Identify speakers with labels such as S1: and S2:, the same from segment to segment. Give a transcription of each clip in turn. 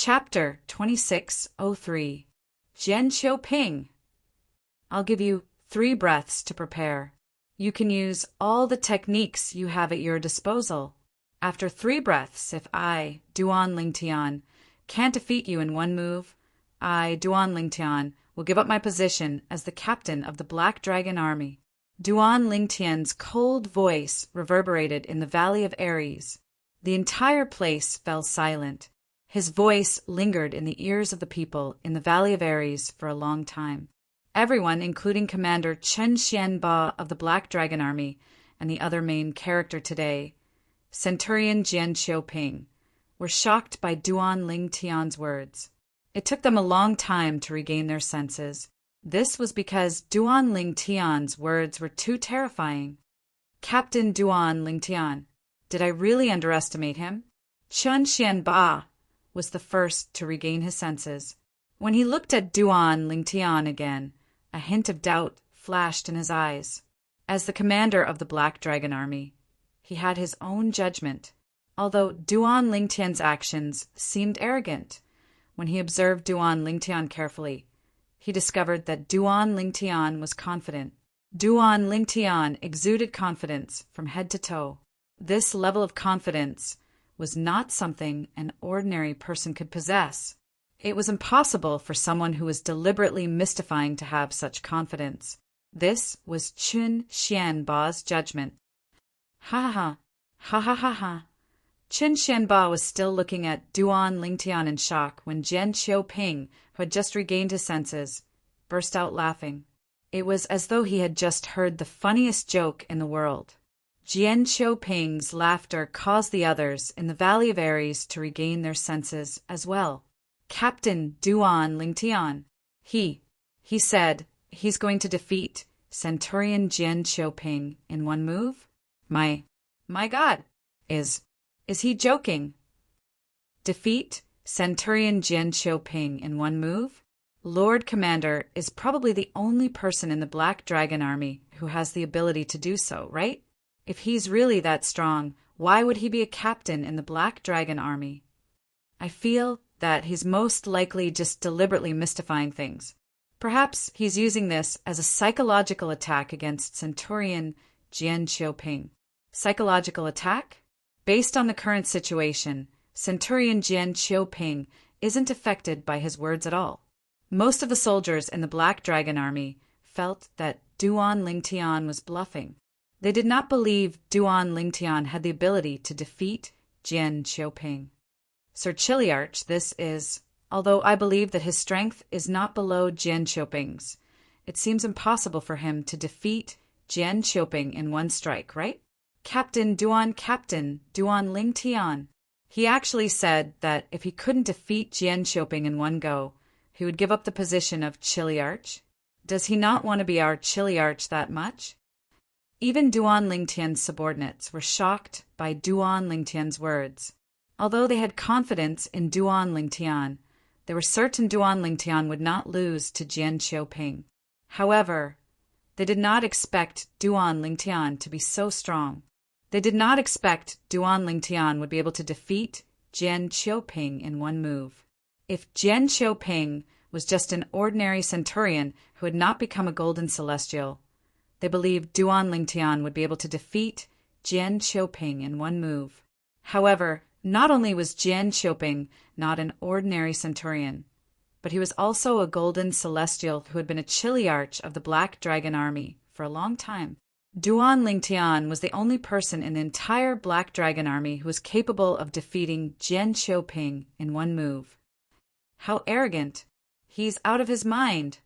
S1: Chapter 2603. Jian Qiuping. I'll give you 3 breaths to prepare. You can use all the techniques you have at your disposal. After 3 breaths, if I, Duan Lingtian, can't defeat you in 1 move, I, Duan Lingtian, will give up my position as the captain of the Black Dragon Army. Duan Lingtian's cold voice reverberated in the Valley of Ares. The entire place fell silent. His voice lingered in the ears of the people in the Valley of Ares for a long time. Everyone, including Commander Chen Xianba of the Black Dragon Army and the other main character today, Centurion Jian Qiuping, were shocked by Duan Lingtian's words. It took them a long time to regain their senses. This was because Duan Lingtian's words were too terrifying. Captain Duan Lingtian, did I really underestimate him? Chen Xianba was the first to regain his senses. When he looked at Duan Lingtian again, a hint of doubt flashed in his eyes. As the commander of the Black Dragon Army, he had his own judgment. Although Duan Lingtian's actions seemed arrogant, when he observed Duan Lingtian carefully, he discovered that Duan Lingtian was confident. Duan Lingtian exuded confidence from head to toe. This level of confidence was not something an ordinary person could possess. It was impossible for someone who was deliberately mystifying to have such confidence. This was Chen Xianba's judgment. Ha ha ha ha ha ha. Chen Xianba was still looking at Duan Lingtian in shock when Jian Qiuping, who had just regained his senses, burst out laughing. It was as though he had just heard the funniest joke in the world. Jian Qiuping's laughter caused the others in the Valley of Ares to regain their senses as well. Captain Duan Lingtian, he said he's going to defeat Centurion Jian Qiuping in 1 move? My God, is he joking? Defeat Centurion Jian Qiuping in 1 move? Lord Commander is probably the only person in the Black Dragon Army who has the ability to do so, right? If he's really that strong, why would he be a captain in the Black Dragon Army? I feel that he's most likely just deliberately mystifying things. Perhaps he's using this as a psychological attack against Centurion Jian Qiuping. Psychological attack? Based on the current situation, Centurion Jian Qiuping isn't affected by his words at all. Most of the soldiers in the Black Dragon Army felt that Duan Lingtian was bluffing. They did not believe Duan Lingtian had the ability to defeat Jian Qiuping. Sir Chiliarch, this is, although I believe that his strength is not below Jian Qiuping's, it seems impossible for him to defeat Jian Qiuping in 1 strike, right? Captain Duan Lingtian. He actually said that if he couldn't defeat Jian Qiuping in 1 go, he would give up the position of Chiliarch. Does he not want to be our Chiliarch that much? Even Duan Lingtian's subordinates were shocked by Duan Lingtian's words. Although they had confidence in Duan Lingtian, they were certain Duan Lingtian would not lose to Jian Qiuping. However, they did not expect Duan Lingtian to be so strong. They did not expect Duan Lingtian would be able to defeat Jian Qiuping in 1 move. If Jian Qiuping was just an ordinary centurion who had not become a golden celestial, they believed Duan Lingtian would be able to defeat Jian Qiuping in 1 move. However, not only was Jian Qiuping not an ordinary centurion, but he was also a golden celestial who had been a Chiliarch of the Black Dragon Army for a long time. Duan Lingtian was the only person in the entire Black Dragon Army who was capable of defeating Jian Qiuping in 1 move. How arrogant! He's out of his mind.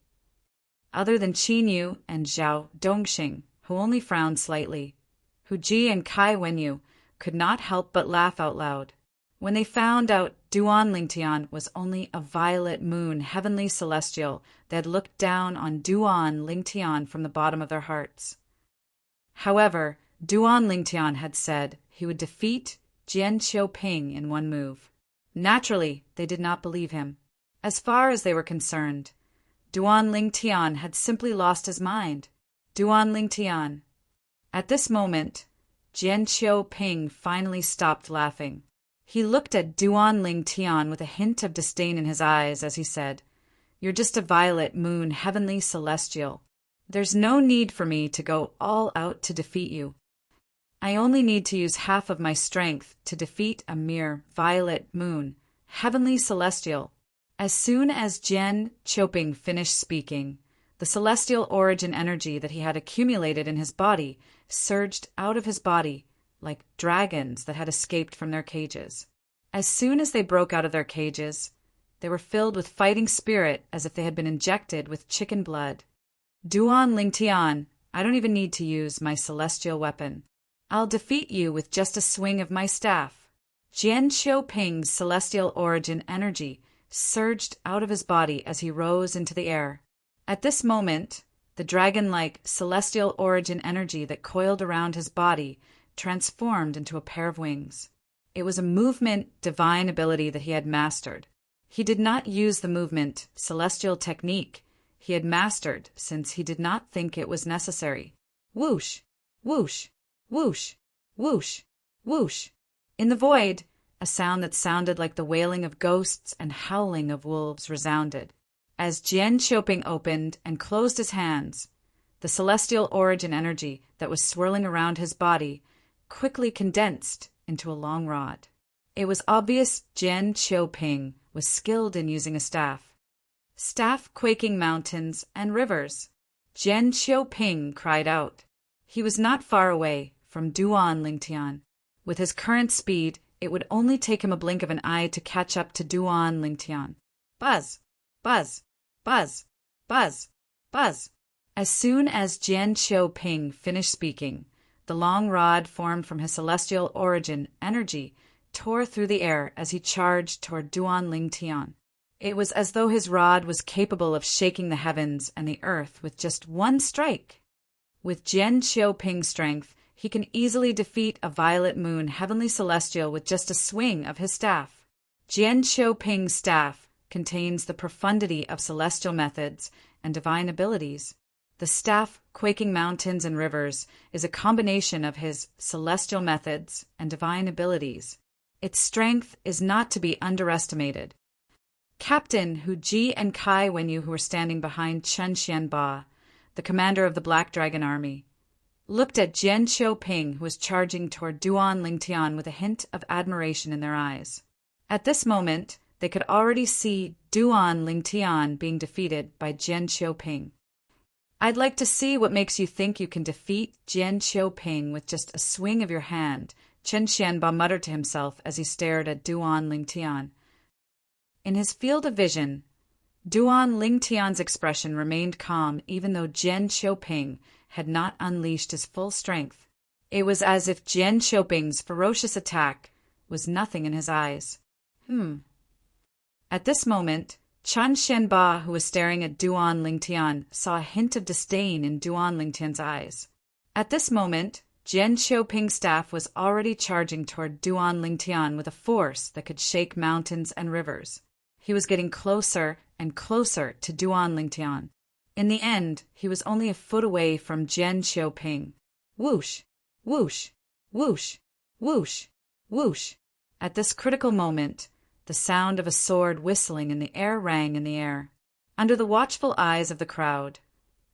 S1: Other than Qin Yu and Zhao Dongxing, who only frowned slightly, Hu Ji and Kai Wenyu could not help but laugh out loud. When they found out Duan Lingtian was only a violet moon heavenly celestial, they had looked down on Duan Lingtian from the bottom of their hearts. However, Duan Lingtian had said he would defeat Jian Qiuping in 1 move. Naturally, they did not believe him. As far as they were concerned, Duan Lingtian had simply lost his mind. Duan Lingtian. At this moment, Jian Qiuping finally stopped laughing. He looked at Duan Ling Tian with a hint of disdain in his eyes as he said, "You're just a violet moon, heavenly celestial. There's no need for me to go all out to defeat you. I only need to use half of my strength to defeat a mere violet moon, heavenly celestial." As soon as Jian Qiuping finished speaking, the celestial origin energy that he had accumulated in his body surged out of his body like dragons that had escaped from their cages. As soon as they broke out of their cages, they were filled with fighting spirit as if they had been injected with chicken blood. "Duan Ling Tian, I don't even need to use my celestial weapon. I'll defeat you with just a swing of my staff." Jian Qiuping's celestial origin energy surged out of his body as he rose into the air. At this moment, the dragon-like celestial origin energy that coiled around his body transformed into a pair of wings. It was a movement divine ability that he had mastered. He did not use the movement celestial technique he had mastered since he did not think it was necessary. Whoosh, whoosh, whoosh, whoosh, whoosh. In the void, a sound that sounded like the wailing of ghosts and howling of wolves resounded. As Jian Qiuping opened and closed his hands, the celestial origin energy that was swirling around his body quickly condensed into a long rod. It was obvious Jian Qiuping was skilled in using a staff. Staff quaking mountains and rivers. Jian Qiuping cried out. He was not far away from Duan Ling Tian. With his current speed, it would only take him a blink of an eye to catch up to Duan Ling Tian. Buzz! Buzz! Buzz! Buzz! Buzz! As soon as Jian Qiuping finished speaking, the long rod formed from his celestial origin energy tore through the air as he charged toward Duan Ling Tian. It was as though his rod was capable of shaking the heavens and the earth with just one strike. With Jian Qiuping's strength, he can easily defeat a violet moon heavenly celestial with just a swing of his staff. Jian Qiuping's staff contains the profundity of celestial methods and divine abilities. The staff quaking mountains and rivers is a combination of his celestial methods and divine abilities. Its strength is not to be underestimated. Captain Hu Ji and Kai Wenyu, who were standing behind Chen Xianba, the commander of the Black Dragon Army, looked at Jian Qiuping, who was charging toward Duan Ling Tian with a hint of admiration in their eyes. At this moment, they could already see Duan Ling Tian being defeated by Jian Qiuping. "I'd like to see what makes you think you can defeat Jian Qiuping with just a swing of your hand," Chen Xianba muttered to himself as he stared at Duan Ling Tian. In his field of vision, Duan Ling Tian's expression remained calm even though Jian Qiuping had not unleashed his full strength. It was as if Jian Qiuping's ferocious attack was nothing in his eyes. At this moment, Chen Xianba, who was staring at Duan Ling Tian, saw a hint of disdain in Duan Ling Tian's eyes. At this moment, Jian Qiuping's staff was already charging toward Duan Ling Tian with a force that could shake mountains and rivers. He was getting closer and closer to Duan Ling Tian. In the end, he was only a foot away from Jian Qiuping. Whoosh, whoosh, whoosh, whoosh, whoosh. At this critical moment, the sound of a sword whistling in the air rang in the air. Under the watchful eyes of the crowd,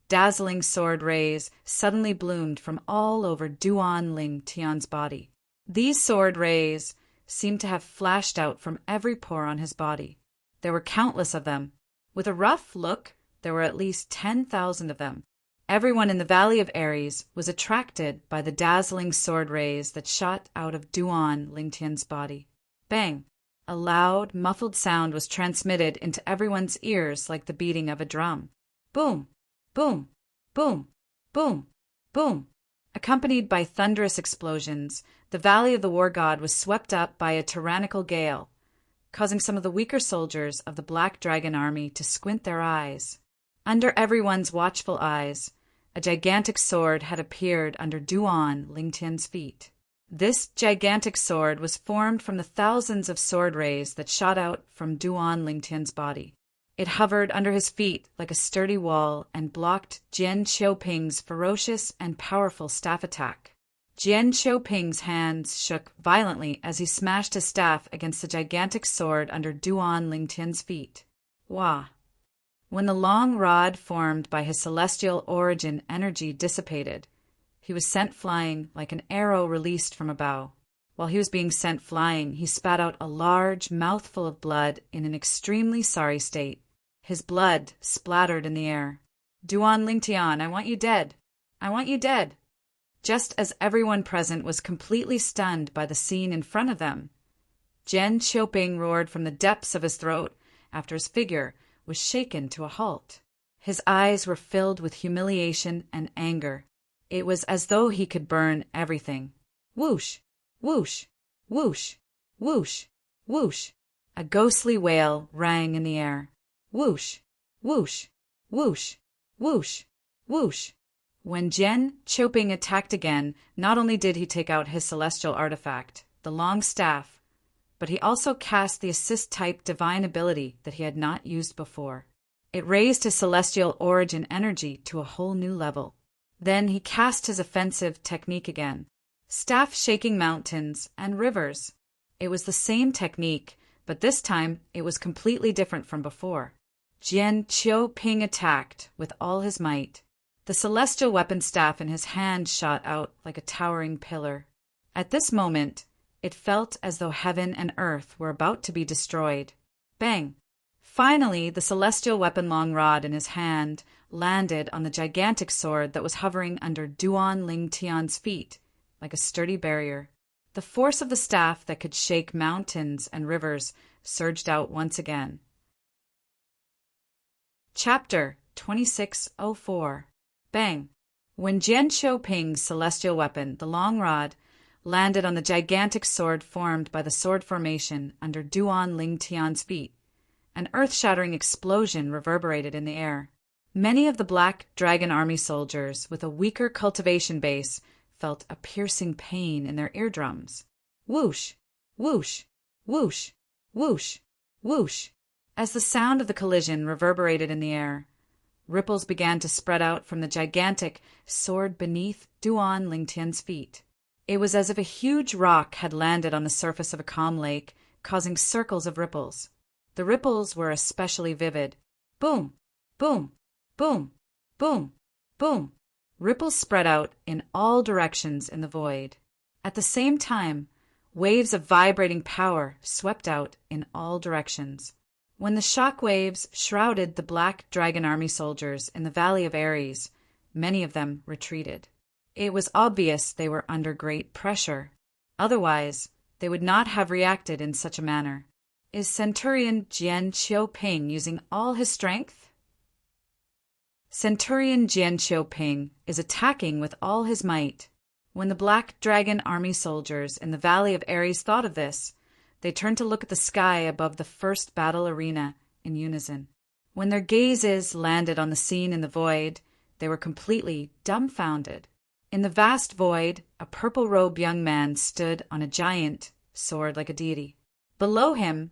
S1: dazzling sword rays suddenly bloomed from all over Duan Ling Tian's body. These sword rays seemed to have flashed out from every pore on his body. There were countless of them. With a rough look, there were at least 10,000 of them. Everyone in the Valley of Ares was attracted by the dazzling sword rays that shot out of Duan Ling Tian's body. Bang! A loud, muffled sound was transmitted into everyone's ears like the beating of a drum. Boom! Boom! Boom! Boom! Boom! Accompanied by thunderous explosions, the Valley of the War God was swept up by a tyrannical gale, causing some of the weaker soldiers of the Black Dragon Army to squint their eyes. Under everyone's watchful eyes, a gigantic sword had appeared under Duan Ling Tian's feet. This gigantic sword was formed from the thousands of sword rays that shot out from Duan Ling Tian's body. It hovered under his feet like a sturdy wall and blocked Jian Qiuping's ferocious and powerful staff attack. Jian Qiuping's hands shook violently as he smashed his staff against the gigantic sword under Duan Lingtian's feet. Wah! When the long rod formed by his celestial origin energy dissipated, he was sent flying like an arrow released from a bow. While he was being sent flying, he spat out a large mouthful of blood in an extremely sorry state. His blood splattered in the air. Duan Lingtian, I want you dead. I want you dead. Just as everyone present was completely stunned by the scene in front of them, Jian Qiuping roared from the depths of his throat after his figure was shaken to a halt. His eyes were filled with humiliation and anger. It was as though he could burn everything. Whoosh! Whoosh! Whoosh! Whoosh! Whoosh! A ghostly wail rang in the air. Whoosh! Whoosh! Whoosh! Whoosh! Whoosh! When Jian Qiuping attacked again, not only did he take out his celestial artifact, the long staff, but he also cast the assist-type divine ability that he had not used before. It raised his celestial origin energy to a whole new level. Then he cast his offensive technique again. Staff shaking mountains and rivers. It was the same technique, but this time it was completely different from before. Jian Qiuping attacked with all his might. The celestial weapon staff in his hand shot out like a towering pillar. At this moment, it felt as though heaven and earth were about to be destroyed. Bang! Finally, the celestial weapon long rod in his hand landed on the gigantic sword that was hovering under Duan Lingtian's feet, like a sturdy barrier. The force of the staff that could shake mountains and rivers surged out once again. Chapter 2604. Bang! When Jian Qiuping's celestial weapon, the long rod, landed on the gigantic sword formed by the sword formation under Duan Lingtian's feet, an earth-shattering explosion reverberated in the air. Many of the Black Dragon Army soldiers with a weaker cultivation base felt a piercing pain in their eardrums. Whoosh! Whoosh! Whoosh! Whoosh! Whoosh! As the sound of the collision reverberated in the air, ripples began to spread out from the gigantic sword beneath Duan Lingtian's feet. It was as if a huge rock had landed on the surface of a calm lake, causing circles of ripples. The ripples were especially vivid. Boom! Boom! Boom! Boom! Boom! Ripples spread out in all directions in the void. At the same time, waves of vibrating power swept out in all directions. When the shock waves shrouded the Black Dragon Army soldiers in the Valley of Ares, many of them retreated. It was obvious they were under great pressure. Otherwise, they would not have reacted in such a manner. Is Centurion Jian Qiuping using all his strength? Centurion Jian Qiuping is attacking with all his might. When the Black Dragon Army soldiers in the Valley of Ares thought of this, they turned to look at the sky above the first battle arena in unison. When their gazes landed on the scene in the void, they were completely dumbfounded. In the vast void, a purple-robed young man stood on a giant sword like a deity. Below him,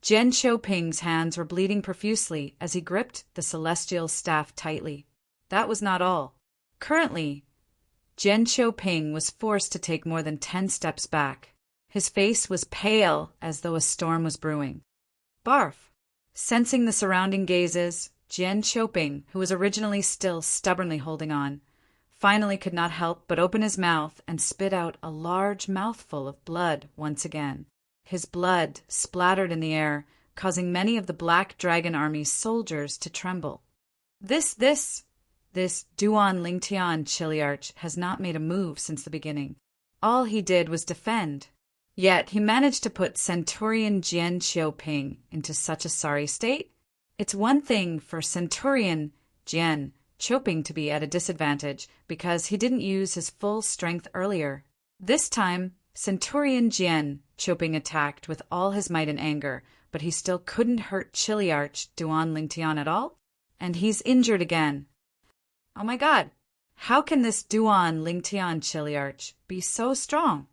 S1: Jian Qiuping's hands were bleeding profusely as he gripped the celestial staff tightly. That was not all. Currently, Jian Qiuping was forced to take more than 10 steps back. His face was pale as though a storm was brewing. Barf! Sensing the surrounding gazes, Jian Qiuping, who was originally still stubbornly holding on, finally could not help but open his mouth and spit out a large mouthful of blood once again. His blood splattered in the air, causing many of the Black Dragon Army's soldiers to tremble. This Duan Lingtian Chiliarch has not made a move since the beginning. All he did was defend. Yet he managed to put Centurion Jian Qiuping into such a sorry state. It's one thing for Centurion Jian Qiuping to be at a disadvantage because he didn't use his full strength earlier. This time, Centurion Jian Qiuping attacked with all his might and anger, but he still couldn't hurt Chiliarch Duan Lingtian at all, and he's injured again. Oh my god, how can this Duan Lingtian Chiliarch be so strong?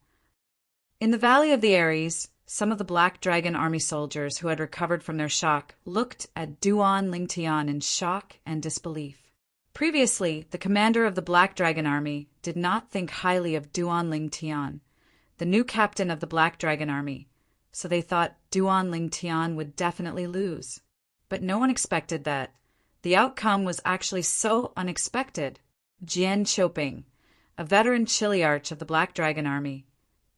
S1: In the Valley of the Ares, some of the Black Dragon Army soldiers who had recovered from their shock looked at Duan Lingtian in shock and disbelief. Previously, the commander of the Black Dragon Army did not think highly of Duan Ling Tian, the new captain of the Black Dragon Army, so they thought Duan Ling Tian would definitely lose. But no one expected that. The outcome was actually so unexpected. Jian Qiuping, a veteran chiliarch of the Black Dragon Army,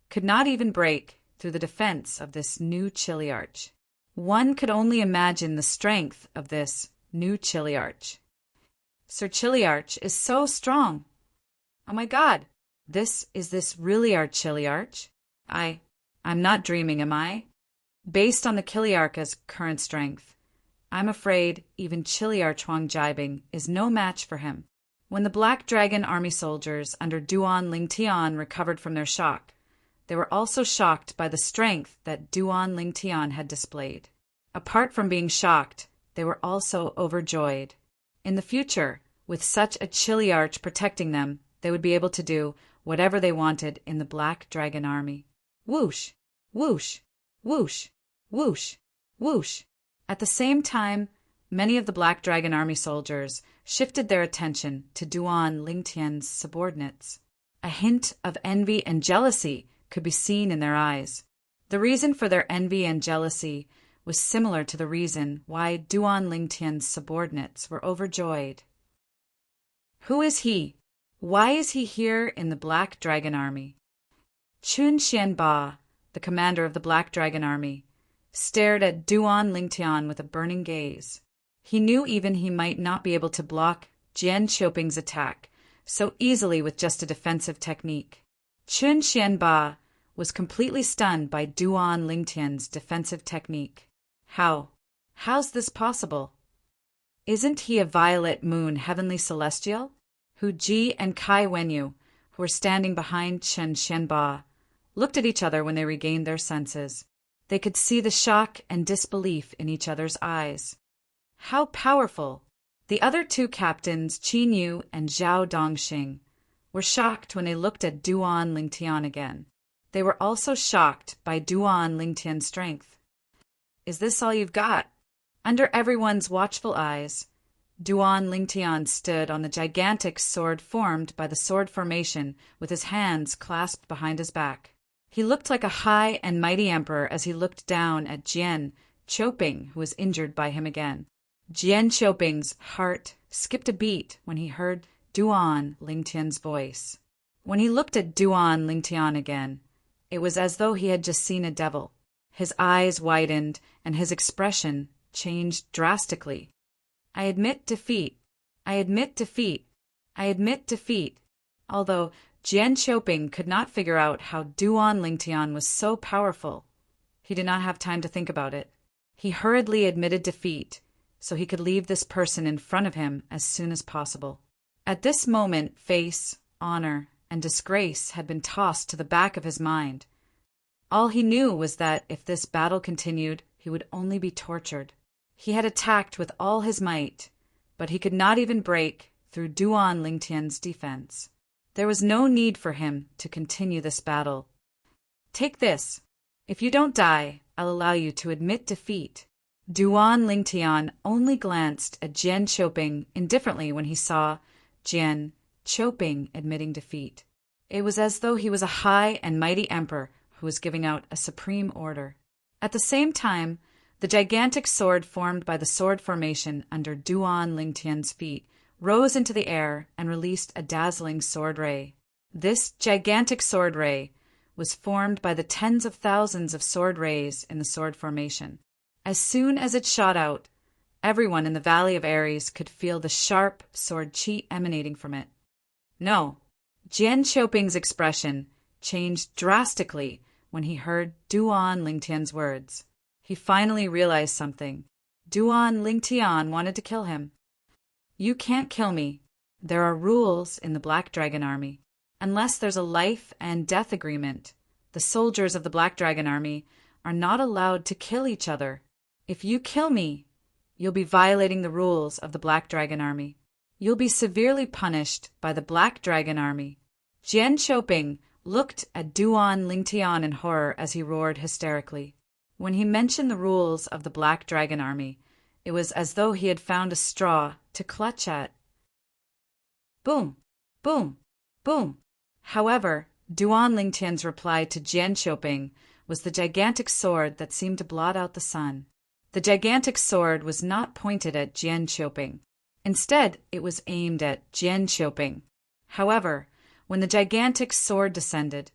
S1: could not even break through the defense of this new chiliarch. One could only imagine the strength of this new chiliarch. Sir Chiliarch is so strong. Oh my God, is this really our chiliarch? I'm not dreaming, am I? Based on the chiliarch's current strength, I'm afraid even chiliarch Huang Jibing is no match for him. When the Black Dragon Army soldiers under Duan Ling Tian recovered from their shock, they were also shocked by the strength that Duan Ling Tian had displayed. Apart from being shocked, they were also overjoyed. In the future, with such a chiliarch protecting them, they would be able to do whatever they wanted in the Black Dragon Army. Whoosh, whoosh, whoosh, whoosh, whoosh. At the same time, many of the Black Dragon Army soldiers shifted their attention to Duan Ling Tian's subordinates. A hint of envy and jealousy could be seen in their eyes. The reason for their envy and jealousy was similar to the reason why Duan Ling Tian's subordinates were overjoyed. Who is he? Why is he here in the Black Dragon Army? Chun Xianba, the commander of the Black Dragon Army, stared at Duan Ling Tian with a burning gaze. He knew even he might not be able to block Jian Qiuping's attack so easily with just a defensive technique. Chun Xianba was completely stunned by Duan Ling Tian's defensive technique. How's this possible? Isn't he a violet moon heavenly celestial? Hu Ji and Kai Wenyu, who were standing behind Chen Xianba, looked at each other when they regained their senses. They could see the shock and disbelief in each other's eyes. How powerful! The other two captains, Qin Yu and Zhao Dongxing, were shocked when they looked at Duan Ling Tian again. They were also shocked by Duan Ling Tian's strength. Is this all you've got? Under everyone's watchful eyes, Duan Ling Tian stood on the gigantic sword formed by the sword formation with his hands clasped behind his back. He looked like a high and mighty emperor as he looked down at Jian Qiuping, who was injured by him again. Jian Qiuping's heart skipped a beat when he heard Duan Ling Tian's voice. When he looked at Duan Ling Tian again, it was as though he had just seen a devil. His eyes widened and his expression changed drastically. I admit defeat. I admit defeat. I admit defeat. Although Jian Qiuping could not figure out how Duan Ling Tian was so powerful, he did not have time to think about it. He hurriedly admitted defeat so he could leave this person in front of him as soon as possible. At this moment, face, honor, and disgrace had been tossed to the back of his mind. All he knew was that if this battle continued, he would only be tortured. He had attacked with all his might, but he could not even break through Duan Ling Tian's defense. There was no need for him to continue this battle. Take this. If you don't die, I'll allow you to admit defeat. Duan Ling Tian only glanced at Jian Qiuping indifferently when he saw Jian Qiuping admitting defeat. It was as though he was a high and mighty emperor who was giving out a supreme order. At the same time, the gigantic sword formed by the sword formation under Duan Ling Tian's feet rose into the air and released a dazzling sword ray. This gigantic sword ray was formed by the tens of thousands of sword rays in the sword formation. As soon as it shot out, everyone in the Valley of Ares could feel the sharp sword qi emanating from it. No, Jian Qiuping's expression changed drastically when he heard Duan Ling Tian's words. He finally realized something. Duan Ling Tian wanted to kill him. You can't kill me. There are rules in the Black Dragon Army. Unless there's a life and death agreement, the soldiers of the Black Dragon Army are not allowed to kill each other. If you kill me, you'll be violating the rules of the Black Dragon Army. You'll be severely punished by the Black Dragon Army. Jian Qiuping looked at Duan Ling Tian in horror as he roared hysterically. When he mentioned the rules of the Black Dragon Army, it was as though he had found a straw to clutch at. Boom, boom, boom. However, Duan Lingtian's reply to Jian Qiuping was the gigantic sword that seemed to blot out the sun. The gigantic sword was not pointed at Jian Qiuping. Instead, it was aimed at Jian Qiuping. However, when the gigantic sword descended,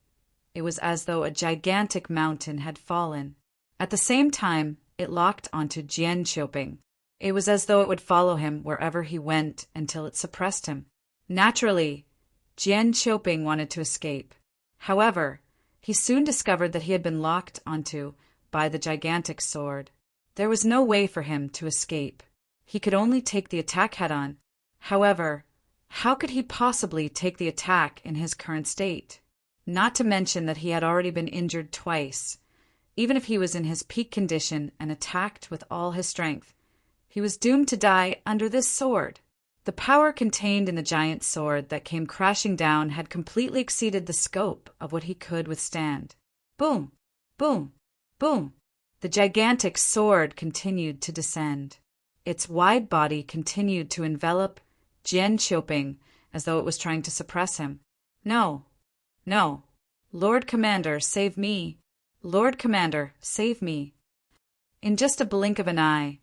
S1: it was as though a gigantic mountain had fallen. At the same time, it locked onto Jian Qiuping. It was as though it would follow him wherever he went until it suppressed him. Naturally, Jian Qiuping wanted to escape. However, he soon discovered that he had been locked onto by the gigantic sword. There was no way for him to escape. He could only take the attack head-on. However, how could he possibly take the attack in his current state? Not to mention that he had already been injured twice. Even if he was in his peak condition and attacked with all his strength, he was doomed to die under this sword. The power contained in the giant sword that came crashing down had completely exceeded the scope of what he could withstand. Boom, boom, boom. The gigantic sword continued to descend. Its wide body continued to envelop Jian Qiuping as though it was trying to suppress him. No, no. Lord Commander, save me. Lord Commander, save me. In just a blink of an eye,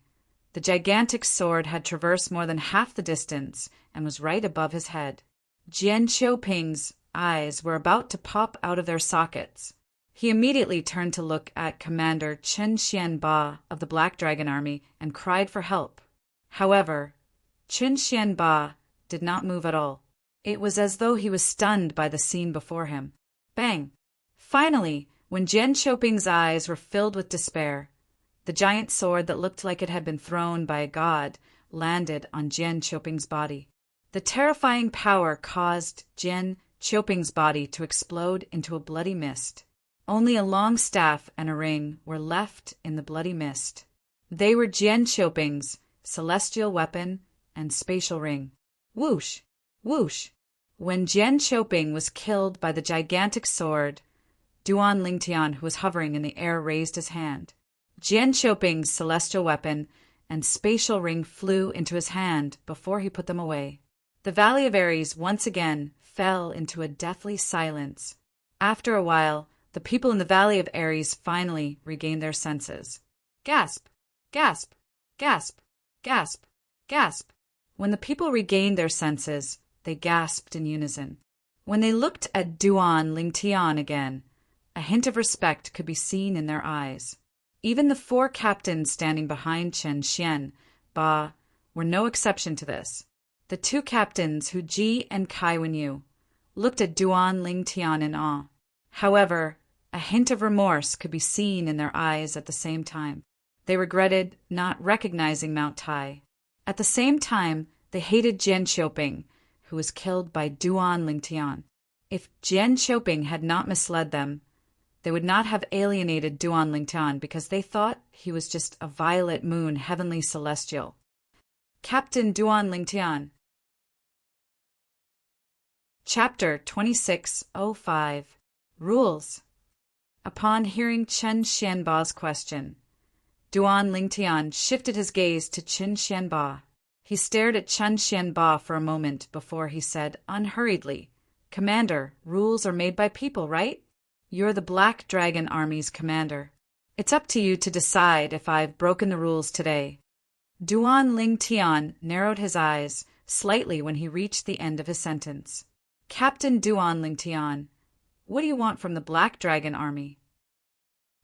S1: the gigantic sword had traversed more than half the distance and was right above his head. Jian Qiuping's eyes were about to pop out of their sockets. He immediately turned to look at Commander Chen Xianba of the Black Dragon Army and cried for help. However, Chen Xianba did not move at all. It was as though he was stunned by the scene before him. Bang! Finally, when Jian Qiuping's eyes were filled with despair, the giant sword that looked like it had been thrown by a god landed on Jian Qiuping's body. The terrifying power caused Jian Qiuping's body to explode into a bloody mist. Only a long staff and a ring were left in the bloody mist. They were Jian Qiuping's celestial weapon and spatial ring. Whoosh! Whoosh! When Jian Qiuping was killed by the gigantic sword, Duan Lingtian, who was hovering in the air, raised his hand. Jian Qiuping's celestial weapon and spatial ring flew into his hand before he put them away. The Valley of Ares once again fell into a deathly silence. After a while, the people in the Valley of Ares finally regained their senses. Gasp! Gasp! Gasp! Gasp! Gasp! When the people regained their senses, they gasped in unison. When they looked at Duan Lingtian again, a hint of respect could be seen in their eyes. Even the 4 captains standing behind Chen Xianba were no exception to this. The 2 captains, Hu Ji and Kai Wenyu, looked at Duan Lingtian in awe. However, a hint of remorse could be seen in their eyes at the same time. They regretted not recognizing Mount Tai. At the same time, they hated Jian Qiuping, who was killed by Duan Lingtian. If Jian Qiuping had not misled them, they would not have alienated Duan Lingtian because they thought he was just a violet moon heavenly celestial. Captain Duan Lingtian. Chapter 2605. Rules. Upon hearing Chen Xianba's question, Duan Lingtian shifted his gaze to Chen Xianba. He stared at Chen Xianba for a moment before he said unhurriedly, "Commander, rules are made by people, right? You're the Black Dragon Army's commander. It's up to you to decide if I've broken the rules today." Duan Lingtian narrowed his eyes slightly when he reached the end of his sentence. "Captain Duan Lingtian, what do you want from the Black Dragon Army?"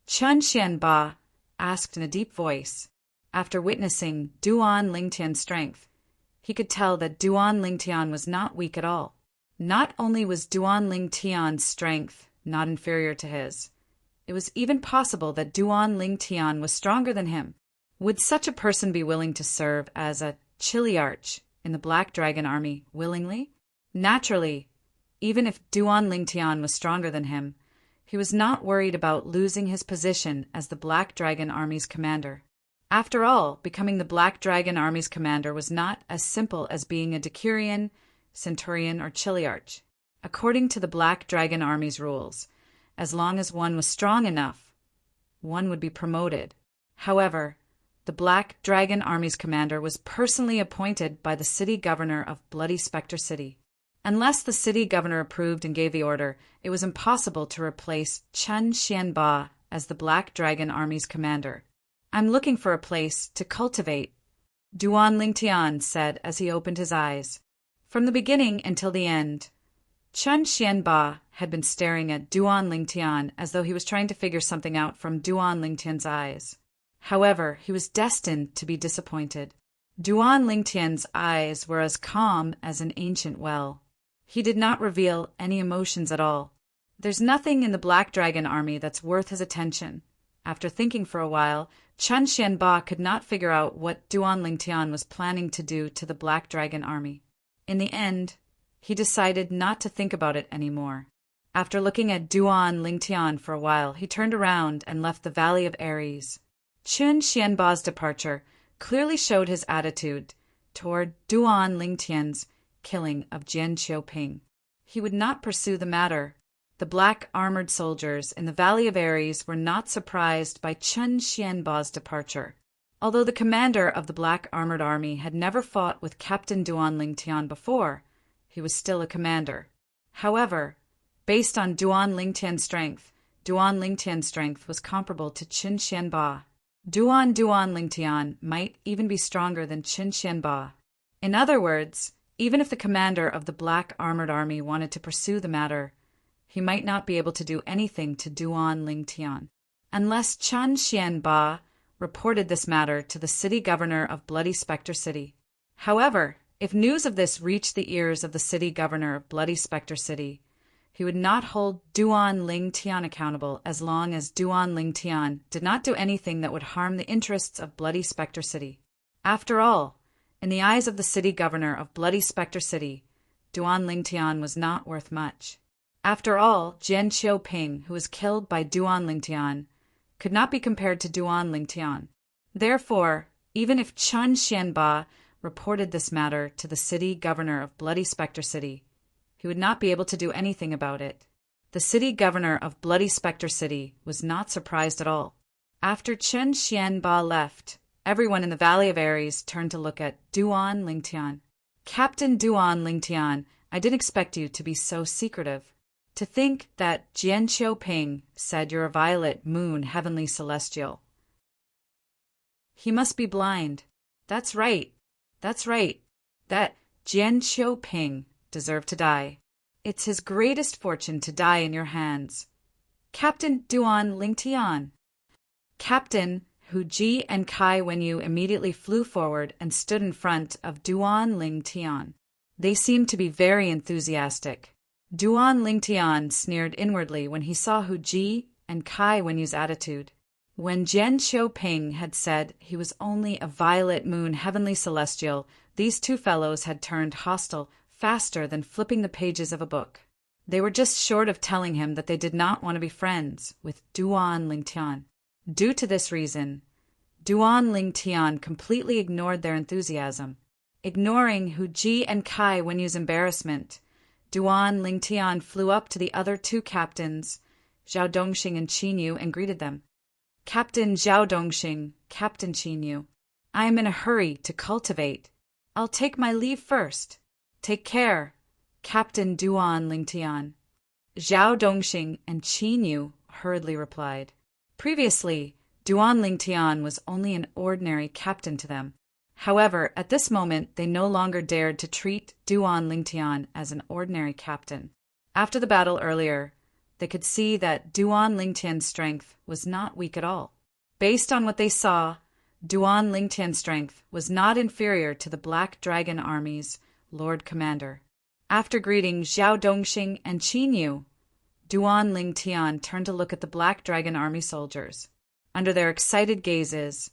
S1: Chen Xianba asked in a deep voice. After witnessing Duan Lingtian's strength, he could tell that Duan Lingtian was not weak at all. Not only was Duan Lingtian's strength not inferior to his, it was even possible that Duan Lingtian was stronger than him. Would such a person be willing to serve as a chiliarch in the Black Dragon Army willingly? Naturally, even if Duan Lingtian was stronger than him, he was not worried about losing his position as the Black Dragon Army's commander. After all, becoming the Black Dragon Army's commander was not as simple as being a decurion, centurion, or chiliarch. According to the Black Dragon Army's rules, as long as one was strong enough, one would be promoted. However, the Black Dragon Army's commander was personally appointed by the city governor of Bloody Spectre City. Unless the city governor approved and gave the order, it was impossible to replace Chen Xianba as the Black Dragon Army's commander. "I'm looking for a place to cultivate," Duan Lingtian said as he opened his eyes. From the beginning until the end, Chen Xianba had been staring at Duan Lingtian as though he was trying to figure something out from Duan Lingtian's eyes. However, he was destined to be disappointed. Duan Lingtian's eyes were as calm as an ancient well. He did not reveal any emotions at all. "There's nothing in the Black Dragon Army that's worth his attention." After thinking for a while, Chen Xianba could not figure out what Duan Lingtian was planning to do to the Black Dragon Army. In the end, he decided not to think about it anymore. After looking at Duan Lingtian for a while, he turned around and left the Valley of Ares. Chen Xianba's departure clearly showed his attitude toward Duan Lingtian's killing of Jian Qiuping. He would not pursue the matter. The black armored soldiers in the Valley of Ares were not surprised by Chen Xianba's departure. Although the commander of the black armored army had never fought with Captain Duan Lingtian before, he was still a commander. However, based on Duan Lingtian's strength was comparable to Chen Xianba. Duan Lingtian might even be stronger than Chen Xianba. In other words, even if the commander of the black armored army wanted to pursue the matter, he might not be able to do anything to Duan Lingtian, unless Chen Xianba reported this matter to the city governor of Bloody Spectre City. However, if news of this reached the ears of the city governor of Bloody Spectre City, he would not hold Duan Lingtian accountable as long as Duan Lingtian did not do anything that would harm the interests of Bloody Spectre City. After all, in the eyes of the city governor of Bloody Spectre City, Duan Lingtian was not worth much. After all, Jian Qiuping, who was killed by Duan Lingtian, could not be compared to Duan Lingtian. Therefore, even if Chen Xianba reported this matter to the city governor of Bloody Spectre City, he would not be able to do anything about it. The city governor of Bloody Spectre City was not surprised at all. After Chen Xianba left, everyone in the Valley of Ares turned to look at Duan Lingtian. "Captain Duan Lingtian, I didn't expect you to be so secretive. To think that Jian Qiuping said you're a violet moon heavenly celestial. He must be blind. That's right. That Jian Qiuping deserved to die. It's his greatest fortune to die in your hands. Captain Duan Lingtian." Captain Hu Ji and Kai Wenyu immediately flew forward and stood in front of Duan Lingtian. They seemed to be very enthusiastic. Duan Lingtian sneered inwardly when he saw Hu Ji and Kai Wenyu's attitude. When Jian Qiuping had said he was only a violet moon heavenly celestial, these two fellows had turned hostile faster than flipping the pages of a book. They were just short of telling him that they did not want to be friends with Duan Lingtian. Due to this reason, Duan Lingtian completely ignored their enthusiasm. Ignoring Hu Ji and Kai Wenyu's embarrassment, Duan Lingtian flew up to the other two captains, Zhao Dongxing and Qin Yu, and greeted them. "Captain Zhao Dongxing, Captain Qin Yu, I am in a hurry to cultivate. I'll take my leave first. Take care, Captain Duan Lingtian." Zhao Dongxing and Qin Yu hurriedly replied. Previously, Duan Lingtian was only an ordinary captain to them. However, at this moment, they no longer dared to treat Duan Lingtian as an ordinary captain. After the battle earlier, they could see that Duan Lingtian's strength was not weak at all. Based on what they saw, Duan Lingtian's strength was not inferior to the Black Dragon Army's Lord Commander. After greeting Zhao Dongxing and Qin Yu, Duan Lingtian turned to look at the Black Dragon Army soldiers. Under their excited gazes,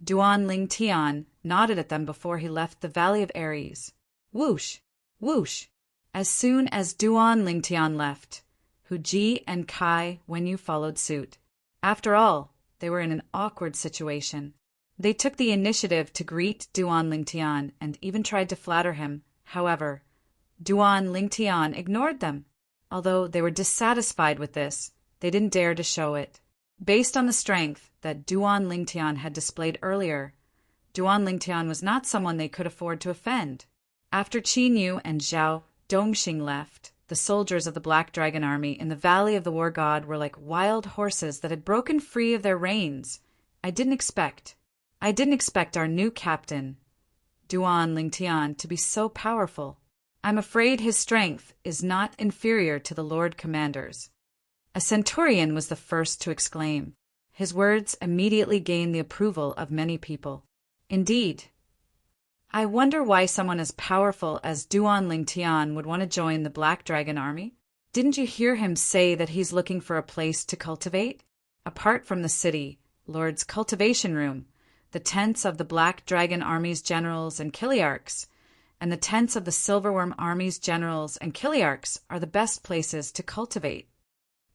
S1: Duan Lingtian nodded at them before he left the Valley of Ares. Whoosh! Whoosh! As soon as Duan Lingtian left, Hu Ji and Kai Wenyu followed suit. After all, they were in an awkward situation. They took the initiative to greet Duan Lingtian and even tried to flatter him. However, Duan Lingtian ignored them. Although they were dissatisfied with this, they didn't dare to show it. Based on the strength that Duan Lingtian had displayed earlier, Duan Lingtian was not someone they could afford to offend. After Qin Yu and Zhao Dongxing left, the soldiers of the Black Dragon Army in the Valley of the War God were like wild horses that had broken free of their reins. I didn't expect our new captain, Duan Lingtian, to be so powerful. I'm afraid his strength is not inferior to the Lord Commander's. A centurion was the first to exclaim. His words immediately gained the approval of many people. Indeed, I wonder why someone as powerful as Duan Lingtian would want to join the Black Dragon Army. Didn't you hear him say that he's looking for a place to cultivate? Apart from the city, Lord's cultivation room, the tents of the Black Dragon Army's generals and Kiliarchs, and the tents of the Silverworm Army's generals and Kiliarchs are the best places to cultivate.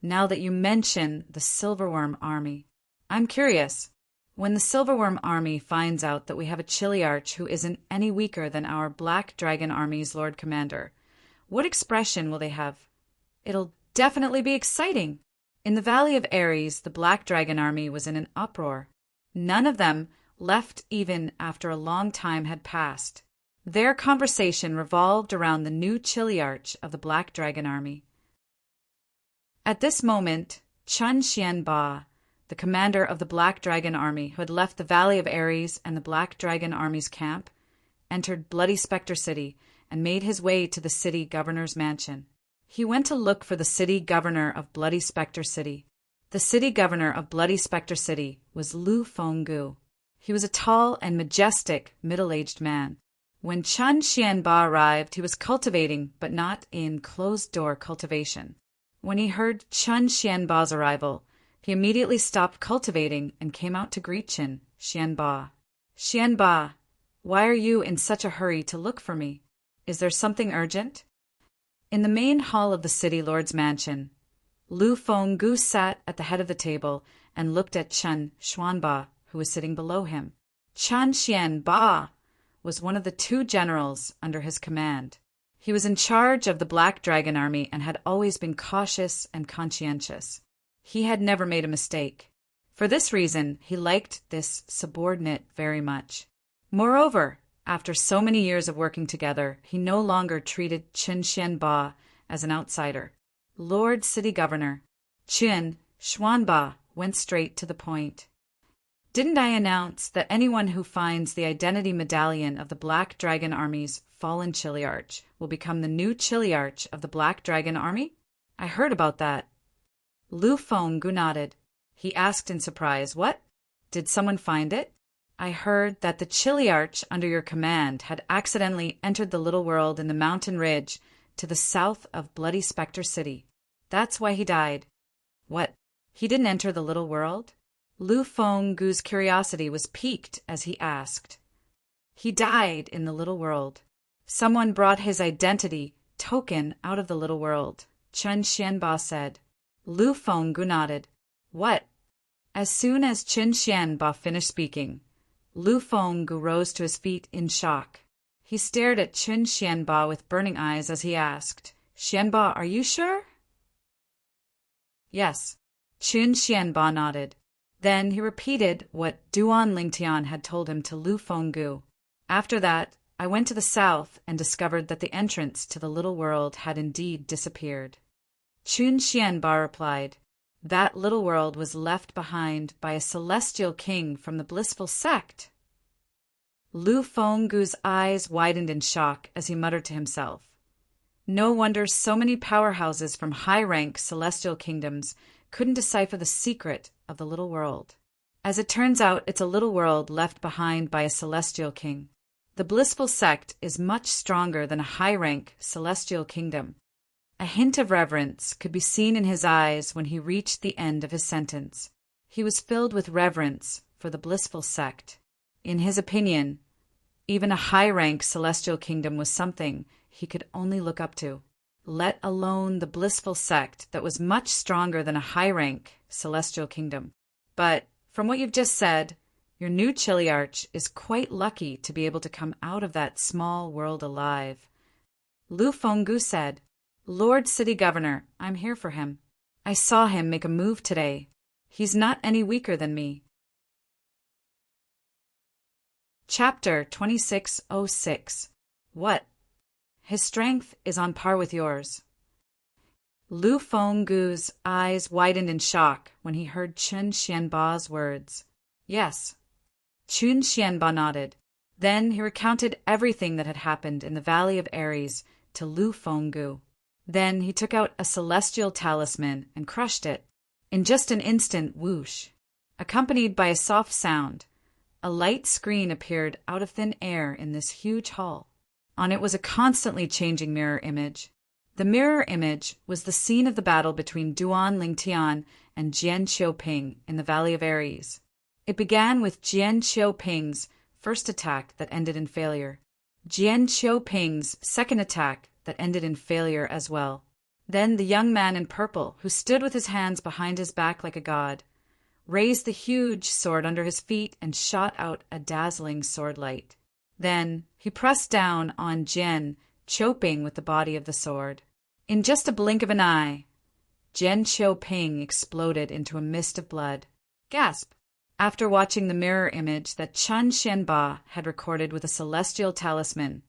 S1: Now that you mention the Silverworm Army, I'm curious. When the Silverworm Army finds out that we have a Chiliarch who isn't any weaker than our Black Dragon Army's Lord Commander, what expression will they have? It'll definitely be exciting. In the Valley of Ares, the Black Dragon Army was in an uproar. None of them left even after a long time had passed. Their conversation revolved around the new Chiliarch of the Black Dragon Army. At this moment, Chun Xianba, the commander of the Black Dragon Army who had left the Valley of Ares and the Black Dragon Army's camp, entered Bloody Spectre City and made his way to the city governor's mansion. He went to look for the city governor of Bloody Spectre City. The city governor of Bloody Spectre City was Lu Fenggu. He was a tall and majestic middle-aged man. When Chun Xianba arrived, he was cultivating, but not in closed-door cultivation. When he heard Chun Xianba's arrival, he immediately stopped cultivating and came out to greet Chun Xianba. Xianba, why are you in such a hurry to look for me? Is there something urgent? In the main hall of the city lord's mansion, Lu Fenggu sat at the head of the table and looked at Chun Xianba, who was sitting below him. Chun Xianba was one of the 2 generals under his command. He was in charge of the Black Dragon Army and had always been cautious and conscientious. He had never made a mistake. For this reason, he liked this subordinate very much. Moreover, after so many years of working together, he no longer treated Chun Xianba as an outsider. Lord City Governor Chun Xianba went straight to the point. Didn't I announce that anyone who finds the identity medallion of the Black Dragon Army's fallen Chiliarch will become the new Chiliarch of the Black Dragon Army? I heard about that. Lu Fenggu nodded. He asked in surprise, What? Did someone find it? I heard that the Chiliarch under your command had accidentally entered the little world in the mountain ridge to the south of Bloody Spectre City. That's why he died. What? He didn't enter the little world? Lu Fenggu's curiosity was piqued as he asked. He died in the little world. Someone brought his identity token out of the little world, Chun Xianba said. Lu Fenggu nodded. What? As soon as Chun Xianba finished speaking, Lu Fenggu rose to his feet in shock. He stared at Chun Xianba with burning eyes as he asked, Xianba, are you sure? Yes. Chun Xianba nodded. Then he repeated what Duan Lingtian had told him to Lu Fenggu. After that, I went to the south and discovered that the entrance to the little world had indeed disappeared. Chun Xianba replied, That little world was left behind by a celestial king from the blissful sect. Lu Fenggu's eyes widened in shock as he muttered to himself. No wonder so many powerhouses from high-rank celestial kingdoms couldn't decipher the secret of the little world. As it turns out, it's a little world left behind by a celestial king. The blissful sect is much stronger than a high-rank celestial kingdom. A hint of reverence could be seen in his eyes when he reached the end of his sentence. He was filled with reverence for the blissful sect. In his opinion, even a high-rank celestial kingdom was something he could only look up to, let alone the blissful sect that was much stronger than a high-rank celestial kingdom. But from what you've just said, your new Chiliarch is quite lucky to be able to come out of that small world alive. Lu Fenggu said, Lord City Governor, I'm here for him. I saw him make a move today. He's not any weaker than me. Chapter 2606. What? His strength is on par with yours. Lu Fenggu's eyes widened in shock when he heard Chun Xianba's words. Yes. Chun Xianba nodded. Then he recounted everything that had happened in the Valley of Ares to Lu Fenggu. Then he took out a celestial talisman and crushed it. In just an instant, whoosh! Accompanied by a soft sound, a light screen appeared out of thin air in this huge hall. On it was a constantly changing mirror image. The mirror image was the scene of the battle between Duan Lingtian and Jian Qiuping in the Valley of Ares. It began with Jian Qiuping's first attack that ended in failure. Jian Qiuping's second attack that ended in failure as well. Then the young man in purple, who stood with his hands behind his back like a god, raised the huge sword under his feet and shot out a dazzling sword light. Then he pressed down on Jian Qiuping with the body of the sword. In just a blink of an eye, Jian Qiuping exploded into a mist of blood. Gasp! After watching the mirror image that Chun Xianba had recorded with a celestial talisman,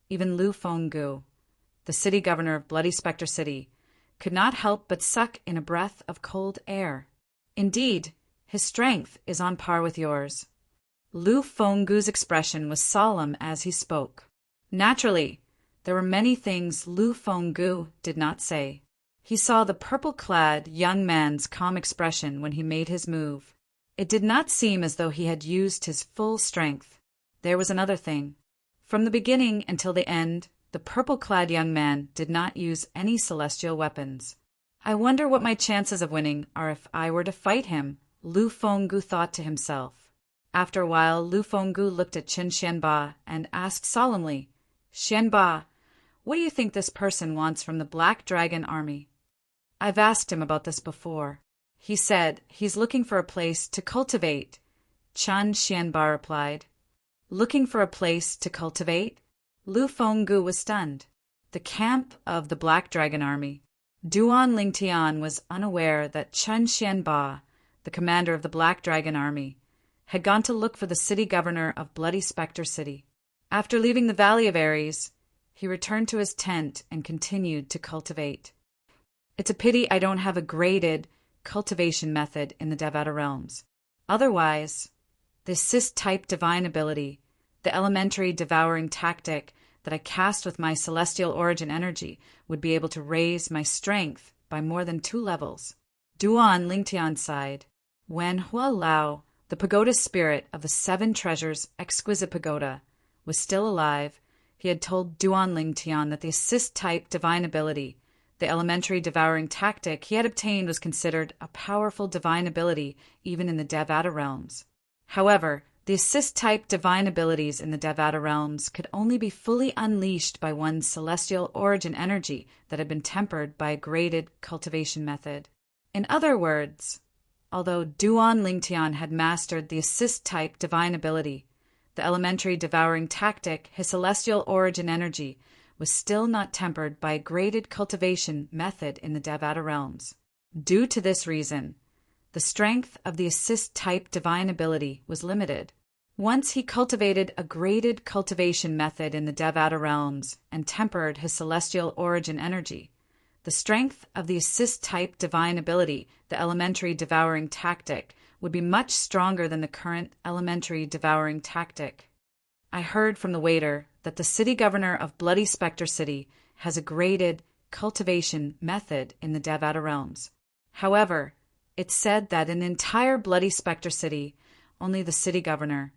S1: even Lu Fenggu, the city governor of Bloody Spectre City, could not help but suck in a breath of cold air. Indeed, his strength is on par with yours. Lu Fenggu's expression was solemn as he spoke. Naturally, there were many things Lu Fenggu did not say. He saw the purple-clad young man's calm expression when he made his move. It did not seem as though he had used his full strength. There was another thing. From the beginning until the end, the purple-clad young man did not use any celestial weapons. I wonder what my chances of winning are if I were to fight him, Lu Fenggu thought to himself. After a while, Lu Fenggu looked at Chun Xianba and asked solemnly, Xianba, what do you think this person wants from the Black Dragon army? I've asked him about this before. He said he's looking for a place to cultivate. Chun Xianba replied. Looking for a place to cultivate? Lu Fenggu was stunned. The camp of the Black Dragon army. Duan Lingtian was unaware that Chun Xianba, the commander of the Black Dragon army, had gone to look for the city governor of Bloody Spectre City. After leaving the Valley of Ares, he returned to his tent and continued to cultivate. It's a pity I don't have a graded cultivation method in the Devata realms. Otherwise, the assist-type divine ability, the elementary devouring tactic that I cast with my celestial origin energy, would be able to raise my strength by more than 2 levels. Duan Lingtian sighed. When Hua Lao, the pagoda spirit of the 7 treasures exquisite pagoda, was still alive, he had told Duan Lingtian that the assist-type divine ability, the elementary devouring tactic he had obtained, was considered a powerful divine ability even in the Devata realms. However, the assist-type divine abilities in the Devata realms could only be fully unleashed by one's celestial origin energy that had been tempered by a graded cultivation method. In other words, although Duan Lingtian had mastered the assist-type divine ability, the elementary devouring tactic, his celestial origin energy, was still not tempered by a graded cultivation method in the Devata realms. Due to this reason, the strength of the assist-type divine ability was limited. Once he cultivated a graded cultivation method in the Devata realms and tempered his celestial origin energy, the strength of the assist-type divine ability, the elementary devouring tactic, would be much stronger than the current elementary devouring tactic. I heard from the waiter that the city governor of Bloody Spectre City has a graded cultivation method in the Devata realms. However, it's said that in the entire Bloody Spectre City, only the city governor,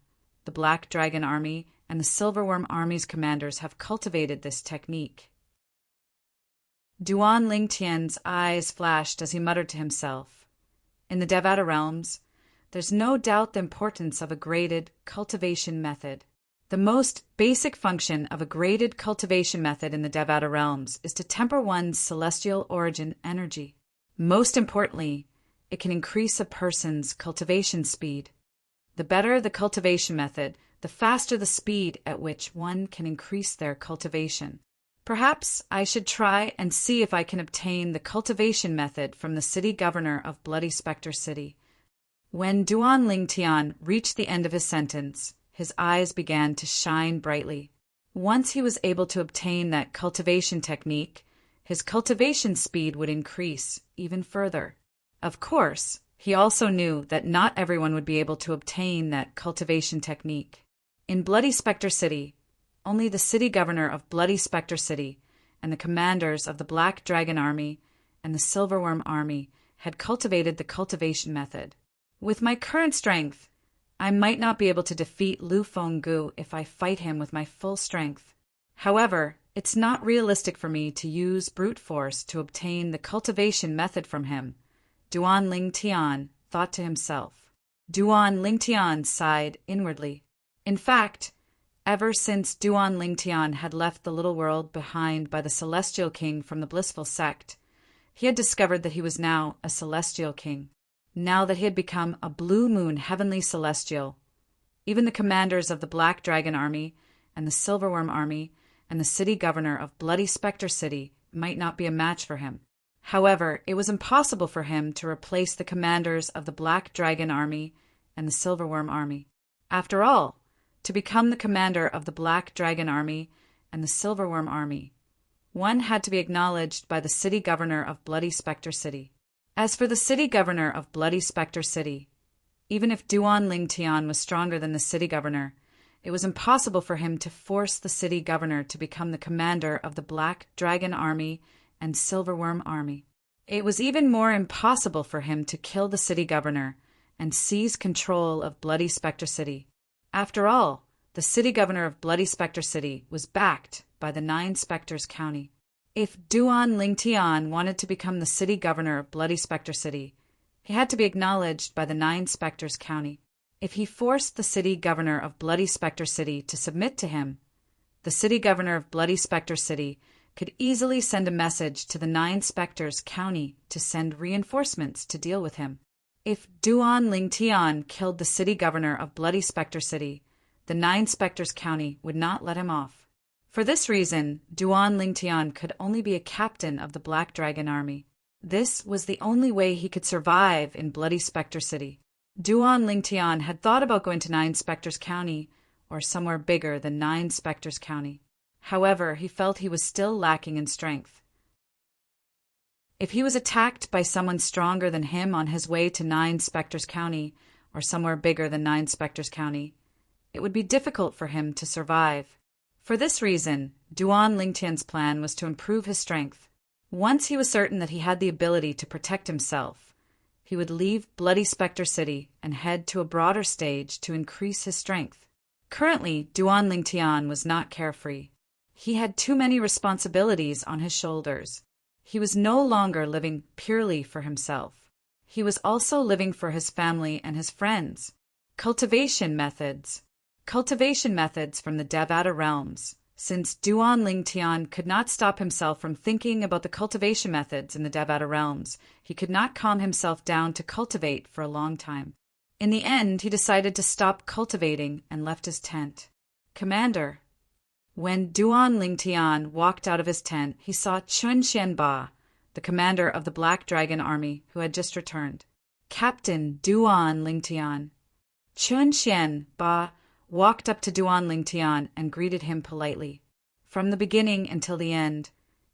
S1: the Black Dragon army, and the Silverworm army's commanders have cultivated this technique. Duan Lingtian's eyes flashed as he muttered to himself. In the Devata realms, there's no doubt the importance of a graded cultivation method. The most basic function of a graded cultivation method in the Devata realms is to temper one's celestial origin energy. Most importantly, it can increase a person's cultivation speed. The better the cultivation method, the faster the speed at which one can increase their cultivation. Perhaps I should try and see if I can obtain the cultivation method from the city governor of Bloody Spectre City. When Duan Lingtian reached the end of his sentence, his eyes began to shine brightly. Once he was able to obtain that cultivation technique, his cultivation speed would increase even further. Of course, he also knew that not everyone would be able to obtain that cultivation technique. In Bloody Spectre City, only the city governor of Bloody Spectre City and the commanders of the Black Dragon Army and the Silverworm Army had cultivated the cultivation method. With my current strength, I might not be able to defeat Lu Fenggu if I fight him with my full strength. However, it's not realistic for me to use brute force to obtain the cultivation method from him, Duan Lingtian thought to himself. Duan Lingtian sighed inwardly. In fact, ever since Duan Lingtian had left the little world behind by the Celestial King from the Blissful Sect, he had discovered that he was now a Celestial King. Now that he had become a Blue Moon Heavenly Celestial, even the commanders of the Black Dragon Army and the Silverworm Army and the city governor of Bloody Spectre City might not be a match for him. However, it was impossible for him to replace the commanders of the Black Dragon Army and the Silverworm Army. After all, to become the commander of the Black Dragon Army and the Silverworm Army, one had to be acknowledged by the city governor of Bloody Spectre City. As for the city governor of Bloody Spectre City, even if Duan Lingtian was stronger than the city governor, it was impossible for him to force the city governor to become the commander of the Black Dragon Army and Silverworm Army. It was even more impossible for him to kill the city governor and seize control of Bloody Spectre City. After all, the city governor of Bloody Spectre City was backed by the 9 Spectres County. If Duan Lingtian wanted to become the city governor of Bloody Spectre City, he had to be acknowledged by the 9 Spectres County. If he forced the city governor of Bloody Spectre City to submit to him, the city governor of Bloody Spectre City could easily send a message to the 9 Spectres County to send reinforcements to deal with him. If Duan Lingtian killed the city governor of Bloody Spectre City, the 9 Spectres County would not let him off. For this reason, Duan Lingtian could only be a captain of the Black Dragon Army. This was the only way he could survive in Bloody Spectre City. Duan Lingtian had thought about going to 9 Spectres County or somewhere bigger than 9 Spectres County. However, he felt he was still lacking in strength. If he was attacked by someone stronger than him on his way to 9 Spectres County or somewhere bigger than 9 Spectres County, it would be difficult for him to survive. For this reason, Duan Lingtian's plan was to improve his strength. Once he was certain that he had the ability to protect himself, he would leave Bloody Spectre City and head to a broader stage to increase his strength. Currently, Duan Lingtian was not carefree. He had too many responsibilities on his shoulders. He was no longer living purely for himself. He was also living for his family and his friends. Cultivation methods. Cultivation methods from the Devata realms. Since Duan Lingtian could not stop himself from thinking about the cultivation methods in the Devata realms, he could not calm himself down to cultivate for a long time. In the end, he decided to stop cultivating and left his tent. Commander. When Duan Lingtian walked out of his tent, he saw Chun Xianba, the commander of the Black Dragon Army, who had just returned. Captain Duan Lingtian. Chun Xianba walked up to Duan Lingtian and greeted him politely. From the beginning until the end,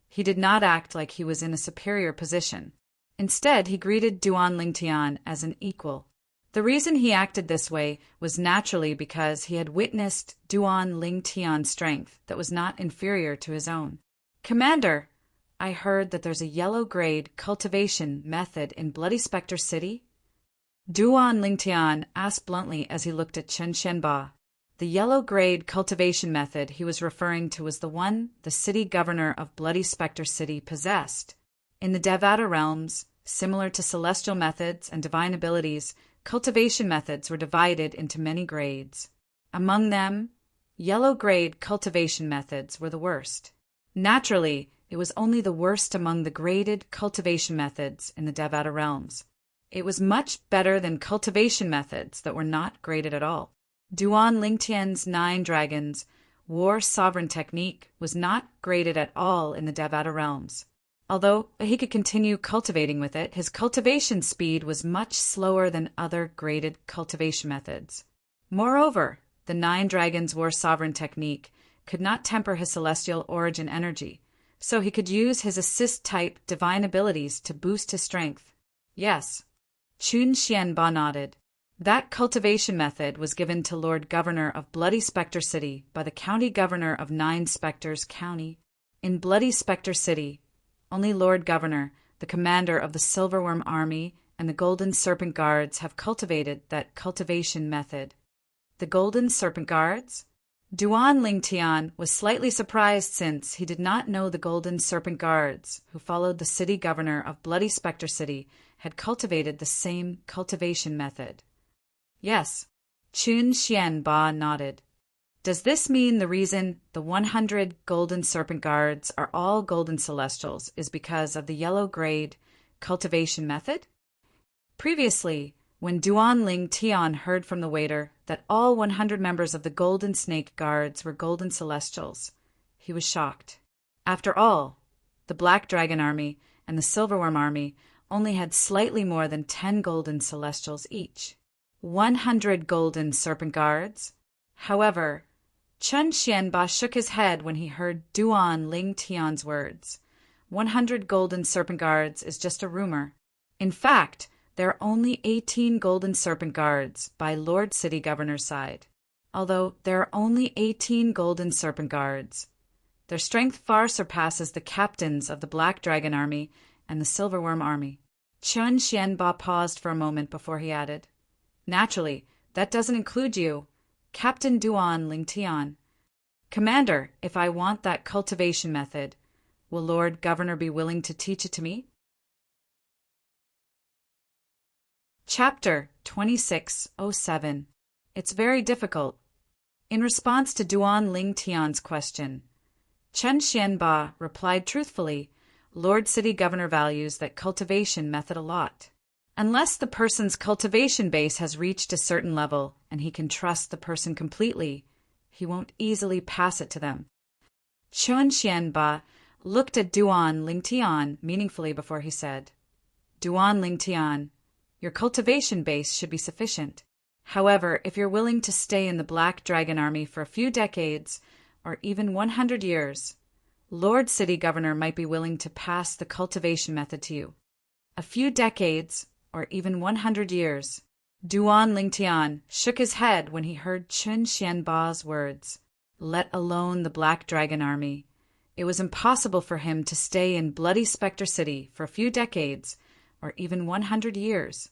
S1: he did not act like he was in a superior position. Instead, he greeted Duan Lingtian as an equal. The reason he acted this way was naturally because he had witnessed Duan Lingtian's strength that was not inferior to his own. Commander, I heard that there's a yellow-grade cultivation method in Bloody Spectre City? Duan Lingtian asked bluntly as he looked at Chen Shenba. The yellow-grade cultivation method he was referring to was the one the city governor of Bloody Spectre City possessed. In the Devata realms, similar to celestial methods and divine abilities, cultivation methods were divided into many grades. Among them, yellow-grade cultivation methods were the worst. Naturally, it was only the worst among the graded cultivation methods in the Devata realms. It was much better than cultivation methods that were not graded at all. Duan Lingtian's 9 dragons war sovereign technique was not graded at all in the Devata realms. Although he could continue cultivating with it, his cultivation speed was much slower than other graded cultivation methods. Moreover, the 9 dragons war sovereign technique could not temper his celestial origin energy, so he could use his assist-type divine abilities to boost his strength. Yes. Chun Xianba nodded. That cultivation method was given to Lord Governor of Bloody Spectre City by the County Governor of 9 Spectres County. In Bloody Spectre City, only Lord Governor, the commander of the Silverworm Army, and the Golden Serpent Guards have cultivated that cultivation method. The Golden Serpent Guards? Duan Lingtian was slightly surprised since he did not know the Golden Serpent Guards, who followed the city governor of Bloody Spectre City, had cultivated the same cultivation method. Yes, Chun Xianba nodded. Does this mean the reason the 100 Golden Serpent Guards are all Golden Celestials is because of the yellow grade cultivation method? Previously, when Duan Ling Tian heard from the waiter that all 100 members of the Golden Snake Guards were Golden Celestials, he was shocked. After all, the Black Dragon Army and the Silverworm Army only had slightly more than 10 Golden Celestials each. 100 Golden Serpent Guards? However, Chun Xianba shook his head when he heard Duan Ling Tian's words. 100 Golden Serpent Guards is just a rumor. In fact, there are only 18 Golden Serpent Guards by Lord City Governor's side. Although there are only 18 Golden Serpent Guards, their strength far surpasses the captains of the Black Dragon Army and the Silverworm Army. Chun Xianba paused for a moment before he added, Naturally, that doesn't include you, Captain Duan Lingtian. Commander, if I want that cultivation method, will Lord Governor be willing to teach it to me? Chapter 2607. It's very difficult. In response to Duan Lingtian's question, Chun Xianba replied truthfully, Lord City Governor values that cultivation method a lot. Unless the person's cultivation base has reached a certain level and he can trust the person completely, he won't easily pass it to them. Chun Xianba looked at Duan Lingtian meaningfully before he said, Duan Lingtian, your cultivation base should be sufficient. However, if you're willing to stay in the Black Dragon Army for a few decades, or even 100 years, Lord City Governor might be willing to pass the cultivation method to you. A few decades, or even 100 years. Duan Lingtian shook his head when he heard Chun Xianba's words, let alone the Black Dragon Army. It was impossible for him to stay in Bloody Spectre City for a few decades, or even 100 years.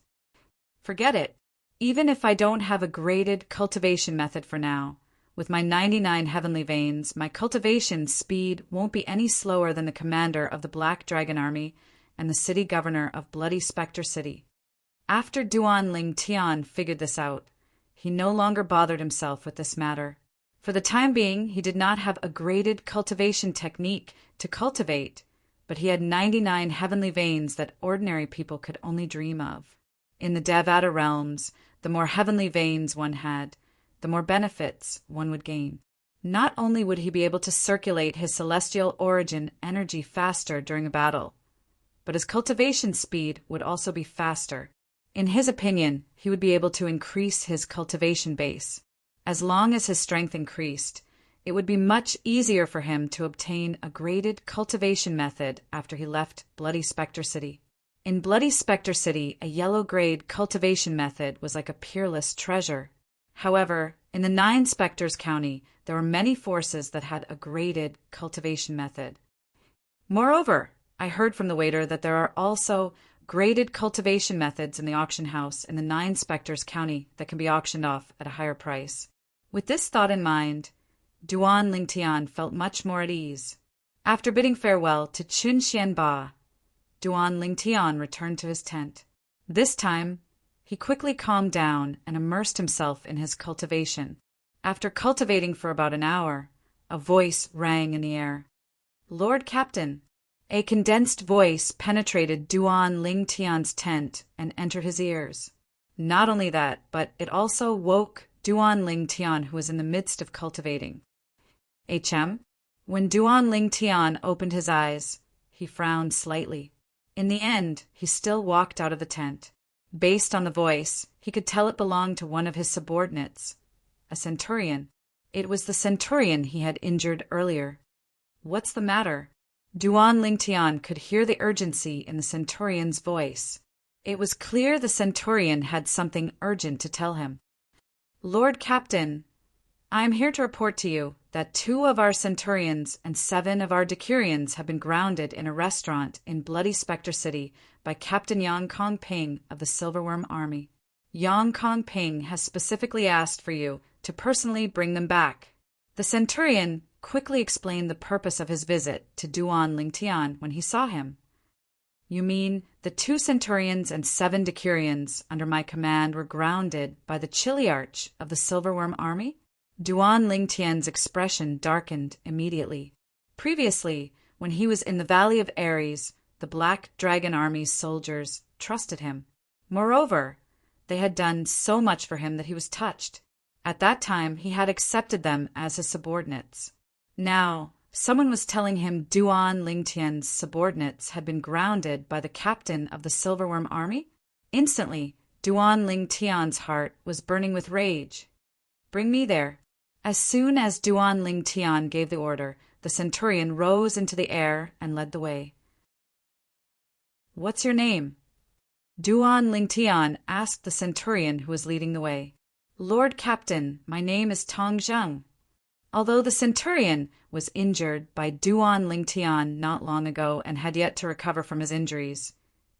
S1: Forget it. Even if I don't have a graded cultivation method for now, with my 99 heavenly veins, my cultivation speed won't be any slower than the commander of the Black Dragon Army and the city governor of Bloody Spectre City. After Duan Lingtian figured this out, he no longer bothered himself with this matter. For the time being, he did not have a graded cultivation technique to cultivate, but he had 99 heavenly veins that ordinary people could only dream of. In the Devata realms, the more heavenly veins one had, the more benefits one would gain. Not only would he be able to circulate his celestial origin energy faster during a battle, but his cultivation speed would also be faster. In his opinion, he would be able to increase his cultivation base. As long as his strength increased, it would be much easier for him to obtain a graded cultivation method after he left Bloody Spectre City. In Bloody Spectre City, a yellow-grade cultivation method was like a peerless treasure. However, in the 9 Spectres County, there were many forces that had a graded cultivation method. Moreover, I heard from the waiter that there are also graded cultivation methods in the auction house in the 9 Spectres County that can be auctioned off at a higher price. With this thought in mind, Duan Lingtian felt much more at ease. After bidding farewell to Chun Xianba, Duan Lingtian returned to his tent. This time, he quickly calmed down and immersed himself in his cultivation. After cultivating for about an hour, a voice rang in the air. Lord Captain! A condensed voice penetrated Duan Lingtian's tent and entered his ears. Not only that, but it also woke Duan Lingtian, who was in the midst of cultivating. HM? When Duan Lingtian opened his eyes, he frowned slightly. In the end, he still walked out of the tent. Based on the voice, he could tell it belonged to one of his subordinates, a centurion. It was the centurion he had injured earlier. "What's the matter?" Duan Lingtian could hear the urgency in the centurion's voice. It was clear the centurion had something urgent to tell him. "Lord Captain, I am here to report to you that 2 of our centurions and 7 of our decurions have been grounded in a restaurant in Bloody Spectre City by Captain Yang Kong Ping of the Silverworm Army. Yang Kong Ping has specifically asked for you to personally bring them back." The centurion quickly explained the purpose of his visit to Duan Lingtian when he saw him. "You mean the 2 centurions and 7 decurions under my command were grounded by the Chiliarch of the Silverworm Army?" Duan Lingtian's expression darkened immediately. Previously, when he was in the Valley of Ares, the Black Dragon Army's soldiers trusted him. Moreover, they had done so much for him that he was touched. At that time, he had accepted them as his subordinates. Now, someone was telling him Duan Lingtian's subordinates had been grounded by the captain of the Silverworm Army? Instantly, Duan Lingtian's heart was burning with rage. "Bring me there." As soon as Duan Lingtian gave the order, the centurion rose into the air and led the way. "What's your name?" Duan Lingtian asked the centurion who was leading the way. "Lord Captain, my name is Tong Zheng." Although the centurion was injured by Duan Lingtian not long ago and had yet to recover from his injuries,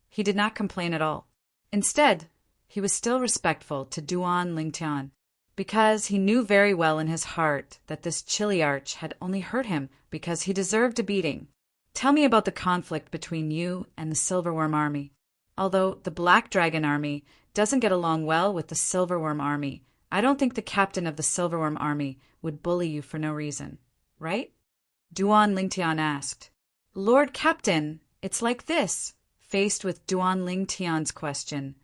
S1: he did not complain at all. Instead, he was still respectful to Duan Lingtian, because he knew very well in his heart that this Chiliarch had only hurt him because he deserved a beating. "Tell me about the conflict between you and the Silverworm Army. Although the Black Dragon Army doesn't get along well with the Silverworm Army, I don't think the captain of the Silverworm Army would bully you for no reason, right?" Duan Lingtian asked. "Lord Captain, it's like this." Faced with Duan Lingtian's question,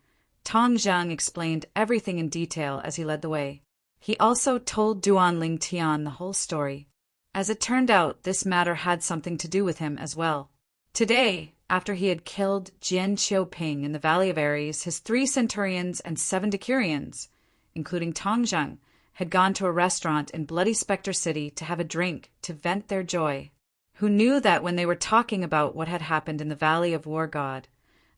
S1: Tong Zheng explained everything in detail as he led the way. He also told Duan Lingtian the whole story. As it turned out, this matter had something to do with him as well. Today, after he had killed Jian Xiaoping in the Valley of Ares, his 3 centurions and 7 decurions, including Tong Zheng, had gone to a restaurant in Bloody Spectre City to have a drink to vent their joy. Who knew that when they were talking about what had happened in the Valley of War God,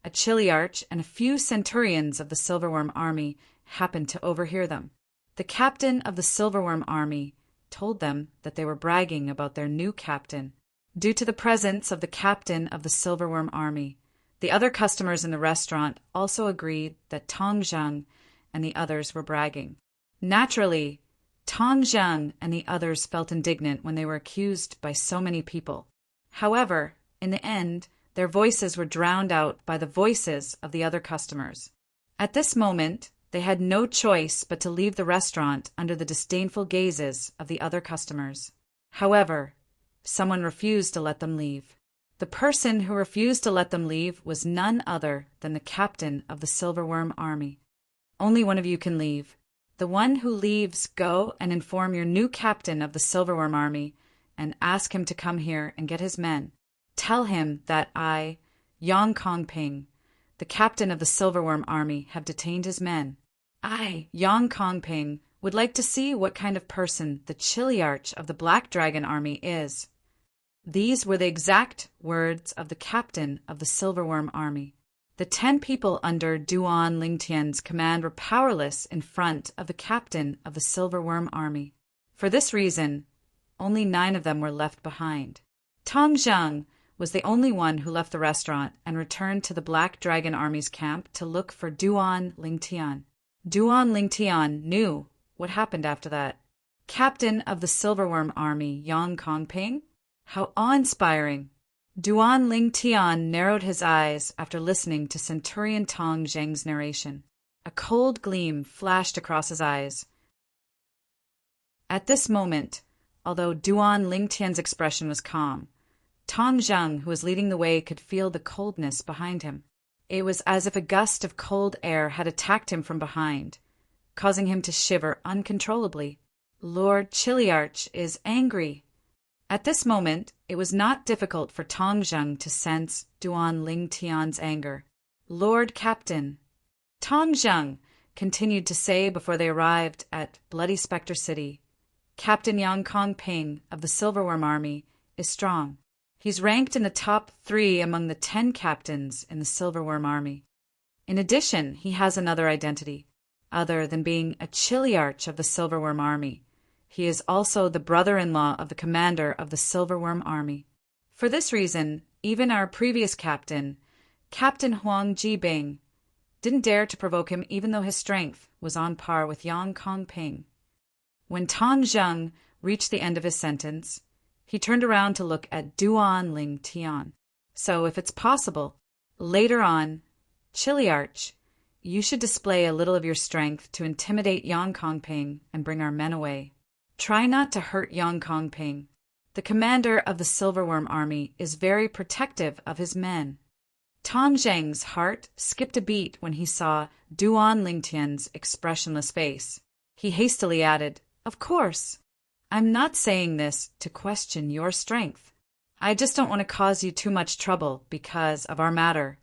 S1: a Chiliarch and a few centurions of the Silverworm Army happened to overhear them. The captain of the Silverworm Army told them that they were bragging about their new captain. Due to the presence of the captain of the Silverworm Army, the other customers in the restaurant also agreed that Tong Zheng and the others were bragging. Naturally, Tong Zheng and the others felt indignant when they were accused by so many people. However, in the end, their voices were drowned out by the voices of the other customers. At this moment, they had no choice but to leave the restaurant under the disdainful gazes of the other customers. However, someone refused to let them leave. The person who refused to let them leave was none other than the captain of the Silverworm Army. "Only one of you can leave. The one who leaves, go and inform your new captain of the Silverworm Army and ask him to come here and get his men. Tell him that I, Yang Kong Ping, the captain of the Silverworm Army, have detained his men. I, Yang Kong Ping, would like to see what kind of person the Chiliarch of the Black Dragon Army is." These were the exact words of the captain of the Silverworm Army. The 10 people under Duan Lingtian's command were powerless in front of the captain of the Silverworm Army. For this reason, only 9 of them were left behind. Tong Zheng was the only one who left the restaurant and returned to the Black Dragon Army's camp to look for Duan Lingtian. Duan Lingtian knew what happened after that. Captain of the Silverworm Army, Yang Kong Ping? How awe-inspiring! Duan Lingtian narrowed his eyes after listening to Centurion Tong Zheng's narration. A cold gleam flashed across his eyes. At this moment, although Duan Lingtian's expression was calm, Tong Zheng, who was leading the way, could feel the coldness behind him. It was as if a gust of cold air had attacked him from behind, causing him to shiver uncontrollably. Lord Chiliarch is angry. At this moment, it was not difficult for Tong Zheng to sense Duan Lingtian's anger. "Lord Captain," Tong Zheng continued to say before they arrived at Bloody Spectre City, Captain Yang Kong Ping of the Silverworm Army is strong. He's ranked in the top 3 among the 10 captains in the Silverworm Army. In addition, he has another identity. Other than being a Chiliarch of the Silverworm Army, he is also the brother-in-law of the commander of the Silverworm Army. For this reason, even our previous captain, Captain Huang Jibing, didn't dare to provoke him even though his strength was on par with Yang Kong Ping. When Tong Zheng reached the end of his sentence, he turned around to look at Duan Ling Tian. So, if it's possible, later on, Chiliarch, you should display a little of your strength to intimidate Yang Kong Ping and bring our men away. Try not to hurt Yang Kong Ping. The commander of the Silverworm Army is very protective of his men. Tong Zheng's heart skipped a beat when he saw Duan Lingtian's expressionless face. He hastily added, "Of course. I'm not saying this to question your strength. I just don't want to cause you too much trouble because of our matter."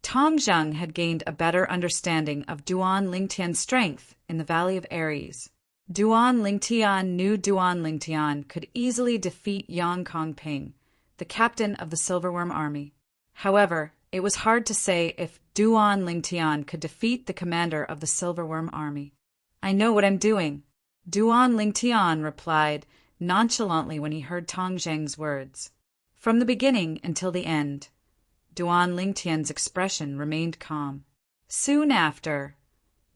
S1: Tong Zheng had gained a better understanding of Duan Lingtian's strength in the Valley of Ares. Duan Lingtian knew Duan Lingtian could easily defeat Yang Kong Ping, the captain of the Silverworm Army. However, it was hard to say if Duan Lingtian could defeat the commander of the Silverworm Army. "I know what I'm doing," Duan Lingtian replied nonchalantly when he heard Tong Zheng's words. From the beginning until the end, Duan Lingtian's expression remained calm. Soon after,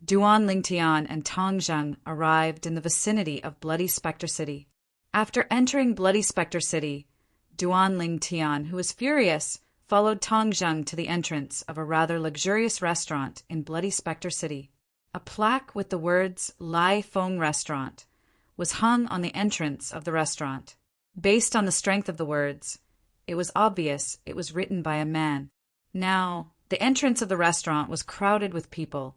S1: Duan Lingtian and Tong Zheng arrived in the vicinity of Bloody Spectre City. After entering Bloody Spectre City, Duan Lingtian, who was furious, followed Tong Zheng to the entrance of a rather luxurious restaurant in Bloody Spectre City. A plaque with the words Lai Feng Restaurant was hung on the entrance of the restaurant. Based on the strength of the words, it was obvious it was written by a man. Now, the entrance of the restaurant was crowded with people,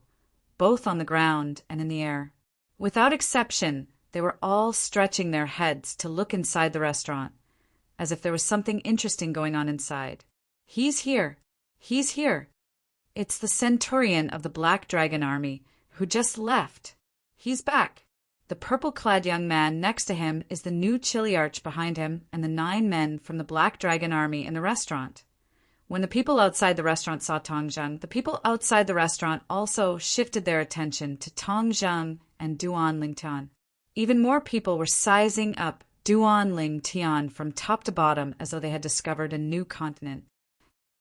S1: both on the ground and in the air. Without exception, they were all stretching their heads to look inside the restaurant, as if there was something interesting going on inside. "He's here! He's here! It's the Centurion of the Black Dragon Army, who just left. He's back." The purple-clad young man next to him is the new Chiliarch behind him and the 9 men from the Black Dragon Army in the restaurant. When the people outside the restaurant saw Tong Zheng, the people outside the restaurant also shifted their attention to Tong Zheng and Duan Lingtian. Even more people were sizing up Duan Lingtian from top to bottom as though they had discovered a new continent.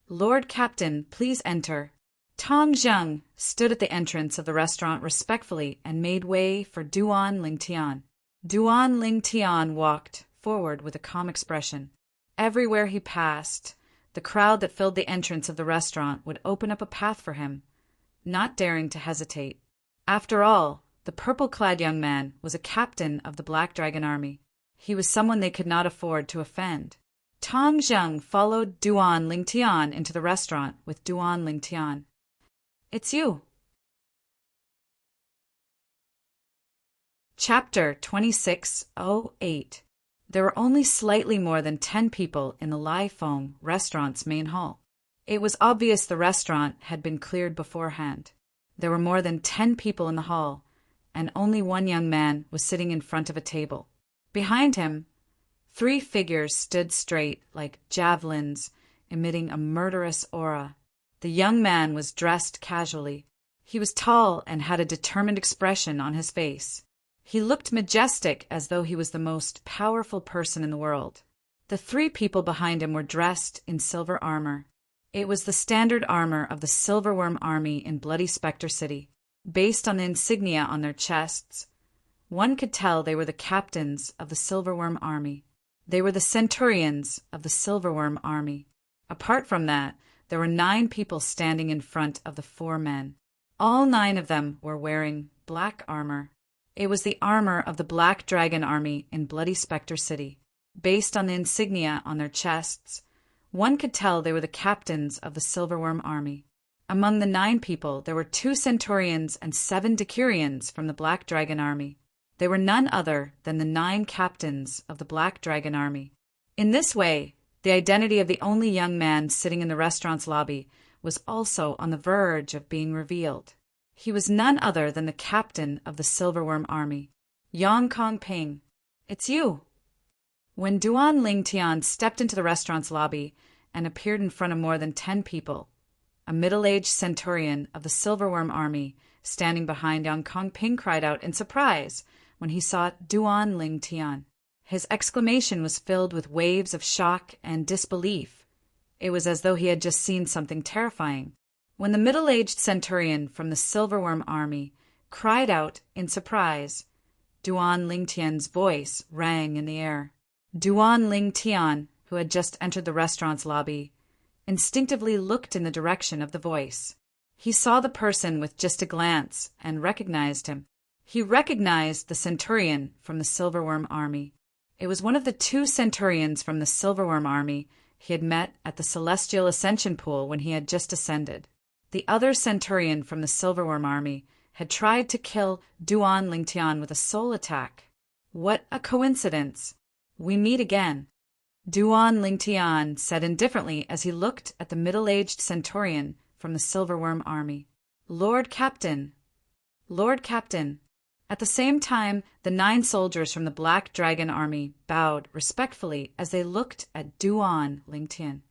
S1: "Lord Captain, please enter." Tong Zheng stood at the entrance of the restaurant respectfully and made way for Duan Lingtian. Duan Lingtian walked forward with a calm expression. Everywhere he passed, the crowd that filled the entrance of the restaurant would open up a path for him, not daring to hesitate. After all, the purple-clad young man was a captain of the Black Dragon Army. He was someone they could not afford to offend. Tong Zheng followed Duan Lingtian into the restaurant with Duan Lingtian. "It's you." Chapter 2608. There were only slightly more than 10 people in the Lai Feng restaurant's main hall. It was obvious the restaurant had been cleared beforehand. There were more than 10 people in the hall, and only one young man was sitting in front of a table. Behind him, 3 figures stood straight like javelins, emitting a murderous aura. The young man was dressed casually. He was tall and had a determined expression on his face. He looked majestic as though he was the most powerful person in the world. The 3 people behind him were dressed in silver armor. It was the standard armor of the Silverworm Army in Bloody Spectre City. Based on the insignia on their chests, one could tell they were the captains of the Silverworm Army. They were the centurions of the Silverworm Army. Apart from that, there were 9 people standing in front of the 4 men. All 9 of them were wearing black armor. It was the armor of the Black Dragon Army in Bloody Spectre City. Based on the insignia on their chests, one could tell they were the captains of the Silverworm Army. Among the 9 people, there were 2 centurions and 7 decurions from the Black Dragon Army. They were none other than the 9 captains of the Black Dragon Army. In this way, the identity of the only young man sitting in the restaurant's lobby was also on the verge of being revealed. He was none other than the captain of the Silverworm Army, Yang Kong Ping. It's you. When Duan Lingtian stepped into the restaurant's lobby and appeared in front of more than 10 people, a middle-aged centurion of the Silverworm Army standing behind Yang Kongping cried out in surprise when he saw Duan Lingtian. His exclamation was filled with waves of shock and disbelief. It was as though he had just seen something terrifying. When the middle-aged centurion from the Silverworm Army cried out in surprise, Duan Lingtian's voice rang in the air. Duan Lingtian, who had just entered the restaurant's lobby, instinctively looked in the direction of the voice. He saw the person with just a glance and recognized him. He recognized the centurion from the Silverworm Army. It was one of the 2 centurions from the Silverworm Army he had met at the Celestial Ascension Pool when he had just ascended. The other centurion from the Silverworm Army had tried to kill Duan Lingtian with a soul attack. What a coincidence! We meet again. Duan Lingtian said indifferently as he looked at the middle-aged centurion from the Silverworm Army. Lord Captain. Lord Captain. At the same time, the 9 soldiers from the Black Dragon Army bowed respectfully as they looked at Duan Lingtian.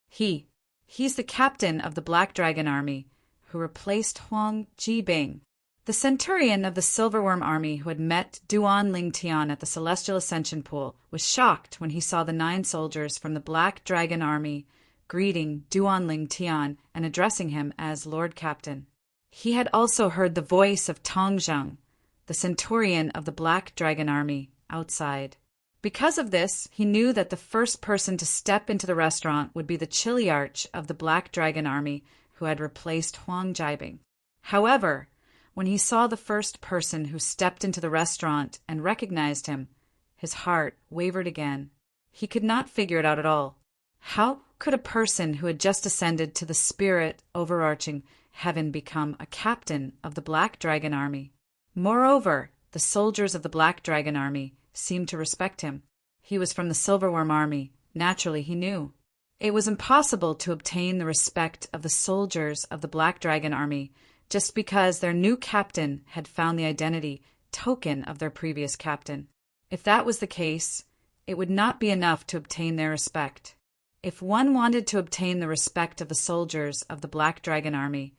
S1: He's the captain of the Black Dragon Army, who replaced Huang Jibing. The centurion of the Silverworm Army who had met Duan Lingtian at the Celestial Ascension Pool was shocked when he saw the 9 soldiers from the Black Dragon Army greeting Duan Lingtian and addressing him as Lord Captain. He had also heard the voice of Tong Zheng, the centurion of the Black Dragon Army, outside. Because of this, he knew that the first person to step into the restaurant would be the Chiliarch of the Black Dragon Army who had replaced Huang Jibing. However, when he saw the first person who stepped into the restaurant and recognized him, his heart wavered again. He could not figure it out at all. How could a person who had just ascended to the spirit overarching heaven become a captain of the Black Dragon Army? Moreover, the soldiers of the Black Dragon Army seemed to respect him. He was from the Silverworm Army. Naturally, he knew. It was impossible to obtain the respect of the soldiers of the Black Dragon Army just because their new captain had found the identity token of their previous captain. If that was the case, it would not be enough to obtain their respect. If one wanted to obtain the respect of the soldiers of the Black Dragon Army,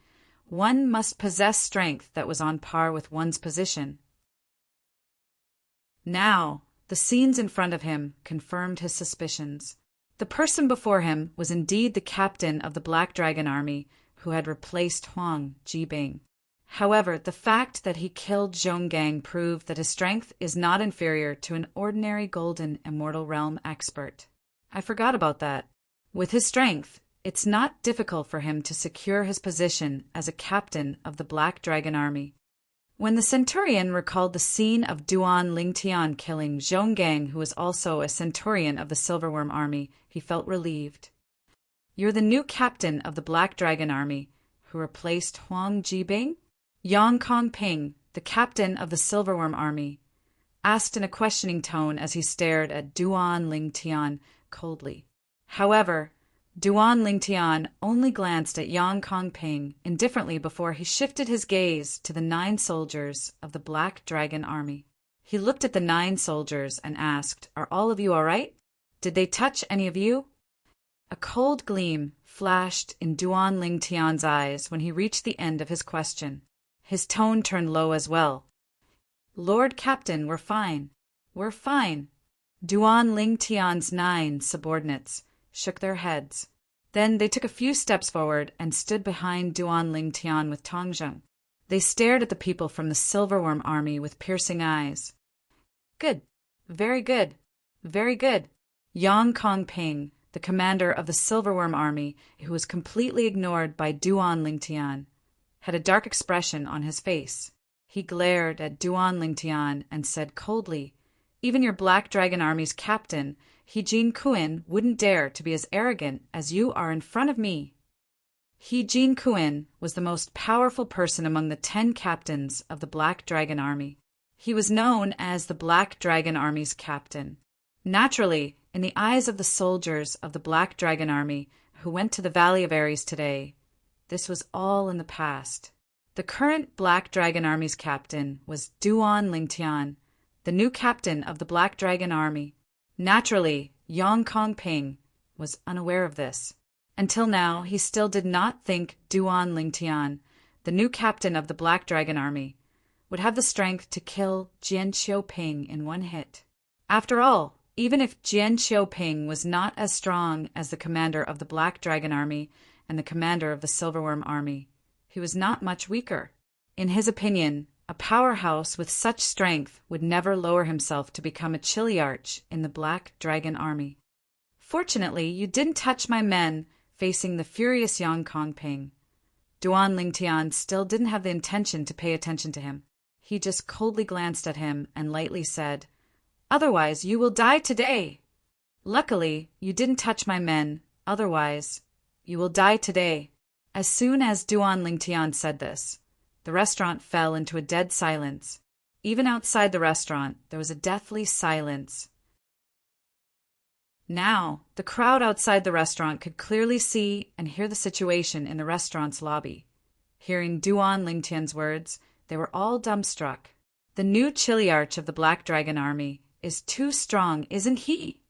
S1: one must possess strength that was on par with one's position. Now, the scenes in front of him confirmed his suspicions. The person before him was indeed the captain of the Black Dragon Army who had replaced Huang Jibing. However, the fact that he killed Zhonggang proved that his strength is not inferior to an ordinary Golden Immortal Realm expert. I forgot about that. With his strength, it's not difficult for him to secure his position as a captain of the Black Dragon Army. When the centurion recalled the scene of Duan Lingtian killing Zhonggang, who was also a centurion of the Silverworm Army, he felt relieved. You're the new captain of the Black Dragon Army, who replaced Huang Jibing? Yang Kongping, the captain of the Silverworm Army, asked in a questioning tone as he stared at Duan Lingtian coldly. However, Duan Lingtian only glanced at Yang Kongping indifferently before he shifted his gaze to the 9 soldiers of the Black Dragon Army. He looked at the 9 soldiers and asked, "Are all of you all right? Did they touch any of you?" A cold gleam flashed in Duan Lingtian's eyes when he reached the end of his question. His tone turned low as well. "Lord Captain, we're fine. We're fine." Duan Lingtian's 9 subordinates shook their heads. Then they took a few steps forward and stood behind Duan Lingtian with Tong Zheng. They stared at the people from the Silverworm Army with piercing eyes. "Good. Very good. Very good." Yang Kongping, the commander of the Silverworm Army, who was completely ignored by Duan Lingtian, had a dark expression on his face. He glared at Duan Lingtian and said coldly, "Even your Black Dragon Army's captain, He Jin Kuin, wouldn't dare to be as arrogant as you are in front of me." He Jin Kuin was the most powerful person among the 10 captains of the Black Dragon Army. He was known as the Black Dragon Army's captain. Naturally, in the eyes of the soldiers of the Black Dragon Army who went to the Valley of Ares today, this was all in the past. The current Black Dragon Army's captain was Duan Lingtian, the new captain of the Black Dragon Army. Naturally, Yang Kongping was unaware of this. Until now, he still did not think Duan Lingtian, the new captain of the Black Dragon Army, would have the strength to kill Jian Qiuping in one hit. After all, even if Jian Qiuping was not as strong as the commander of the Black Dragon Army and the commander of the Silverworm Army, he was not much weaker. In his opinion, a powerhouse with such strength would never lower himself to become a chiliarch in the Black Dragon Army. Fortunately, you didn't touch my men facing the furious Yang Kongping. Duan Lingtian still didn't have the intention to pay attention to him. He just coldly glanced at him and lightly said, "Otherwise, you will die today. Luckily, you didn't touch my men. Otherwise, you will die today." As soon as Duan Lingtian said this, the restaurant fell into a dead silence. Even outside the restaurant, there was a deathly silence. Now, the crowd outside the restaurant could clearly see and hear the situation in the restaurant's lobby. Hearing Duan Lingtian's words, they were all dumbstruck. The new chiliarch of the Black Dragon Army is too strong, isn't he?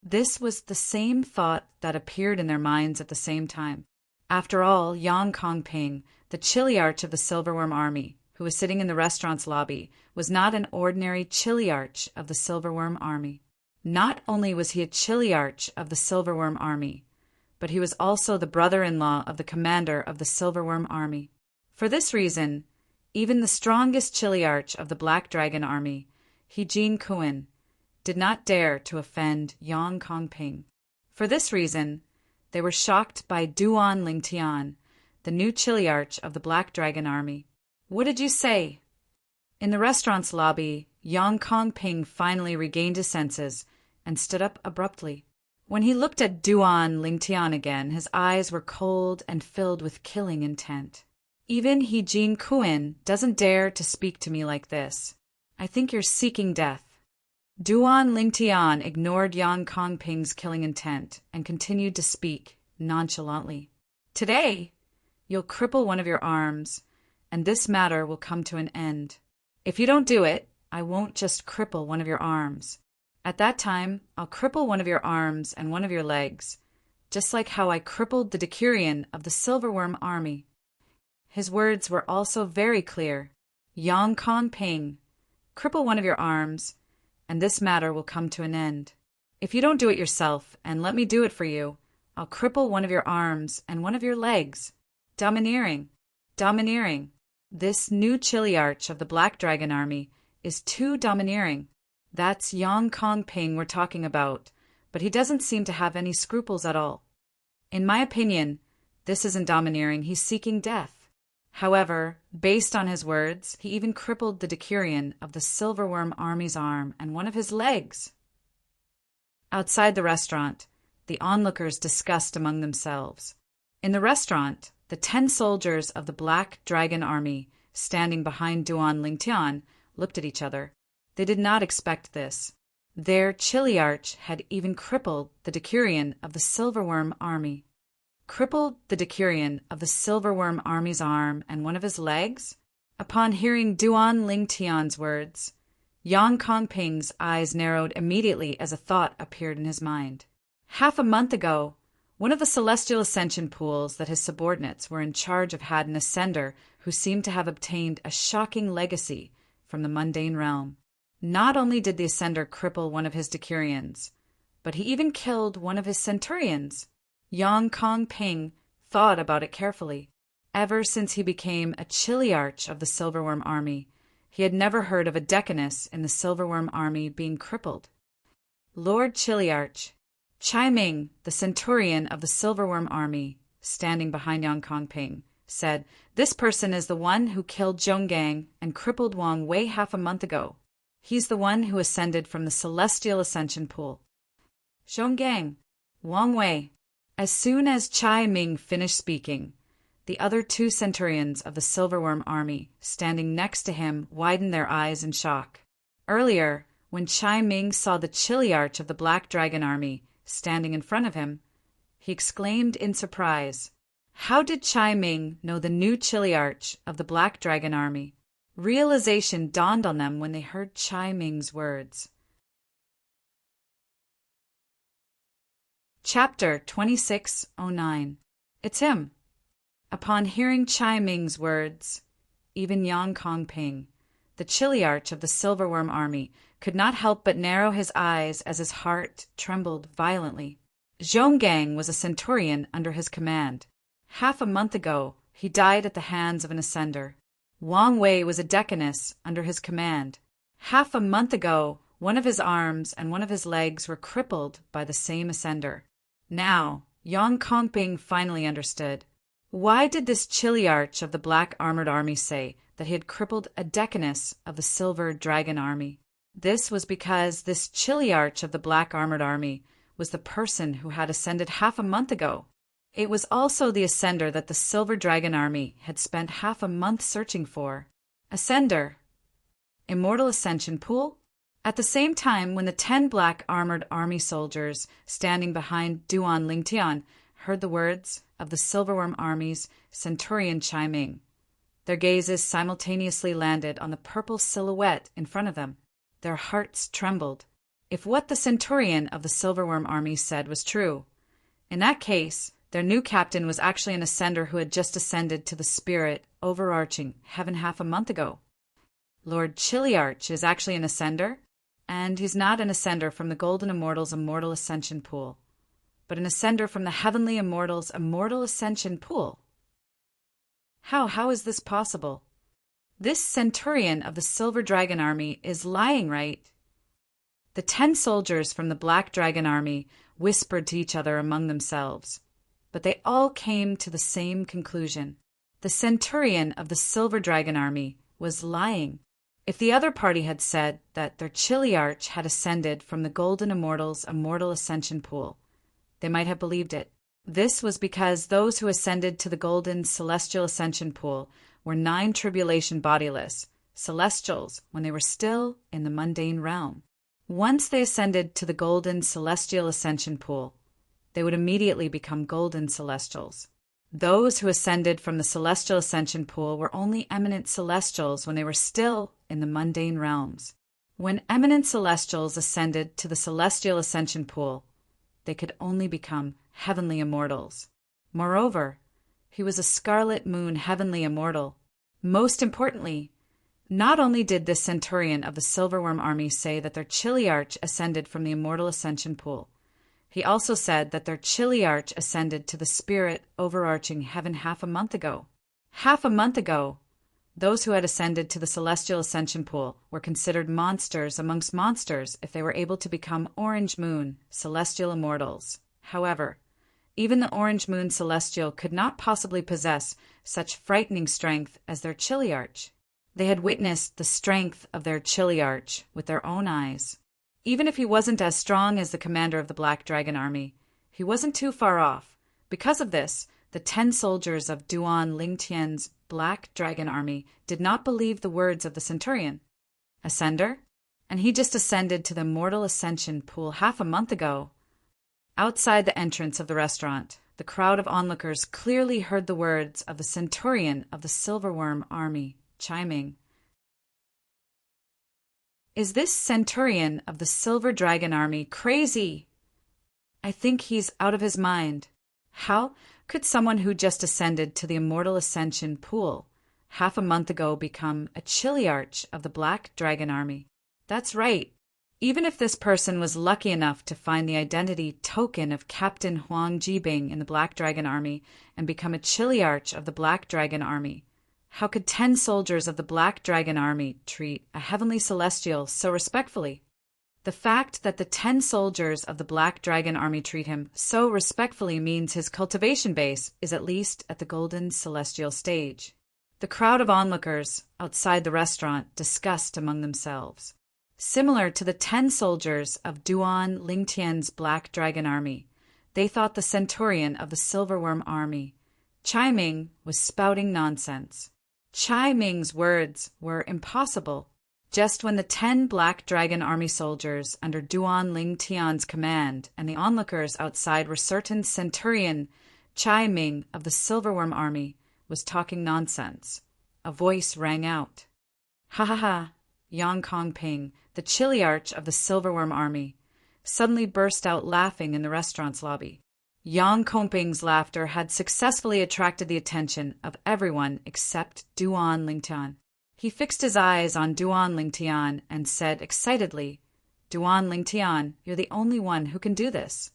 S1: This was the same thought that appeared in their minds at the same time. After all, Yang Kongping, the chiliarch of the Silverworm Army, who was sitting in the restaurant's lobby, was not an ordinary chiliarch of the Silverworm Army. Not only was he a chiliarch of the Silverworm Army, but he was also the brother-in-law of the commander of the Silverworm Army. For this reason, even the strongest chiliarch of the Black Dragon Army, He Jin Kuan, did not dare to offend Yang Kongping. For this reason, they were shocked by Duan Lingtian, the new chiliarch of the Black Dragon Army. "What did you say?" In the restaurant's lobby, Yang Kongping finally regained his senses and stood up abruptly. When he looked at Duan Lingtian again, his eyes were cold and filled with killing intent. "Even He Jin Kuan doesn't dare to speak to me like this. I think you're seeking death." Duan Lingtian ignored Yang Kongping's killing intent and continued to speak nonchalantly. "Today, you'll cripple one of your arms, and this matter will come to an end. If you don't do it, I won't just cripple one of your arms. At that time, I'll cripple one of your arms and one of your legs, just like how I crippled the Decurion of the Silverworm Army." His words were also very clear. "Yang Kongping, cripple one of your arms, and this matter will come to an end. If you don't do it yourself and let me do it for you, I'll cripple one of your arms and one of your legs." Domineering. Domineering. This new chiliarch of the Black Dragon Army is too domineering. That's Yang Kongping we're talking about, but he doesn't seem to have any scruples at all. In my opinion, this isn't domineering, he's seeking death. However, based on his words, he even crippled the Decurion of the Silverworm Army's arm and one of his legs. Outside the restaurant, the onlookers discussed among themselves. In the restaurant, the 10 soldiers of the Black Dragon Army, standing behind Duan Lingtian, looked at each other. They did not expect this. Their chiliarch had even crippled the Decurion of the Silverworm Army. Crippled the Decurion of the Silverworm Army's arm and one of his legs? Upon hearing Duan Lingtian's words, Yang Kongping's eyes narrowed immediately as a thought appeared in his mind. Half a month ago, one of the celestial ascension pools that his subordinates were in charge of had an ascender who seemed to have obtained a shocking legacy from the mundane realm. Not only did the ascender cripple one of his Decurions, but he even killed one of his centurions. Yang Kongping thought about it carefully. Ever since he became a chiliarch of the Silverworm Army, he had never heard of a deaconess in the Silverworm Army being crippled. Lord Chiliarch, Chai Ming, the centurion of the Silverworm Army, standing behind Yang Kongping, said, "This person is the one who killed Zhonggang and crippled Wang Wei half a month ago. He's the one who ascended from the celestial ascension pool." Zhonggang, Wang Wei. As soon as Chai Ming finished speaking, the other 2 centurions of the Silverworm Army, standing next to him, widened their eyes in shock. Earlier, when Chai Ming saw the chiliarch of the Black Dragon Army standing in front of him, he exclaimed in surprise, "How did Chai Ming know the new chiliarch of the Black Dragon Army?" Realization dawned on them when they heard Chai Ming's words. Chapter 2609. It's him. Upon hearing Chai Ming's words, even Yang Kongping, the chiliarch of the Silverworm army, could not help but narrow his eyes as his heart trembled violently. Zhonggang was a centurion under his command. Half a month ago, he died at the hands of an ascender. Wang Wei was a deaconess under his command. Half a month ago, one of his arms and one of his legs were crippled by the same ascender. Now, Yang Kongping finally understood. Why did this chiliarch of the Black Armored Army say that he had crippled a deaconess of the Silver Dragon Army? This was because this chiliarch of the Black Armored Army was the person who had ascended half a month ago. It was also the ascender that the Silver Dragon Army had spent half a month searching for. Ascender. Immortal Ascension Pool? At the same time, when the 10 Black Armored Army soldiers standing behind Duan Lingtian heard the words of the Silverworm Army's Centurion Chai Ming, their gazes simultaneously landed on the purple silhouette in front of them. Their hearts trembled. If what the Centurion of the Silverworm Army said was true, in that case, their new captain was actually an ascender who had just ascended to the spirit overarching heaven half a month ago. Lord Chiliarch is actually an ascender, and he's not an ascender from the Golden Immortals' Immortal Ascension Pool, but an ascender from the Heavenly Immortals' Immortal Ascension Pool. How is this possible? This centurion of the Silver Dragon Army is lying, right? The 10 soldiers from the Black Dragon Army whispered to each other among themselves, but they all came to the same conclusion. The centurion of the Silver Dragon Army was lying. If the other party had said that their chiliarch had ascended from the Golden Immortals' Immortal Ascension Pool, they might have believed it. This was because those who ascended to the Golden Celestial Ascension Pool were 9 tribulation bodiless, celestials, when they were still in the mundane realm. Once they ascended to the Golden Celestial Ascension Pool, they would immediately become Golden Celestials. Those who ascended from the Celestial Ascension Pool were only eminent celestials when they were still in the mundane realms. When eminent celestials ascended to the Celestial Ascension Pool, they could only become heavenly immortals. Moreover, he was a Scarlet Moon heavenly immortal. Most importantly, not only did this centurion of the Silverworm Army say that their chiliarch ascended from the Immortal Ascension Pool, he also said that their chiliarch ascended to the spirit overarching heaven half a month ago. Half a month ago, those who had ascended to the Celestial Ascension Pool were considered monsters amongst monsters if they were able to become Orange Moon Celestial Immortals. However, even the Orange Moon Celestial could not possibly possess such frightening strength as their chiliarch. They had witnessed the strength of their chiliarch with their own eyes. Even if he wasn't as strong as the commander of the Black Dragon Army, he wasn't too far off. Because of this, the 10 soldiers of Duan Lingtian's Black Dragon Army did not believe the words of the centurion. Ascender? And he just ascended to the Immortal Ascension Pool half a month ago. Outside the entrance of the restaurant, the crowd of onlookers clearly heard the words of the centurion of the Silverworm Army, Chai Ming. Is this centurion of the Silver Dragon Army crazy? I think he's out of his mind. How could someone who just ascended to the Immortal Ascension Pool half a month ago become a chiliarch of the Black Dragon Army? That's right. Even if this person was lucky enough to find the identity token of Captain Huang Jibing in the Black Dragon Army and become a chiliarch of the Black Dragon Army, how could 10 soldiers of the Black Dragon Army treat a heavenly celestial so respectfully? The fact that the 10 soldiers of the Black Dragon Army treat him so respectfully means his cultivation base is at least at the Golden Celestial stage. The crowd of onlookers outside the restaurant discussed among themselves. Similar to the 10 soldiers of Duan Lingtian's Black Dragon Army, they thought the centurion of the Silverworm Army, Chai Ming, was spouting nonsense. Chai Ming's words were impossible. Just when the 10 Black Dragon Army soldiers under Duan Lingtian's command and the onlookers outside were certain centurion Chai Ming of the Silverworm Army was talking nonsense, a voice rang out. Ha ha ha! Yang Kongping, the chili arch of the Silverworm army, suddenly burst out laughing in the restaurant's lobby. Yang Kongping's laughter had successfully attracted the attention of everyone except Duan Lingtian. He fixed his eyes on Duan Lingtian and said excitedly, "Duan Lingtian, you're the only one who can do this.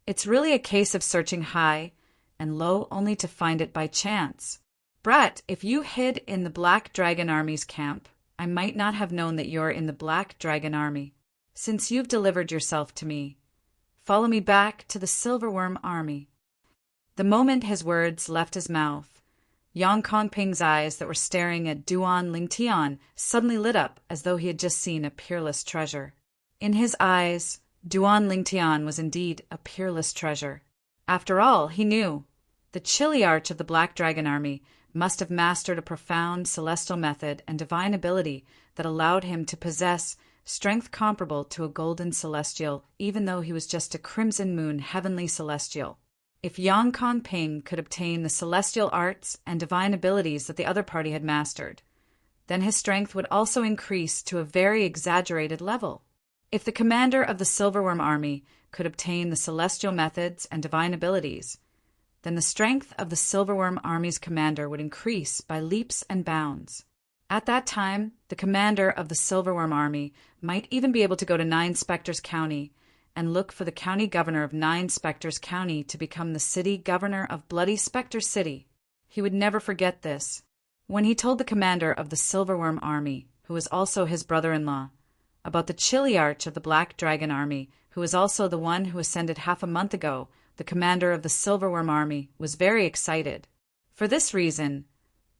S1: It's really a case of searching high and low only to find it by chance. Brat, if you hid in the Black Dragon Army's camp, I might not have known that you're in the Black Dragon Army. Since you've delivered yourself to me, follow me back to the Silverworm Army." The moment his words left his mouth, Yang Kongping's eyes that were staring at Duan Lingtian suddenly lit up as though he had just seen a peerless treasure. In his eyes, Duan Lingtian was indeed a peerless treasure. After all, he knew, the chili arch of the Black Dragon Army must have mastered a profound celestial method and divine ability that allowed him to possess strength comparable to a golden celestial, even though he was just a crimson moon heavenly celestial. If Yang Kongping could obtain the celestial arts and divine abilities that the other party had mastered, then his strength would also increase to a very exaggerated level. If the commander of the Silverworm army could obtain the celestial methods and divine abilities, then the strength of the Silverworm army's commander would increase by leaps and bounds. At that time, the commander of the Silverworm army might even be able to go to Nine Spectres County and look for the county governor of Nine Spectres County to become the city governor of Bloody Spectre City. He would never forget this. When he told the commander of the Silverworm army, who was also his brother-in-law, about the chili arch of the Black Dragon army, who was also the one who ascended half a month ago, the commander of the Silverworm army was very excited. For this reason,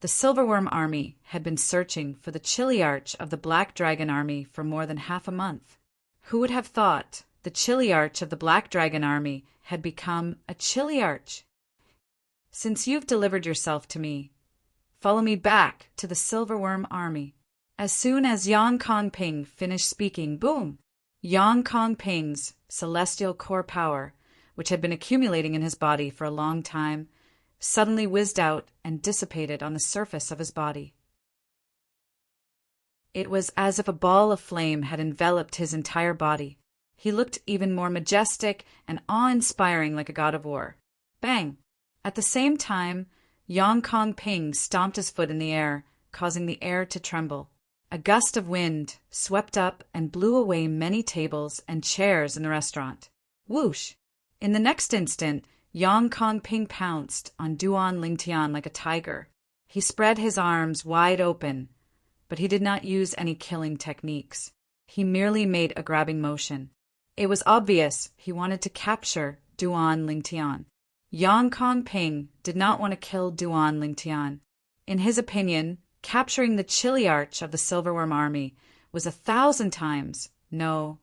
S1: the Silverworm army had been searching for the chili arch of the Black Dragon army for more than half a month. Who would have thought the chili arch of the Black Dragon army had become a chili arch? Since you've delivered yourself to me, follow me back to the Silverworm army. As soon as Yang Kongping finished speaking, boom! Yang Kongping's celestial core power, which had been accumulating in his body for a long time, suddenly whizzed out and dissipated on the surface of his body. It was as if a ball of flame had enveloped his entire body. He looked even more majestic and awe-inspiring like a god of war. Bang! At the same time, Yang Kongping stomped his foot in the air, causing the air to tremble. A gust of wind swept up and blew away many tables and chairs in the restaurant. Whoosh! In the next instant, Yang Kongping pounced on Duan Lingtian like a tiger. He spread his arms wide open, but he did not use any killing techniques. He merely made a grabbing motion. It was obvious he wanted to capture Duan Lingtian. Yang Kongping did not want to kill Duan Lingtian. In his opinion, capturing the chili arch of the Silverworm army was 1,000 times, no,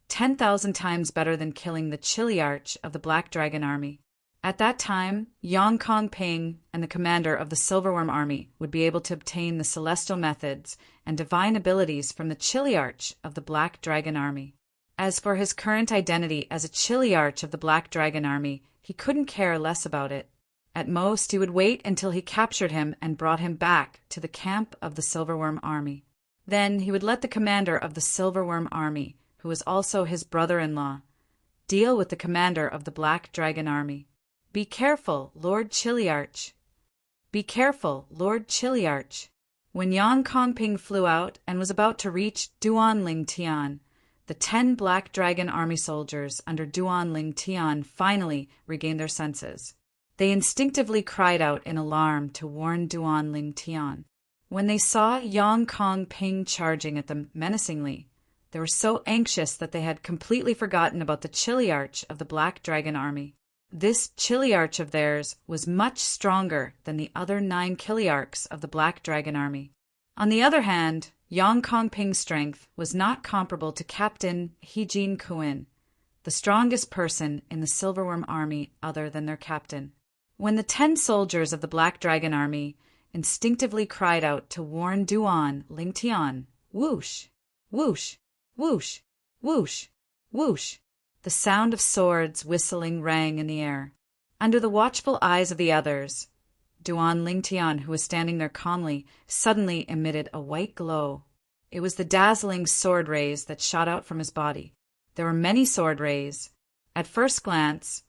S1: 10,000 times better than killing the chili arch of the Black Dragon army. At that time, Yang Kongping and the commander of the Silverworm army would be able to obtain the celestial methods and divine abilities from the chili arch of the Black Dragon army. As for his current identity as a chili arch of the Black Dragon army, he couldn't care less about it. At most, he would wait until he captured him and brought him back to the camp of the Silverworm army. Then he would let the commander of the Silverworm army, who was also his brother-in-law, deal with the commander of the Black Dragon army. Be careful, Lord Chiliarch. Be careful, Lord Chiliarch. When Yang Kongping flew out and was about to reach Duan Lingtian, the 10 Black Dragon army soldiers under Duan Lingtian finally regained their senses. They instinctively cried out in alarm to warn Duan Lingtian. When they saw Yang Kongping charging at them menacingly, they were so anxious that they had completely forgotten about the chiliarch of the Black Dragon army. This chiliarch of theirs was much stronger than the other 9 chiliarchs of the Black Dragon army. On the other hand, Yang Kongping's strength was not comparable to Captain Hejin Kuin, the strongest person in the Silverworm army other than their captain. When the 10 soldiers of the Black Dragon army instinctively cried out to warn Duan Lingtian, whoosh, whoosh, whoosh, whoosh, whoosh, the sound of swords whistling rang in the air. Under the watchful eyes of the others, Duan Lingtian, who was standing there calmly, suddenly emitted a white glow, It was the dazzling sword rays that shot out from his body. There were many sword rays. At first glance,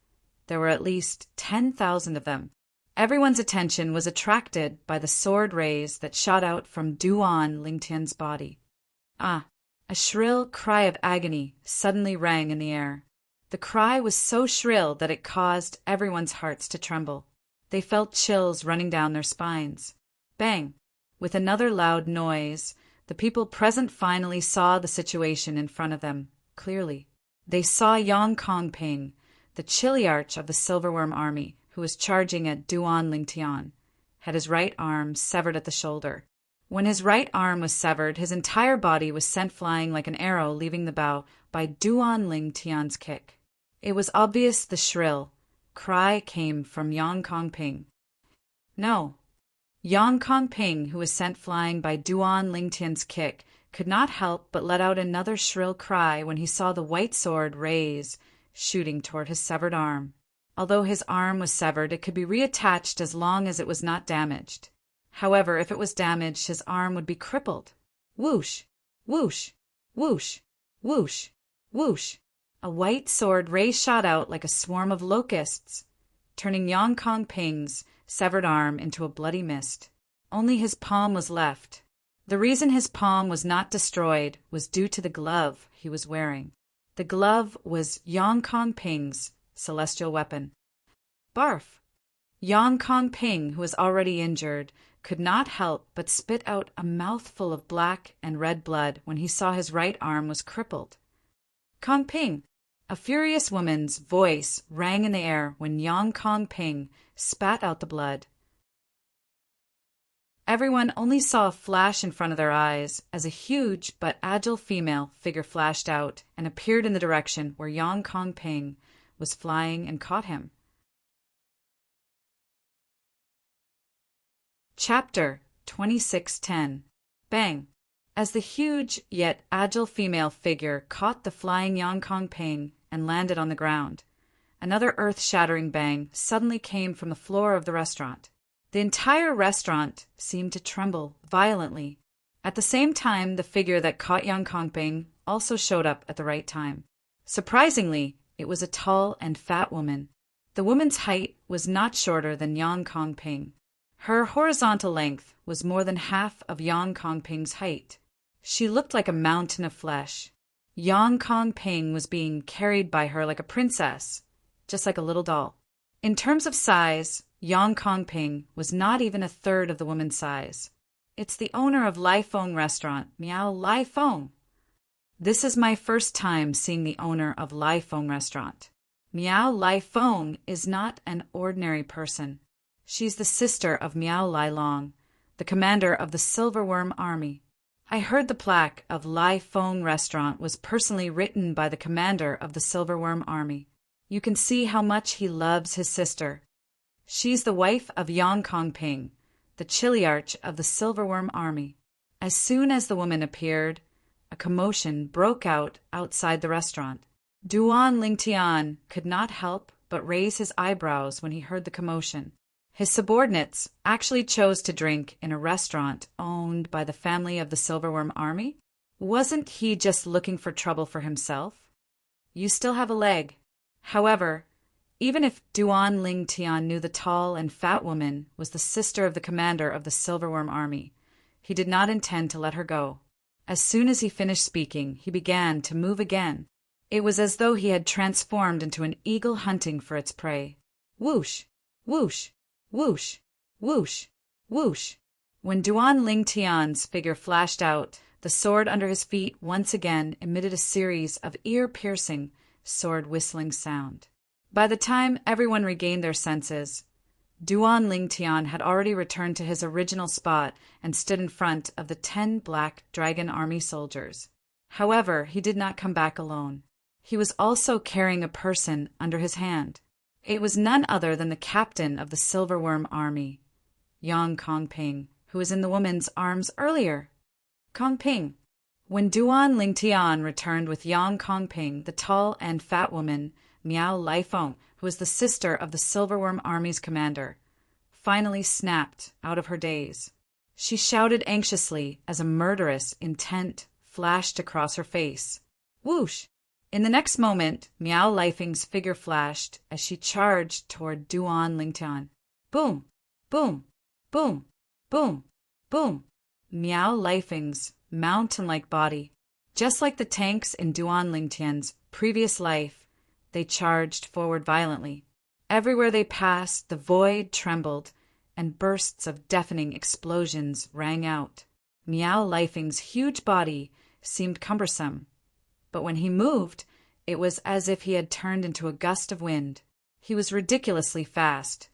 S1: there were at least 10,000 of them. Everyone's attention was attracted by the sword rays that shot out from Duan Lingtian's body. Ah! A shrill cry of agony suddenly rang in the air. The cry was so shrill that it caused everyone's hearts to tremble. They felt chills running down their spines. Bang! With another loud noise, the people present finally saw the situation in front of them clearly. They saw Yang Kongping, the chiliarch of the Silverworm army, who was charging at Duan Lingtian, had his right arm severed at the shoulder. When his right arm was severed, his entire body was sent flying like an arrow leaving the bow by Duan Lingtian's kick. It was obvious the shrill cry came from Yang Kongping. No. Yang Kongping, who was sent flying by Duan Lingtian's kick, could not help but let out another shrill cry when he saw the white sword raise, shooting toward his severed arm. Although his arm was severed, it could be reattached as long as it was not damaged. However, if it was damaged, his arm would be crippled. Whoosh! Whoosh! Whoosh! Whoosh! Whoosh! A white sword ray shot out like a swarm of locusts, turning Yang Kongping's severed arm into a bloody mist. Only his palm was left. The reason his palm was not destroyed was due to the glove he was wearing. The glove was Yang Kongping's celestial weapon. Barf! Yang Kongping, who was already injured, could not help but spit out a mouthful of black and red blood when he saw his right arm was crippled. Kongping! A furious woman's voice rang in the air when Yang Kongping spat out the blood. Everyone only saw a flash in front of their eyes as a huge but agile female figure flashed out and appeared in the direction where Yang Kongping was flying and caught him. Chapter 2610. Bang! As the huge yet agile female figure caught the flying Yang Kongping and landed on the ground, another earth-shattering bang suddenly came from the floor of the restaurant. The entire restaurant seemed to tremble violently. At the same time, the figure that caught Yang Kongping also showed up at the right time. Surprisingly, it was a tall and fat woman. The woman's height was not shorter than Yang Kongping. Her horizontal length was more than half of Yang Kongping's height. She looked like a mountain of flesh. Yang Kongping was being carried by her like a princess, just like a little doll. In terms of size, Yang Kongping was not even a third of the woman's size. It's the owner of Lai Feng restaurant, Miao Lai Feng. This is my first time seeing the owner of Lai Feng restaurant. Miao Lai Feng is not an ordinary person. She's the sister of Miao Lai Long, the commander of the Silverworm army. I heard the plaque of Lai Feng restaurant was personally written by the commander of the Silverworm army. You can see how much he loves his sister. She's the wife of Yang Kongping, the chiliarch of the Silverworm army. As soon as the woman appeared, a commotion broke out outside the restaurant. Duan Lingtian could not help but raise his eyebrows when he heard the commotion. His subordinates actually chose to drink in a restaurant owned by the family of the Silverworm army? Wasn't he just looking for trouble for himself? You still have a leg. However, even if Duan Lingtian knew the tall and fat woman was the sister of the commander of the Silverworm army, he did not intend to let her go. As soon as he finished speaking, he began to move again. It was as though he had transformed into an eagle hunting for its prey. Whoosh! Whoosh! Whoosh! Whoosh! Whoosh! When Duan Lingtian's figure flashed out, the sword under his feet once again emitted a series of ear-piercing, sword-whistling sound. By the time everyone regained their senses, Duan Lingtian had already returned to his original spot and stood in front of the 10 black dragon army soldiers. However, he did not come back alone. He was also carrying a person under his hand. It was none other than the captain of the Silverworm army, Yang Kongping, who was in the woman's arms earlier. Kongping. When Duan Lingtian returned with Yang Kongping, the tall and fat woman, Miao Lai Feng, who was the sister of the Silverworm army's commander, finally snapped out of her daze. She shouted anxiously as a murderous intent flashed across her face. Whoosh! In the next moment, Miao Lifeng's figure flashed as she charged toward Duan Lingtian. Boom! Boom! Boom! Boom! Boom! Miao Lifeng's mountain-like body. Just like the tanks in Duan Lingtian's previous life, they charged forward violently. Everywhere they passed, the void trembled, and bursts of deafening explosions rang out. Miao Lifeng's huge body seemed cumbersome, but when he moved, it was as if he had turned into a gust of wind. He was ridiculously fast.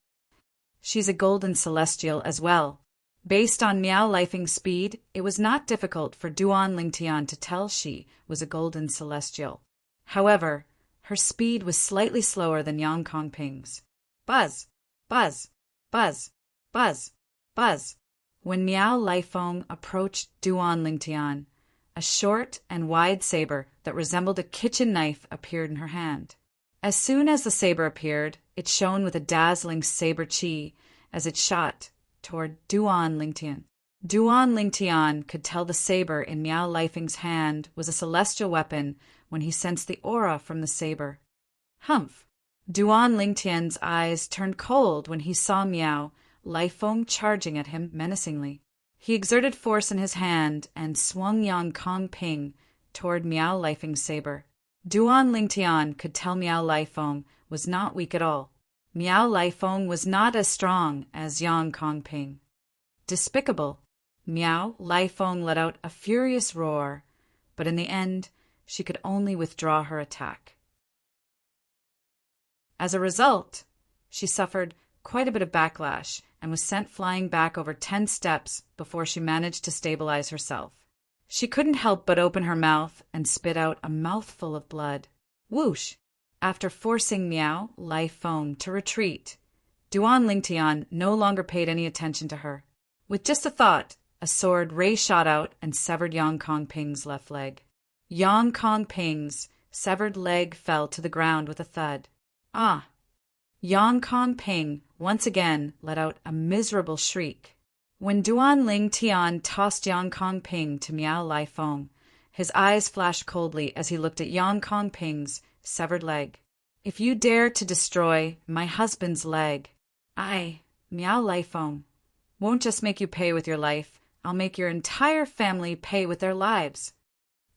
S1: She's a golden celestial as well. Based on Miao Lifeng's speed, it was not difficult for Duan Lingtian to tell she was a golden celestial. However, her speed was slightly slower than Yang Kongping's. Buzz! Buzz! Buzz! Buzz! Buzz! When Miao Lifeng approached Duan Lingtian, a short and wide saber that resembled a kitchen knife appeared in her hand. As soon as the saber appeared, it shone with a dazzling saber chi as it shot toward Duan Lingtian. Duan Lingtian could tell the saber in Miao Lifeng's hand was a celestial weapon when he sensed the aura from the saber. Humph! Duan Lingtian's eyes turned cold when he saw Miao Lifeng charging at him menacingly. He exerted force in his hand and swung Yang Kongping toward Miao Lifeng's saber. Duan Lingtian could tell Miao Lifeng was not weak at all. Miao Lifeng was not as strong as Yang Kongping. Despicable. Miao Lifeng let out a furious roar, but in the end, she could only withdraw her attack. As a result, she suffered quite a bit of backlash and was sent flying back over 10 steps before she managed to stabilize herself. She couldn't help but open her mouth and spit out a mouthful of blood. Whoosh! After forcing Miao Lifeng to retreat, Duan Lingtian no longer paid any attention to her. With just a thought, a sword ray shot out and severed Yang Kongping's left leg. Yang Kongping's severed leg fell to the ground with a thud. Ah! Yang Kongping once again let out a miserable shriek. When Duan Lingtian tossed Yang Kongping to Miao Lifeng, his eyes flashed coldly as he looked at Yang Kongping's severed leg. If you dare to destroy my husband's leg, I, Miao Lifeng, won't just make you pay with your life, I'll make your entire family pay with their lives.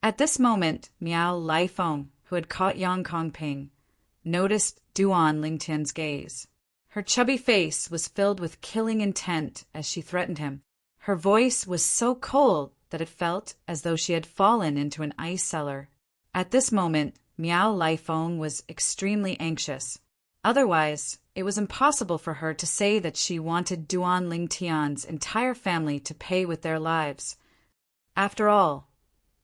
S1: At this moment, Miao Lifeng, who had caught Yang Kongping, noticed Duan Lingtian's gaze. Her chubby face was filled with killing intent as she threatened him. Her voice was so cold that it felt as though she had fallen into an ice cellar. At this moment, Miao Lifeng was extremely anxious. Otherwise, it was impossible for her to say that she wanted Duan Lingtian's entire family to pay with their lives. After all,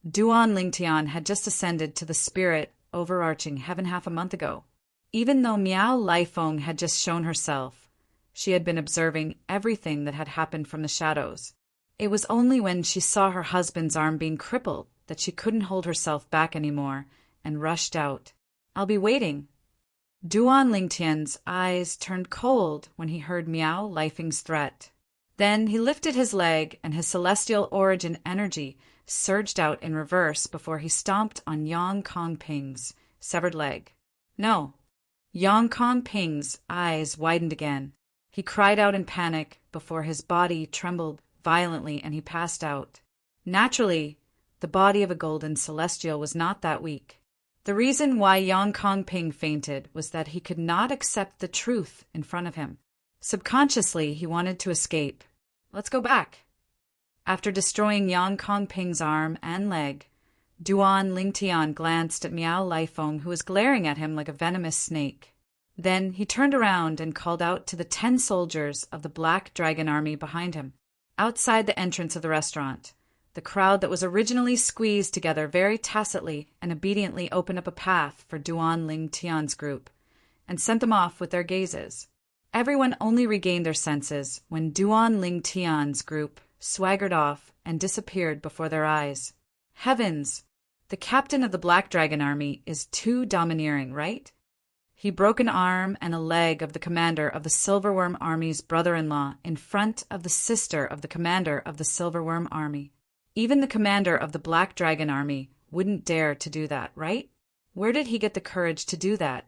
S1: Duan Lingtian had just ascended to the spirit overarching heaven half a month ago. Even though Miao Lifeng had just shown herself, she had been observing everything that had happened from the shadows. It was only when she saw her husband's arm being crippled that she couldn't hold herself back anymore and rushed out. I'll be waiting. Duan Lingtian's eyes turned cold when he heard Miao Lifeng's threat. Then he lifted his leg and his celestial origin energy surged out in reverse before he stomped on Yang Kongping's severed leg. No. Yang Kongping's eyes widened again. He cried out in panic before his body trembled violently and he passed out. Naturally, the body of a golden celestial was not that weak. The reason why Yang Kongping fainted was that he could not accept the truth in front of him. Subconsciously, he wanted to escape. Let's go back. After destroying Yang Kongping's arm and leg, Duan Lingtian glanced at Miao Lifeng, who was glaring at him like a venomous snake. Then he turned around and called out to the 10 soldiers of the Black Dragon Army behind him. Outside the entrance of the restaurant, the crowd that was originally squeezed together very tacitly and obediently opened up a path for Duan Lingtian's group and sent them off with their gazes. Everyone only regained their senses when Duan Lingtian's group swaggered off and disappeared before their eyes. Heavens! The captain of the Black Dragon Army is too domineering, right? He broke an arm and a leg of the commander of the Silverworm Army's brother-in-law in front of the sister of the commander of the Silverworm Army. Even the commander of the Black Dragon Army wouldn't dare to do that, right? Where did he get the courage to do that?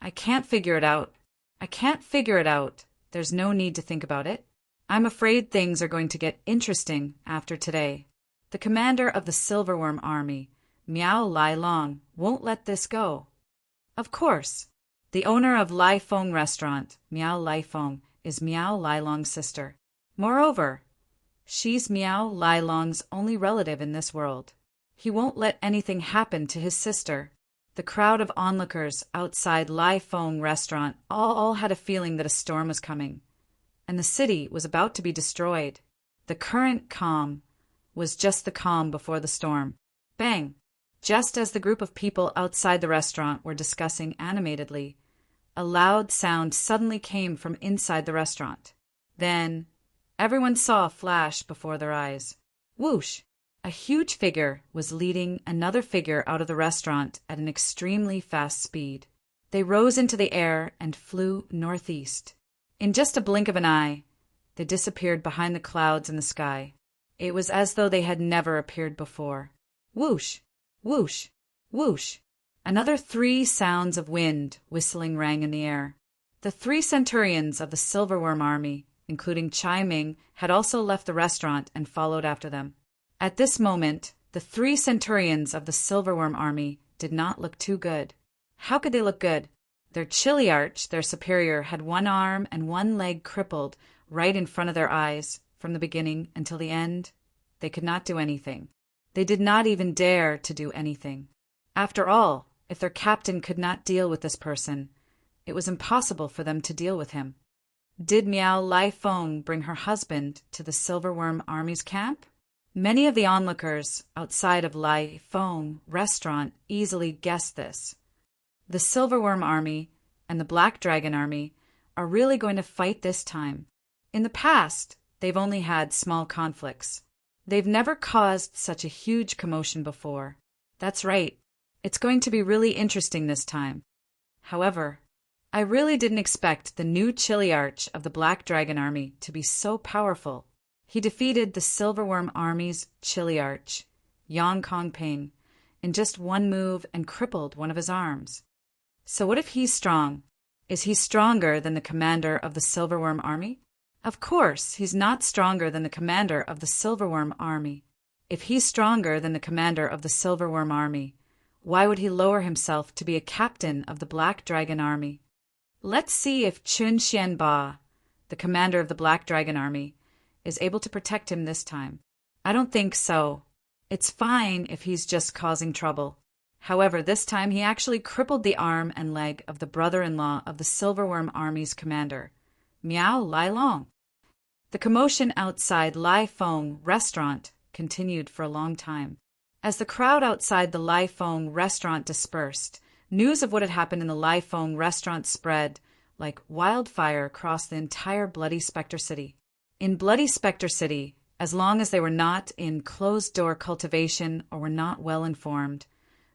S1: I can't figure it out. I can't figure it out. There's no need to think about it. I'm afraid things are going to get interesting after today. The commander of the Silverworm Army, Miao Lai Long, won't let this go. Of course. The owner of Lai Fong Restaurant, Miao Lai Fong, is Miao Lai Long's sister. Moreover, she's Miao Lai Long's only relative in this world. He won't let anything happen to his sister. The crowd of onlookers outside Lai Fong Restaurant all had a feeling that a storm was coming, and the city was about to be destroyed. The current calm was just the calm before the storm. Bang! Just as the group of people outside the restaurant were discussing animatedly, a loud sound suddenly came from inside the restaurant. Then, everyone saw a flash before their eyes. Whoosh! A huge figure was leading another figure out of the restaurant at an extremely fast speed. They rose into the air and flew northeast. In just a blink of an eye, they disappeared behind the clouds in the sky. It was as though they had never appeared before. Whoosh! Whoosh! Whoosh! Another 3 sounds of wind whistling rang in the air. The 3 centurions of the Silverworm Army, including Chai Ming, had also left the restaurant and followed after them. At this moment, the 3 centurions of the Silverworm Army did not look too good. How could they look good? Their chiliarch, their superior, had 1 arm and 1 leg crippled right in front of their eyes from the beginning until the end. They could not do anything. They did not even dare to do anything. After all, if their captain could not deal with this person, it was impossible for them to deal with him. Did Miao Lai Fong bring her husband to the Silverworm Army's camp? Many of the onlookers outside of Lai Fong Restaurant easily guessed this. The Silverworm Army and the Black Dragon Army are really going to fight this time. In the past, they've only had small conflicts. They've never caused such a huge commotion before. That's right. It's going to be really interesting this time. However, I really didn't expect the new chiliarch of the Black Dragon Army to be so powerful. He defeated the Silverworm Army's chiliarch, Yang Kongping, in just 1 move and crippled one of his arms. So what if he's strong? Is he stronger than the commander of the Silverworm Army? Of course, he's not stronger than the commander of the Silverworm Army. If he's stronger than the commander of the Silverworm Army, why would he lower himself to be a captain of the Black Dragon Army? Let's see if Chun Xianba, the commander of the Black Dragon Army, is able to protect him this time. I don't think so. It's fine if he's just causing trouble. However, this time he actually crippled the arm and leg of the brother-in-law of the Silverworm Army's commander, Miao Lai Long. The commotion outside Lai Fong Restaurant continued for a long time. As the crowd outside the Lai Fong Restaurant dispersed, news of what had happened in the Lai Fong Restaurant spread like wildfire across the entire Bloody Spectre City. In Bloody Spectre City, as long as they were not in closed-door cultivation or were not well informed,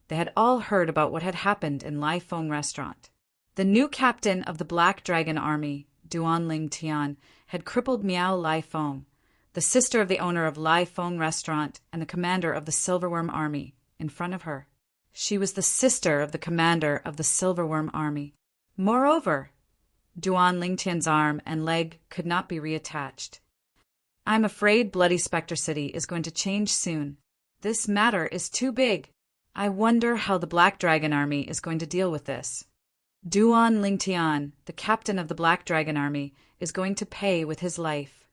S1: they had all heard about what had happened in Lai Fong Restaurant. The new captain of the Black Dragon Army, Duan Ling Tian, had crippled Miao Lai Fong, the sister of the owner of Lai Fong Restaurant and the commander of the Silverworm Army, in front of her. She was the sister of the commander of the Silverworm Army. Moreover, Duan Lingtian's arm and leg could not be reattached. I'm afraid Bloody Spectre City is going to change soon. This matter is too big. I wonder how the Black Dragon Army is going to deal with this. Duan Lingtian, the captain of the Black Dragon Army, is going to pay with his life.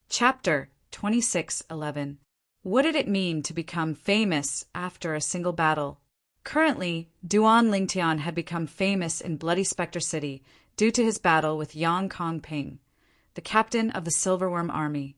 S1: Chapter 26:11. What did it mean to become famous after a single battle? Currently, Duan Lingtian had become famous in Bloody Spectre City due to his battle with Yang Kongping, the captain of the Silverworm Army,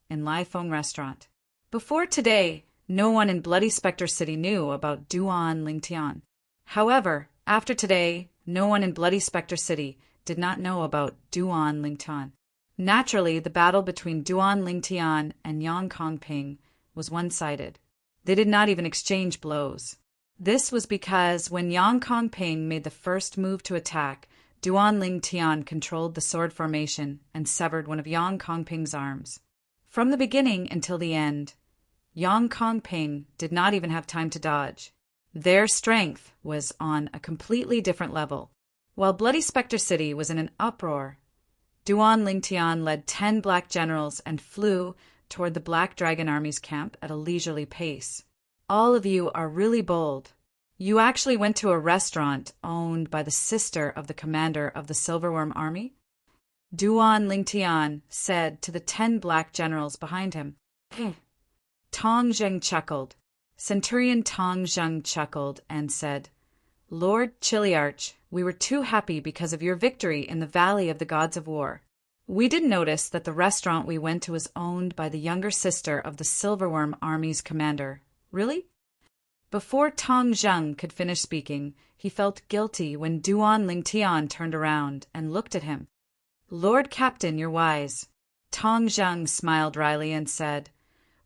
S1: in Lai Fong Restaurant. Before today, no one in Bloody Spectre City knew about Duan Lingtian. However, after today, no one in Bloody Spectre City did not know about Duan Lingtian. Naturally, the battle between Duan Lingtian and Yang Kongping was one-sided. They did not even exchange blows. This was because when Yang Kongping made the first move to attack, Duan Ling Tian controlled the sword formation and severed one of Yang Kongping's arms. From the beginning until the end, Yang Kongping did not even have time to dodge. Their strength was on a completely different level. While Bloody Spectre City was in an uproar, Duan Ling Tian led 10 black generals and flew toward the Black Dragon Army's camp at a leisurely pace. All of you are really bold. You actually went to a restaurant owned by the sister of the commander of the Silverworm Army? Duan Ling Tian said to the 10 black generals behind him. Tong Zheng chuckled. Centurion Tong Zheng chuckled and said, Lord Chiliarch, we were too happy because of your victory in the Valley of the Gods of War. We did notice that the restaurant we went to was owned by the younger sister of the Silverworm Army's commander. Really? Before Tong Zheng could finish speaking, he felt guilty when Duan Ling Tian turned around and looked at him. Lord Captain, you're wise. Tong Zheng smiled wryly and said,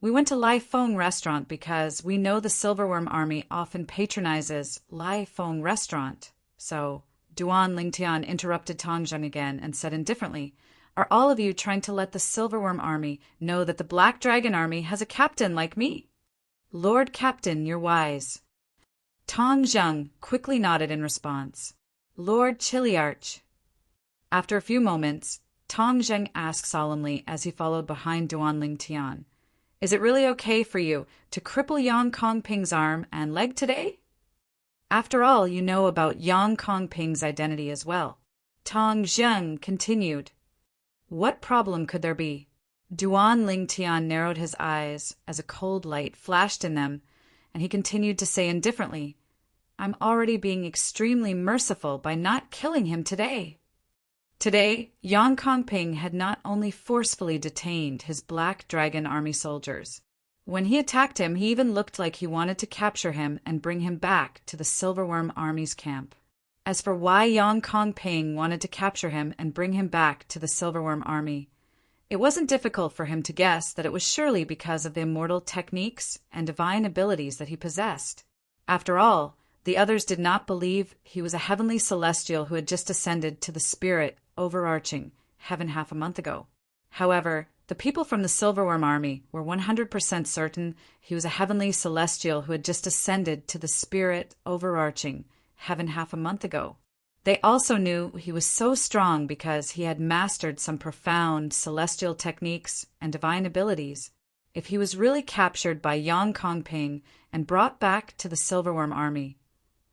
S1: We went to Lai Feng Restaurant because we know the Silverworm Army often patronizes Lai Feng Restaurant. So, Duan Ling Tian interrupted Tong Zheng again and said indifferently, Are all of you trying to let the Silverworm Army know that the Black Dragon Army has a captain like me? Lord Captain, you're wise. Tong Zheng quickly nodded in response. Lord Chiliarch. After a few moments, Tong Zheng asked solemnly as he followed behind Duan Ling Tian, Is it really okay for you to cripple Yang Kongping's arm and leg today? After all, you know about Yang Kongping's identity as well. Tong Zheng continued. What problem could there be? Duan Ling Tian narrowed his eyes as a cold light flashed in them, and he continued to say indifferently, I'm already being extremely merciful by not killing him today. Today, Yang Kongping had not only forcefully detained his Black Dragon Army soldiers. When he attacked him, he even looked like he wanted to capture him and bring him back to the Silverworm Army's camp. As for why Yang Kongping wanted to capture him and bring him back to the Silverworm Army, it wasn't difficult for him to guess that it was surely because of the immortal techniques and divine abilities that he possessed. After all, the others did not believe he was a heavenly celestial who had just ascended to the spirit overarching heaven half a month ago. However, the people from the Silverworm Army were 100% certain he was a heavenly celestial who had just ascended to the spirit overarching heaven half a month ago. They also knew he was so strong because he had mastered some profound celestial techniques and divine abilities. If he was really captured by Yang Kongping and brought back to the Silverworm Army,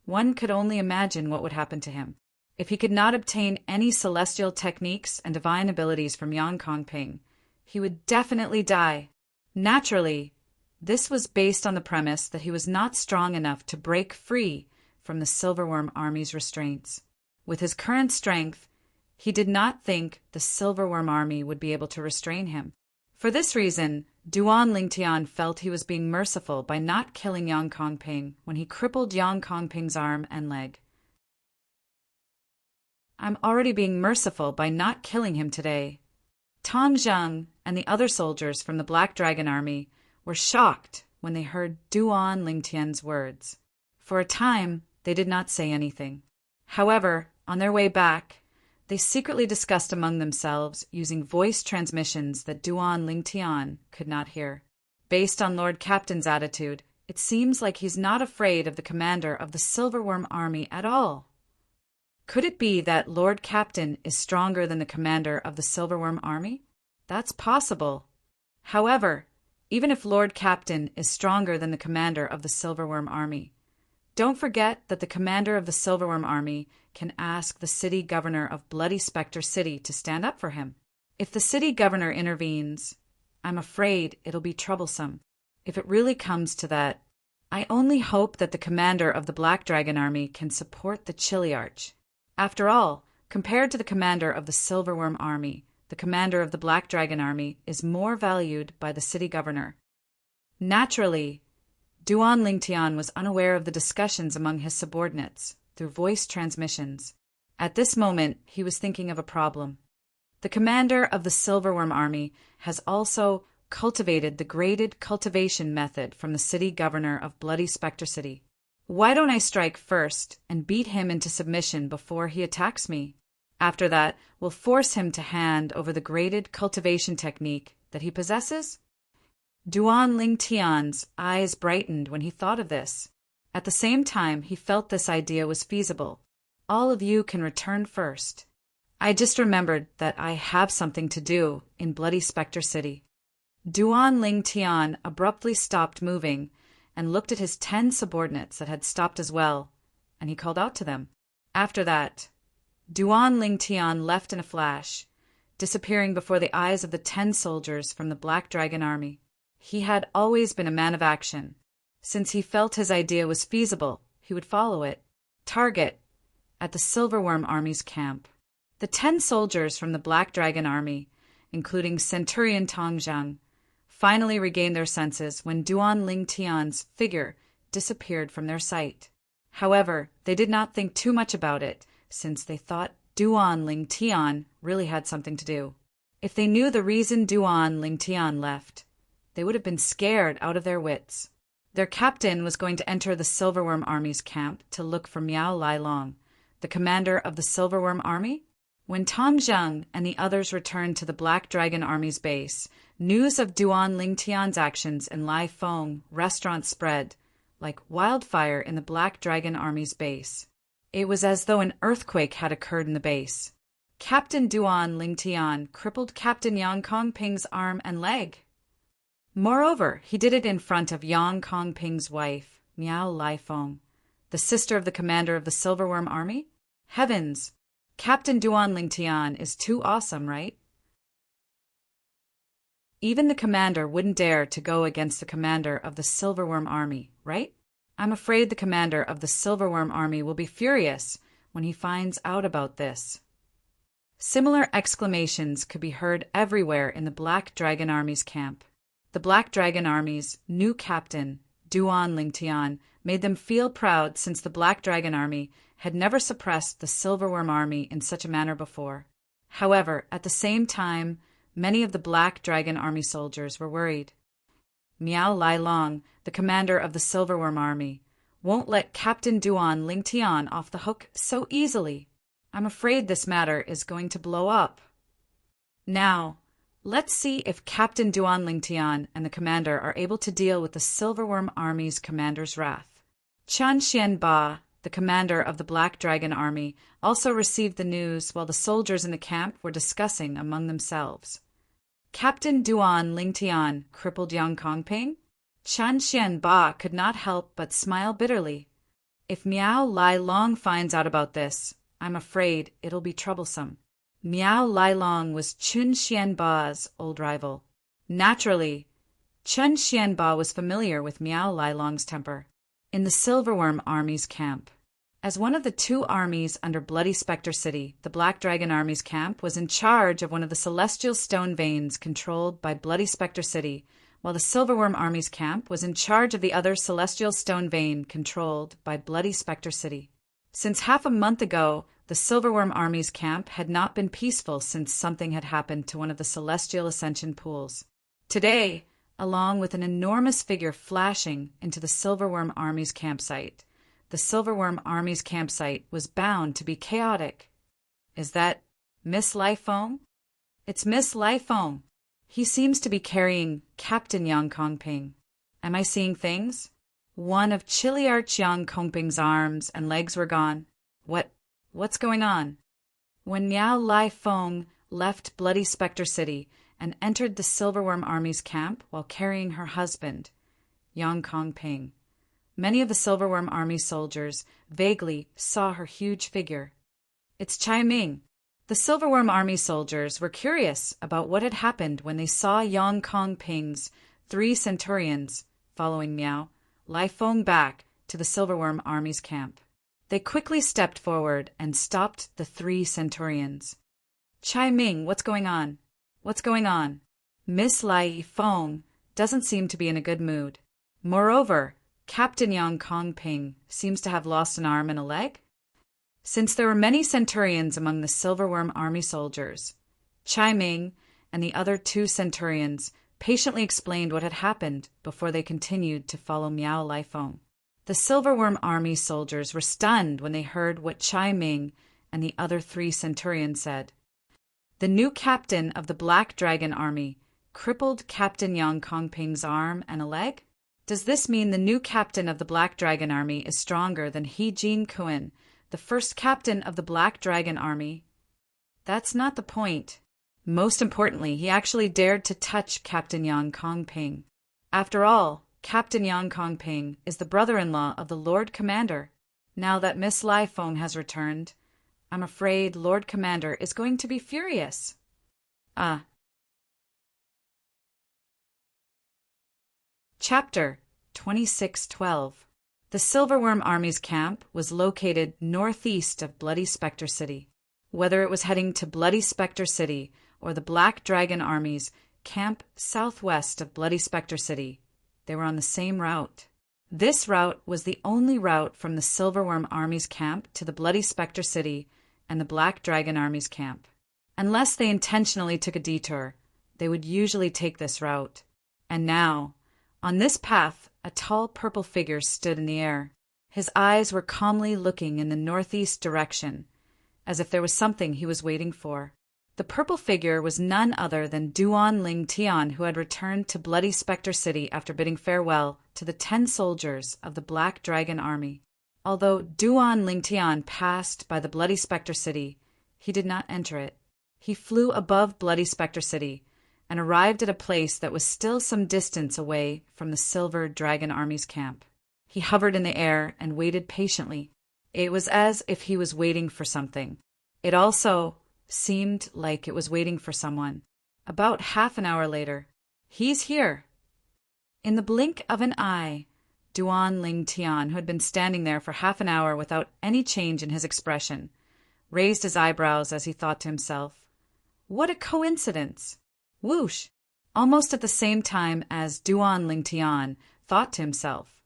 S1: one could only imagine what would happen to him. If he could not obtain any celestial techniques and divine abilities from Yang Kongping, he would definitely die. Naturally, this was based on the premise that he was not strong enough to break free from the Silverworm Army's restraints. With his current strength, he did not think the Silverworm Army would be able to restrain him. For this reason, Duan Ling Tian felt he was being merciful by not killing Yang Kongping when he crippled Yang Kongping's arm and leg. I'm already being merciful by not killing him today. Tong Zheng and the other soldiers from the Black Dragon Army were shocked when they heard Duan Ling Tian's words. For a time, they did not say anything. However, on their way back, they secretly discussed among themselves using voice transmissions that Duan Ling Tian could not hear. Based on Lord Captain's attitude, it seems like he's not afraid of the commander of the Silverworm Army at all. Could it be that Lord Captain is stronger than the commander of the Silverworm Army? That's possible. However, even if Lord Captain is stronger than the commander of the Silverworm Army, don't forget that the commander of the Silverworm Army can ask the city governor of Bloody Spectre City to stand up for him. If the city governor intervenes, I'm afraid it'll be troublesome. If it really comes to that, I only hope that the commander of the Black Dragon Army can support the Chiliarch. After all, compared to the commander of the Silverworm Army, the commander of the Black Dragon Army is more valued by the city governor. Naturally, Duan Ling Tian was unaware of the discussions among his subordinates through voice transmissions. At this moment, he was thinking of a problem. The commander of the Silverworm Army has also cultivated the graded cultivation method from the city governor of Bloody Spectre City. Why don't I strike first and beat him into submission before he attacks me? After that, we'll force him to hand over the graded cultivation technique that he possesses? Duan Ling Tian's eyes brightened when he thought of this. At the same time, he felt this idea was feasible. All of you can return first. I just remembered that I have something to do in Bloody Spectre City. Duan Ling Tian abruptly stopped moving and looked at his 10 subordinates that had stopped as well, and he called out to them. After that, Duan Ling Tian left in a flash, disappearing before the eyes of the 10 soldiers from the Black Dragon Army. He had always been a man of action. Since he felt his idea was feasible, he would follow it. Target: at the Silverworm Army's camp. The 10 soldiers from the Black Dragon Army, including Centurion Tong Zhang, finally regained their senses when Duan Ling Tian's figure disappeared from their sight. However, they did not think too much about it, since they thought Duan Ling Tian really had something to do. If they knew the reason Duan Ling Tian left, they would have been scared out of their wits. Their captain was going to enter the Silverworm Army's camp to look for Miao Lai Long, the commander of the Silverworm Army. When Tong Zhang and the others returned to the Black Dragon Army's base, news of Duan Ling Tian's actions in Lai Feng restaurant spread like wildfire in the Black Dragon Army's base. It was as though an earthquake had occurred in the base. Captain Duan Ling Tian crippled Captain Yang Kongping's arm and leg. Moreover, he did it in front of Yang Kongping's wife, Miao Lai Feng, the sister of the commander of the Silverworm Army. Heavens! Captain Duan Ling Tian is too awesome, right? Even the commander wouldn't dare to go against the commander of the Silverworm Army, right? I'm afraid the commander of the Silverworm Army will be furious when he finds out about this. Similar exclamations could be heard everywhere in the Black Dragon Army's camp. The Black Dragon Army's new captain, Duan Ling Tian, made them feel proud since the Black Dragon Army had never suppressed the Silverworm Army in such a manner before. However, at the same time, many of the Black Dragon Army soldiers were worried. Miao Lai Long, the commander of the Silverworm Army, won't let Captain Duan Ling Tian off the hook so easily. I'm afraid this matter is going to blow up. Now, let's see if Captain Duan Ling Tian and the commander are able to deal with the Silverworm Army's commander's wrath. Chen Xianba, the commander of the Black Dragon Army, also received the news while the soldiers in the camp were discussing among themselves. Captain Duan Ling Tian crippled Yang Kongping? Chen Xianba could not help but smile bitterly. If Miao Lai Long finds out about this, I'm afraid it'll be troublesome. Miao Lai Long was Chen Xianba's old rival. Naturally, Chen Xianba was familiar with Miao Lai Long's temper. In the Silverworm Army's camp. As one of the 2 armies under Bloody Spectre City, the Black Dragon Army's camp was in charge of one of the celestial stone veins controlled by Bloody Spectre City, while the Silverworm Army's camp was in charge of the other celestial stone vein controlled by Bloody Spectre City. Since half a month ago, the Silverworm Army's camp had not been peaceful since something had happened to one of the celestial ascension pools. Today, along with an enormous figure flashing into the Silverworm Army's campsite, the Silverworm Army's campsite was bound to be chaotic. Is that Miss Lai Feng? It's Miss Lai Feng. He seems to be carrying Captain Yang Kongping. Am I seeing things? One of Chiliarch Yang Kongping's arms and legs were gone. What's going on? When Miao Lai Feng left Bloody Spectre City and entered the Silverworm Army's camp while carrying her husband, Yang Kongping, many of the Silverworm Army soldiers vaguely saw her huge figure. It's Chai Ming. The Silverworm Army soldiers were curious about what had happened when they saw Yang Kongping's 3 centurions following Miao Lai Feng back to the Silverworm Army's camp. They quickly stepped forward and stopped the 3 centurions. Chai Ming, what's going on? What's going on? Miss Lai Feng doesn't seem to be in a good mood. Moreover, Captain Yang Kongping seems to have lost an arm and a leg. Since there were many centurions among the Silverworm Army soldiers, Chai Ming and the other 2 centurions patiently explained what had happened before they continued to follow Miao Lai Feng. The Silverworm Army soldiers were stunned when they heard what Chai Ming and the other 3 centurions said. The new captain of the Black Dragon Army crippled Captain Yang Kongping's arm and a leg? Does this mean the new captain of the Black Dragon Army is stronger than He Jin Kuan, the first captain of the Black Dragon Army? That's not the point. Most importantly, he actually dared to touch Captain Yang Kongping. After all, Captain Yang Kongping is the brother-in-law of the Lord Commander. Now that Miss Lai Feng has returned, I'm afraid Lord Commander is going to be furious. Chapter 2612. The Silverworm Army's camp was located northeast of Bloody Spectre City. Whether it was heading to Bloody Spectre City or the Black Dragon Army's camp southwest of Bloody Spectre City, they were on the same route. This route was the only route from the Silverworm Army's camp to the Bloody Spectre City and the Black Dragon Army's camp. Unless they intentionally took a detour, they would usually take this route. And now, on this path, a tall purple figure stood in the air. His eyes were calmly looking in the northeast direction, as if there was something he was waiting for. The purple figure was none other than Duan Ling Tian, who had returned to Bloody Spectre City after bidding farewell to the 10 soldiers of the Black Dragon Army. Although Duan Ling Tian passed by the Bloody Spectre City, he did not enter it. He flew above Bloody Spectre City and arrived at a place that was still some distance away from the Silver Dragon Army's camp. He hovered in the air and waited patiently. It was as if he was waiting for something. It also seemed like it was waiting for someone. About half an hour later, "He's here." In the blink of an eye, Duan Ling Tian, who had been standing there for half an hour without any change in his expression, raised his eyebrows as he thought to himself, "What a coincidence!" Whoosh! Almost at the same time as Duan Ling Tian thought to himself,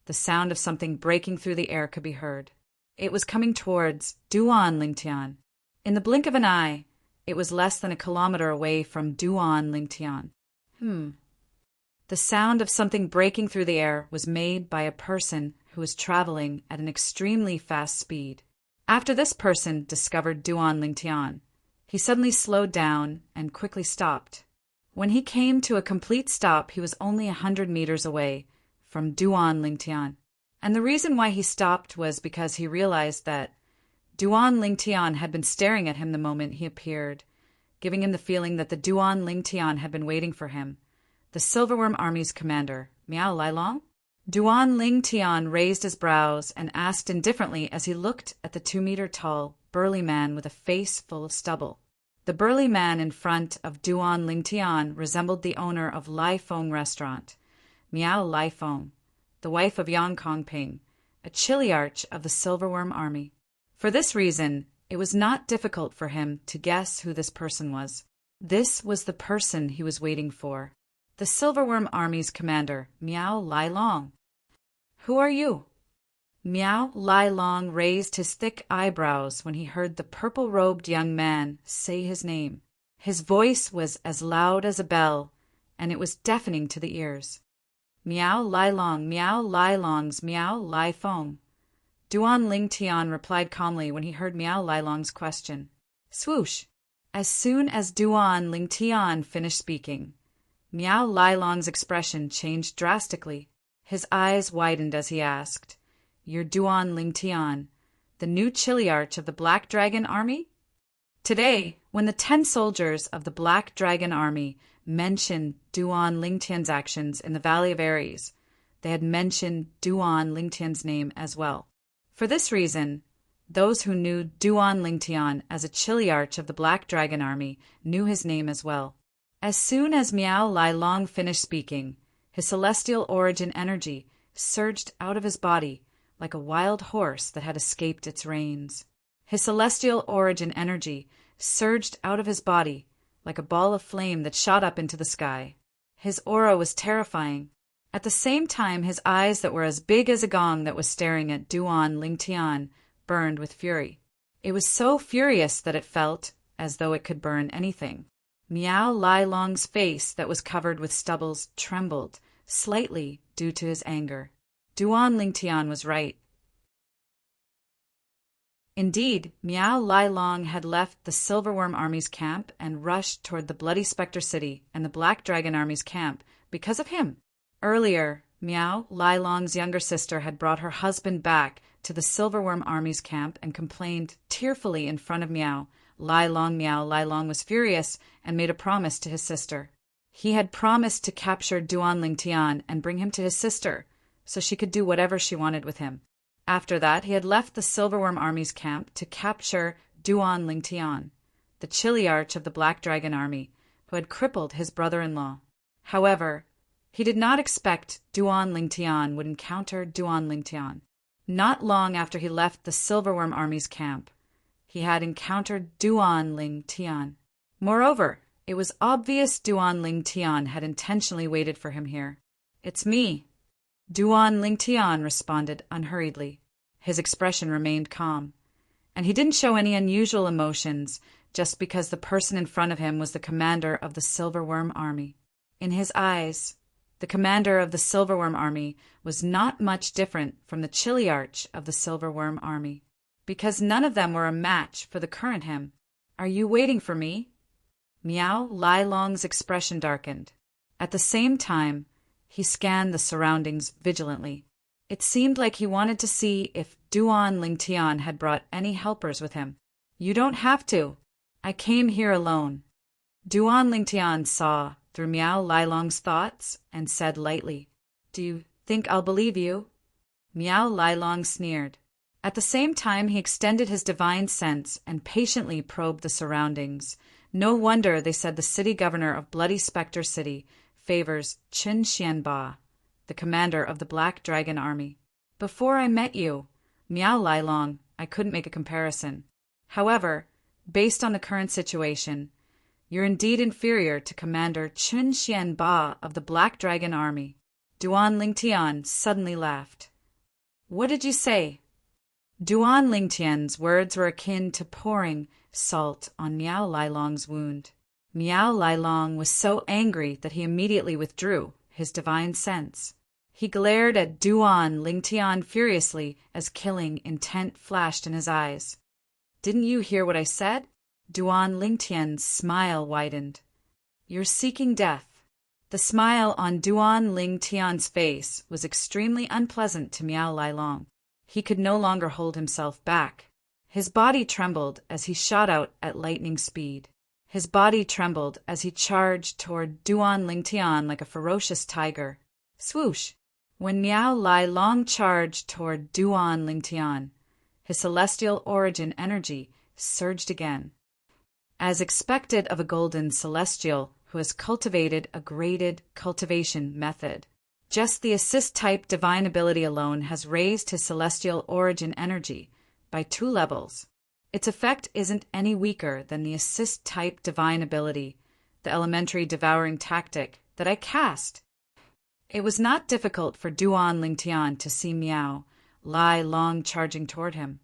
S1: the sound of something breaking through the air could be heard. It was coming towards Duan Ling Tian. In the blink of an eye, it was less than a kilometer away from Duan Ling Tian. The sound of something breaking through the air was made by a person who was traveling at an extremely fast speed. After this person discovered Duan Ling Tian, he suddenly slowed down and quickly stopped. When he came to a complete stop, he was only 100 meters away from Duan Ling Tian. And the reason why he stopped was because he realized that Duan Ling Tian had been staring at him the moment he appeared, giving him the feeling that the Duan Ling Tian had been waiting for him, the Silverworm Army's commander, Miao Lailong. Duan Ling Tian raised his brows and asked indifferently as he looked at the 2-meter-tall, burly man with a face full of stubble. The burly man in front of Duan Ling Tian resembled the owner of Lai Feng Restaurant, Miao Lai Feng, the wife of Yang Kongping, a chiliarch of the Silverworm Army. For this reason, it was not difficult for him to guess who this person was. This was the person he was waiting for, the Silverworm Army's commander, Miao Lailong. "Who are you?" Miao Lailong raised his thick eyebrows when he heard the purple-robed young man say his name. His voice was as loud as a bell, and it was deafening to the ears. "Miao Lailong, Miao Lailong's Miao Lai Feng." Duan Ling Tian replied calmly when he heard Miao Lailong's question. Swoosh! As soon as Duan Ling Tian finished speaking, Miao Lailong's expression changed drastically. His eyes widened as he asked, "You're Duan Ling Tian, the new chiliarch of the Black Dragon Army?" Today, when the 10 soldiers of the Black Dragon Army mentioned Duan Ling Tian's actions in the Valley of Ares, they had mentioned Duan Ling Tian's name as well. For this reason, those who knew Duan Ling Tian as a chiliarch of the Black Dragon Army knew his name as well. As soon as Miao Lailong finished speaking, his celestial origin energy surged out of his body like a wild horse that had escaped its reins. His celestial origin energy surged out of his body like a ball of flame that shot up into the sky. His aura was terrifying. At the same time, his eyes that were as big as a gong that was staring at Duan Ling Tian burned with fury. It was so furious that it felt as though it could burn anything. Miao Lai Long's face that was covered with stubbles trembled, slightly due to his anger. Duan Lingtian was right. Indeed, Miao Lai Long had left the Silverworm Army's camp and rushed toward the Bloody Spectre City and the Black Dragon Army's camp because of him. Earlier, Miao Lai Long's younger sister had brought her husband back to the Silverworm Army's camp and complained tearfully in front of Miao Lai Long. Miao Lai Long was furious and made a promise to his sister. He had promised to capture Duan Lingtian and bring him to his sister, so she could do whatever she wanted with him. After that, he had left the Silverworm Army's camp to capture Duan Lingtian, the Chiliarch of the Black Dragon Army, who had crippled his brother-in-law. However, he did not expect Duan Lingtian would encounter Duan Lingtian. Not long after he left the Silverworm Army's camp, he had encountered Duan Lingtian. Moreover, it was obvious Duan Lingtian had intentionally waited for him here. "It's me," Duan Lingtian responded unhurriedly. His expression remained calm, and he didn't show any unusual emotions just because the person in front of him was the commander of the Silverworm Army. In his eyes, the commander of the Silverworm Army was not much different from the Chiliarch of the Silverworm Army, because none of them were a match for the current him. "Are you waiting for me?" Miao Lai Long's expression darkened. At the same time, he scanned the surroundings vigilantly. It seemed like he wanted to see if Duan Lingtian had brought any helpers with him. "You don't have to. I came here alone." Duan Lingtian saw through Miao Lai Long's thoughts and said lightly, "Do you think I'll believe you?" Miao Lai Long sneered. At the same time, he extended his divine sense and patiently probed the surroundings. No wonder they said the city governor of Bloody Spectre City favors Qin Xianba, the commander of the Black Dragon Army. "Before I met you, Miao Lai Long, I couldn't make a comparison. However, based on the current situation, you're indeed inferior to Commander Qin Xianba of the Black Dragon Army." Duan Lingtian suddenly laughed. "What did you say?" Duan Lingtian's words were akin to pouring salt on Miao Lai Long's wound. Miao Lai Long was so angry that he immediately withdrew his divine sense. He glared at Duan Lingtian furiously as killing intent flashed in his eyes. "Didn't you hear what I said?" Duan Lingtian's smile widened. "You're seeking death." The smile on Duan Lingtian's face was extremely unpleasant to Miao Lai Long. He could no longer hold himself back. His body trembled as he shot out at lightning speed. His body trembled as he charged toward Duan Lingtian like a ferocious tiger. Swoosh! When Miao Lai Long charged toward Duan Lingtian, his celestial origin energy surged again. As expected of a golden celestial who has cultivated a graded cultivation method, just the assist-type divine ability alone has raised his celestial origin energy by 2 levels. Its effect isn't any weaker than the assist-type divine ability, the elementary devouring tactic, that I cast. It was not difficult for Duan Lingtian to see Miao Lai Long charging toward him.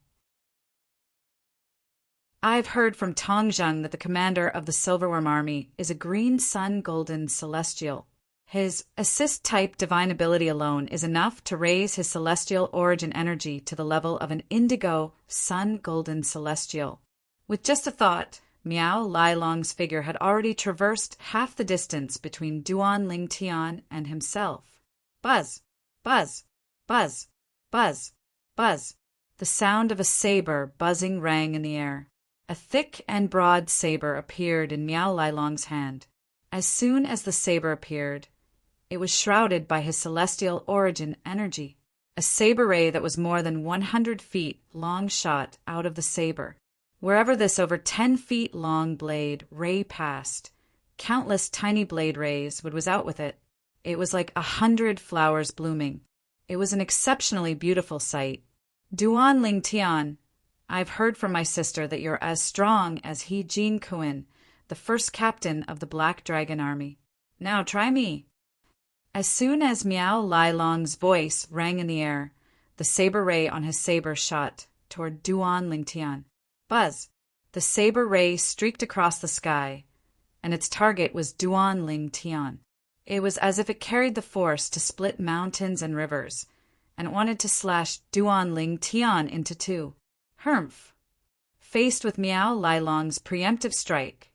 S1: "I've heard from Tongzheng that the commander of the Silverworm Army is a green sun golden celestial. His assist-type divine ability alone is enough to raise his celestial origin energy to the level of an indigo sun golden celestial." With just a thought, Miao Lai Long's figure had already traversed half the distance between Duan Lingtian and himself. Buzz! Buzz! Buzz! Buzz! Buzz! The sound of a saber buzzing rang in the air. A thick and broad saber appeared in Miao Lai Long's hand. As soon as the saber appeared, it was shrouded by his celestial origin energy. A saber ray that was more than 100 feet long shot out of the saber. Wherever this over 10 feet long blade ray passed, countless tiny blade rays would whiz out with it. It was like 100 flowers blooming. It was an exceptionally beautiful sight. "Duan Lingtian, I've heard from my sister that you're as strong as He Jin Kuan, the first captain of the Black Dragon Army. Now try me." As soon as Miao Lai Long's voice rang in the air, the saber ray on his saber shot toward Duan Lingtian. Buzz! The saber ray streaked across the sky, and its target was Duan Ling Tian. It was as if it carried the force to split mountains and rivers, and it wanted to slash Duan Ling Tian into two. Humph! Faced with Miao Lailong's preemptive strike,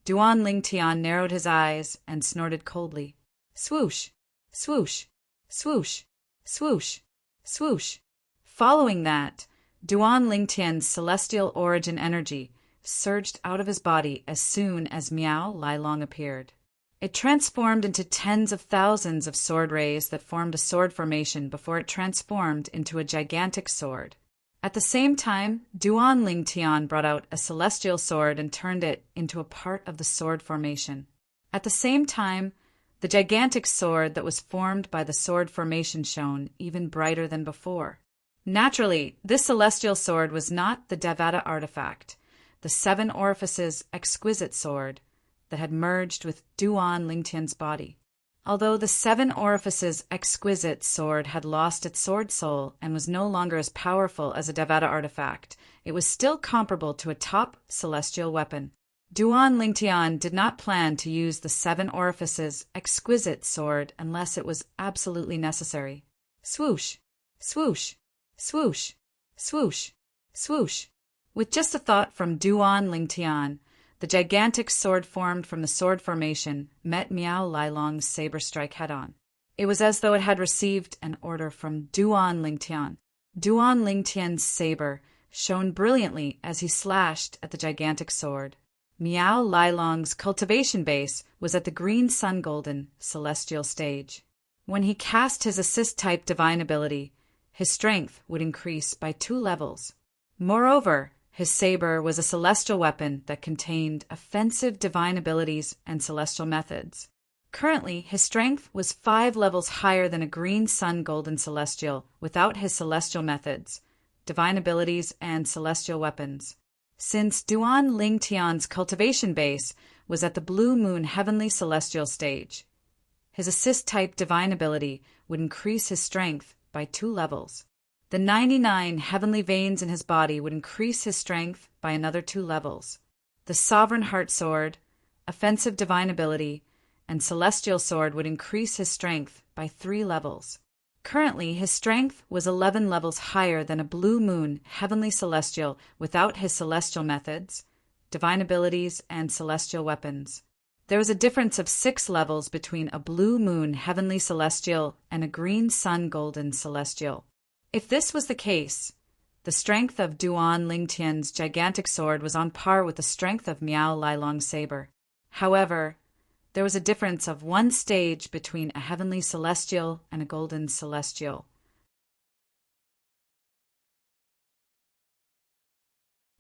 S1: Duan Ling Tian narrowed his eyes and snorted coldly. Swoosh! Swoosh! Swoosh! Swoosh! Swoosh! Following that, Duan Ling Tian's celestial origin energy surged out of his body as soon as Miao Lailong appeared. It transformed into tens of thousands of sword rays that formed a sword formation before it transformed into a gigantic sword. At the same time, Duan Ling Tian brought out a celestial sword and turned it into a part of the sword formation. At the same time, the gigantic sword that was formed by the sword formation shone even brighter than before. Naturally, this celestial sword was not the Devata artifact, the seven orifices exquisite sword that had merged with Duan Ling Tian's body. Although the seven orifices exquisite sword had lost its sword soul and was no longer as powerful as a Devata artifact, it was still comparable to a top celestial weapon. Duan Ling Tian did not plan to use the seven orifices exquisite sword unless it was absolutely necessary. Swoosh! Swoosh! Swoosh! Swoosh! Swoosh! With just a thought from Duan Ling Tian, the gigantic sword formed from the sword formation met Miao Lailong's saber strike head-on. It was as though it had received an order from Duan Ling Tian. Duan Ling Tian's saber shone brilliantly as he slashed at the gigantic sword. Miao Lailong's cultivation base was at the green sun golden celestial stage. When he cast his assist-type divine ability, his strength would increase by 2 levels. Moreover, his saber was a celestial weapon that contained offensive divine abilities and celestial methods. Currently, his strength was 5 levels higher than a green sun golden celestial without his celestial methods, divine abilities, and celestial weapons. Since Duan Ling Tian's cultivation base was at the blue moon heavenly celestial stage, his assist-type divine ability would increase his strength by 2 levels. The 99 heavenly veins in his body would increase his strength by another 2 levels. The Sovereign Heart Sword, offensive divine ability, and celestial sword would increase his strength by 3 levels. Currently, his strength was 11 levels higher than a blue moon heavenly celestial without his celestial methods, divine abilities, and celestial weapons. There was a difference of 6 levels between a blue moon heavenly celestial and a green sun golden celestial. If this was the case, the strength of Duan Ling Tian's gigantic sword was on par with the strength of Miao Lailong's saber. However, there was a difference of 1 stage between a heavenly celestial and a golden celestial.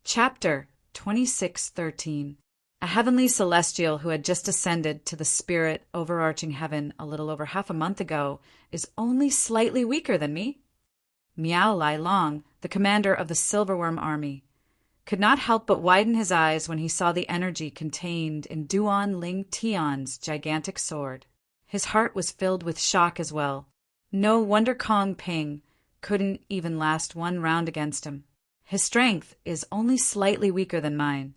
S1: Chapter 26:13. A heavenly celestial who had just ascended to the spirit overarching heaven a little over half a month ago is only slightly weaker than me. Miao Lailong, the commander of the Silverworm army, could not help but widen his eyes when he saw the energy contained in Duan Ling Tian's gigantic sword. His heart was filled with shock as well. No wonder Kong Ping couldn't even last 1 round against him. His strength is only slightly weaker than mine.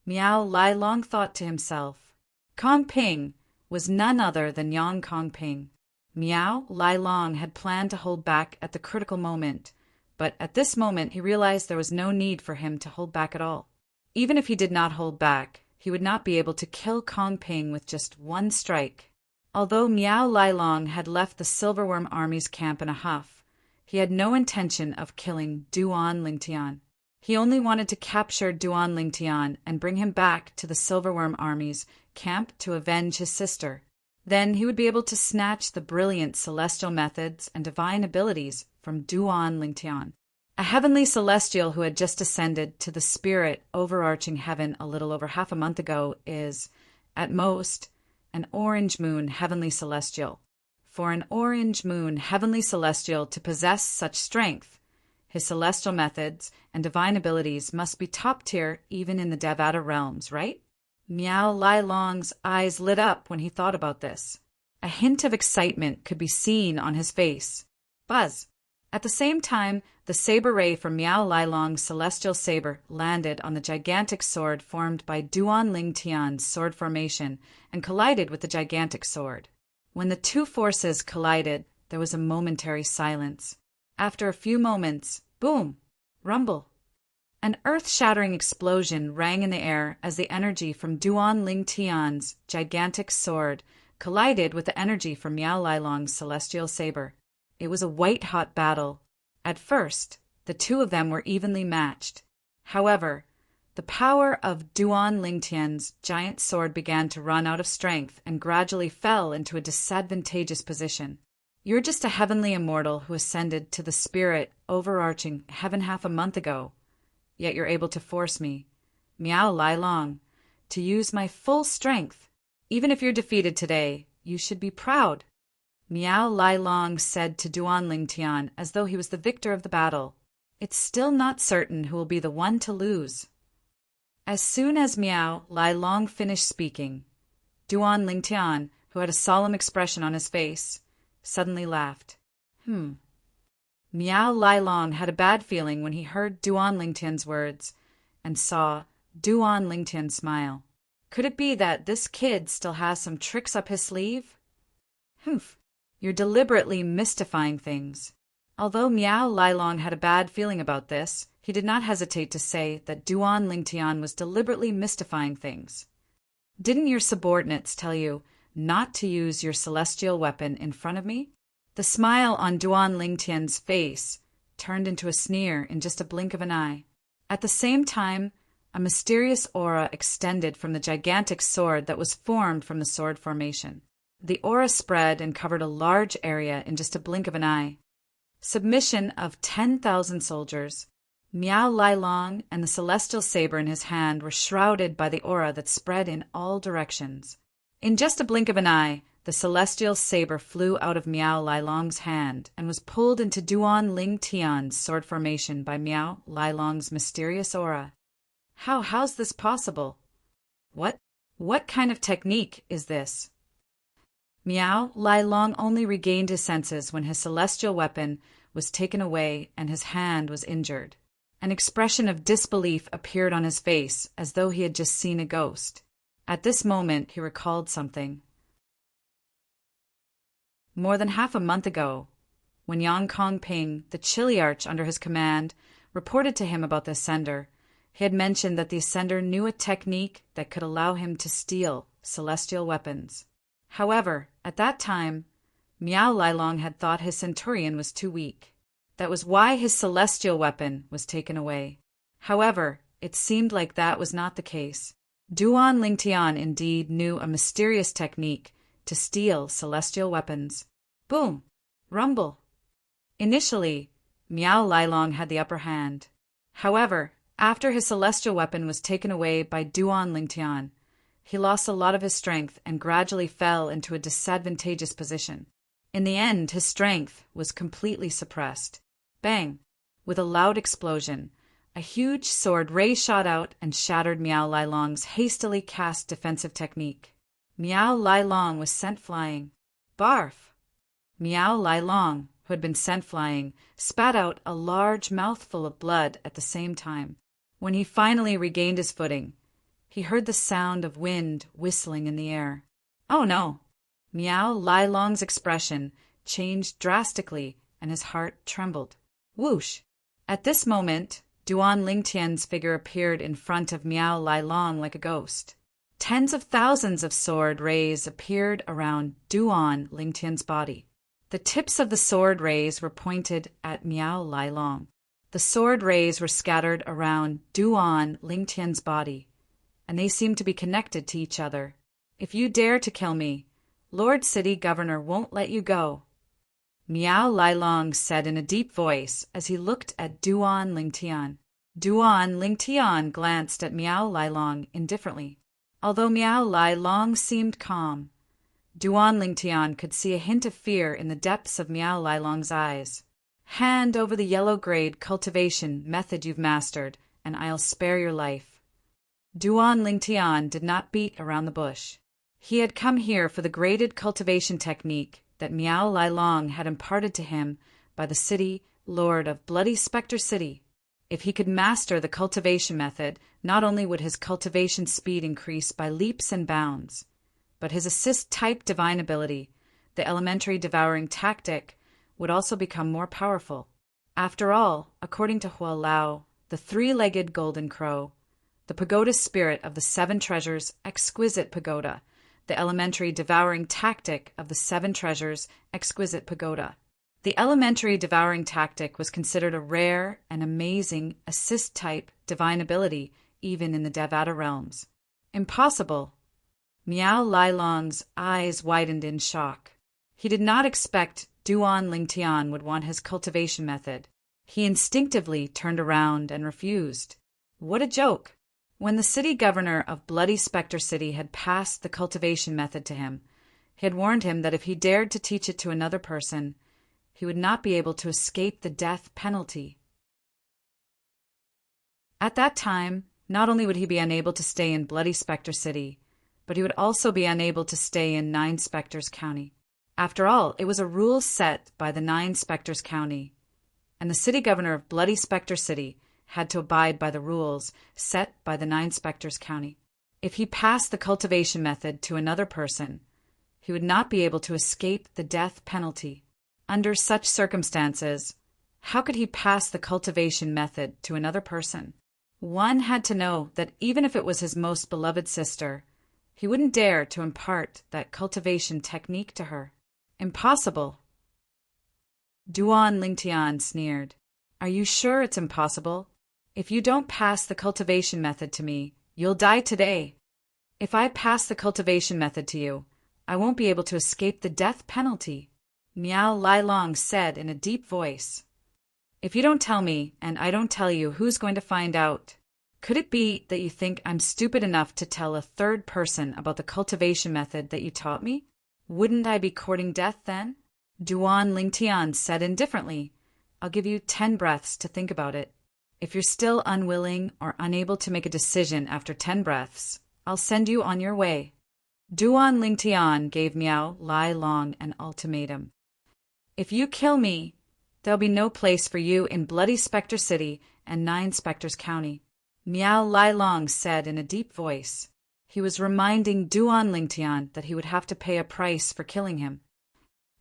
S1: Miao Lailong thought to himself. Kong Ping was none other than Yang Kong Ping. Miao Lailong had planned to hold back at the critical moment, but at this moment he realized there was no need for him to hold back at all. Even if he did not hold back, he would not be able to kill Kong Ping with just 1 strike. Although Miao Lailong had left the Silverworm army's camp in a huff, he had no intention of killing Duan Ling Tian. He only wanted to capture Duan Ling Tian and bring him back to the Silverworm army's camp to avenge his sister. Then he would be able to snatch the brilliant celestial methods and divine abilities from Duan Ling Tian. A heavenly celestial who had just ascended to the spirit overarching heaven a little over half a month ago is, at most, an orange moon heavenly celestial. For an orange moon heavenly celestial to possess such strength, his celestial methods and divine abilities must be top tier even in the Devata realms, right? Miao Lailong's eyes lit up when he thought about this. A hint of excitement could be seen on his face. Buzz! At the same time, the saber ray from Miao Lilong's celestial saber landed on the gigantic sword formed by Duan Ling Tian's sword formation and collided with the gigantic sword. When the two forces collided, there was a momentary silence. After a few moments, boom, rumble. An earth-shattering explosion rang in the air as the energy from Duan Ling Tian's gigantic sword collided with the energy from Miao Lilong's celestial saber. It was a white-hot battle. At first, the two of them were evenly matched. However, the power of Duan Lingtian's giant sword began to run out of strength and gradually fell into a disadvantageous position. You're just a heavenly immortal who ascended to the spirit overarching heaven half a month ago, yet you're able to force me, Miao Lilong, to use my full strength. Even if you're defeated today, you should be proud. Miao Lilong said to Duan Lingtian as though he was the victor of the battle. It's still not certain who will be the one to lose. As soon as Miao Lilong finished speaking, Duan Lingtian, who had a solemn expression on his face, suddenly laughed. Miao Lilong had a bad feeling when he heard Duan Lingtian's words and saw Duan Lingtian smile. Could it be that this kid still has some tricks up his sleeve? You're deliberately mystifying things. Although Miao Lilong had a bad feeling about this, he did not hesitate to say that Duan Lingtian was deliberately mystifying things. Didn't your subordinates tell you not to use your celestial weapon in front of me? The smile on Duan Lingtian's face turned into a sneer in just a blink of an eye. At the same time, a mysterious aura extended from the gigantic sword that was formed from the sword formation. The aura spread and covered a large area in just a blink of an eye. Submission of 10,000 soldiers. Miao Lilong and the celestial saber in his hand were shrouded by the aura that spread in all directions. In just a blink of an eye, the celestial saber flew out of Miao Lilong's hand and was pulled into Duan Ling Tian's sword formation by Miao Lilong's mysterious aura. How's this possible? What kind of technique is this? Miao Lilong only regained his senses when his celestial weapon was taken away and his hand was injured. An expression of disbelief appeared on his face as though he had just seen a ghost. At this moment, he recalled something. More than half a month ago, when Yang Kongping, the Chiliarch under his command, reported to him about the Ascender, he had mentioned that the Ascender knew a technique that could allow him to steal celestial weapons. However, at that time, Miao Lilong had thought his Centurion was too weak. That was why his celestial weapon was taken away. However, it seemed like that was not the case. Duan Lingtian indeed knew a mysterious technique to steal celestial weapons. Boom! Rumble! Initially, Miao Lilong had the upper hand. However, after his celestial weapon was taken away by Duan Lingtian, he lost a lot of his strength and gradually fell into a disadvantageous position. In the end, his strength was completely suppressed. Bang! With a loud explosion, a huge sword ray shot out and shattered Miao Lilong's hastily cast defensive technique. Miao Lilong was sent flying. Barf! Miao Lilong, who had been sent flying, spat out a large mouthful of blood at the same time. When he finally regained his footing, he heard the sound of wind whistling in the air. Oh no! Miao Lilong's expression changed drastically and his heart trembled. Whoosh! At this moment, Duan Lingtian's figure appeared in front of Miao Lilong like a ghost. Tens of thousands of sword rays appeared around Duan Lingtian's body. The tips of the sword rays were pointed at Miao Lilong. The sword rays were scattered around Duan Lingtian's body, and they seemed to be connected to each other. If you dare to kill me, Lord City Governor won't let you go, Miao Lilong said in a deep voice as he looked at Duan Lingtian. Duan Lingtian glanced at Miao Lilong indifferently. Although Miao Lilong seemed calm, Duan Lingtian could see a hint of fear in the depths of Miao Lilong's eyes. Hand over the yellow-grade cultivation method you've mastered, and I'll spare your life. Duan Lingtian did not beat around the bush. He had come here for the graded cultivation technique that Miao Lilong had imparted to him by the city Lord of Bloody Spectre City. If he could master the cultivation method, not only would his cultivation speed increase by leaps and bounds, but his assist-type divine ability, the elementary devouring tactic, would also become more powerful. After all, according to Hua Lao, the three-legged golden crow, the pagoda spirit of the seven treasures, exquisite pagoda, the elementary devouring tactic of the seven treasures, exquisite pagoda. The elementary devouring tactic was considered a rare and amazing assist-type divine ability even in the Devata realms. Impossible. Miao Lailong's eyes widened in shock. He did not expect Duan Lingtian would want his cultivation method. He instinctively turned around and refused. What a joke! When the city governor of Bloody Spectre City had passed the cultivation method to him, he had warned him that if he dared to teach it to another person, he would not be able to escape the death penalty. At that time, not only would he be unable to stay in Bloody Spectre City, but he would also be unable to stay in Nine Spectres County. After all, it was a rule set by the Nine Spectres County, and the city governor of Bloody Spectre City had to abide by the rules set by the Nine Spectres County. If he passed the cultivation method to another person, he would not be able to escape the death penalty. Under such circumstances, how could he pass the cultivation method to another person? One had to know that even if it was his most beloved sister, he wouldn't dare to impart that cultivation technique to her. Impossible. Duan Lingtian sneered. Are you sure it's impossible? If you don't pass the cultivation method to me, you'll die today. If I pass the cultivation method to you, I won't be able to escape the death penalty. Miao Lailong said in a deep voice. If you don't tell me, and I don't tell you, who's going to find out? Could it be that you think I'm stupid enough to tell a third person about the cultivation method that you taught me? Wouldn't I be courting death then? Duan Lingtian said indifferently. I'll give you 10 breaths to think about it. If you're still unwilling or unable to make a decision after 10 breaths, I'll send you on your way. Duan Lingtian gave Miao Lailong an ultimatum. If you kill me, there'll be no place for you in Bloody Spectre City and Nine Spectres County. Miao Lailong said in a deep voice. He was reminding Duan Lingtian that he would have to pay a price for killing him.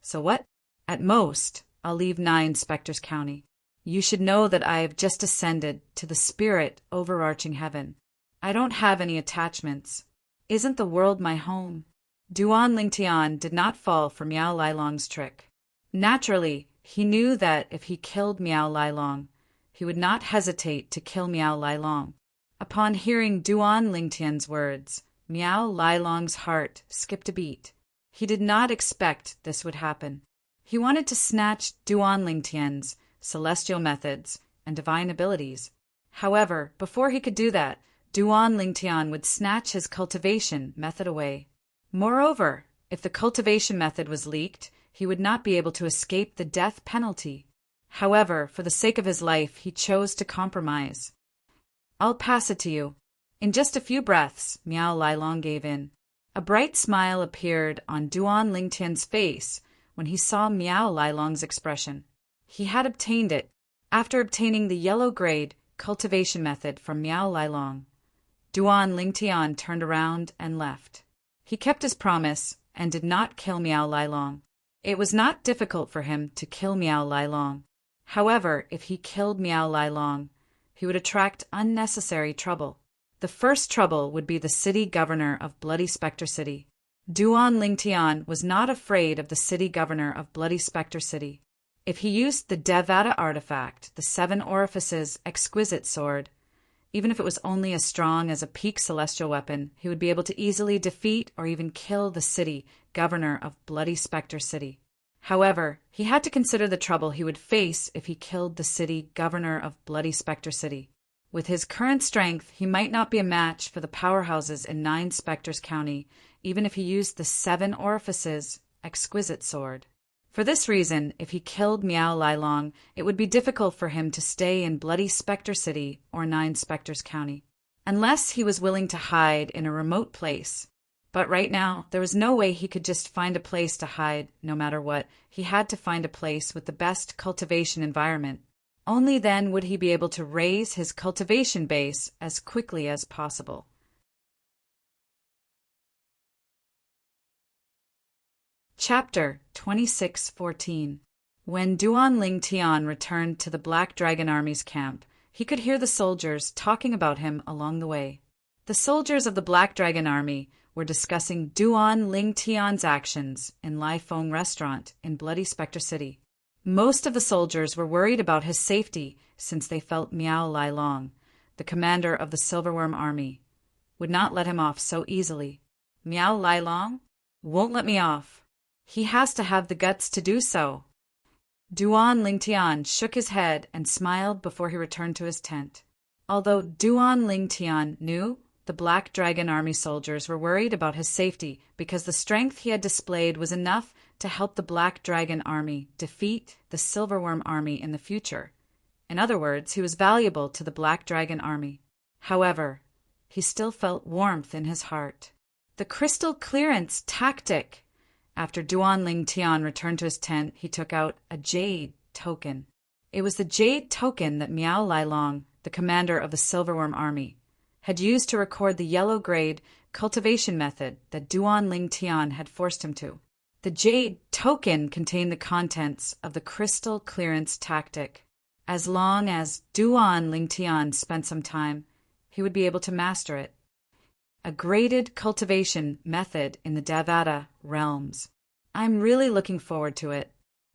S1: So what? At most, I'll leave Nine Spectres County. You should know that I have just ascended to the spirit overarching heaven. I don't have any attachments. Isn't the world my home? Duan Lingtian did not fall for Miao Lailong's trick. Naturally, he knew that if he killed Miao Lailong, he would not hesitate to kill Miao Lailong. Upon hearing Duan Lingtian's words, Miao Lailong's heart skipped a beat. He did not expect this would happen. He wanted to snatch Duan Lingtian's celestial methods and divine abilities. However, before he could do that, Duan Lingtian would snatch his cultivation method away. Moreover, if the cultivation method was leaked, he would not be able to escape the death penalty. However, for the sake of his life, he chose to compromise. I'll pass it to you. In just a few breaths, Miao Lailong gave in. A bright smile appeared on Duan Lingtian's face when he saw Miao Lailong's expression. He had obtained it. After obtaining the yellow grade cultivation method from Miao Lailong, Duan Lingtian turned around and left. He kept his promise and did not kill Miao Lailong. It was not difficult for him to kill Miao Lailong. However, if he killed Miao Lailong, he would attract unnecessary trouble. The first trouble would be the city governor of Bloody Spectre City. Duan Lingtian was not afraid of the city governor of Bloody Spectre City. If he used the Devata artifact, the Seven Orifices exquisite sword, even if it was only as strong as a peak celestial weapon, he would be able to easily defeat or even kill the city governor of Bloody Spectre City. However, he had to consider the trouble he would face if he killed the city governor of Bloody Spectre City. With his current strength, he might not be a match for the powerhouses in Nine Spectres County, even if he used the Seven Orifices exquisite sword. For this reason, if he killed Miao Lailong, it would be difficult for him to stay in Bloody Spectre City or Nine Spectres County, unless he was willing to hide in a remote place. But right now, there was no way he could just find a place to hide, no matter what. He had to find a place with the best cultivation environment. Only then would he be able to raise his cultivation base as quickly as possible. Chapter 26:14. When Duan Ling Tian returned to the Black Dragon Army's camp, he could hear the soldiers talking about him along the way. The soldiers of the Black Dragon Army were discussing Duan Ling Tian's actions in Lai Feng restaurant in Bloody Spectre City. Most of the soldiers were worried about his safety since they felt Miao Lai Long, the commander of the Silverworm Army, would not let him off so easily. Miao Lai Long won't let me off. He has to have the guts to do so. Duan Ling Tian shook his head and smiled before he returned to his tent. Although Duan Ling Tian knew the Black Dragon Army soldiers were worried about his safety because the strength he had displayed was enough to help the Black Dragon Army defeat the Silverworm Army in the future. In other words, he was valuable to the Black Dragon Army. However, he still felt warmth in his heart. The crystal clearance tactic. After Duan Ling Tian returned to his tent, he took out a jade token. It was the jade token that Miao Lai Long, the commander of the Silverworm Army, had used to record the yellow grade cultivation method that Duan Ling Tian had forced him to. The jade token contained the contents of the crystal clearance tactic. As long as Duan Ling Tian spent some time, he would be able to master it. A graded cultivation method in the Devata realms. I'm really looking forward to it.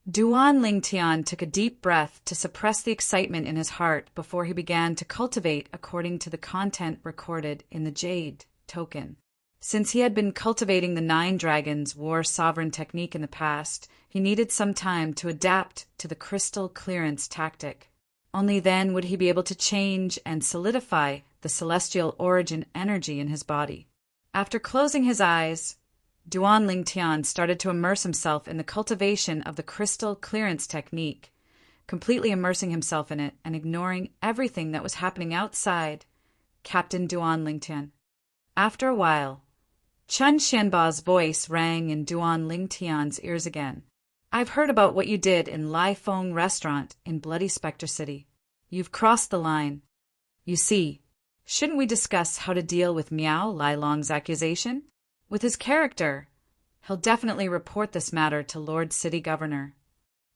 S1: Duan Ling Tian took a deep breath to suppress the excitement in his heart before he began to cultivate according to the content recorded in the jade token. Since he had been cultivating the 9 Dragons War Sovereign technique in the past, he needed some time to adapt to the crystal clearance tactic. Only then would he be able to change and solidify the celestial origin energy in his body. After closing his eyes, Duan Ling Tian started to immerse himself in the cultivation of the crystal clearance technique, completely immersing himself in it and ignoring everything that was happening outside Captain Duan Ling Tian. After a while, Chen Xianba's voice rang in Duan Ling Tian's ears again. I've heard about what you did in Lai Feng restaurant in Bloody Spectre City. You've crossed the line. You see, shouldn't we discuss how to deal with Miao Lai Long's accusation? With his character, he'll definitely report this matter to Lord City Governor.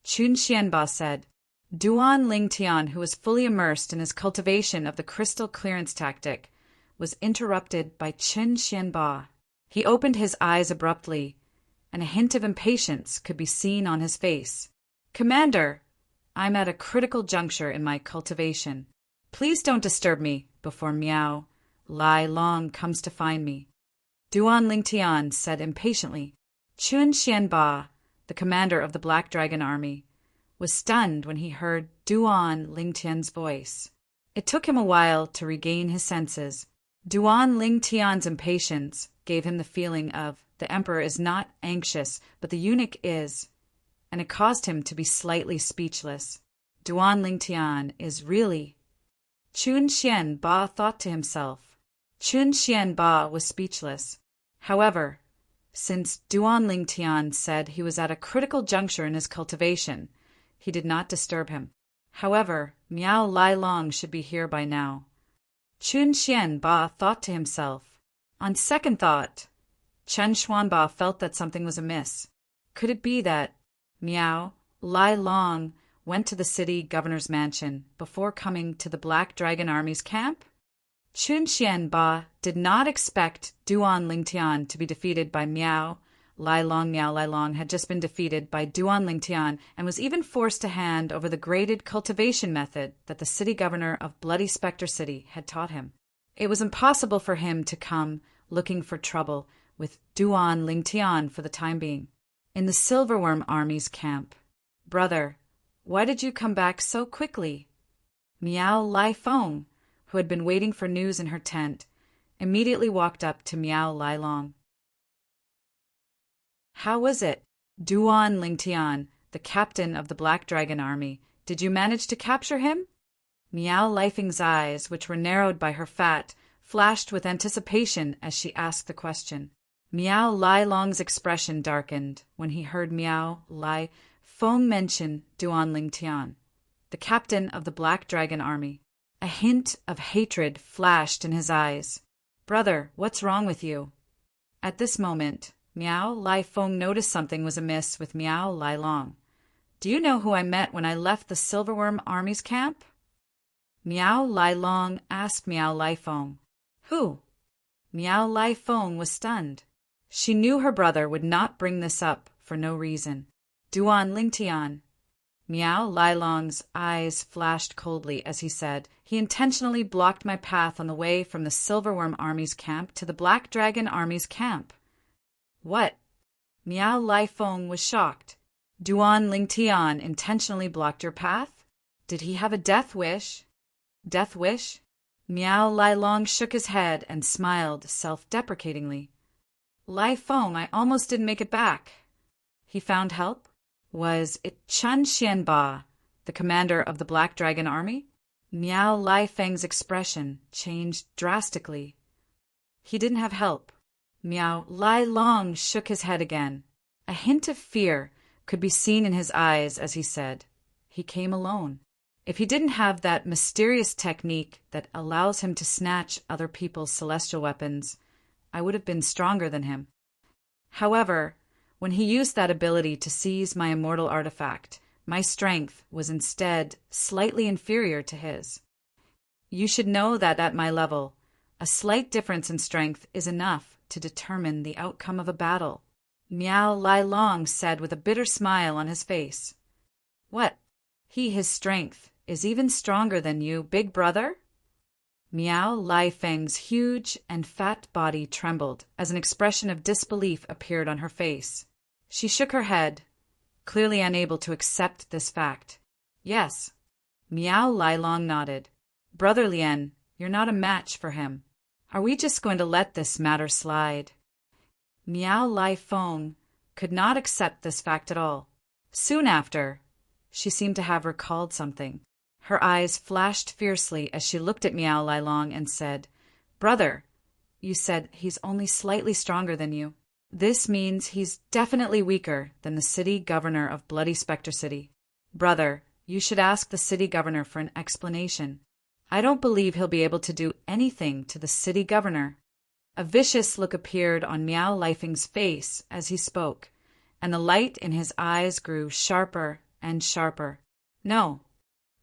S1: Chun Xianba said. Duan Ling Tian, who was fully immersed in his cultivation of the crystal clearance tactic, was interrupted by Chen Xianba. He opened his eyes abruptly, and a hint of impatience could be seen on his face. Commander, I'm at a critical juncture in my cultivation. Please don't disturb me before Miao Lai Long comes to find me. Duan Ling Tian said impatiently. Chun Xianba, the commander of the Black Dragon Army, was stunned when he heard Duan Ling Tian's voice. It took him a while to regain his senses. Duan Ling Tian's impatience gave him the feeling of the emperor is not anxious, but the eunuch is, and it caused him to be slightly speechless. Duan Ling Tian is really... Chun Xianba thought to himself. Chun Xianba was speechless. However, since Duan Ling Tian said he was at a critical juncture in his cultivation, he did not disturb him. However, Miao Lai Long should be here by now. Chun Xianba thought to himself. On second thought, Chen Xuanba felt that something was amiss. Could it be that Miao Lai Long went to the city governor's mansion before coming to the Black Dragon Army's camp? Chun Xianba did not expect Duan Ling Tian to be defeated by Miao Lai Long. Miao Lai Long had just been defeated by Duan Ling Tian and was even forced to hand over the graded cultivation method that the city governor of Bloody Spectre City had taught him. It was impossible for him to come looking for trouble with Duan Ling Tian for the time being. In the Silverworm Army's camp. Brother, why did you come back so quickly? Miao Lai Feng, who had been waiting for news in her tent, immediately walked up to Miao Lai Long. How was it? Duan Ling Tian, the captain of the Black Dragon Army, did you manage to capture him? Miao Lai Feng's eyes, which were narrowed by her fat, flashed with anticipation as she asked the question. Miao Lai Long's expression darkened when he heard Miao Lai Feng mention Duan Lingtian, the captain of the Black Dragon Army. A hint of hatred flashed in his eyes. "Brother, what's wrong with you?" At this moment, Miao Lai Feng noticed something was amiss with Miao Lai Long. "Do you know who I met when I left the Silverworm Army's camp?" Miao Lai Long asked Miao Lai Feng. "Who?" Miao Lai Feng was stunned. She knew her brother would not bring this up for no reason. "Duan Lingtian." Miao Lai Long's eyes flashed coldly as he said, "He intentionally blocked my path on the way from the Silverworm Army's camp to the Black Dragon Army's camp." "What?" Miao Lai Feng was shocked. "Duan Lingtian intentionally blocked your path? Did he have a death wish?" "Death wish?" Miao Lai Long shook his head and smiled self-deprecatingly. "Lai Feng, I almost didn't make it back." "He found help? Was it Chen Xianba, the commander of the Black Dragon Army?" Miao Lai Feng's expression changed drastically. "He didn't have help." Miao Lai Long shook his head again. A hint of fear could be seen in his eyes as he said, "He came alone. If he didn't have that mysterious technique that allows him to snatch other people's celestial weapons, I would have been stronger than him. However, when he used that ability to seize my immortal artifact, my strength was instead slightly inferior to his. You should know that at my level, a slight difference in strength is enough to determine the outcome of a battle," Miao Lai Long said with a bitter smile on his face. "What? His strength is even stronger than you, big brother?" Miao Lai Feng's huge and fat body trembled as an expression of disbelief appeared on her face. She shook her head, clearly unable to accept this fact. "Yes." Miao Lai Long nodded. "Brother Lien, you're not a match for him. Are we just going to let this matter slide?" Miao Lai Feng could not accept this fact at all. Soon after, she seemed to have recalled something. Her eyes flashed fiercely as she looked at Miao Lai Long and said, "Brother, you said he's only slightly stronger than you. This means he's definitely weaker than the city governor of Bloody Spectre City. Brother, you should ask the city governor for an explanation. I don't believe he'll be able to do anything to the city governor." A vicious look appeared on Miao Lai Feng's face as he spoke, and the light in his eyes grew sharper and sharper. "No."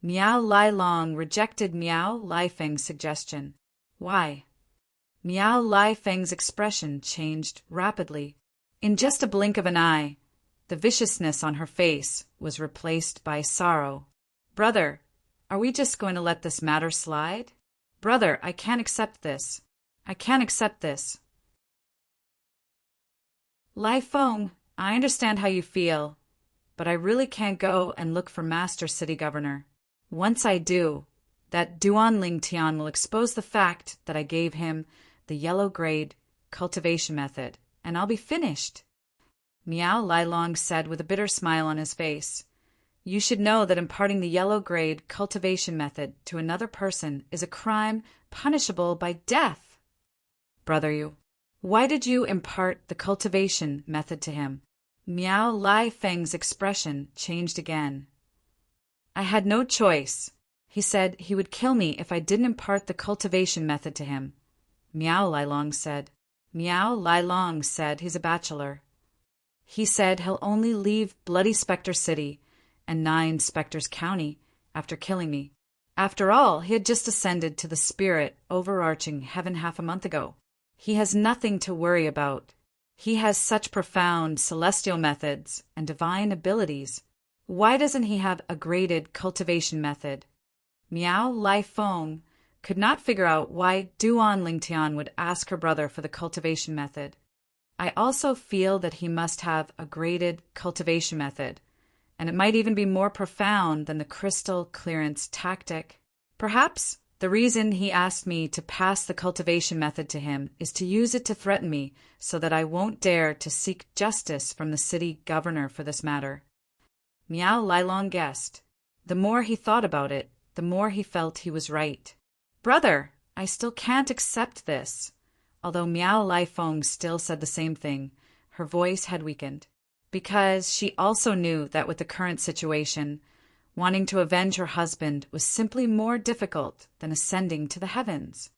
S1: Miao Lai Long rejected Miao Lai Feng's suggestion. "Why?" Miao Lai Feng's expression changed rapidly. In just a blink of an eye, the viciousness on her face was replaced by sorrow. "Brother, are we just going to let this matter slide? Brother, I can't accept this. I can't accept this." "Lai Feng, I understand how you feel, but I really can't go and look for Master City Governor. Once I do, that Duan Lingtian will expose the fact that I gave him the yellow grade cultivation method, and I'll be finished." Miao Lai Long said with a bitter smile on his face, "You should know that imparting the yellow grade cultivation method to another person is a crime punishable by death." "Brother, why did you impart the cultivation method to him?" Miao Lai Feng's expression changed again. "I had no choice. He said he would kill me if I didn't impart the cultivation method to him," Miao Lai Long said. Miao Lai Long said he's a bachelor. He said he'll only leave Bloody Spectre City and 9 Spectres County after killing me. After all, he had just ascended to the spirit overarching heaven half a month ago. He has nothing to worry about. He has such profound celestial methods and divine abilities. Why doesn't he have a graded cultivation method? Miao Lai Feng could not figure out why Duan Lingtian would ask her brother for the cultivation method. "I also feel that he must have a graded cultivation method, and it might even be more profound than the crystal clearance tactic. Perhaps the reason he asked me to pass the cultivation method to him is to use it to threaten me so that I won't dare to seek justice from the city governor for this matter." Miao Lai Long guessed. The more he thought about it, the more he felt he was right. "Brother, I still can't accept this. Although Miao Lai Feng still said the same thing, her voice had weakened. Because she also knew that with the current situation, wanting to avenge her husband was simply more difficult than ascending to the heavens.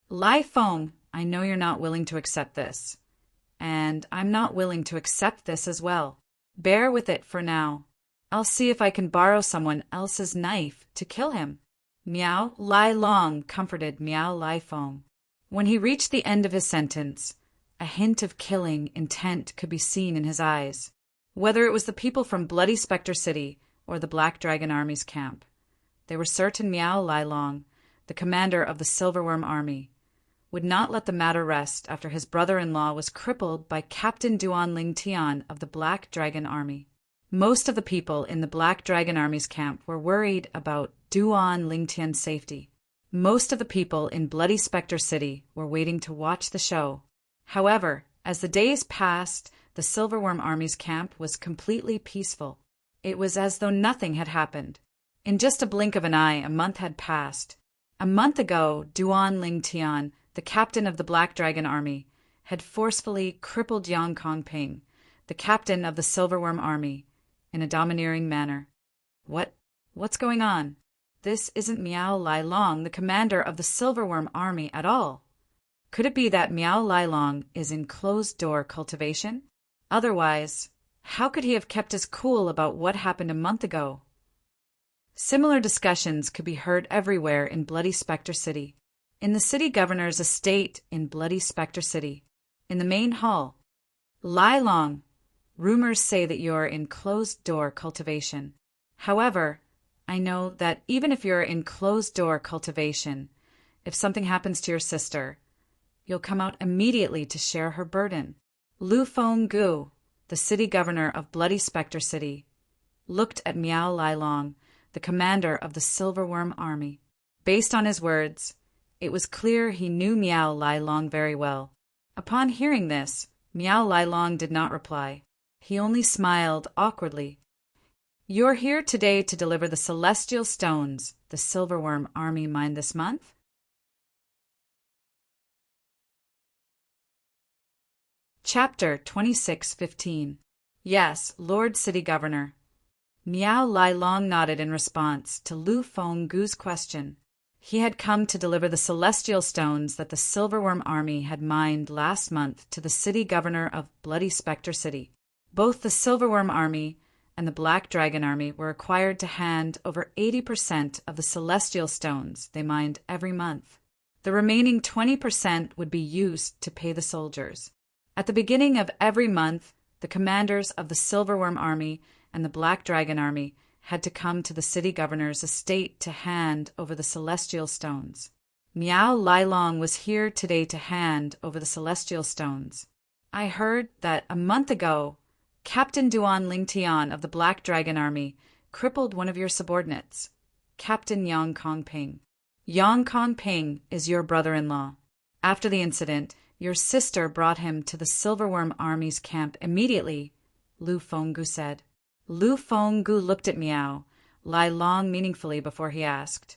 S1: Lai Feng, I know you're not willing to accept this. And I'm not willing to accept this as well. Bear with it for now. I'll see if I can borrow someone else's knife to kill him. Miao Lai Long comforted Miao Lai Feng. When he reached the end of his sentence, a hint of killing intent could be seen in his eyes. Whether it was the people from Bloody Spectre City or the Black Dragon Army's camp, they were certain Miao Lai Long, the commander of the Silverworm Army, would not let the matter rest after his brother-in-law was crippled by Captain Duan Ling Tian of the Black Dragon Army. Most of the people in the Black Dragon Army's camp were worried about Duan Ling Tian's safety. Most of the people in Bloody Spectre City were waiting to watch the show. However, as the days passed, the Silverworm Army's camp was completely peaceful. It was as though nothing had happened. In just a blink of an eye, a month had passed. A month ago, Duan Ling Tian, the captain of the Black Dragon Army, had forcefully crippled Yang Kongping, the captain of the Silverworm Army, in a domineering manner. What's going on? This isn't Miao Lai Long, the commander of the Silverworm Army, at all. Could it be that Miao Lai Long is in closed-door cultivation? Otherwise, how could he have kept his cool about what happened a month ago? Similar discussions could be heard everywhere in Bloody Spectre City. In the city governor's estate in Bloody Spectre City. In the main hall. Lai Long, rumors say that you're in closed-door cultivation. However, I know that even if you're in closed-door cultivation, if something happens to your sister, you'll come out immediately to share her burden. Lu Fenggu, the city governor of Bloody Spectre City, looked at Miao Lai Long, the commander of the Silverworm Army. Based on his words, it was clear he knew Miao Lai Long very well. Upon hearing this, Miao Lai Long did not reply. He only smiled awkwardly. You're here today to deliver the celestial stones the Silverworm Army mined this month? Chapter 26:15. Yes, Lord City Governor. Miao Lai Long nodded in response to Lu Fenggu's question. He had come to deliver the celestial stones that the Silverworm Army had mined last month to the city governor of Bloody Spectre City. Both the Silverworm Army and the Black Dragon Army were required to hand over 80% of the celestial stones they mined every month. The remaining 20% would be used to pay the soldiers. At the beginning of every month, the commanders of the Silverworm Army and the Black Dragon Army had to come to the city governor's estate to hand over the celestial stones. Miao Lai Long was here today to hand over the celestial stones. I heard that a month ago, Captain Duan Ling Tian of the Black Dragon Army crippled one of your subordinates, Captain Yang Kongping. Yang Kongping is your brother-in-law. After the incident, your sister brought him to the Silverworm Army's camp immediately, Lu Fenggu said. Lu Fenggu looked at Miao Lai Long meaningfully before he asked,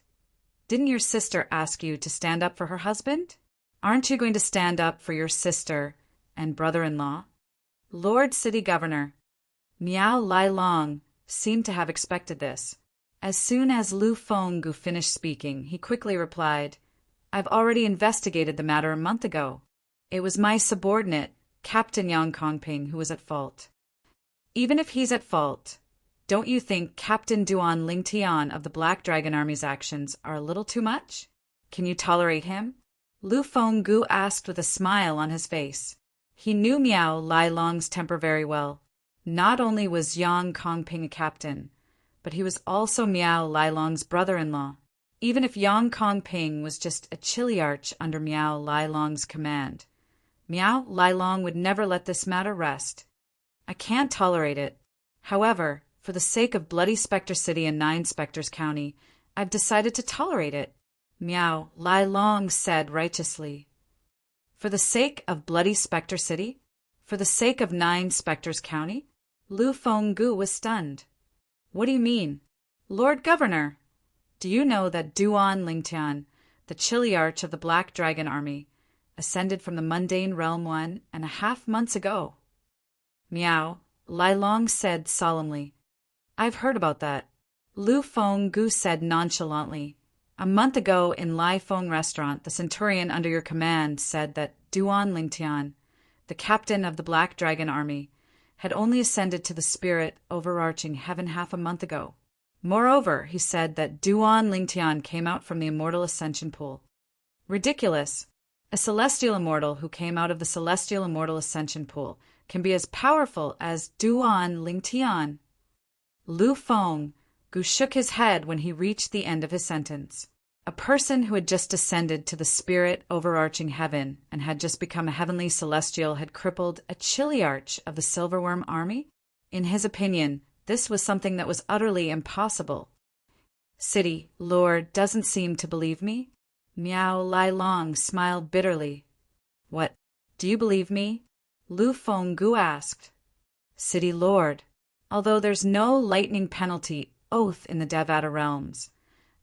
S1: Didn't your sister ask you to stand up for her husband? Aren't you going to stand up for your sister and brother-in-law? Lord City Governor. Miao Lai Long seemed to have expected this. As soon as Lu Fenggu finished speaking, he quickly replied, I've already investigated the matter a month ago. It was my subordinate, Captain Yang Kongping, who was at fault. Even if he's at fault, don't you think Captain Duan Ling Tian of the Black Dragon Army's actions are a little too much? Can you tolerate him? Lu Fenggu asked with a smile on his face. He knew Miao Lai Long's temper very well. Not only was Yang Kongping a captain, but he was also Miao Lai Long's brother-in-law. Even if Yang Kongping was just a chiliarch under Miao Lai Long's command, Miao Lai Long would never let this matter rest. I can't tolerate it. However, for the sake of Bloody Spectre City and Nine Spectres County, I've decided to tolerate it, Miao Lai Long said righteously. For the sake of Bloody Spectre City? For the sake of Nine Spectres County? Lu Fenggu was stunned. What do you mean? Lord Governor, do you know that Duan Lingtian, the chiliarch of the Black Dragon Army, ascended from the mundane realm 1.5 months ago. Meow, Lai Long said solemnly. I've heard about that. Lu Feng-gu said nonchalantly. A month ago in Lai Feng restaurant, the centurion under your command said that Duan Lingtian, the captain of the Black Dragon army, had only ascended to the spirit overarching heaven half a month ago. Moreover, he said that Duan Lingtian came out from the immortal ascension pool. Ridiculous! A celestial immortal who came out of the celestial immortal ascension pool can be as powerful as Duan Lingtian. Lu Feng-gu shook his head when he reached the end of his sentence. A person who had just ascended to the spirit overarching heaven and had just become a heavenly celestial had crippled a chiliarch of the Silverworm army? In his opinion, this was something that was utterly impossible. City Lord doesn't seem to believe me? Miao Lai Long smiled bitterly. What, do you believe me? Lu Feng-gu asked. City Lord, although there's no lightning penalty oath in the Devata realms,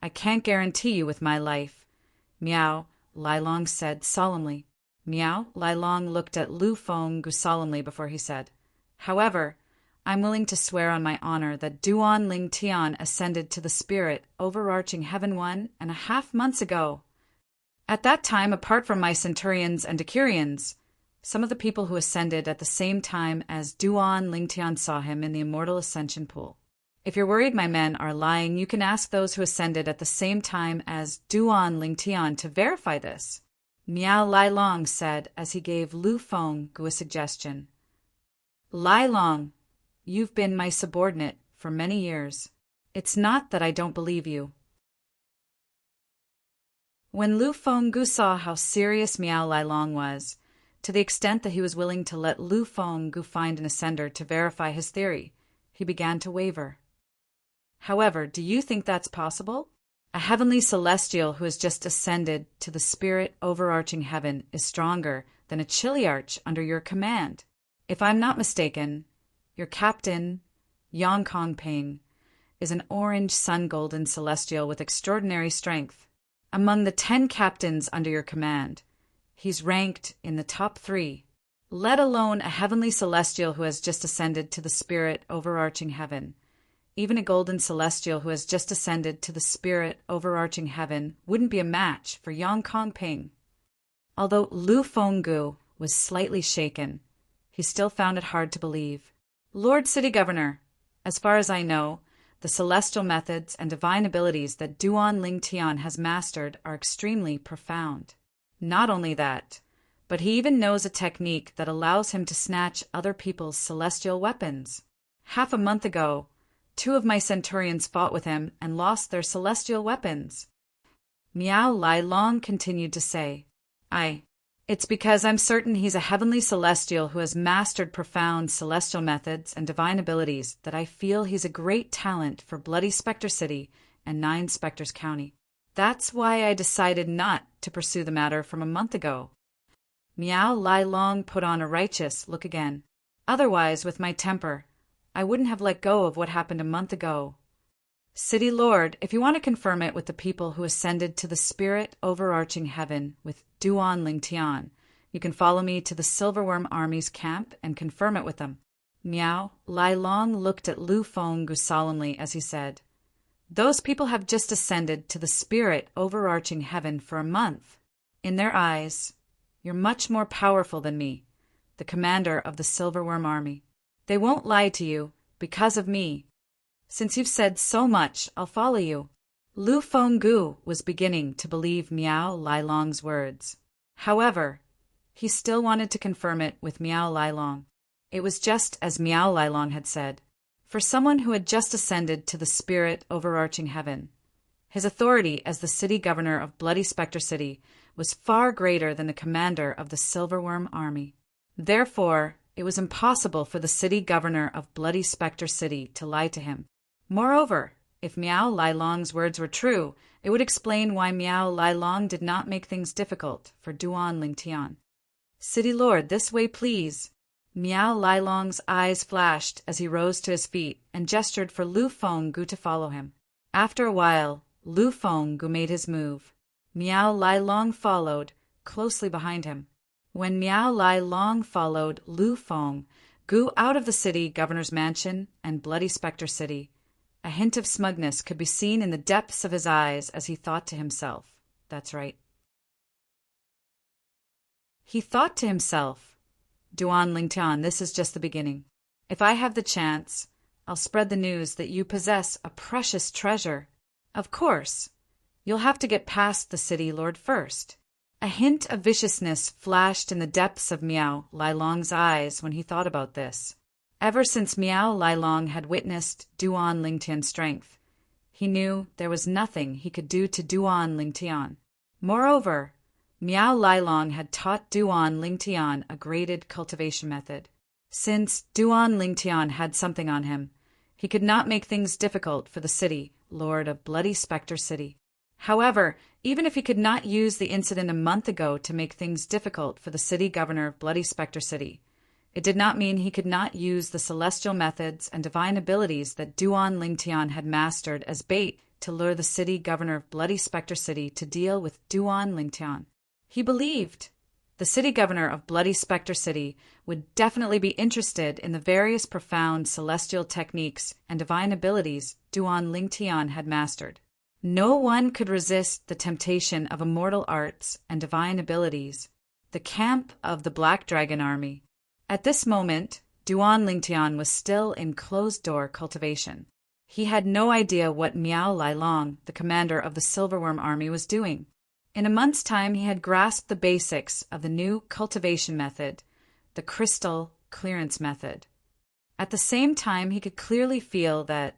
S1: I can't guarantee you with my life, Miao Lai Long said solemnly. Miao Lai Long looked at Lu Feng-gu solemnly before he said, However, I'm willing to swear on my honor that Duan Lingtian ascended to the spirit overarching heaven 1.5 months ago. At that time, apart from my centurions and decurions, some of the people who ascended at the same time as Duan Lingtian saw him in the immortal ascension pool. If you're worried my men are lying, you can ask those who ascended at the same time as Duan Lingtian to verify this, Miao Lai Long said as he gave Lu Feng-gu a suggestion. Lai Long, you've been my subordinate for many years. It's not that I don't believe you. When Lu Feng-gu saw how serious Miao Lai Long was, to the extent that he was willing to let Lu Feng-gu find an ascender to verify his theory, he began to waver. However, do you think that's possible? A heavenly celestial who has just ascended to the spirit overarching heaven is stronger than a chiliarch under your command. If I'm not mistaken, your captain, Yang Kong Ping, is an orange sun-golden celestial with extraordinary strength. Among the 10 captains under your command, he's ranked in the top 3, let alone a heavenly celestial who has just ascended to the spirit overarching heaven. Even a golden celestial who has just ascended to the spirit overarching heaven wouldn't be a match for Yang Kong Ping. Although Lu Feng-gu was slightly shaken, he still found it hard to believe. Lord City Governor, as far as I know, the celestial methods and divine abilities that Duan Lingtian has mastered are extremely profound. Not only that, but he even knows a technique that allows him to snatch other people's celestial weapons. Half a month ago, 2 of my centurions fought with him and lost their celestial weapons. Miao Lai Long continued to say, It's because I'm certain he's a heavenly celestial who has mastered profound celestial methods and divine abilities that I feel he's a great talent for Bloody Spectre City and 9 Spectres County. That's why I decided not to pursue the matter from a month ago. Miao Lai Long put on a righteous look again. Otherwise, with my temper, I wouldn't have let go of what happened a month ago. City Lord, if you want to confirm it with the people who ascended to the spirit overarching heaven with Duan Lingtian, you can follow me to the Silverworm Army's camp and confirm it with them. Miao Lai Long looked at Lu Feng-gu solemnly as he said, Those people have just ascended to the spirit overarching heaven for a month. In their eyes, you're much more powerful than me, the commander of the Silverworm Army. They won't lie to you, because of me. Since you've said so much, I'll follow you. Lu Feng-gu was beginning to believe Miao Lai Long's words. However, he still wanted to confirm it with Miao Lai Long. It was just as Miao Lai Long had said. For someone who had just ascended to the spirit overarching heaven, his authority as the city governor of Bloody Spectre City was far greater than the commander of the Silverworm Army. Therefore, it was impossible for the city governor of Bloody Spectre City to lie to him. Moreover, if Miao Lai Long's words were true, it would explain why Miao Lai Long did not make things difficult for Duan Lingtian. City Lord, this way please. Miao Lai Long's eyes flashed as he rose to his feet and gestured for Lu Feng-gu to follow him. After a while, Lu Feng-gu made his move. Miao Lai Long followed, closely behind him. When Miao Lai Long followed Lu Feng, Gu out of the city governor's mansion and Bloody Spectre City, a hint of smugness could be seen in the depths of his eyes as he thought to himself, "That's right." He thought to himself, "Duan Lingtian, this is just the beginning. If I have the chance, I'll spread the news that you possess a precious treasure. Of course, you'll have to get past the city lord first." A hint of viciousness flashed in the depths of Miao Lai Long's eyes when he thought about this. Ever since Miao Lai Long had witnessed Duan Lingtian's strength, he knew there was nothing he could do to Duan Lingtian. Moreover, Miao Lai Long had taught Duan Lingtian a graded cultivation method. Since Duan Lingtian had something on him, he could not make things difficult for the city lord of Bloody Spectre City. However, even if he could not use the incident a month ago to make things difficult for the city governor of Bloody Spectre City, it did not mean he could not use the celestial methods and divine abilities that Duan Lingtian had mastered as bait to lure the city governor of Bloody Spectre City to deal with Duan Lingtian. He believed the city governor of Bloody Spectre City would definitely be interested in the various profound celestial techniques and divine abilities Duan Lingtian had mastered. No one could resist the temptation of immortal arts and divine abilities. The camp of the Black Dragon Army. At this moment, Duan Lingtian was still in closed-door cultivation. He had no idea what Miao Lai Long, the commander of the Silverworm Army, was doing. In a month's time, he had grasped the basics of the new cultivation method, the crystal clearance method. At the same time, he could clearly feel that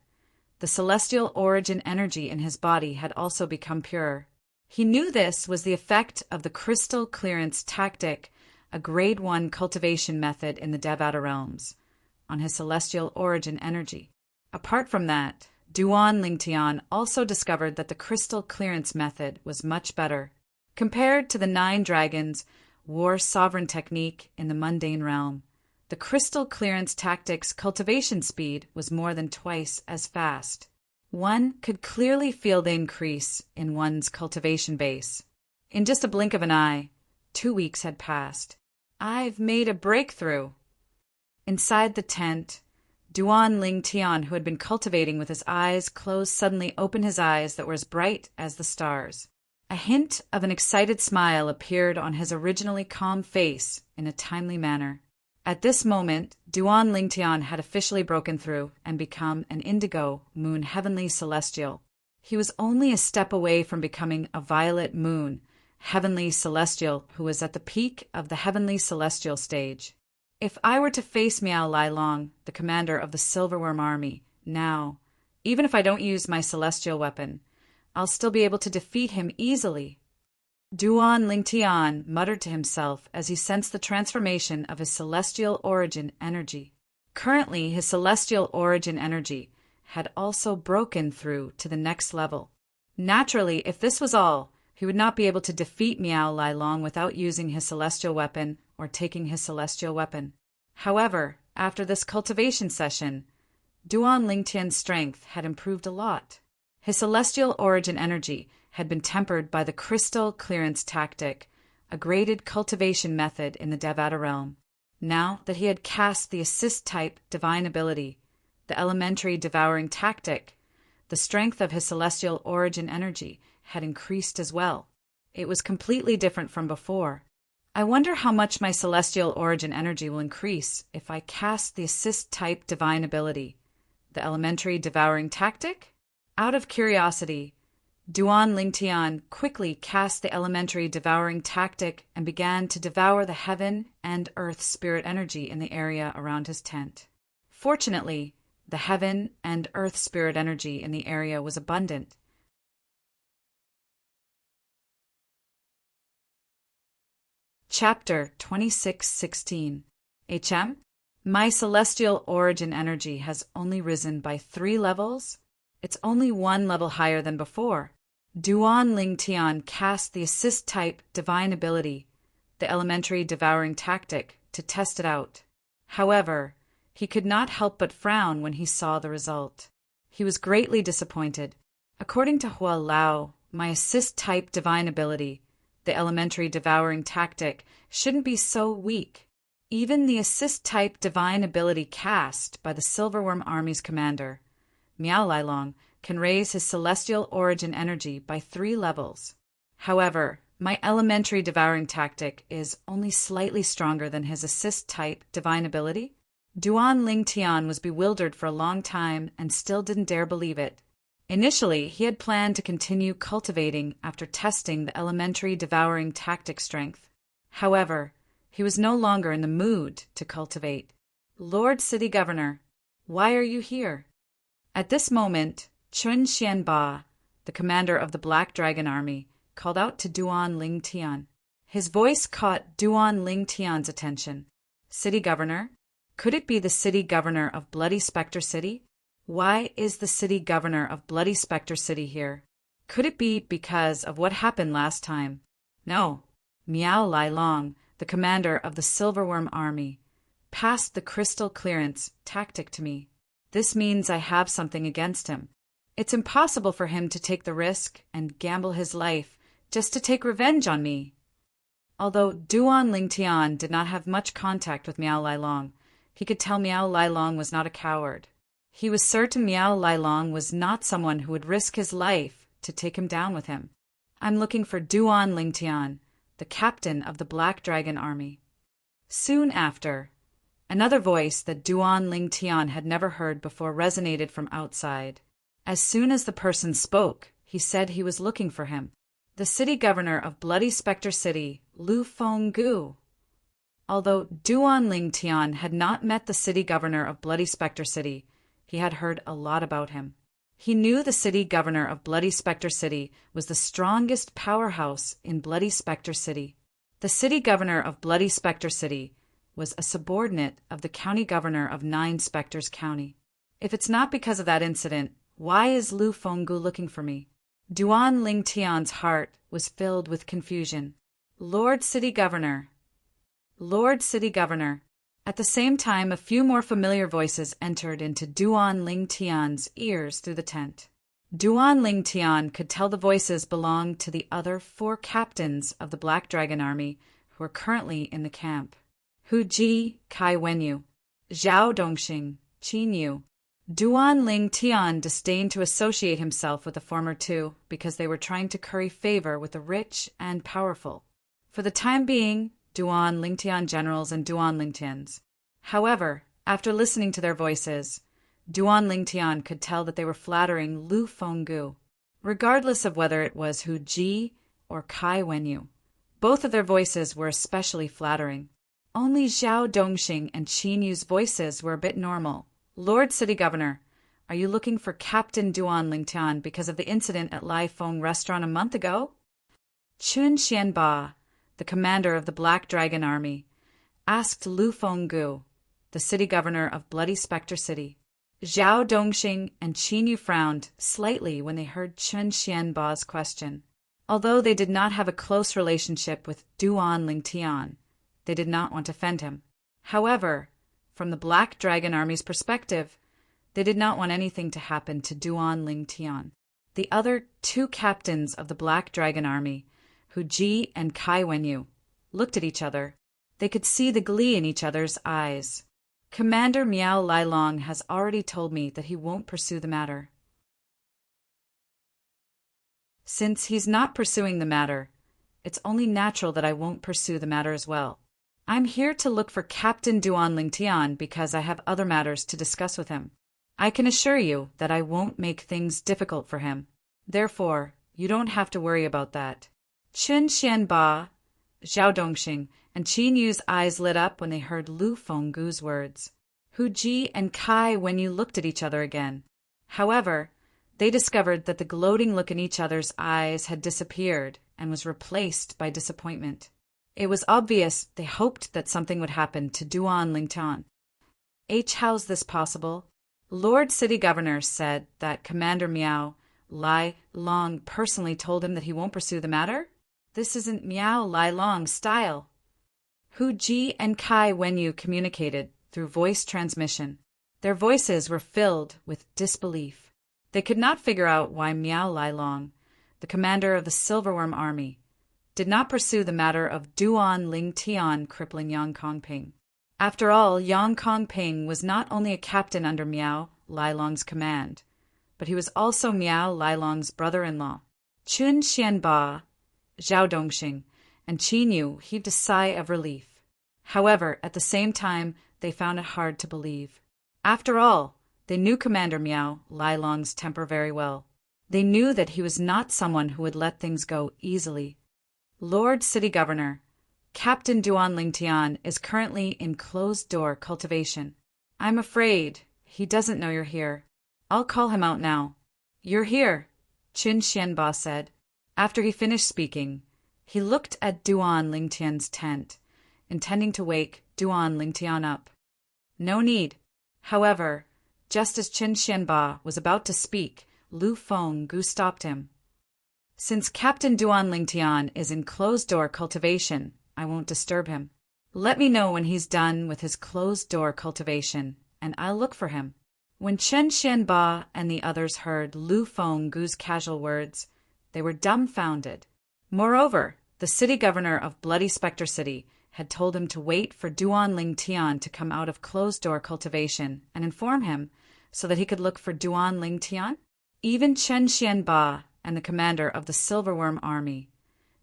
S1: the celestial origin energy in his body had also become pure. He knew this was the effect of the crystal clearance tactic, a grade 1 cultivation method in the Devata realms, on his celestial origin energy. Apart from that, Duan Lingtian also discovered that the crystal clearance method was much better. Compared to the 9 dragons war sovereign technique in the mundane realm, the crystal clearance tactic's cultivation speed was more than twice as fast. One could clearly feel the increase in one's cultivation base. In just a blink of an eye, 2 weeks had passed. "I've made a breakthrough." Inside the tent, Duan Lingtian, who had been cultivating with his eyes closed, suddenly opened his eyes that were as bright as the stars. A hint of an excited smile appeared on his originally calm face in a timely manner. At this moment, Duan Lingtian had officially broken through and become an indigo moon heavenly celestial. He was only a step away from becoming a violet moon heavenly celestial who was at the peak of the heavenly celestial stage. If I were to face Miao Lai Long, the commander of the Silverworm Army, now, even if I don't use my celestial weapon, I'll still be able to defeat him easily. Duan Lingtian muttered to himself as he sensed the transformation of his celestial origin energy. Currently, his celestial origin energy had also broken through to the next level. Naturally, if this was all, he would not be able to defeat Miao Lai Long without using his celestial weapon or taking his celestial weapon. However, after this cultivation session, Duan Lingtian's strength had improved a lot. His celestial origin energy had been tempered by the crystal clearance tactic, a graded cultivation method in the Devata realm. Now that he had cast the assist-type divine ability, the elementary devouring tactic, the strength of his celestial origin energy had increased as well. It was completely different from before. I wonder how much my celestial origin energy will increase if I cast the assist-type divine ability, the elementary devouring tactic? Out of curiosity, Duan Lingtian quickly cast the elementary devouring tactic and began to devour the heaven and earth spirit energy in the area around his tent. Fortunately, the heaven and earth spirit energy in the area was abundant. Chapter 26:16 HM? My celestial origin energy has only risen by 3 levels? It's only 1 level higher than before. Duan Lingtian cast the assist-type divine ability, the elementary devouring tactic, to test it out. However, he could not help but frown when he saw the result. He was greatly disappointed. According to Hua Lao, my assist-type divine ability, the elementary devouring tactic, shouldn't be so weak. Even the assist-type divine ability cast by the Silverworm Army's commander, Miao Lailong, can raise his celestial origin energy by 3 levels. However, my elementary devouring tactic is only slightly stronger than his assist-type divine ability. Duan Ling Tian was bewildered for a long time and still didn't dare believe it. Initially, he had planned to continue cultivating after testing the elementary devouring tactic strength. However, he was no longer in the mood to cultivate. "Lord City Governor, why are you here?" At this moment, Chun Xianba, the commander of the Black Dragon Army, called out to Duan Ling Tian. His voice caught Duan Ling Tian's attention. "City Governor? Could it be the City Governor of Bloody Spectre City? Why is the City Governor of Bloody Spectre City here? Could it be because of what happened last time?" "No." Miao Lailong, the commander of the Silverworm Army, passed the crystal clearance tactic to me. "This means I have something against him. It's impossible for him to take the risk and gamble his life just to take revenge on me." Although Duan Ling Tian did not have much contact with Miao Lailong, he could tell Miao Lailong was not a coward. He was certain Miao Lailong was not someone who would risk his life to take him down with him. "I'm looking for Duan Ling Tian, the captain of the Black Dragon Army." Soon after, another voice that Duan Ling Tian had never heard before resonated from outside. As soon as the person spoke, he said he was looking for him. "The City Governor of Bloody Spectre City, Lu Fenggu." Although Duan Ling Tian had not met the City Governor of Bloody Spectre City, he had heard a lot about him. He knew the City Governor of Bloody Spectre City was the strongest powerhouse in Bloody Spectre City. The City Governor of Bloody Spectre City was a subordinate of the County Governor of 9 Spectres County. If it's not because of that incident, why is Lu Fenggu looking for me? Duan Ling Tian's heart was filled with confusion. "Lord City Governor. Lord City Governor." At the same time, a few more familiar voices entered into Duan Ling Tian's ears through the tent. Duan Ling Tian could tell the voices belonged to the other 4 captains of the Black Dragon Army who were currently in the camp. Hu Ji, Kai Wenyu, Zhao Dongxing, Qin Yu. Duan Ling Tian disdained to associate himself with the former 2 because they were trying to curry favor with the rich and powerful. For the time being, Duan Ling Tian generals and Duan Ling Tians. However, after listening to their voices, Duan Ling Tian could tell that they were flattering Lu Fenggu, regardless of whether it was Hu Ji or Kai Wenyu. Both of their voices were especially flattering. Only Zhao Dongxing and Qin Yu's voices were a bit normal. "Lord City Governor, are you looking for Captain Duan Ling Tian because of the incident at Lai Feng Restaurant a month ago?" Chun Xianba, the commander of the Black Dragon Army, asked Lu Fenggu, the City Governor of Bloody Spectre City. Zhao Dongxing and Qin Yu frowned slightly when they heard Chun Xianba's question. Although they did not have a close relationship with Duan Ling Tian, they did not want to offend him. However, from the Black Dragon Army's perspective, they did not want anything to happen to Duan Ling Tian. The other 2 captains of the Black Dragon Army, Hu Ji and Kai Wenyu, looked at each other. They could see the glee in each other's eyes. "Commander Miao Lailong has already told me that he won't pursue the matter." Since he's not pursuing the matter, it's only natural that I won't pursue the matter as well. I'm here to look for Captain Duan Ling Tian because I have other matters to discuss with him. I can assure you that I won't make things difficult for him. Therefore, you don't have to worry about that. Chun Xianba, Zhao Dongxing, and Qin Yu's eyes lit up when they heard Lu Fenggu's words. Hu Ji and Kai Wenyu looked at each other again. However, they discovered that the gloating look in each other's eyes had disappeared and was replaced by disappointment. It was obvious they hoped that something would happen to Duan Ling Tian. "How's this possible?" Lord City Governor said that Commander Miao Lailong personally told him that he won't pursue the matter? This isn't Miao Lailong's style. Hu Ji and Kai Wenyu communicated through voice transmission. Their voices were filled with disbelief. They could not figure out why Miao Lailong, the commander of the Silverworm Army, did not pursue the matter of Duan Ling Tian crippling Yang Kongping. After all, Yang Kongping was not only a captain under Miao Lilong's command, but he was also Miao Lilong's brother-in-law. Chun Xianba, Zhao Dongxing, and Qin Yu heaved a sigh of relief. However, at the same time, they found it hard to believe. After all, they knew Commander Miao Lilong's temper very well. They knew that he was not someone who would let things go easily. Lord City Governor, Captain Duan Lingtian is currently in closed-door cultivation. I'm afraid he doesn't know you're here. I'll call him out now. You're here, Qin Xianba said. After he finished speaking, he looked at Duan Lingtian's tent, intending to wake Duan Lingtian up. No need. However, just as Qin Xianba was about to speak, Lu Fenggu stopped him. Since Captain Duan Lingtian is in closed-door cultivation, I won't disturb him. Let me know when he's done with his closed-door cultivation, and I'll look for him. When Chen Xianba and the others heard Lu Fenggu's casual words, they were dumbfounded. Moreover, the city governor of Bloody Spectre City had told him to wait for Duan Lingtian to come out of closed-door cultivation and inform him so that he could look for Duan Lingtian. Even Chen Xianba and the commander of the Silverworm Army,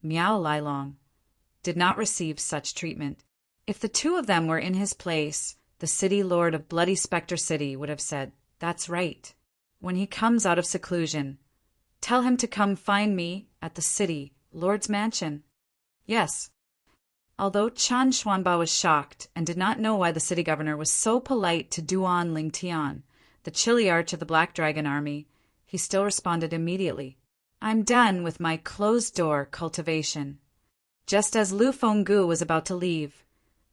S1: Miao Lilong, did not receive such treatment. If the two of them were in his place, the city lord of Bloody Spectre City would have said, "That's right. When he comes out of seclusion, tell him to come find me at the city lord's mansion." Yes. Although Chan Xuanba was shocked and did not know why the city governor was so polite to Duan Lingtian, the chiliarch of the Black Dragon Army, he still responded immediately. I'm done with my closed-door cultivation. Just as Lu Fenggu was about to leave,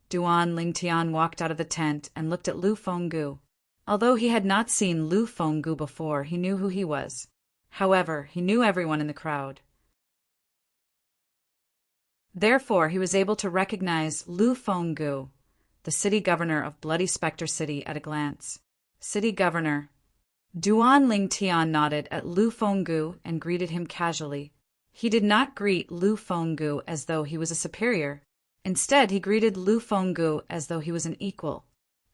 S1: Duan Lingtian walked out of the tent and looked at Lu Fenggu. Although he had not seen Lu Fenggu before, he knew who he was. However, he knew everyone in the crowd. Therefore, he was able to recognize Lu Fenggu, the city governor of Bloody Spectre City, at a glance. City governor. Duan Lingtian nodded at Lu Fenggu and greeted him casually. He did not greet Lu Fenggu as though he was a superior. Instead, he greeted Lu Fenggu as though he was an equal.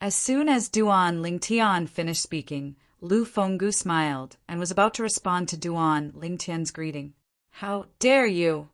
S1: As soon as Duan Lingtian finished speaking, Lu Fenggu smiled and was about to respond to Duan Lingtian's greeting. How dare you!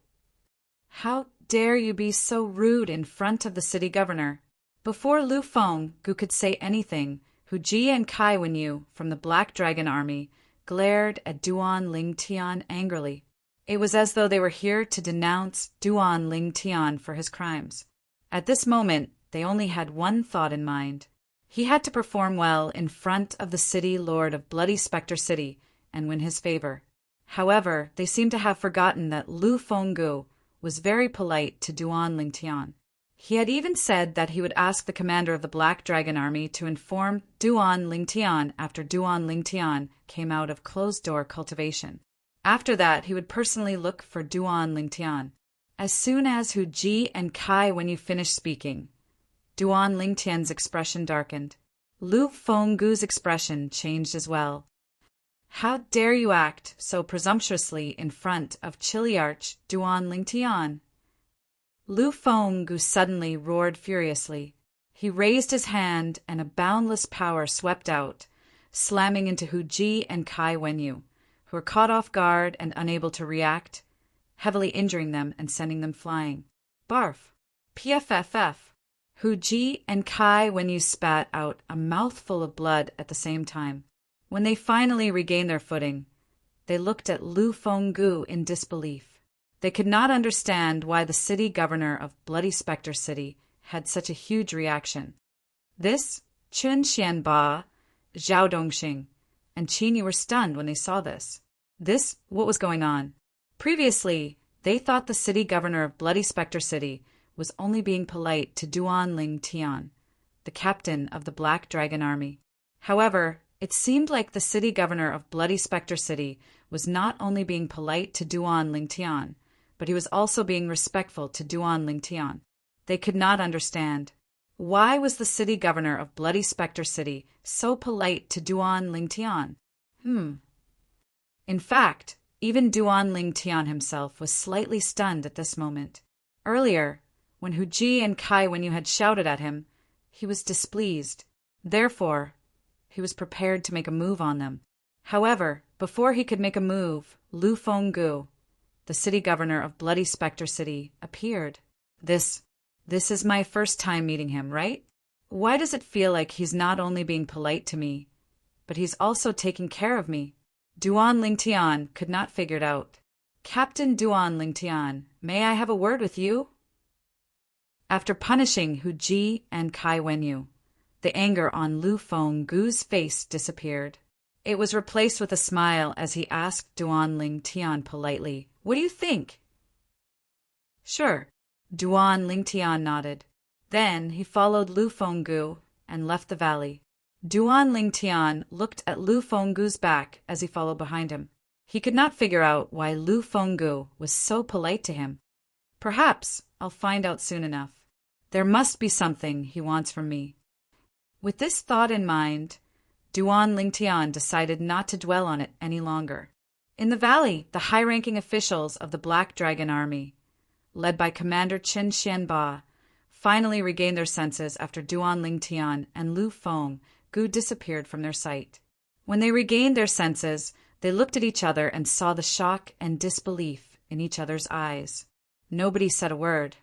S1: How dare you be so rude in front of the city governor? Before Lu Fenggu could say anything, Hu Ji and Kai Wenyu from the Black Dragon Army glared at Duan Lingtian angrily. It was as though they were here to denounce Duan Lingtian for his crimes. At this moment, they only had one thought in mind. He had to perform well in front of the city lord of Bloody Spectre City and win his favor. However, they seemed to have forgotten that Lu Fenggu was very polite to Duan Lingtian. He had even said that he would ask the commander of the Black Dragon Army to inform Duan Lingtian after Duan Lingtian came out of closed-door cultivation. After that, he would personally look for Duan Lingtian. As soon as Hu Ji and Kai Wenyu finished speaking, Duan Lingtian's expression darkened. Lu Fenggu's expression changed as well. How dare you act so presumptuously in front of chiliarch Duan Lingtian? Lu Fenggu suddenly roared furiously. He raised his hand and a boundless power swept out, slamming into Hu Ji and Kai Wenyu, who were caught off guard and unable to react, heavily injuring them and sending them flying. Barf! PFFF! Hu Ji and Kai Wenyu spat out a mouthful of blood at the same time. When they finally regained their footing, they looked at Lu Fenggu in disbelief. They could not understand why the city governor of Bloody Spectre City had such a huge reaction. This, Chun Xianba, Zhao Dongxing, and Qin Yu were stunned when they saw this. What was going on? Previously, they thought the city governor of Bloody Spectre City was only being polite to Duan Lingtian, the captain of the Black Dragon Army. However, it seemed like the city governor of Bloody Spectre City was not only being polite to Duan Lingtian, but he was also being respectful to Duan Lingtian. They could not understand. Why was the city governor of Bloody Spectre City so polite to Duan Lingtian? In fact, Even Duan Ling Tian himself was slightly stunned at this moment. Earlier, when Hu Ji and Kai Wenyu had shouted at him, he was displeased. Therefore, he was prepared to make a move on them. However, before he could make a move, Lu Fenggu, the city governor of Bloody Spectre City, appeared. This is my first time meeting him, right? Why does it feel like he's not only being polite to me, but he's also taking care of me? Duan Ling Tian could not figure it out. Captain Duan Ling Tian, may I have a word with you? After punishing Hu Ji and Kai Wenyu, the anger on Lu Fenggu's face disappeared. It was replaced with a smile as he asked Duan Ling Tian politely, "What do you think?" "Sure." Duan Ling Tian nodded. Then he followed Lu Fenggu and left the valley. Duan Ling Tian looked at Lu Fenggu's back as he followed behind him. He could not figure out why Lu Fenggu was so polite to him. Perhaps I'll find out soon enough. There must be something he wants from me. With this thought in mind, Duan Ling Tian decided not to dwell on it any longer. In the valley, the high-ranking officials of the Black Dragon Army, led by Commander Qin Xianba, finally regained their senses after Duan Ling Tian and Lu Fenggu disappeared from their sight. When they regained their senses, they looked at each other and saw the shock and disbelief in each other's eyes. Nobody said a word.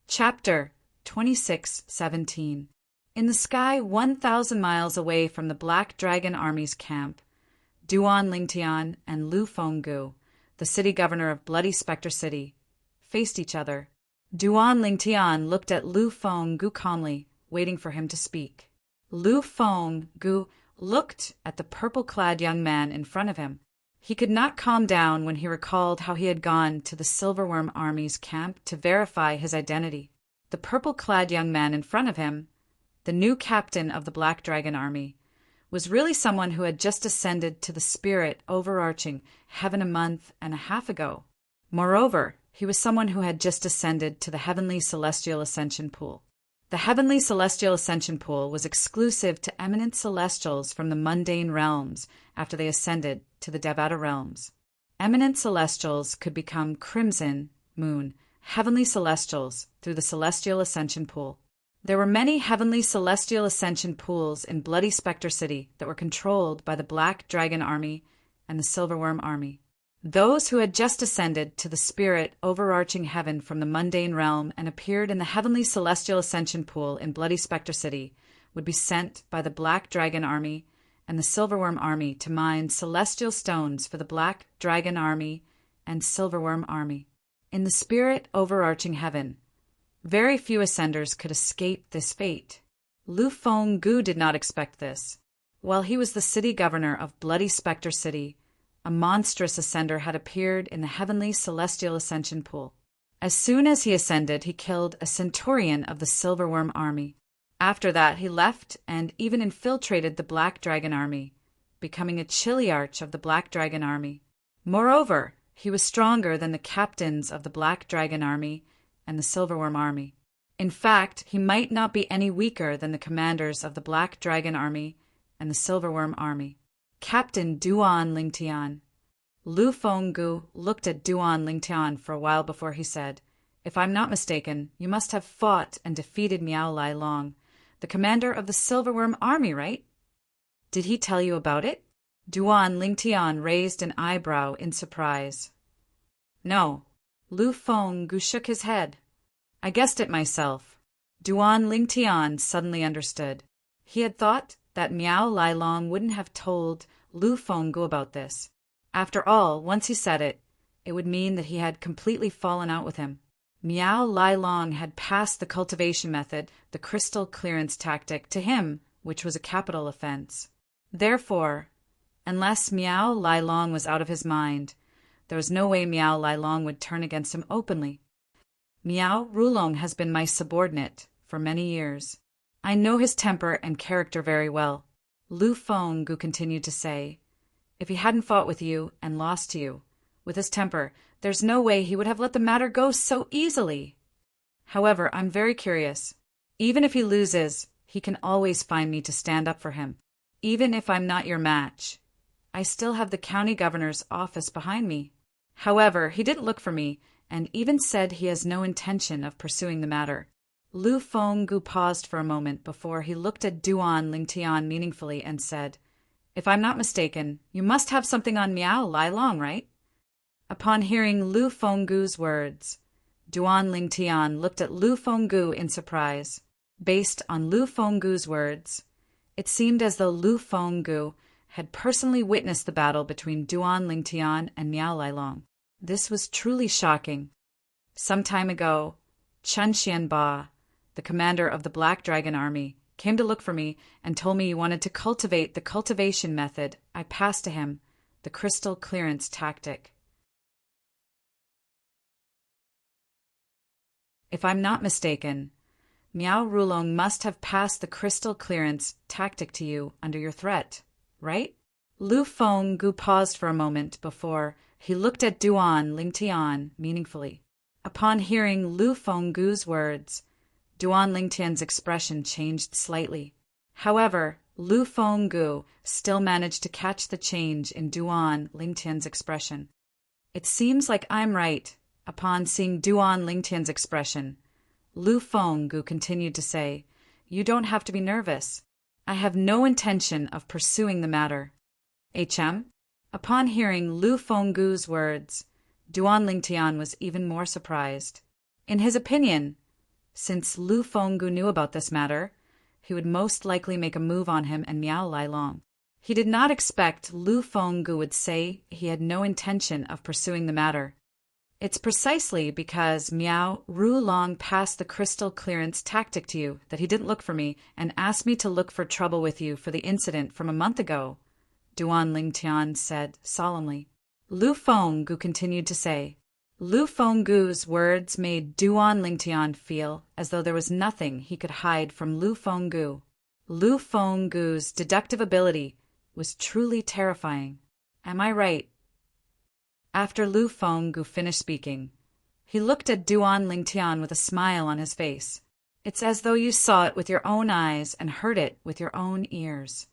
S1: Chapter 26:17. In the sky 1,000 miles away from the Black Dragon Army's camp, Duan Ling Tian and Lu Fenggu, the city governor of Bloody Spectre City, faced each other. Duan Ling Tian looked at Lu Fenggu calmly, waiting for him to speak. Lu Fenggu looked at the purple-clad young man in front of him. He could not calm down when he recalled how he had gone to the Silverworm Army's camp to verify his identity. The purple-clad young man in front of him, the new captain of the Black Dragon Army, was really someone who had just ascended to the spirit overarching heaven a month and a half ago. Moreover, he was someone who had just ascended to the Heavenly Celestial Ascension Pool. The Heavenly Celestial Ascension Pool was exclusive to eminent celestials from the mundane realms after they ascended to the Devata realms. Eminent celestials could become Crimson Moon Heavenly Celestials through the Celestial Ascension Pool. There were many Heavenly Celestial Ascension Pools in Bloody Spectre City that were controlled by the Black Dragon Army and the Silverworm Army. Those who had just ascended to the spirit overarching heaven from the mundane realm and appeared in the Heavenly Celestial Ascension Pool in Bloody Spectre City would be sent by the Black Dragon Army and the Silverworm Army to mine celestial stones for the Black Dragon Army and Silverworm Army. In the spirit overarching heaven, very few ascenders could escape this fate. Lu Fenggu did not expect this. While he was the city governor of Bloody Spectre City, a monstrous ascender had appeared in the Heavenly Celestial Ascension Pool. As soon as he ascended, he killed a centurion of the Silverworm Army. After that, he left and even infiltrated the Black Dragon Army, becoming a chiliarch of the Black Dragon Army. Moreover, he was stronger than the captains of the Black Dragon Army and the Silverworm Army. In fact, he might not be any weaker than the commanders of the Black Dragon Army and the Silverworm Army. Captain Duan Ling Tian. Lu Fenggu looked at Duan Ling Tian for a while before he said, "If I'm not mistaken, you must have fought and defeated Miao Lai Long, the commander of the Silverworm Army, right? Did he tell you about it?" Duan Ling Tian raised an eyebrow in surprise. "No." Lu Fenggu shook his head. "I guessed it myself." Duan Ling Tian suddenly understood. He had thought that Miao Lai Long wouldn't have told Lu Fenggu about this. After all, once he said it, it would mean that he had completely fallen out with him. Miao Lai Long had passed the cultivation method, the crystal clearance tactic, to him, which was a capital offense. Therefore, unless Miao Lai Long was out of his mind, there was no way Miao Lai Long would turn against him openly. Miao Rulong has been my subordinate for many years. I know his temper and character very well. Lu Fenggu continued to say, "If he hadn't fought with you and lost to you, with his temper, there's no way he would have let the matter go so easily. However, I'm very curious. Even if he loses, he can always find me to stand up for him. Even if I'm not your match, I still have the county governor's office behind me. However, he didn't look for me, and even said he has no intention of pursuing the matter. Lu Fenggu paused for a moment before he looked at Duan Lingtian meaningfully and said, "If I'm not mistaken, you must have something on Miao Lailong, right?" Upon hearing Lu Fenggu's words, Duan Lingtian looked at Lu Fenggu in surprise. Based on Lu Fenggu's words, it seemed as though Lu Fenggu had personally witnessed the battle between Duan Lingtian and Miao Lailong. This was truly shocking. Some time ago, Chen Xianba, the commander of the Black Dragon Army, came to look for me and told me he wanted to cultivate the cultivation method I passed to him, the crystal clearance tactic. If I'm not mistaken, Miao Rulong must have passed the crystal clearance tactic to you under your threat, right? Lu Fenggu paused for a moment before he looked at Duan Lingtian meaningfully. Upon hearing Lu Fenggu's words, Duan Lingtian's expression changed slightly. However, Lu Fenggu still managed to catch the change in Duan Lingtian's expression. It seems like I'm right. Upon seeing Duan Lingtian's expression, Lu Fenggu continued to say, "You don't have to be nervous. I have no intention of pursuing the matter." HM? Upon hearing Lu Fenggu's words, Duan Lingtian was even more surprised. In his opinion, since Lu Fenggu knew about this matter, he would most likely make a move on him and Miao Lailong. He did not expect Lu Fenggu would say he had no intention of pursuing the matter. It's precisely because Miao Rulong passed the crystal clearance tactic to you that he didn't look for me and asked me to look for trouble with you for the incident from a month ago, Duan Lingtian said solemnly. Lu Fenggu continued to say. Lu Fenggu's words made Duan Lingtian feel as though there was nothing he could hide from Lu Fenggu. Lu Fenggu's deductive ability was truly terrifying. Am I right? After Lu Fenggu finished speaking, he looked at Duan Lingtian with a smile on his face. It's as though you saw it with your own eyes and heard it with your own ears.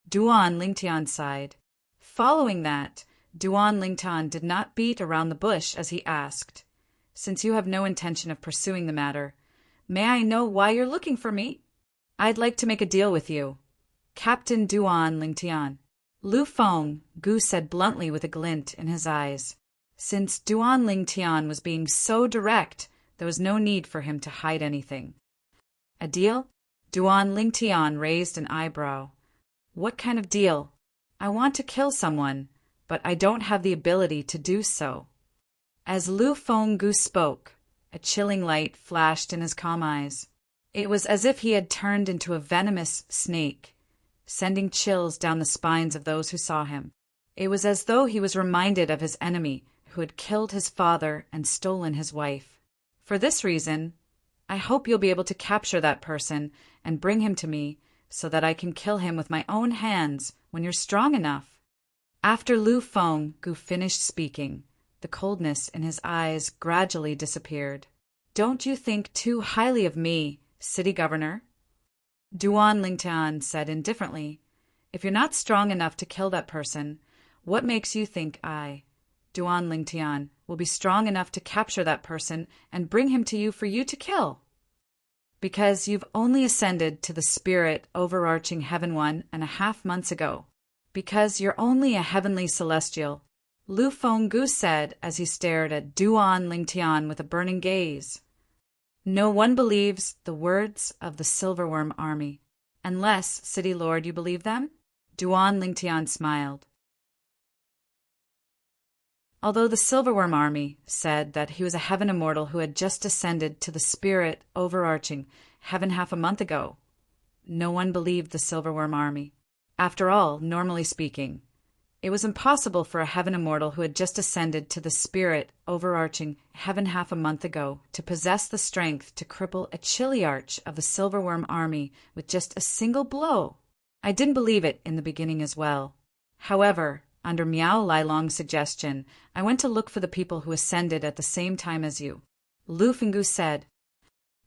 S1: Duan Lingtian sighed. Following that, Duan Lingtian did not beat around the bush as he asked, "Since you have no intention of pursuing the matter, may I know why you're looking for me? I'd like to make a deal with you, Captain Duan Lingtian." Lu Fenggu said bluntly with a glint in his eyes. Since Duan Lingtian was being so direct, there was no need for him to hide anything. "A deal?" Duan Lingtian raised an eyebrow. "What kind of deal? I want to kill someone, but I don't have the ability to do so." As Lu Fenggu spoke, a chilling light flashed in his calm eyes. It was as if he had turned into a venomous snake, sending chills down the spines of those who saw him. It was as though he was reminded of his enemy who had killed his father and stolen his wife. "For this reason, I hope you'll be able to capture that person and bring him to me so that I can kill him with my own hands when you're strong enough." After Lu Fenggu finished speaking, the coldness in his eyes gradually disappeared. "Don't you think too highly of me, city governor?" Duan Lingtian said indifferently. "If you're not strong enough to kill that person, what makes you think I, Duan Lingtian, will be strong enough to capture that person and bring him to you for you to kill?" "Because you've only ascended to the spirit overarching Heaven 1.5 months ago. Because you're only a heavenly celestial," Lu Fenggu said as he stared at Duan Lingtian with a burning gaze. "No one believes the words of the Silverworm Army. Unless, City Lord, you believe them?" Duan Lingtian smiled. Although the Silverworm Army said that he was a heaven immortal who had just ascended to the spirit overarching Heaven half a month ago, no one believed the Silverworm Army. After all, normally speaking, it was impossible for a heaven immortal who had just ascended to the spirit overarching Heaven half a month ago to possess the strength to cripple a chiliarch of the Silverworm Army with just a single blow. I didn't believe it in the beginning as well. However, under Miao Lailong's suggestion, I went to look for the people who ascended at the same time as you. Lu Fenggu said,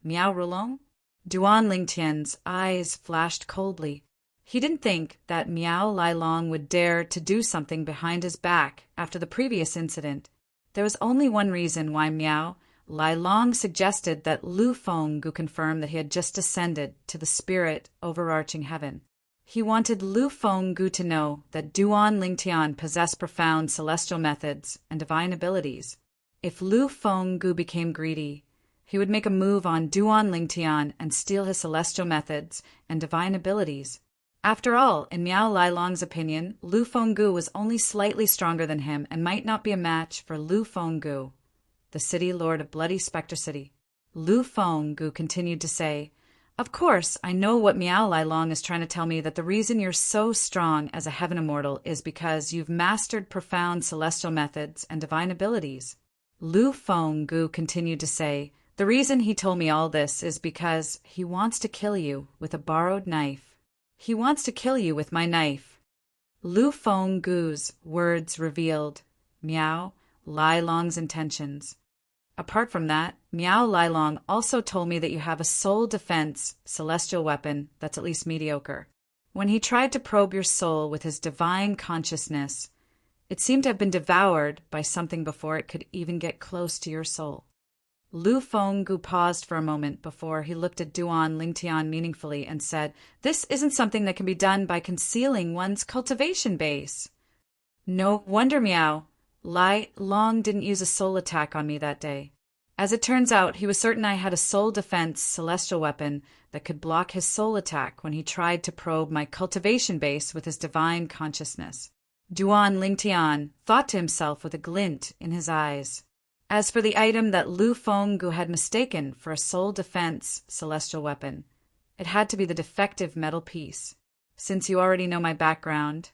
S1: "Miao Rulong, Duan Lingtian's eyes flashed coldly. He didn't think that Miao Lailong would dare to do something behind his back after the previous incident. There was only one reason why Miao Lailong suggested that Lu Fenggu confirm that he had just ascended to the spirit overarching heaven. He wanted Lu Fenggu to know that Duan Lingtian possessed profound celestial methods and divine abilities. If Lu Fenggu became greedy, he would make a move on Duan Lingtian and steal his celestial methods and divine abilities. After all, in Miao Lailong's opinion, Lu Fenggu was only slightly stronger than him and might not be a match for Lu Fenggu, the city lord of Bloody Spectre City. Lu Fenggu continued to say, "Of course, I know what Miao Lailong is trying to tell me, that the reason you're so strong as a heaven immortal is because you've mastered profound celestial methods and divine abilities." Lu Fenggu continued to say, "The reason he told me all this is because he wants to kill you with a borrowed knife. He wants to kill you with my knife." Lu Fenggu's words revealed Miao Lailong's intentions. "Apart from that, Miao Lailong also told me that you have a soul defense celestial weapon that's at least mediocre. When he tried to probe your soul with his divine consciousness, it seemed to have been devoured by something before it could even get close to your soul." Lu Fenggu paused for a moment before he looked at Duan Lingtian meaningfully and said, "This isn't something that can be done by concealing one's cultivation base." No wonder Miao Lailong didn't use a soul attack on me that day. As it turns out, he was certain I had a soul defense celestial weapon that could block his soul attack when he tried to probe my cultivation base with his divine consciousness. Duan Lingtian thought to himself with a glint in his eyes. As for the item that Lu Fenggu had mistaken for a soul defense celestial weapon, it had to be the defective metal piece. Since you already know my background,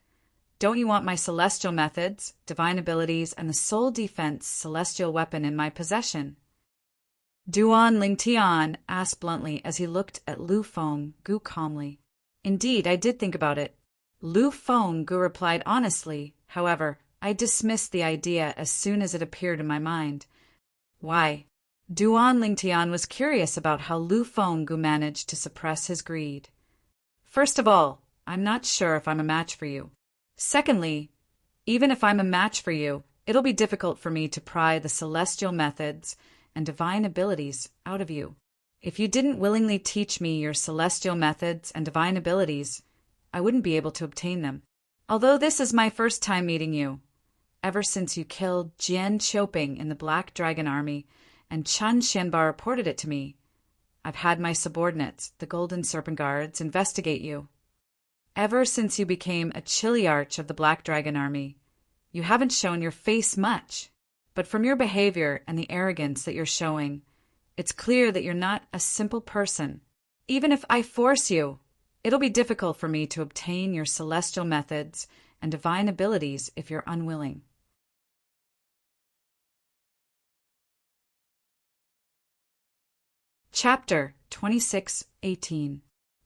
S1: don't you want my celestial methods, divine abilities, and the soul defense celestial weapon in my possession? Duan Lingtian asked bluntly as he looked at Lu Fenggu calmly. "Indeed, I did think about it." Lu Fenggu replied honestly. "However, I dismissed the idea as soon as it appeared in my mind." "Why?" Duan Lingtian was curious about how Lu Fenggu managed to suppress his greed. "First of all, I'm not sure if I'm a match for you. Secondly, even if I'm a match for you, it'll be difficult for me to pry the celestial methods and divine abilities out of you. If you didn't willingly teach me your celestial methods and divine abilities, I wouldn't be able to obtain them. Although this is my first time meeting you, ever since you killed Jian Qiuping in the Black Dragon Army and Chen Xianba reported it to me, I've had my subordinates, the Golden Serpent Guards, investigate you. Ever since you became a Chiliarch of the Black Dragon Army, you haven't shown your face much, but from your behavior and the arrogance that you're showing, it's clear that you're not a simple person. Even if I force you, it'll be difficult for me to obtain your celestial methods and divine abilities if you're unwilling." Chapter 26:18.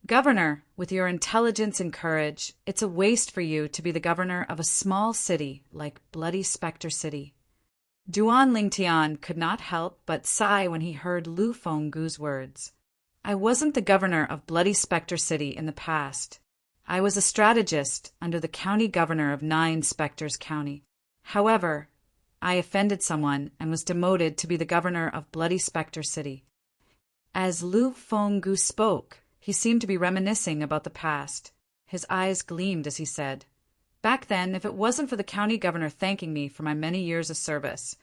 S1: Governor, with your intelligence and courage, it's a waste for you to be the governor of a small city like Bloody Spectre City. Duan Lingtian could not help but sigh when he heard Lu Fenggu's words. "I wasn't the governor of Bloody Spectre City in the past. I was a strategist under the county governor of 9 Spectres County. However, I offended someone and was demoted to be the governor of Bloody Spectre City." As Lu Fenggu spoke, he seemed to be reminiscing about the past. His eyes gleamed as he said, "Back then, if it wasn't for the county governor thanking me for my many years of service,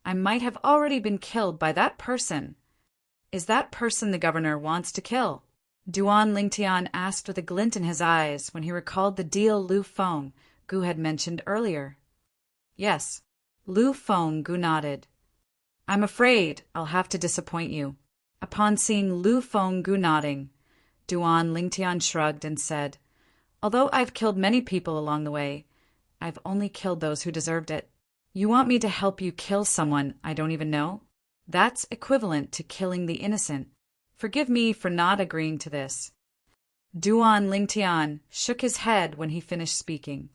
S1: I might have already been killed by that person. Is that person the governor wants to kill?" Duan Lingtian asked with a glint in his eyes when he recalled the deal Lu Fenggu had mentioned earlier. "Yes." Lu Fenggu nodded. "I'm afraid I'll have to disappoint you." Upon seeing Lu Fenggu nodding, Duan Lingtian shrugged and said, "Although I've killed many people along the way, I've only killed those who deserved it. You want me to help you kill someone I don't even know? That's equivalent to killing the innocent. Forgive me for not agreeing to this." Duan Lingtian shook his head when he finished speaking.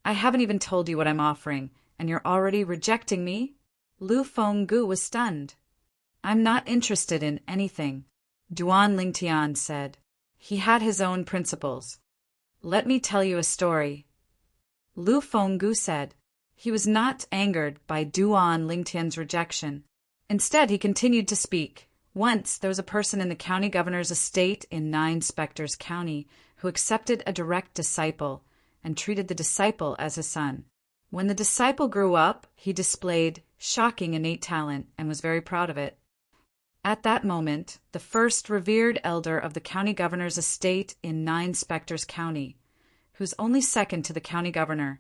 S1: "I haven't even told you what I'm offering, and you're already rejecting me?" Lu Fenggu was stunned. "I'm not interested in anything." Duan Lingtian said. He had his own principles. Let me tell you a story. Lu Fenggu said. He was not angered by Duan Lingtian's rejection. Instead, he continued to speak. Once, there was a person in the county governor's estate in Nine Spectres County who accepted a direct disciple and treated the disciple as his son. When the disciple grew up, he displayed shocking innate talent and was very proud of it. At that moment, the first revered elder of the county governor's estate in Nine Spectres County, who's only second to the county governor,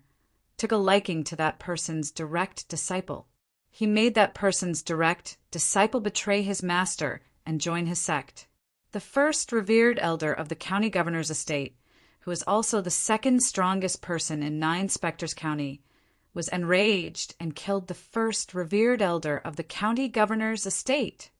S1: took a liking to that person's direct disciple. He made that person's direct disciple betray his master and join his sect. The first revered elder of the county governor's estate, who is also the second strongest person in Nine Spectres County, was enraged and killed the first revered elder of the county governor's estate.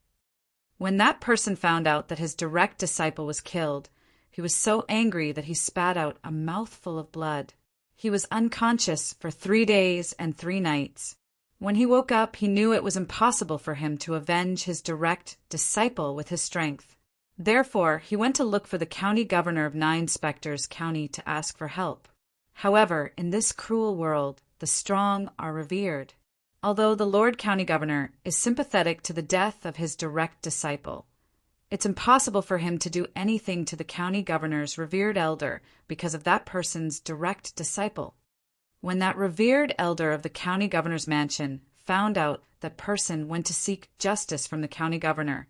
S1: When that person found out that his direct disciple was killed, he was so angry that he spat out a mouthful of blood. He was unconscious for 3 days and 3 nights. When he woke up, he knew it was impossible for him to avenge his direct disciple with his strength. Therefore, he went to look for the county governor of Nine Spectres County to ask for help. However, in this cruel world, the strong are revered. Although the Lord County Governor is sympathetic to the death of his direct disciple, it's impossible for him to do anything to the county governor's revered elder because of that person's direct disciple. When that revered elder of the county governor's mansion found out that person went to seek justice from the county governor,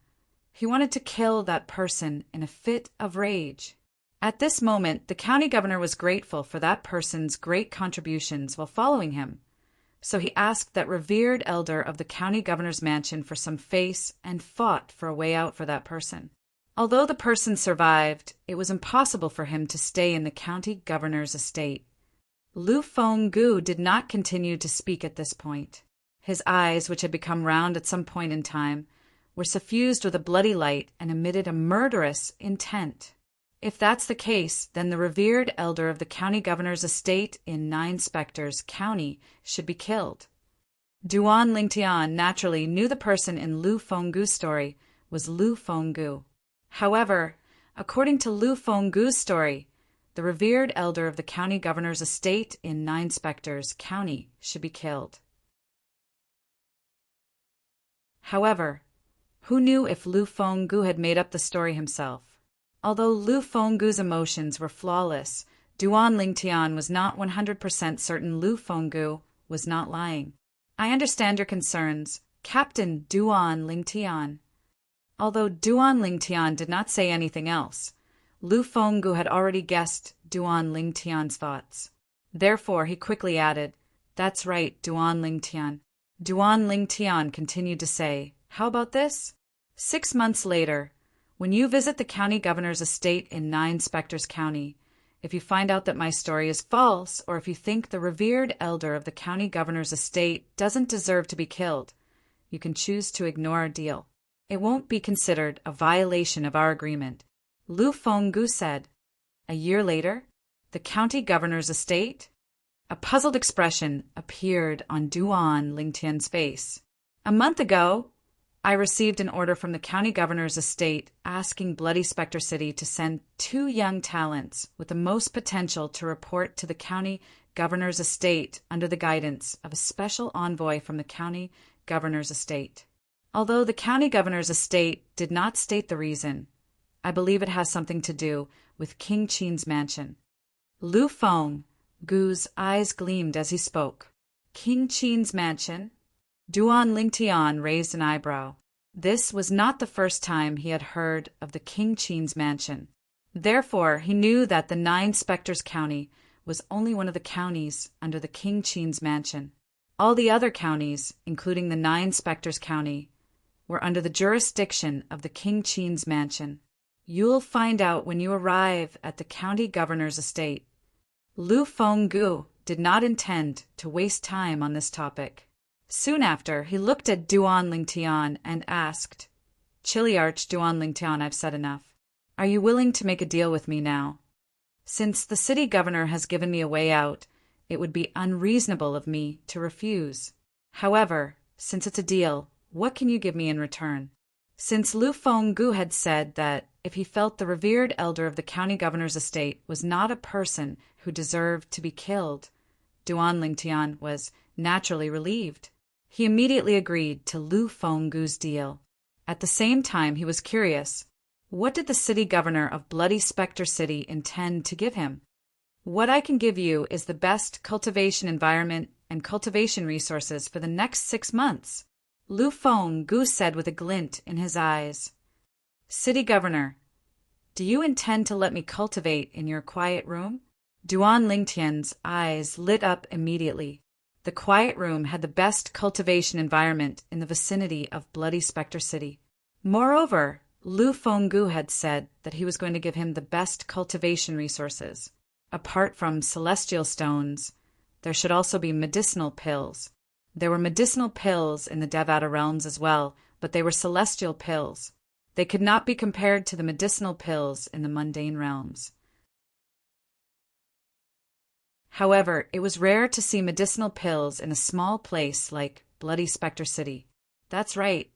S1: he wanted to kill that person in a fit of rage. At this moment, the county governor was grateful for that person's great contributions while following him. So he asked that revered elder of the county governor's mansion for some face and fought for a way out for that person. Although the person survived, it was impossible for him to stay in the county governor's estate. Lu Fenggu did not continue to speak at this point. His eyes, which had become round at some point in time, were suffused with a bloody light and emitted a murderous intent. If that's the case, then the revered elder of the county governor's estate in Nine Spectres County should be killed. Duan Lingtian naturally knew the person in Lu Fenggu's story was Lu Fenggu. However, according to Lu Fenggu's story, the revered elder of the county governor's estate in Nine Spectres County should be killed. However, who knew if Lu Fenggu had made up the story himself? Although Lu Fenggu's emotions were flawless, Duan Lingtian was not 100% certain Lu Fenggu was not lying. I understand your concerns, Captain Duan Lingtian. Although Duan Lingtian did not say anything else, Lu Fenggu had already guessed Duan Lingtian's thoughts. Therefore, he quickly added, "That's right, Duan Lingtian." Duan Lingtian continued to say, "How about this? 6 months later, when you visit the county governor's estate in Nine Spectres County, if you find out that my story is false, or if you think the revered elder of the county governor's estate doesn't deserve to be killed, you can choose to ignore our deal. It won't be considered a violation of our agreement." Lu Fenggu said. A year later, the county governor's estate? A puzzled expression appeared on Duan Lingtian's face. "A month ago, I received an order from the county governor's estate asking Bloody Spectre City to send 2 young talents with the most potential to report to the county governor's estate under the guidance of a special envoy from the county governor's estate. Although the county governor's estate did not state the reason, I believe it has something to do with King Qin's mansion." Lu Fenggu's eyes gleamed as he spoke. King Qin's mansion? Duan Lingtian raised an eyebrow. This was not the first time he had heard of the King Qin's mansion. Therefore, he knew that the Nine Spectres County was only one of the counties under the King Qin's mansion. All the other counties, including the Nine Spectres County, were under the jurisdiction of the King Qin's mansion. You'll find out when you arrive at the county governor's estate. Lu Fenggu did not intend to waste time on this topic. Soon after, he looked at Duan Lingtian and asked, "Chiliarch Duan Lingtian, I've said enough. Are you willing to make a deal with me now? Since the city governor has given me a way out, it would be unreasonable of me to refuse. However, since it's a deal, what can you give me in return?" Since Lu Fenggu had said that if he felt the revered elder of the county governor's estate was not a person who deserved to be killed, Duan Lingtian was naturally relieved. He immediately agreed to Lu Fenggu's deal. At the same time, he was curious. What did the city governor of Bloody Spectre City intend to give him? What I can give you is the best cultivation environment and cultivation resources for the next 6 months, Lu Fenggu said with a glint in his eyes. City governor, do you intend to let me cultivate in your quiet room? Duan Lingtian's eyes lit up immediately. The quiet room had the best cultivation environment in the vicinity of Bloody Spectre City. Moreover, Lu Fenggu had said that he was going to give him the best cultivation resources. Apart from celestial stones, there should also be medicinal pills. There were medicinal pills in the Devata realms as well, but they were celestial pills. They could not be compared to the medicinal pills in the mundane realms. However, it was rare to see medicinal pills in a small place like Bloody Spectre City. That's right.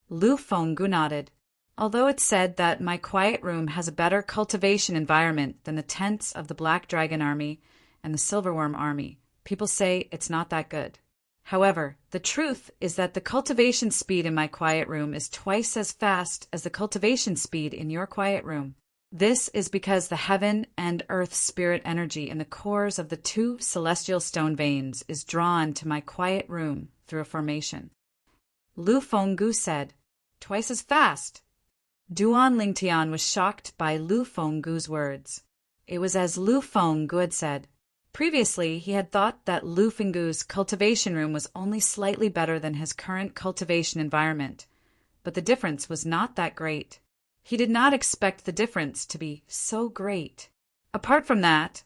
S1: Lu Fenggu nodded. Although it's said that my quiet room has a better cultivation environment than the tents of the Black Dragon Army and the Silverworm Army, people say it's not that good. However, the truth is that the cultivation speed in my quiet room is twice as fast as the cultivation speed in your quiet room. This is because the heaven and earth spirit energy in the cores of the 2 celestial stone veins is drawn to my quiet room through a formation. Lu Fenggu said, "Twice as fast." Duan Lingtian was shocked by Lu Fenggu's words. It was as Lu Fenggu had said. Previously, he had thought that Lu Fenggu's cultivation room was only slightly better than his current cultivation environment, but the difference was not that great. He did not expect the difference to be so great. Apart from that,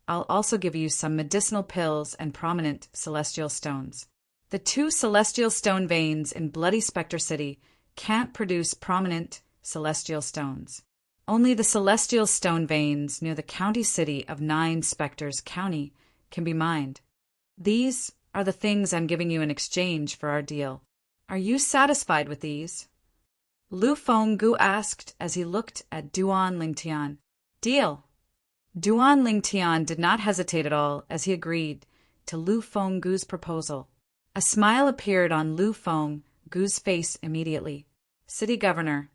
S1: I'll also give you some medicinal pills and prominent celestial stones. The 2 celestial stone veins in Bloody Spectre City can't produce prominent celestial stones. Only the celestial stone veins near the county city of 9 Spectres County can be mined. These are the things I'm giving you in exchange for our deal. Are you satisfied with these? Lu Fenggu asked as he looked at Duan Lingtian. Deal. Duan Lingtian did not hesitate at all as he agreed to Lu Fenggu's proposal. A smile appeared on Lu Fenggu's face immediately. City governor.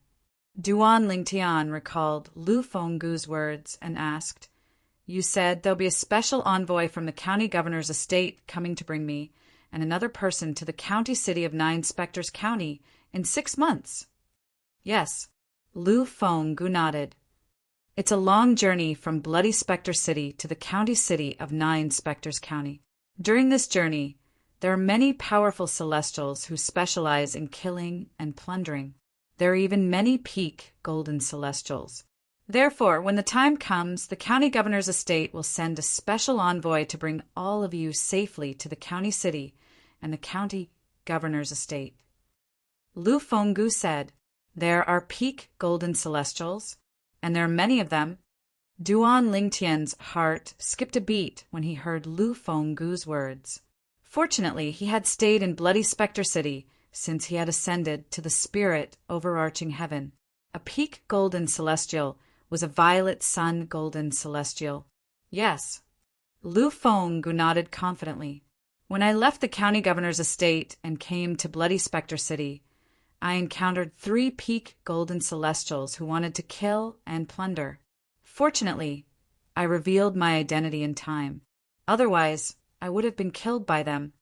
S1: Duan Lingtian recalled Lu Fenggu's words and asked, "You said there'll be a special envoy from the county governor's estate coming to bring me and another person to the county city of 9 Spectres County in 6 months." Yes. Lu Fenggu nodded. It's a long journey from Bloody Spectre City to the county city of 9 Spectres County. During this journey, there are many powerful celestials who specialize in killing and plundering. There are even many peak golden celestials. Therefore, when the time comes, the county governor's estate will send a special envoy to bring all of you safely to the county city and the county governor's estate. Lu Fenggu said, "There are peak golden celestials, and there are many of them." Duan Lingtian's heart skipped a beat when he heard Lu Fenggu's words. Fortunately, he had stayed in Bloody Spectre City since he had ascended to the spirit overarching heaven. A peak golden celestial was a violet sun golden celestial. Yes. Lu Fenggu nodded confidently. When I left the county governor's estate and came to Bloody Spectre City, I encountered 3 peak golden celestials who wanted to kill and plunder. Fortunately, I revealed my identity in time. Otherwise, I would have been killed by them.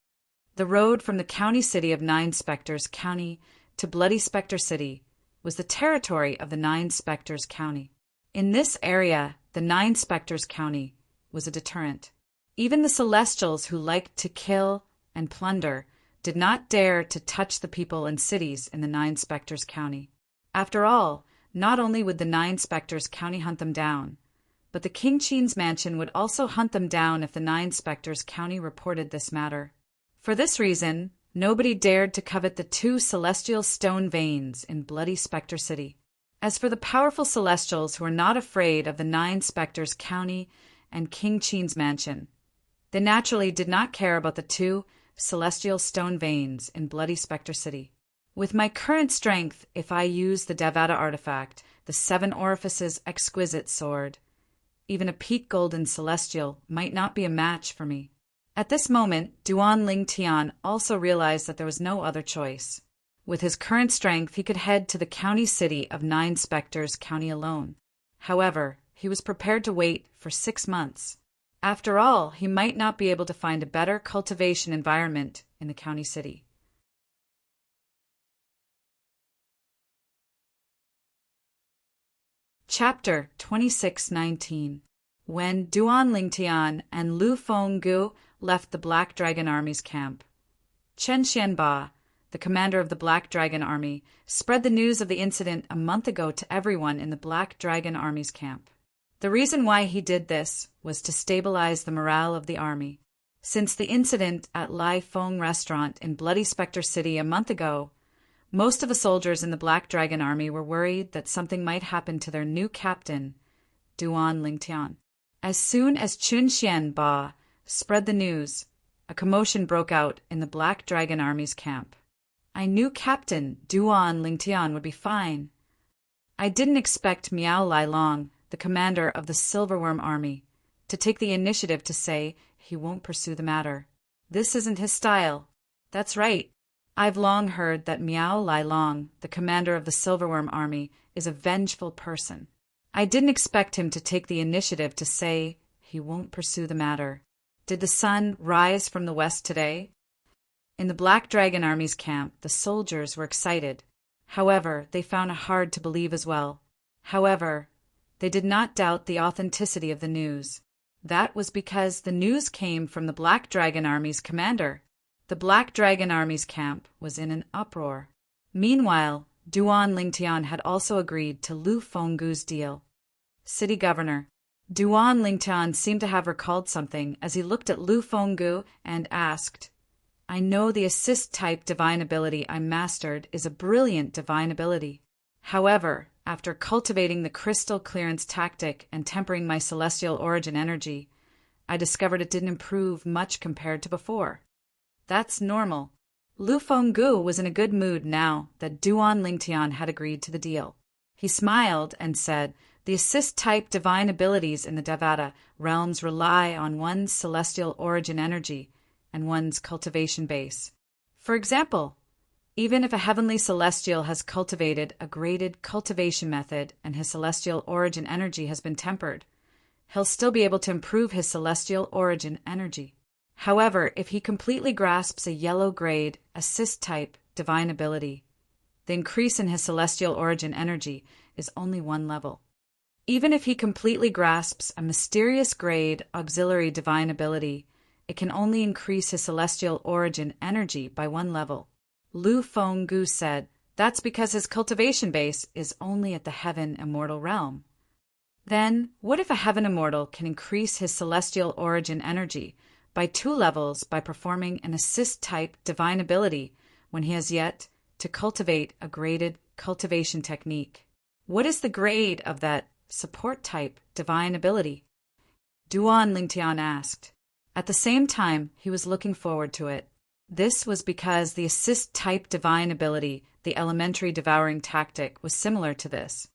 S1: The road from the county city of 9 Spectres County to Bloody Spectre City was the territory of the 9 Spectres County. In this area, the 9 Spectres County was a deterrent. Even the celestials who liked to kill and plunder did not dare to touch the people and cities in the 9 Spectres County. After all, not only would the 9 Spectres County hunt them down, but the King Qin's mansion would also hunt them down if the 9 Spectres County reported this matter. For this reason, nobody dared to covet the 2 celestial stone veins in Bloody Spectre City. As for the powerful celestials who were not afraid of the 9 Spectres County and King Qin's mansion, they naturally did not care about the 2 celestial stone veins in Bloody Spectre City. With my current strength, if I use the Devata artifact, the Seven Orifices exquisite sword, even a peak golden celestial might not be a match for me. At this moment, Duan Ling Tian also realized that there was no other choice. With his current strength, he could head to the county city of Nine Spectres County alone. However, he was prepared to wait for 6 months. After all, he might not be able to find a better cultivation environment in the county city. Chapter 2619. When Duan Lingtian and Lu Fenggu left the Black Dragon Army's camp, Chen Xianba, the commander of the Black Dragon Army, spread the news of the incident a month ago to everyone in the Black Dragon Army's camp. The reason why he did this was to stabilize the morale of the army. Since the incident at Lai Feng restaurant in Bloody Spectre City a month ago, most of the soldiers in the Black Dragon Army were worried that something might happen to their new captain, Duan Lingtian. As soon as Chun Xianba spread the news, a commotion broke out in the Black Dragon Army's camp. I knew Captain Duan Lingtian would be fine. I didn't expect Miao Lai Long, the commander of the Silverworm Army, to take the initiative to say he won't pursue the matter. This isn't his style. That's right. I've long heard that Miao Lai Long, the commander of the Silverworm Army, is a vengeful person. I didn't expect him to take the initiative to say he won't pursue the matter. Did the sun rise from the west today? In the Black Dragon Army's camp, the soldiers were excited. However, they found it hard to believe as well. However, they did not doubt the authenticity of the news. That was because the news came from the Black Dragon Army's commander. The Black Dragon Army's camp was in an uproar. Meanwhile, Duan Lingtian had also agreed to Lu Fenggu's deal. City Governor. Duan Lingtian seemed to have recalled something as he looked at Lu Fenggu and asked, I know the assist-type divine ability I mastered is a brilliant divine ability. However, after cultivating the crystal clearance tactic and tempering my celestial origin energy, I discovered it didn't improve much compared to before. That's normal. Lu Fenggu was in a good mood now that Duan Lingtian had agreed to the deal. He smiled and said, the assist-type divine abilities in the Devata realms rely on one's celestial origin energy and one's cultivation base. For example, even if a heavenly celestial has cultivated a graded cultivation method and his celestial origin energy has been tempered, he'll still be able to improve his celestial origin energy. However, if he completely grasps a yellow grade assist-type divine ability, the increase in his celestial origin energy is only 1 level. Even if he completely grasps a mysterious grade auxiliary divine ability, it can only increase his celestial origin energy by 1 level. Lu Fenggu said, that's because his cultivation base is only at the Heaven Immortal realm. Then, what if a Heaven Immortal can increase his celestial origin energy by 2 levels by performing an assist-type divine ability when he has yet to cultivate a graded cultivation technique? What is the grade of that support-type divine ability? Duan Lingtian asked. At the same time, he was looking forward to it. This was because the assist-type divine ability, the elementary devouring tactic, was similar to this.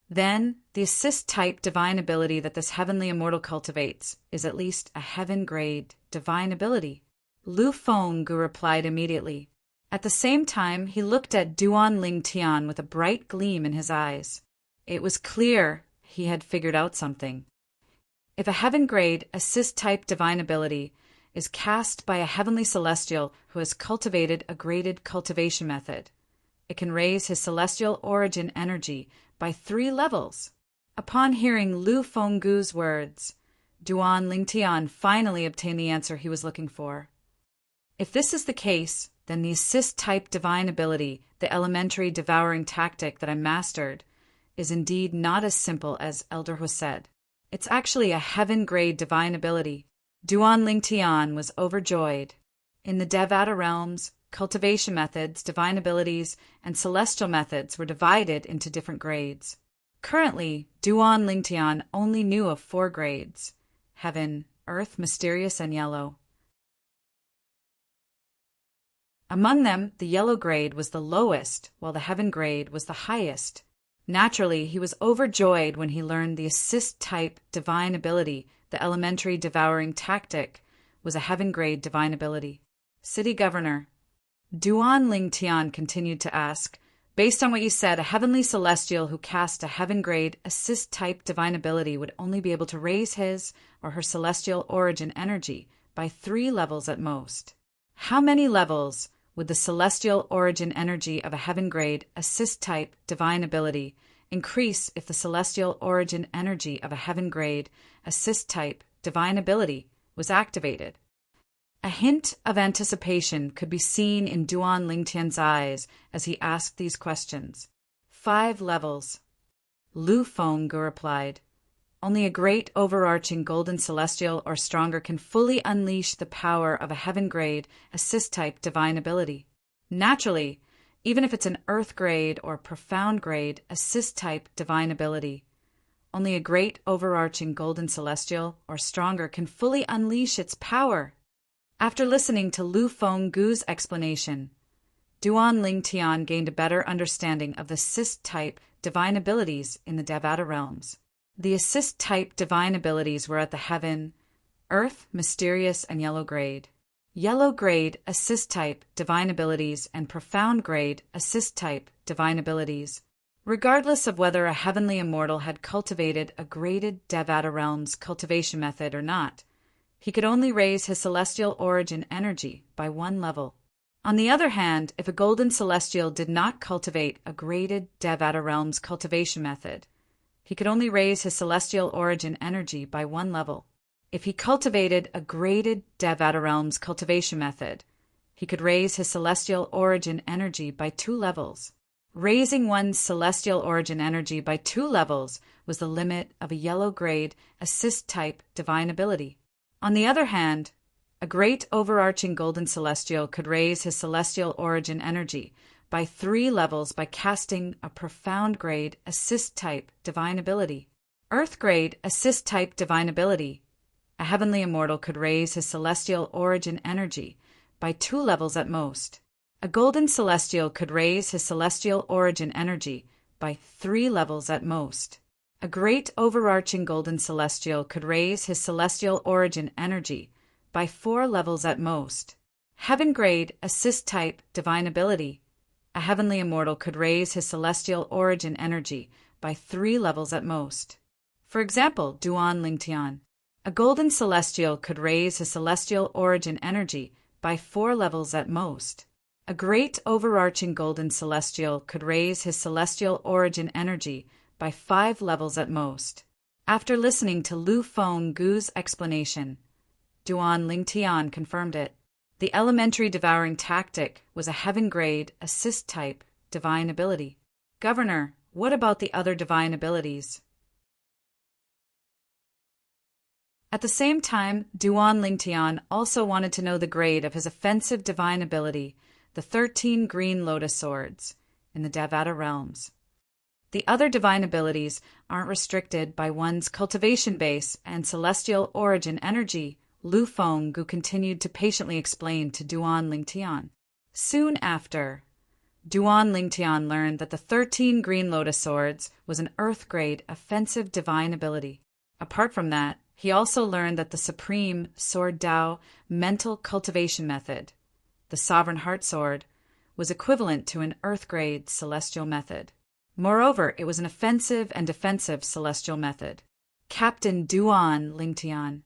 S1: Then, the assist-type divine ability that this heavenly immortal cultivates is at least a heaven-grade divine ability. Lu Fenggu replied immediately. At the same time, he looked at Duan Lingtian with a bright gleam in his eyes. It was clear he had figured out something. If a heaven-grade assist-type divine ability is cast by a heavenly celestial who has cultivated a graded cultivation method, it can raise his celestial origin energy by 3 levels. Upon hearing Lu Fenggu's words, Duan Lingtian finally obtained the answer he was looking for. If this is the case, then the assist-type divine ability, the elementary devouring tactic that I mastered, is indeed not as simple as Elder Hu said. It's actually a heaven-grade divine ability. Duan Lingtian was overjoyed. In the Devata realms, cultivation methods, divine abilities, and celestial methods were divided into different grades. Currently, Duan Lingtian only knew of 4 grades: Heaven, Earth, Mysterious, and Yellow. Among them, the yellow grade was the lowest, while the heaven grade was the highest. Naturally, he was overjoyed when he learned the assist-type divine ability, the elementary devouring tactic, was a heaven grade divine ability. City Governor Duan Ling Tian continued to ask, based on what you said, a heavenly celestial who cast a heaven grade assist-type divine ability would only be able to raise his or her celestial origin energy by 3 levels at most. How many levels would the celestial origin energy of a heaven grade assist-type divine ability increase if the celestial origin energy of a heaven grade assist-type divine ability was activated? A hint of anticipation could be seen in Duan Lingtian's eyes as he asked these questions. 5 levels. Lu Fenggu replied, only a great overarching golden celestial or stronger can fully unleash the power of a heaven grade assist-type divine ability. Naturally, even if it's an earth grade or profound grade assist-type divine ability, only a great overarching golden celestial or stronger can fully unleash its power. After listening to Lu Fenggu's explanation, Duan Lingtian gained a better understanding of the assist-type divine abilities in the Devata realms. The assist-type divine abilities were at the heaven, earth, mysterious, and yellow grade. Yellow grade assist-type divine abilities and profound grade assist-type divine abilities. Regardless of whether a heavenly immortal had cultivated a graded Devata realms cultivation method or not, he could only raise his celestial origin energy by 1 level. On the other hand, if a golden celestial did not cultivate a graded Devata realms cultivation method, he could only raise his celestial origin energy by 1 level. If he cultivated a graded Devata realms cultivation method, he could raise his celestial origin energy by 2 levels. Raising one's celestial origin energy by 2 levels was the limit of a yellow grade assist-type divine ability. On the other hand, a great overarching golden celestial could raise his celestial origin energy by 3 levels by casting a profound grade assist-type divine ability. Earth grade assist-type divine ability. A heavenly immortal could raise his celestial origin energy by 2 levels at most. A golden celestial could raise his celestial origin energy by 3 levels at most. A great overarching golden celestial could raise his celestial origin energy by 4 levels at most. Heaven grade assist-type divine ability. A heavenly immortal could raise his celestial origin energy by 3 levels at most. For example, Duan Lingtian. A golden celestial could raise his celestial origin energy by 4 levels at most. A great overarching golden celestial could raise his celestial origin energy by 5 levels at most. After listening to Lu Fenggu's explanation, Duan Lingtian confirmed it. The elementary devouring tactic was a heaven grade assist-type divine ability. Governor, what about the other divine abilities? At the same time, Duan Lingtian also wanted to know the grade of his offensive divine ability, the 13 green lotus swords, in the Devata realms. The other divine abilities aren't restricted by one's cultivation base and celestial origin energy, Lu Fenggu continued to patiently explain to Duan Lingtian. Soon after, Duan Lingtian learned that the 13 green lotus swords was an earth-grade offensive divine ability. Apart from that, he also learned that the supreme Sword Dao mental cultivation method, the Sovereign Heart Sword, was equivalent to an earth-grade celestial method. Moreover, it was an offensive and defensive celestial method. Captain Duan Lingtian.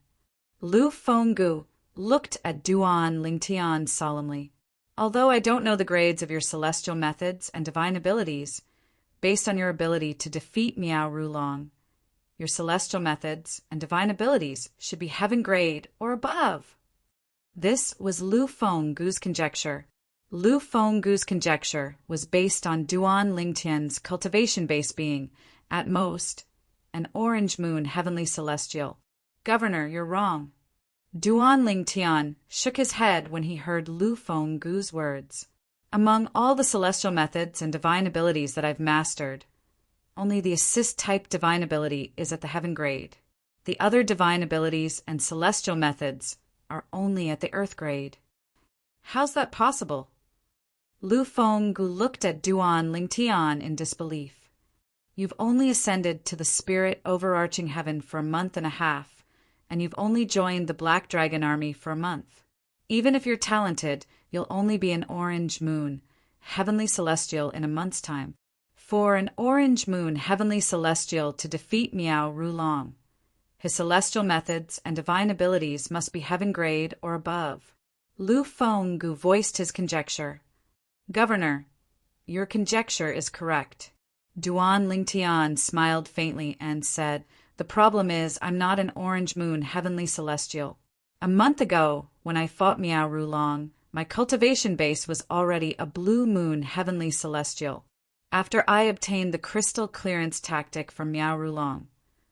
S1: Lu Fenggu looked at Duan Lingtian solemnly. Although I don't know the grades of your celestial methods and divine abilities, based on your ability to defeat Miao Rulong, your celestial methods and divine abilities should be heaven grade or above. This was Lu Fenggu's conjecture. Lu Fenggu's conjecture was based on Duan Lingtian's cultivation-based being, at most, an orange moon heavenly celestial. Governor, you're wrong. Duan Lingtian shook his head when he heard Lu Fenggu's words. Among all the celestial methods and divine abilities that I've mastered, only the assist-type divine ability is at the heaven grade. The other divine abilities and celestial methods are only at the earth grade. How's that possible? Lu Fenggu looked at Duan Lingtian in disbelief. You've only ascended to the spirit overarching heaven for a month and a half, and you've only joined the Black Dragon Army for a month. Even if you're talented, you'll only be an orange moon, heavenly celestial in a month's time. For an orange moon heavenly celestial to defeat Miao Rulong, his celestial methods and divine abilities must be heaven grade or above. Lu Fenggu voiced his conjecture. Governor, your conjecture is correct. Duan Lingtian smiled faintly and said, The problem is I'm not an orange moon heavenly celestial. A month ago, when I fought Miao Rulong, my cultivation base was already a blue moon heavenly celestial. After I obtained the crystal clearance tactic from Miao Rulong,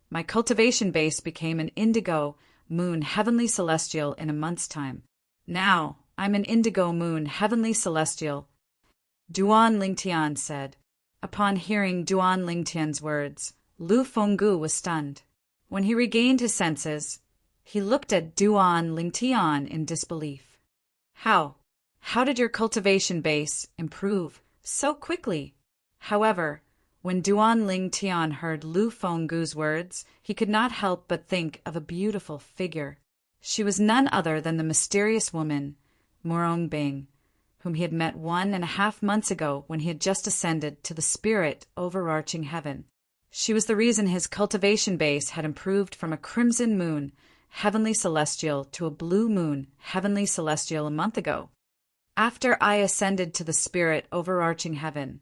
S1: my cultivation base became an indigo moon heavenly celestial in a month's time. Now, I'm an indigo moon heavenly celestial. Duan Lingtian said. Upon hearing Duan Lingtian's words, Lu Fenggu was stunned. When he regained his senses, he looked at Duan Lingtian in disbelief. How did your cultivation base improve so quickly? However, when Duan Lingtian heard Lu Fenggu's words, he could not help but think of a beautiful figure. She was none other than the mysterious woman, Morong Bing, whom he had met 1.5 months ago when he had just ascended to the spirit overarching heaven. She was the reason his cultivation base had improved from a crimson moon, heavenly celestial, to a blue moon, heavenly celestial a month ago. After I ascended to the spirit overarching heaven,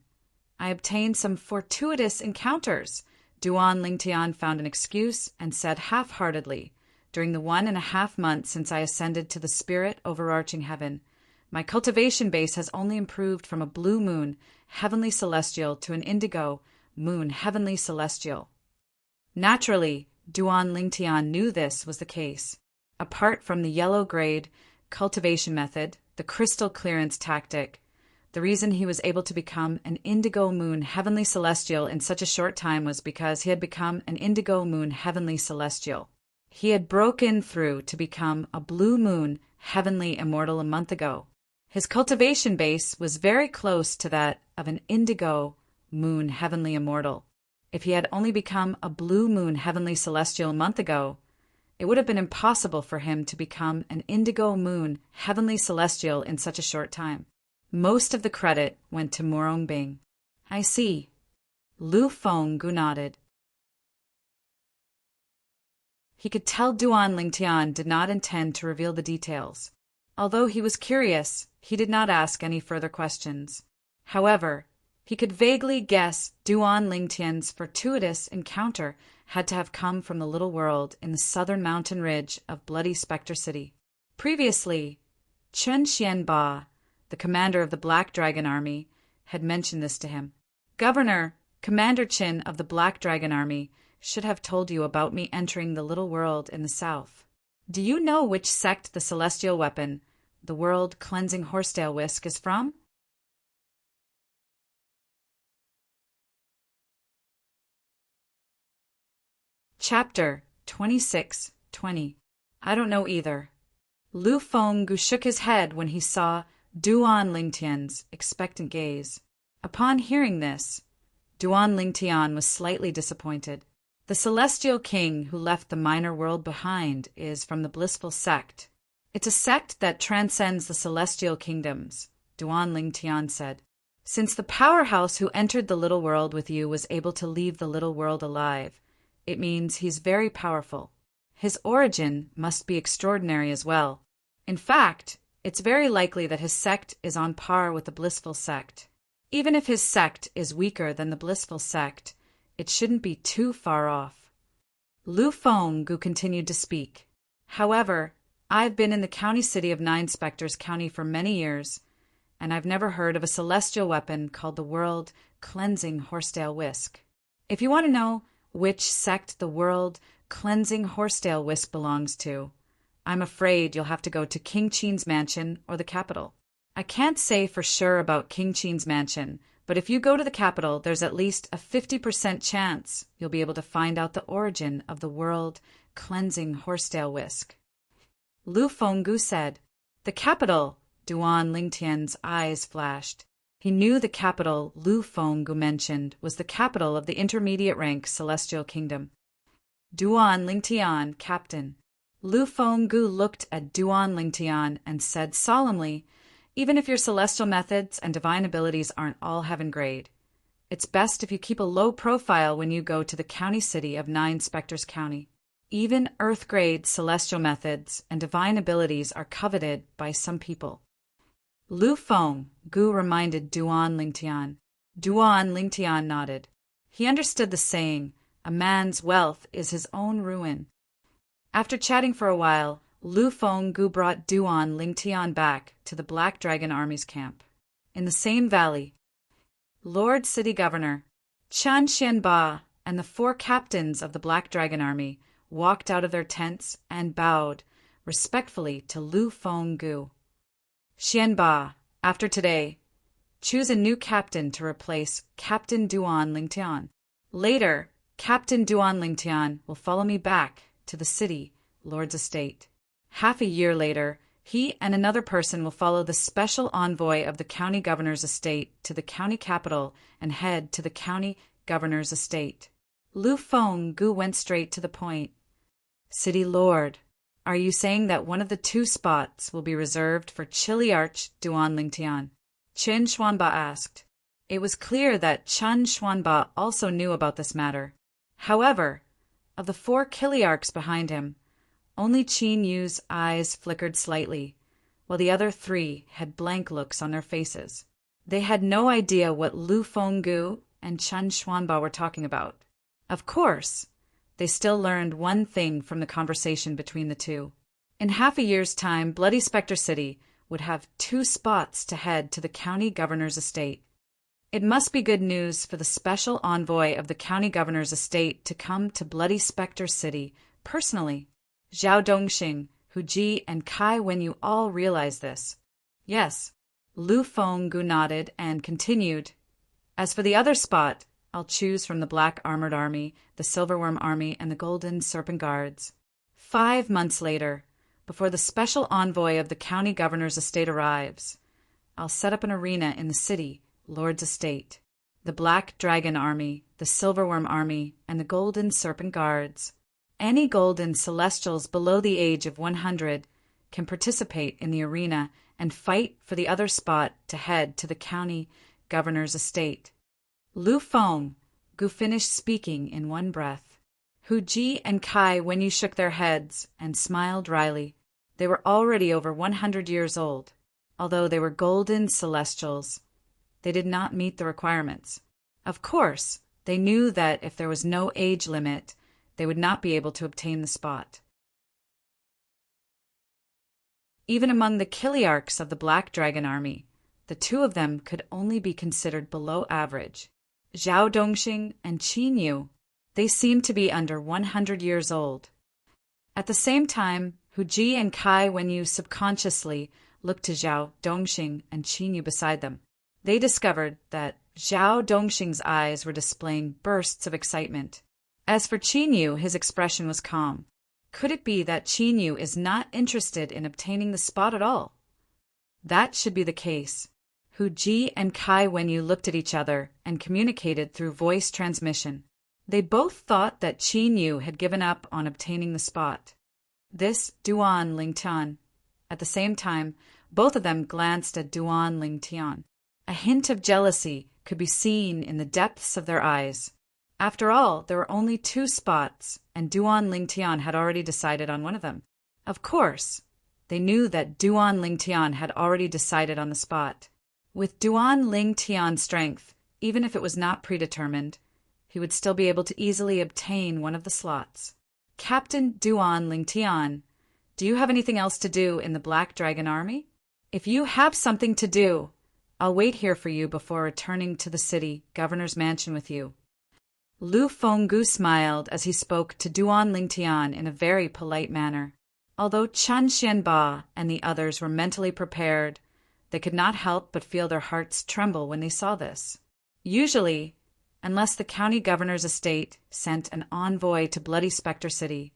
S1: I obtained some fortuitous encounters. Duan Lingtian found an excuse and said half-heartedly, During the 1.5 months since I ascended to the spirit overarching heaven, my cultivation base has only improved from a blue moon, heavenly celestial, to an indigo moon, heavenly celestial. Naturally, Duan Lingtian knew this was the case. Apart from the yellow grade cultivation method, the crystal clearance tactic, the reason he was able to become an indigo moon heavenly celestial in such a short time was because he had become an indigo moon heavenly celestial. He had broken through to become a blue moon heavenly immortal a month ago. His cultivation base was very close to that of an indigo moon heavenly immortal. If he had only become a blue moon heavenly celestial a month ago, it would have been impossible for him to become an indigo moon heavenly celestial in such a short time. Most of the credit went to Morong Bing. I see. Lu Fenggu nodded. He could tell Duan Lingtian did not intend to reveal the details. Although he was curious, he did not ask any further questions. However, he could vaguely guess Duan Lingtian's fortuitous encounter had to have come from the little world in the southern mountain ridge of Bloody Spectre City. Previously, Chen Xianba, the commander of the Black Dragon Army, had mentioned this to him. Governor, Commander Qin of the Black Dragon Army should have told you about me entering the little world in the south. Do you know which sect the celestial weapon, the world cleansing horsetail whisk, is from? Chapter 26:20. I don't know either. Lu Fenggu shook his head when he saw Duan Lingtian's expectant gaze. Upon hearing this, Duan Lingtian was slightly disappointed. The celestial king who left the minor world behind is from the blissful sect. It's a sect that transcends the celestial kingdoms, Duan Lingtian said. Since the powerhouse who entered the little world with you was able to leave the little world alive, it means he's very powerful. His origin must be extraordinary as well. In fact, it's very likely that his sect is on par with the blissful sect. Even if his sect is weaker than the blissful sect, it shouldn't be too far off. Lu Fenggu continued to speak. However, I've been in the county city of Nine Spectres County for many years, and I've never heard of a celestial weapon called the World Cleansing Horsetail Whisk. If you want to know which sect the World Cleansing Horsetail Whisk belongs to, I'm afraid you'll have to go to King Qin's mansion or the capital. I can't say for sure about King Qin's mansion, but if you go to the capital, there's at least a 50% chance you'll be able to find out the origin of the World Cleansing Horsetail Whisk. Lu Fenggu said. The capital, Duan Lingtian's eyes flashed. He knew the capital Lu Fenggu mentioned was the capital of the intermediate rank Celestial Kingdom. Duan Lingtian, Captain. Lu Fenggu looked at Duan Lingtian and said solemnly, "Even if your celestial methods and divine abilities aren't all heaven grade, it's best if you keep a low profile when you go to the county city of Nine Spectres County. Even Earth-grade celestial methods and divine abilities are coveted by some people." Lu Fenggu reminded Duan Lingtian. Duan Lingtian nodded. He understood the saying, "A man's wealth is his own ruin." After chatting for a while, Lu Fenggu brought Duan Lingtian back to the Black Dragon Army's camp. In the same valley, Lord City Governor Chan Xianba and the 4 captains of the Black Dragon Army walked out of their tents and bowed respectfully to Lu Fenggu. "Xianba, after today, choose a new captain to replace Captain Duan Lingtian. Later, Captain Duan Lingtian will follow me back to the city lord's estate. Half a year later, he and another person will follow the special envoy of the county governor's estate to the county capital and head to the county governor's estate." Lu Fenggu went straight to the point. "City Lord, are you saying that one of the 2 spots will be reserved for Chiliarch Duan Lingtian?" Chen Xuanba asked. It was clear that Chen Xuanba also knew about this matter. However, of the 4 Chiliarchs behind him, only Qin Yu's eyes flickered slightly, while the other 3 had blank looks on their faces. They had no idea what Lu Fenggu and Chen Xuanba were talking about. Of course, they still learned one thing from the conversation between the 2. In half a year's time, Bloody Spectre City would have 2 spots to head to the county governor's estate. It must be good news for the special envoy of the county governor's estate to come to Bloody Spectre City personally. Zhao Dongxing, Hu Ji, and Kai Wenyu all realized this. Yes, Lu Fenggu nodded and continued. "As for the other spot, I'll choose from the Black Armored Army, the Silverworm Army, and the Golden Serpent Guards." 5 months later, before the special envoy of the county governor's estate arrives, "I'll set up an arena in the city lord's estate. The Black Dragon Army, the Silverworm Army, and the Golden Serpent Guards. Any golden celestials below the age of 100 can participate in the arena and fight for the other spot to head to the county governor's estate." Lu Fenggu finished speaking in one breath. Hu Ji and Kai Wenyu shook their heads and smiled wryly. They were already over 100 years old. Although they were golden celestials, they did not meet the requirements. Of course, they knew that if there was no age limit, they would not be able to obtain the spot. Even among the Chiliarchs of the Black Dragon Army, the 2 of them could only be considered below average. Zhao Dongxing and Qin Yu, they seemed to be under 100 years old. At the same time, Hu Ji and Kai Wenyu subconsciously looked to Zhao Dongxing and Qin Yu beside them. They discovered that Zhao Dongxing's eyes were displaying bursts of excitement. As for Qin Yu, his expression was calm. Could it be that Qin Yu is not interested in obtaining the spot at all? That should be the case. Hu Ji and Kai Wenyu looked at each other and communicated through voice transmission. They both thought that Qin Yu had given up on obtaining the spot. This Duan Lingtian. At the same time, both of them glanced at Duan Lingtian. A hint of jealousy could be seen in the depths of their eyes. After all, there were only 2 spots, and Duan Lingtian had already decided on one of them. Of course, they knew that Duan Lingtian had already decided on the spot. With Duan Lingtian's strength, even if it was not predetermined, he would still be able to easily obtain one of the slots. "Captain Duan Lingtian, do you have anything else to do in the Black Dragon Army? If you have something to do, I'll wait here for you before returning to the city governor's mansion with you." Lu Fenggu smiled as he spoke to Duan Lingtian in a very polite manner. Although Chan Xianba and the others were mentally prepared, they could not help but feel their hearts tremble when they saw this. Usually, unless the county governor's estate sent an envoy to Bloody Spectre City,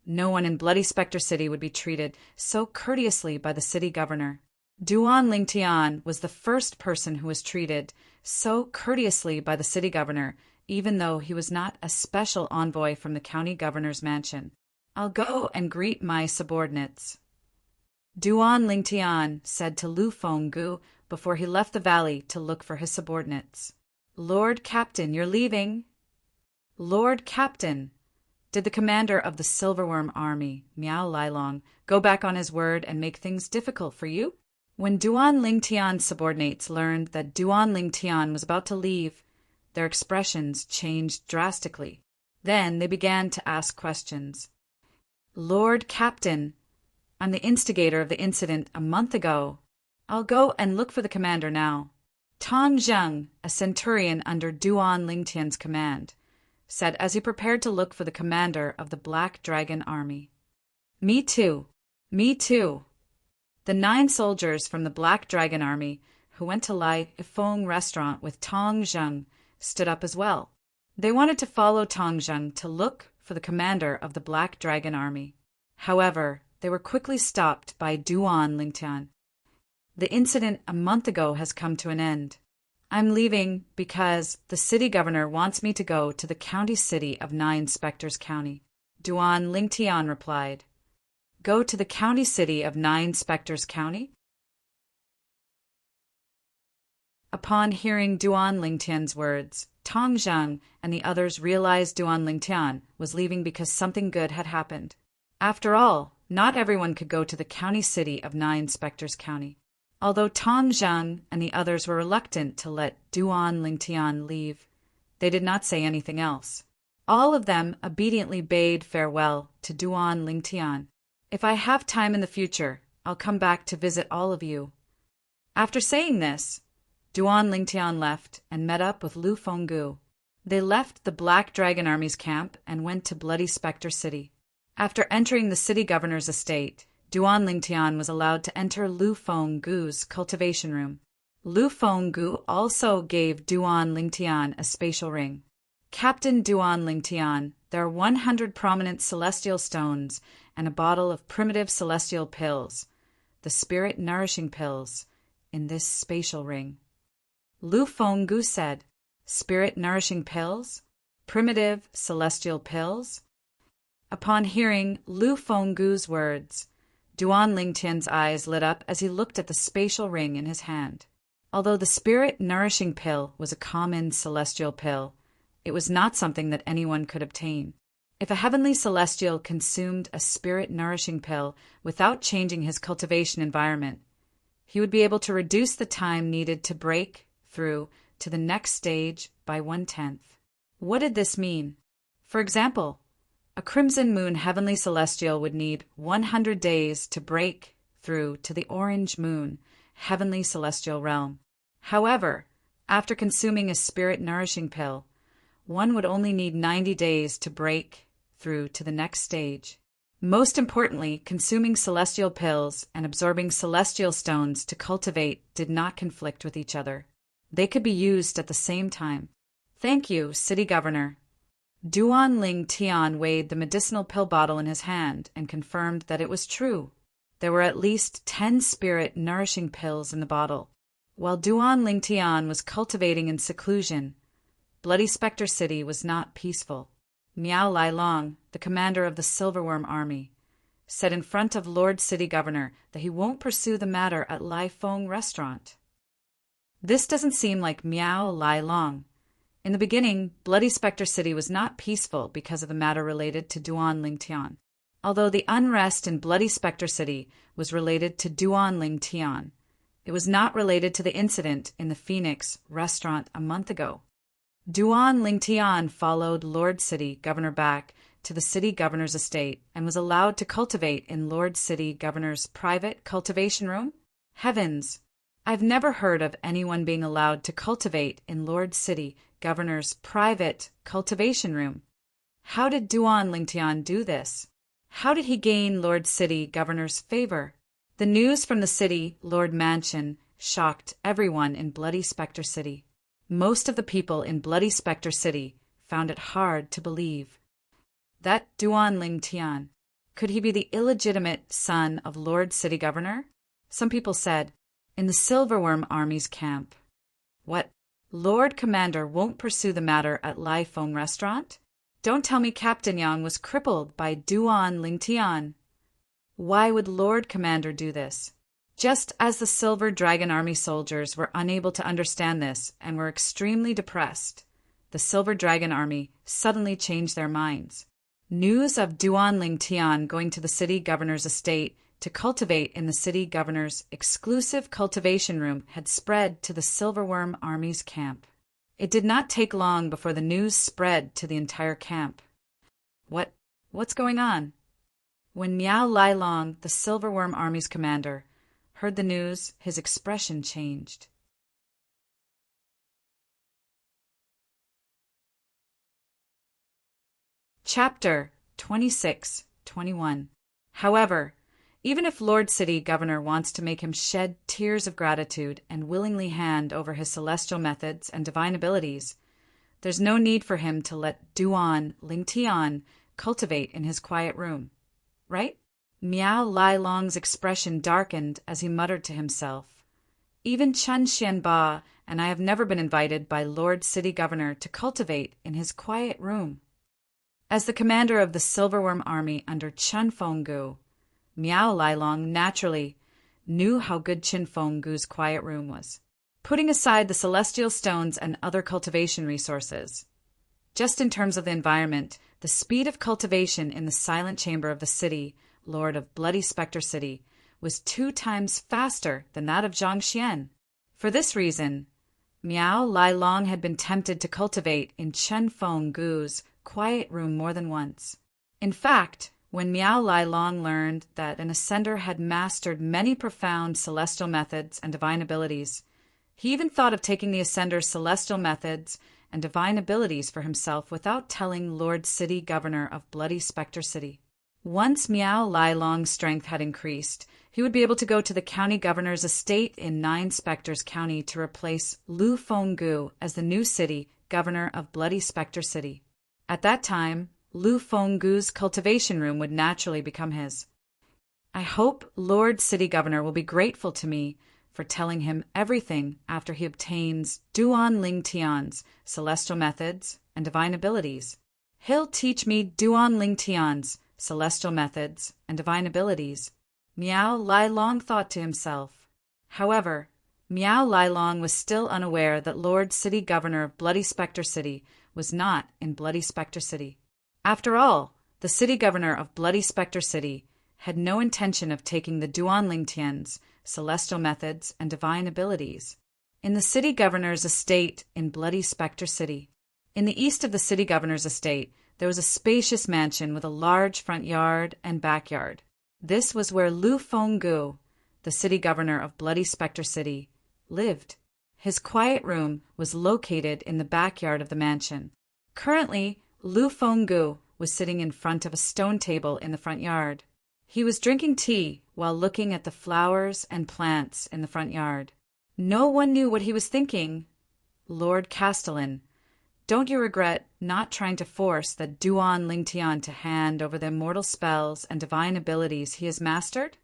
S1: no one in Bloody Spectre City would be treated so courteously by the city governor. Duan Lingtian was the first person who was treated so courteously by the city governor, even though he was not a special envoy from the county governor's mansion. "I'll go and greet my subordinates," Duan Lingtian said to Lu Fenggu before he left the valley to look for his subordinates. "Lord Captain, you're leaving." "Lord Captain," did the commander of the Silverworm army, Miao Lailong, go back on his word and make things difficult for you? When Duan Lingtian's subordinates learned that Duan Lingtian was about to leave, their expressions changed drastically. Then they began to ask questions. "Lord Captain, I'm the instigator of the incident a month ago. I'll go and look for the commander now." Tong Zheng, a centurion under Duan Lingtian's command, said as he prepared to look for the commander of the Black Dragon army. "Me too. Me too." The 9 soldiers from the Black Dragon army who went to Lai Ifeng restaurant with Tong Zheng stood up as well. They wanted to follow Tong Zheng to look for the commander of the Black Dragon army. However, they were quickly stopped by Duan Lingtian. "The incident a month ago has come to an end. I'm leaving because the city governor wants me to go to the county city of 9 Spectres County." Duan Lingtian replied, "Go to the county city of 9 Spectres County?" Upon hearing Duan Lingtian's words, Tong Zheng and the others realized Duan Lingtian was leaving because something good had happened. After all, not everyone could go to the county city of 9 Spectres County. Although Tong Zheng and the others were reluctant to let Duan Lingtian leave, they did not say anything else. All of them obediently bade farewell to Duan Lingtian. "If I have time in the future, I'll come back to visit all of you." After saying this, Duan Lingtian left and met up with Lu Fenggu. They left the Black Dragon Army's camp and went to Bloody Spectre City. After entering the city governor's estate, Duan Lingtian was allowed to enter Lu Fenggu's cultivation room. Lu Fenggu also gave Duan Lingtian a spatial ring. "Captain Duan Lingtian, there are 100 prominent celestial stones and a bottle of primitive celestial pills, the spirit nourishing pills, in this spatial ring." Lu Fenggu said, "Spirit nourishing pills? Primitive celestial pills?" Upon hearing Lu Fenggu's words, Duan Lingtian's eyes lit up as he looked at the spatial ring in his hand. Although the spirit nourishing pill was a common celestial pill, it was not something that anyone could obtain. If a heavenly celestial consumed a spirit nourishing pill without changing his cultivation environment, he would be able to reduce the time needed to break through to the next stage by 1/10. What did this mean? For example, a crimson moon heavenly celestial would need 100 days to break through to the orange moon heavenly celestial realm. However, after consuming a spirit nourishing pill, one would only need 90 days to break through to the next stage. Most importantly, consuming celestial pills and absorbing celestial stones to cultivate did not conflict with each other. They could be used at the same time. "Thank you, City Governor." Duan Lingtian weighed the medicinal pill bottle in his hand and confirmed that it was true. There were at least 10 spirit nourishing pills in the bottle. While Duan Lingtian was cultivating in seclusion, Bloody Spectre City was not peaceful. Miao Lailong, the commander of the Silverworm army, said in front of Lord City Governor that he won't pursue the matter at Lai Feng restaurant. This doesn't seem like Miao Lailong. In the beginning, Bloody Spectre City was not peaceful because of the matter related to Duan Lingtian. Although the unrest in Bloody Spectre City was related to Duan Lingtian, it was not related to the incident in the Phoenix restaurant a month ago. Duan Lingtian followed Lord City Governor back to the city governor's estate and was allowed to cultivate in Lord City Governor's private cultivation room? Heavens! I've never heard of anyone being allowed to cultivate in Lord City Governor's private cultivation room. How did Duan Lingtian do this? How did he gain Lord City Governor's favor? The news from the city Lord Mansion shocked everyone in Bloody Spectre City. Most of the people in Bloody Spectre City found it hard to believe. That Duan Lingtian, could he be the illegitimate son of Lord City Governor? Some people said, in the Silverworm Army's camp. What? Lord Commander won't pursue the matter at Lai Feng restaurant? Don't tell me Captain Yang was crippled by Duan Lingtian. Why would Lord Commander do this? Just as the Silver Dragon Army soldiers were unable to understand this and were extremely depressed, the Silver Dragon Army suddenly changed their minds. News of Duan Lingtian going to the city governor's estate to cultivate in the city governor's exclusive cultivation room had spread to the Silverworm Army's camp. It did not take long before the news spread to the entire camp. What's going on? When Miao Lai Long, the Silverworm Army's commander, heard the news, his expression changed. Chapter 26-21. However, even if Lord City Governor wants to make him shed tears of gratitude and willingly hand over his celestial methods and divine abilities, there's no need for him to let Duan Lingtian cultivate in his quiet room, right? Miao Lai Long's expression darkened as he muttered to himself. Even Chen Xianba and I have never been invited by Lord City Governor to cultivate in his quiet room. As the commander of the Silverworm Army under Chen Fenggu, Miao Lai Long naturally knew how good Chen Fenggu's quiet room was, putting aside the celestial stones and other cultivation resources. Just in terms of the environment, the speed of cultivation in the silent chamber of the city, Lord of Bloody Spectre City, was 2 times faster than that of Zhangxian. For this reason, Miao Lai Long had been tempted to cultivate in Chen Fenggu's quiet room more than once. In fact, when Miao Lai Long learned that an ascender had mastered many profound celestial methods and divine abilities, he even thought of taking the ascender's celestial methods and divine abilities for himself without telling Lord City Governor of Bloody Spectre City. Once Miao Lai Long's strength had increased, he would be able to go to the county governor's estate in 9 Spectres County to replace Lu Fenggu as the new city governor of Bloody Spectre City. At that time, Lu Fenggu's cultivation room would naturally become his. I hope Lord City Governor will be grateful to me for telling him everything after he obtains Duan Lingtian's celestial methods and divine abilities. He'll teach me Duan Lingtian's celestial methods and divine abilities, Miao Lai Long thought to himself. However, Miao Lai Long was still unaware that Lord City Governor of Bloody Spectre City was not in Bloody Spectre City. After all, the city governor of Bloody Spectre City had no intention of taking the Duan Lingtian's celestial methods and divine abilities. In the city governor's estate in Bloody Spectre City, in the east of the city governor's estate, there was a spacious mansion with a large front yard and backyard. This was where Lu Fenggu, the city governor of Bloody Spectre City, lived. His quiet room was located in the backyard of the mansion. Currently, Lu Fenggu was sitting in front of a stone table in the front yard. He was drinking tea while looking at the flowers and plants in the front yard. No one knew what he was thinking. Lord Castellan, don't you regret not trying to force the Duan Lingtian to hand over the immortal spells and divine abilities he has mastered?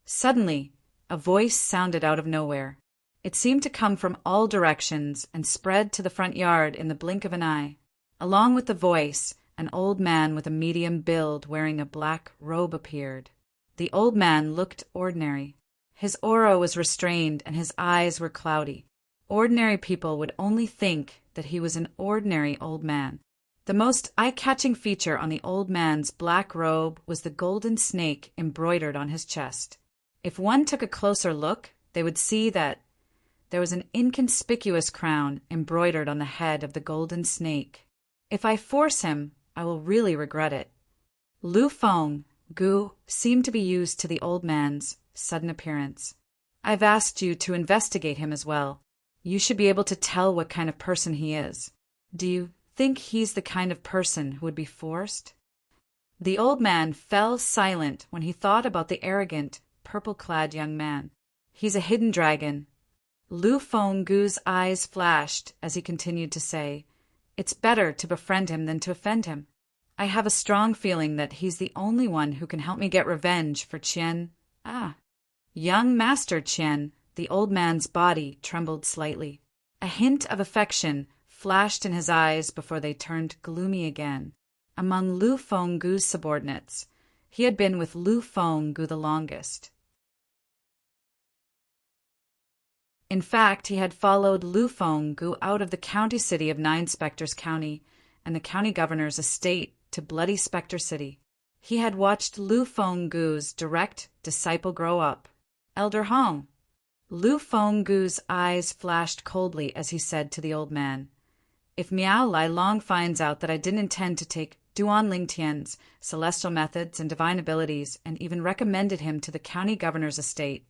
S1: Suddenly, a voice sounded out of nowhere. It seemed to come from all directions and spread to the front yard in the blink of an eye. Along with the voice, an old man with a medium build wearing a black robe appeared. The old man looked ordinary. His aura was restrained and his eyes were cloudy. Ordinary people would only think that he was an ordinary old man. The most eye-catching feature on the old man's black robe was the golden snake embroidered on his chest. If one took a closer look, they would see that there was an inconspicuous crown embroidered on the head of the golden snake. If I force him, I will really regret it. Lu Fenggu seemed to be used to the old man's sudden appearance. I've asked you to investigate him as well. You should be able to tell what kind of person he is. Do you think he's the kind of person who would be forced? The old man fell silent when he thought about the arrogant, purple-clad young man. He's a hidden dragon. Lu Fenggu's eyes flashed as he continued to say, It's better to befriend him than to offend him. I have a strong feeling that he's the only one who can help me get revenge for Qian. Young Master Qian the old man's body trembled slightly. A hint of affection flashed in his eyes before they turned gloomy again. Among Lu Fenggu's subordinates, he had been with Lu Fenggu the longest. In fact, he had followed Lu Fenggu out of the county city of Nine Spectres County and the county governor's estate to Bloody Spectre City. He had watched Lu Fenggu's direct disciple grow up. Elder Hong. Lu Fenggu's eyes flashed coldly as he said to the old man, "If Miao Lai Long finds out that I didn't intend to take Duan Lingtian's celestial methods and divine abilities and even recommended him to the county governor's estate,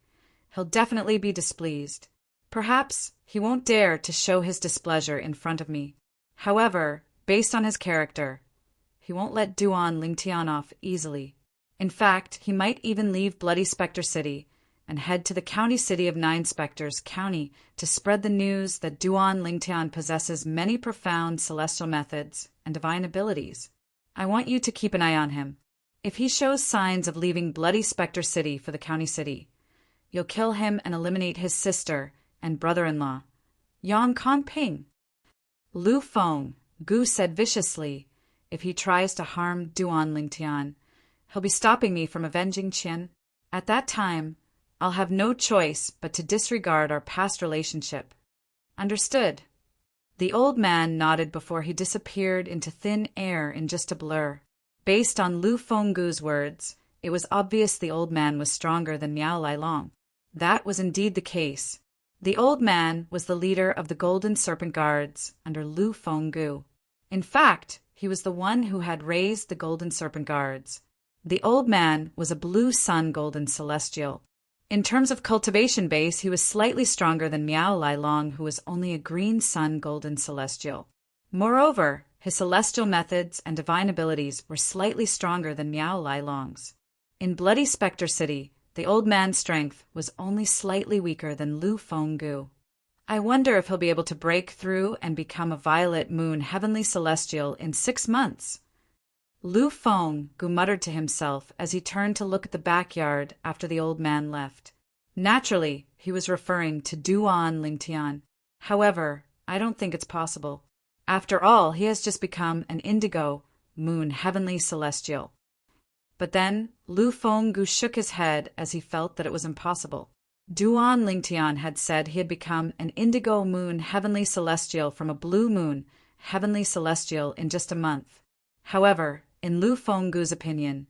S1: he'll definitely be displeased. Perhaps he won't dare to show his displeasure in front of me. However, based on his character, he won't let Duan Lingtian off easily. In fact, he might even leave Bloody Spectre City and head to the county city of Nine Spectres County to spread the news that Duan Lingtian possesses many profound celestial methods and divine abilities. I want you to keep an eye on him. If he shows signs of leaving Bloody Spectre City for the county city, you'll kill him and eliminate his sister and brother-in-law, Yang Kongping." Lu Fenggu said viciously, "If he tries to harm Duan Lingtian, he'll be stopping me from avenging Qin. At that time, I'll have no choice but to disregard our past relationship." "Understood." The old man nodded before he disappeared into thin air in just a blur. Based on Lu Fenggu's words, it was obvious the old man was stronger than Miao Lai Long. That was indeed the case. The old man was the leader of the Golden Serpent Guards under Lu Fenggu. In fact, he was the one who had raised the Golden Serpent Guards. The old man was a Blue Sun Golden Celestial. In terms of cultivation base, he was slightly stronger than Miao Lai Long, who was only a Green Sun Golden Celestial. Moreover, his celestial methods and divine abilities were slightly stronger than Miao Lai Long's. In Bloody Spectre City, the old man's strength was only slightly weaker than Lu Fenggu. "I wonder if he'll be able to break through and become a Violet Moon Heavenly Celestial in 6 months." Lu Fenggu muttered to himself as he turned to look at the backyard after the old man left. Naturally, he was referring to Duan Lingtian. However, I don't think it's possible. After all, he has just become an Indigo Moon Heavenly Celestial. But then Lu Fenggu shook his head as he felt that it was impossible. Duan Lingtian had said he had become an Indigo Moon Heavenly Celestial from a Blue Moon Heavenly Celestial in just a month. However, in Lu Fenggu's opinion,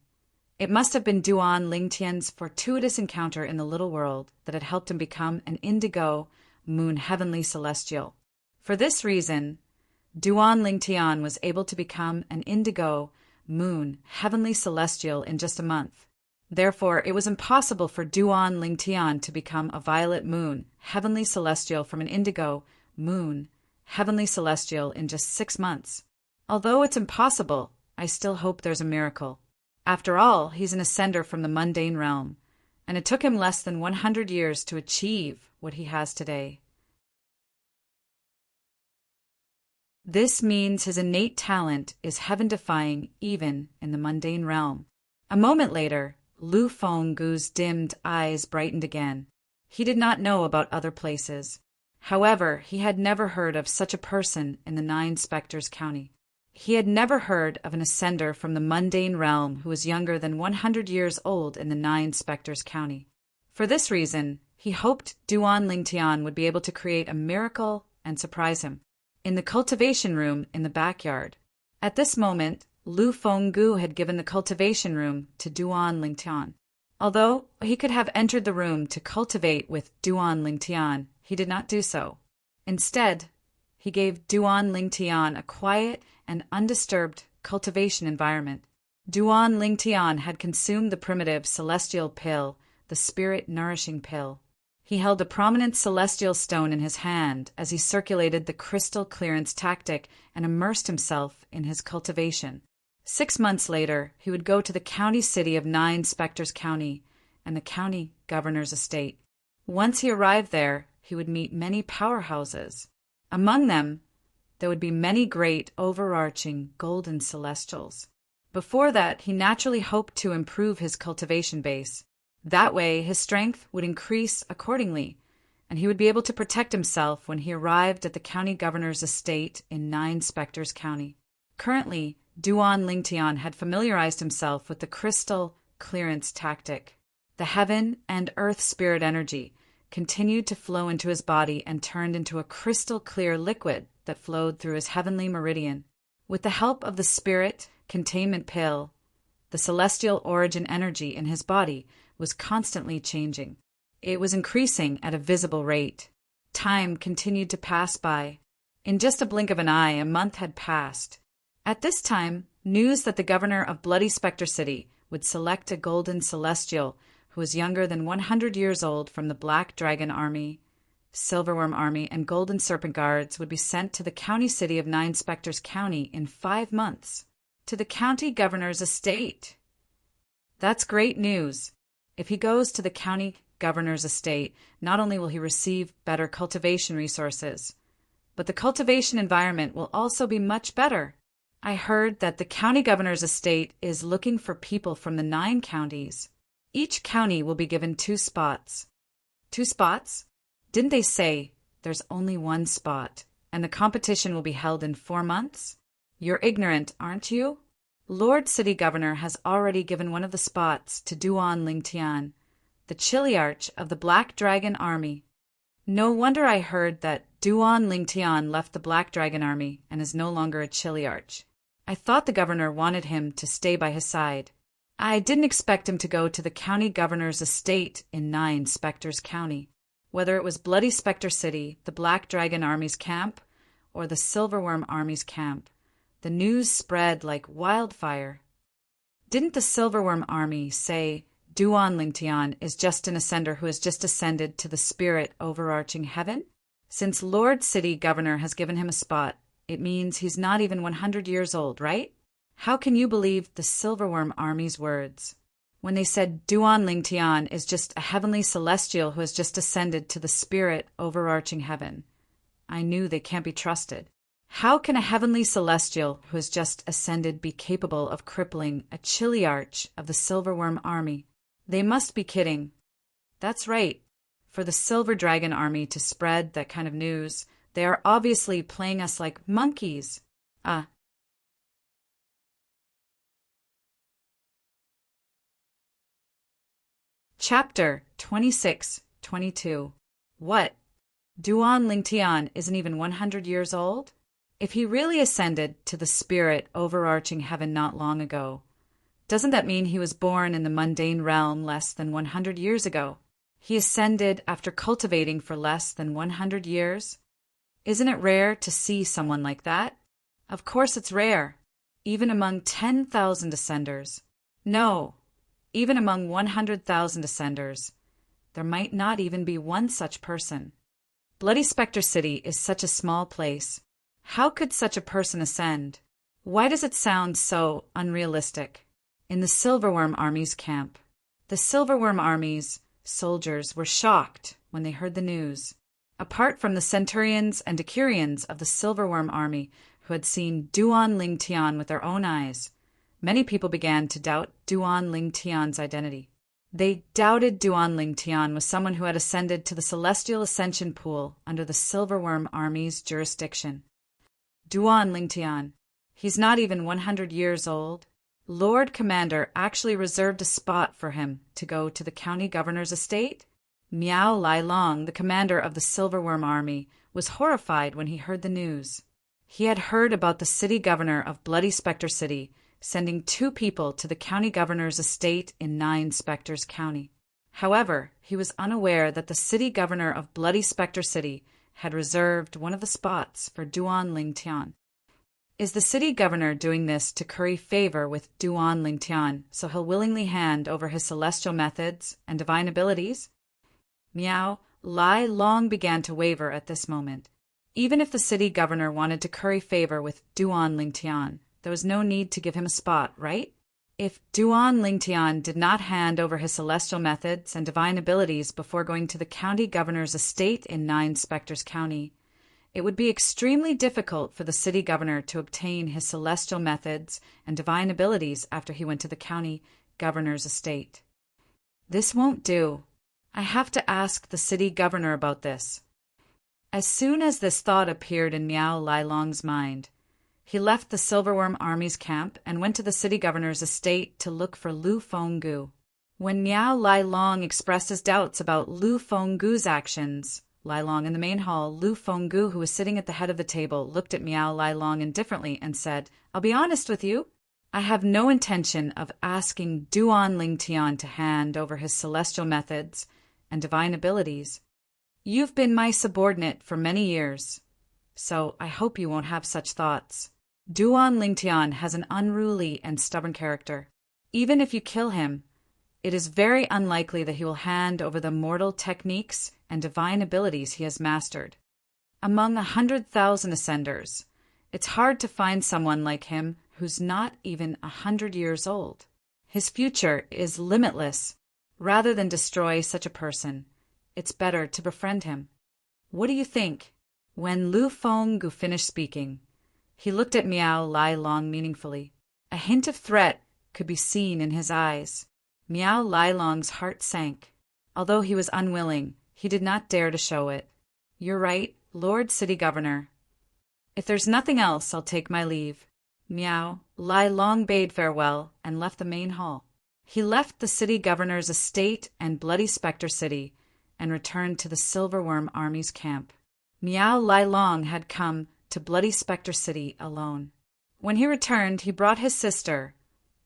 S1: it must have been Duan Lingtian's fortuitous encounter in the little world that had helped him become an Indigo Moon Heavenly Celestial. For this reason, Duan Lingtian was able to become an Indigo Moon Heavenly Celestial in just a month. Therefore, it was impossible for Duan Lingtian to become a Violet Moon Heavenly Celestial from an Indigo Moon Heavenly Celestial in just 6 months. Although it's impossible, I still hope there's a miracle. After all, he's an ascender from the mundane realm, and it took him less than 100 years to achieve what he has today. This means his innate talent is heaven-defying even in the mundane realm. A moment later, Lu Fenggu's dimmed eyes brightened again. He did not know about other places. However, he had never heard of such a person in the Nine Spectres County. He had never heard of an ascender from the mundane realm who was younger than 100 years old in the Nine Spectres County. For this reason, he hoped Duan Lingtian would be able to create a miracle and surprise him. In the cultivation room in the backyard. At this moment, Lu Fenggu had given the cultivation room to Duan Lingtian. Although he could have entered the room to cultivate with Duan Lingtian, he did not do so. Instead, he gave Duan Lingtian a quiet and undisturbed cultivation environment. Duan Lingtian had consumed the primitive celestial pill, the spirit-nourishing pill. He held a prominent celestial stone in his hand as he circulated the crystal clearance tactic and immersed himself in his cultivation. 6 months later, he would go to the county city of Nine Spectres County and the county governor's estate. Once he arrived there, he would meet many powerhouses. Among them, there would be many great overarching golden celestials. Before that, he naturally hoped to improve his cultivation base. That way, his strength would increase accordingly, and he would be able to protect himself when he arrived at the county governor's estate in 9 Spectres County. Currently, Duan Lingtian had familiarized himself with the crystal clearance tactic. The heaven and earth spirit energy continued to flow into his body and turned into a crystal clear liquid that flowed through his heavenly meridian. With the help of the spirit containment pill, the celestial origin energy in his body was constantly changing. It was increasing at a visible rate. Time continued to pass by. In just a blink of an eye, a month had passed. At this time, news that the governor of Bloody Spectre City would select a golden celestial who was younger than 100 years old from the Black Dragon Army, Silverworm Army, and Golden Serpent Guards would be sent to the county city of 9 Spectres County in 5 months, to the county governor's estate. That's great news. If he goes to the county governor's estate, not only will he receive better cultivation resources, but the cultivation environment will also be much better. I heard that the county governor's estate is looking for people from the 9 counties. Each county will be given 2 spots. 2 spots? Didn't they say there's only 1 spot, and the competition will be held in 4 months? You're ignorant, aren't you? Lord City Governor has already given one of the spots to Duan Lingtian, the Chiliarch of the Black Dragon Army. No wonder I heard that Duan Lingtian left the Black Dragon Army and is no longer a Chiliarch. I thought the governor wanted him to stay by his side. I didn't expect him to go to the county governor's estate in 9 Spectres County. Whether it was Bloody Spectre City, the Black Dragon Army's camp, or the Silverworm Army's camp, the news spread like wildfire. Didn't the Silverworm Army say Duan Lingtian is just an ascender who has just ascended to the spirit overarching heaven? Since Lord City Governor has given him a spot, it means he's not even 100 years old, right? How can you believe the Silverworm Army's words when they said Duan Lingtian is just a heavenly celestial who has just ascended to the spirit overarching heaven? I knew they can't be trusted. How can a heavenly celestial who has just ascended be capable of crippling a Chiliarch of the Silverworm Army? They must be kidding. That's right. For the Silver Dragon Army to spread that kind of news, they are obviously playing us like monkeys. Chapter 26-22. What? Duan Lingtian isn't even 100 years old? If he really ascended to the spirit overarching heaven not long ago, doesn't that mean he was born in the mundane realm less than 100 years ago? He ascended after cultivating for less than 100 years? Isn't it rare to see someone like that? Of course it's rare, even among 10,000 ascenders. No, even among 100,000 ascenders. There might not even be one such person. Bloody Spectre City is such a small place. How could such a person ascend? Why does it sound so unrealistic? In the Silverworm Army's camp, the Silverworm Army's soldiers were shocked when they heard the news. Apart from the centurions and decurions of the Silverworm Army who had seen Duan Lingtian with their own eyes, many people began to doubt Duan Lingtian's identity. They doubted Duan Lingtian was someone who had ascended to the Celestial Ascension Pool under the Silverworm Army's jurisdiction. Duan Lingtian, he's not even 100 years old. Lord Commander actually reserved a spot for him to go to the county governor's estate? Miao Lai Long, the commander of the Silverworm Army, was horrified when he heard the news. He had heard about the city governor of Bloody Spectre City sending 2 people to the county governor's estate in 9 Spectres County. However, he was unaware that the city governor of Bloody Spectre City had reserved one of the spots for Duan Lingtian. Is the city governor doing this to curry favor with Duan Lingtian so he'll willingly hand over his celestial methods and divine abilities? Miao Lai Long began to waver at this moment. Even if the city governor wanted to curry favor with Duan Lingtian, there was no need to give him a spot, right? If Duan Lingtian did not hand over his celestial methods and divine abilities before going to the county governor's estate in 9 Spectres County, it would be extremely difficult for the city governor to obtain his celestial methods and divine abilities after he went to the county governor's estate. This won't do. I have to ask the city governor about this. As soon as this thought appeared in Miao Lai Long's mind, he left the Silverworm Army's camp and went to the city governor's estate to look for Lu Fenggu. When Miao Lai Long expressed his doubts about Lu Fenggu's actions, Lai Long in the main hall, Lu Fenggu, who was sitting at the head of the table, looked at Miao Lai Long indifferently and said, "I'll be honest with you. I have no intention of asking Duan Lingtian to hand over his celestial methods and divine abilities. You've been my subordinate for many years, so I hope you won't have such thoughts. Duan Lingtian has an unruly and stubborn character. Even if you kill him, it is very unlikely that he will hand over the mortal techniques and divine abilities he has mastered. Among 100,000 ascenders, it's hard to find someone like him who's not even 100 years old. His future is limitless. Rather than destroy such a person, it's better to befriend him. What do you think?" When Lu Fenggu finished speaking, he looked at Miao Lai Long meaningfully. A hint of threat could be seen in his eyes. Miao Lai Long's heart sank. Although he was unwilling, he did not dare to show it. "You're right, Lord City Governor. If there's nothing else, I'll take my leave." Miao Lai Long bade farewell and left the main hall. He left the city governor's estate and Bloody Spectre City and returned to the Silverworm Army's camp. Miao Lai Long had come to Bloody Spectre City alone. When he returned, he brought his sister,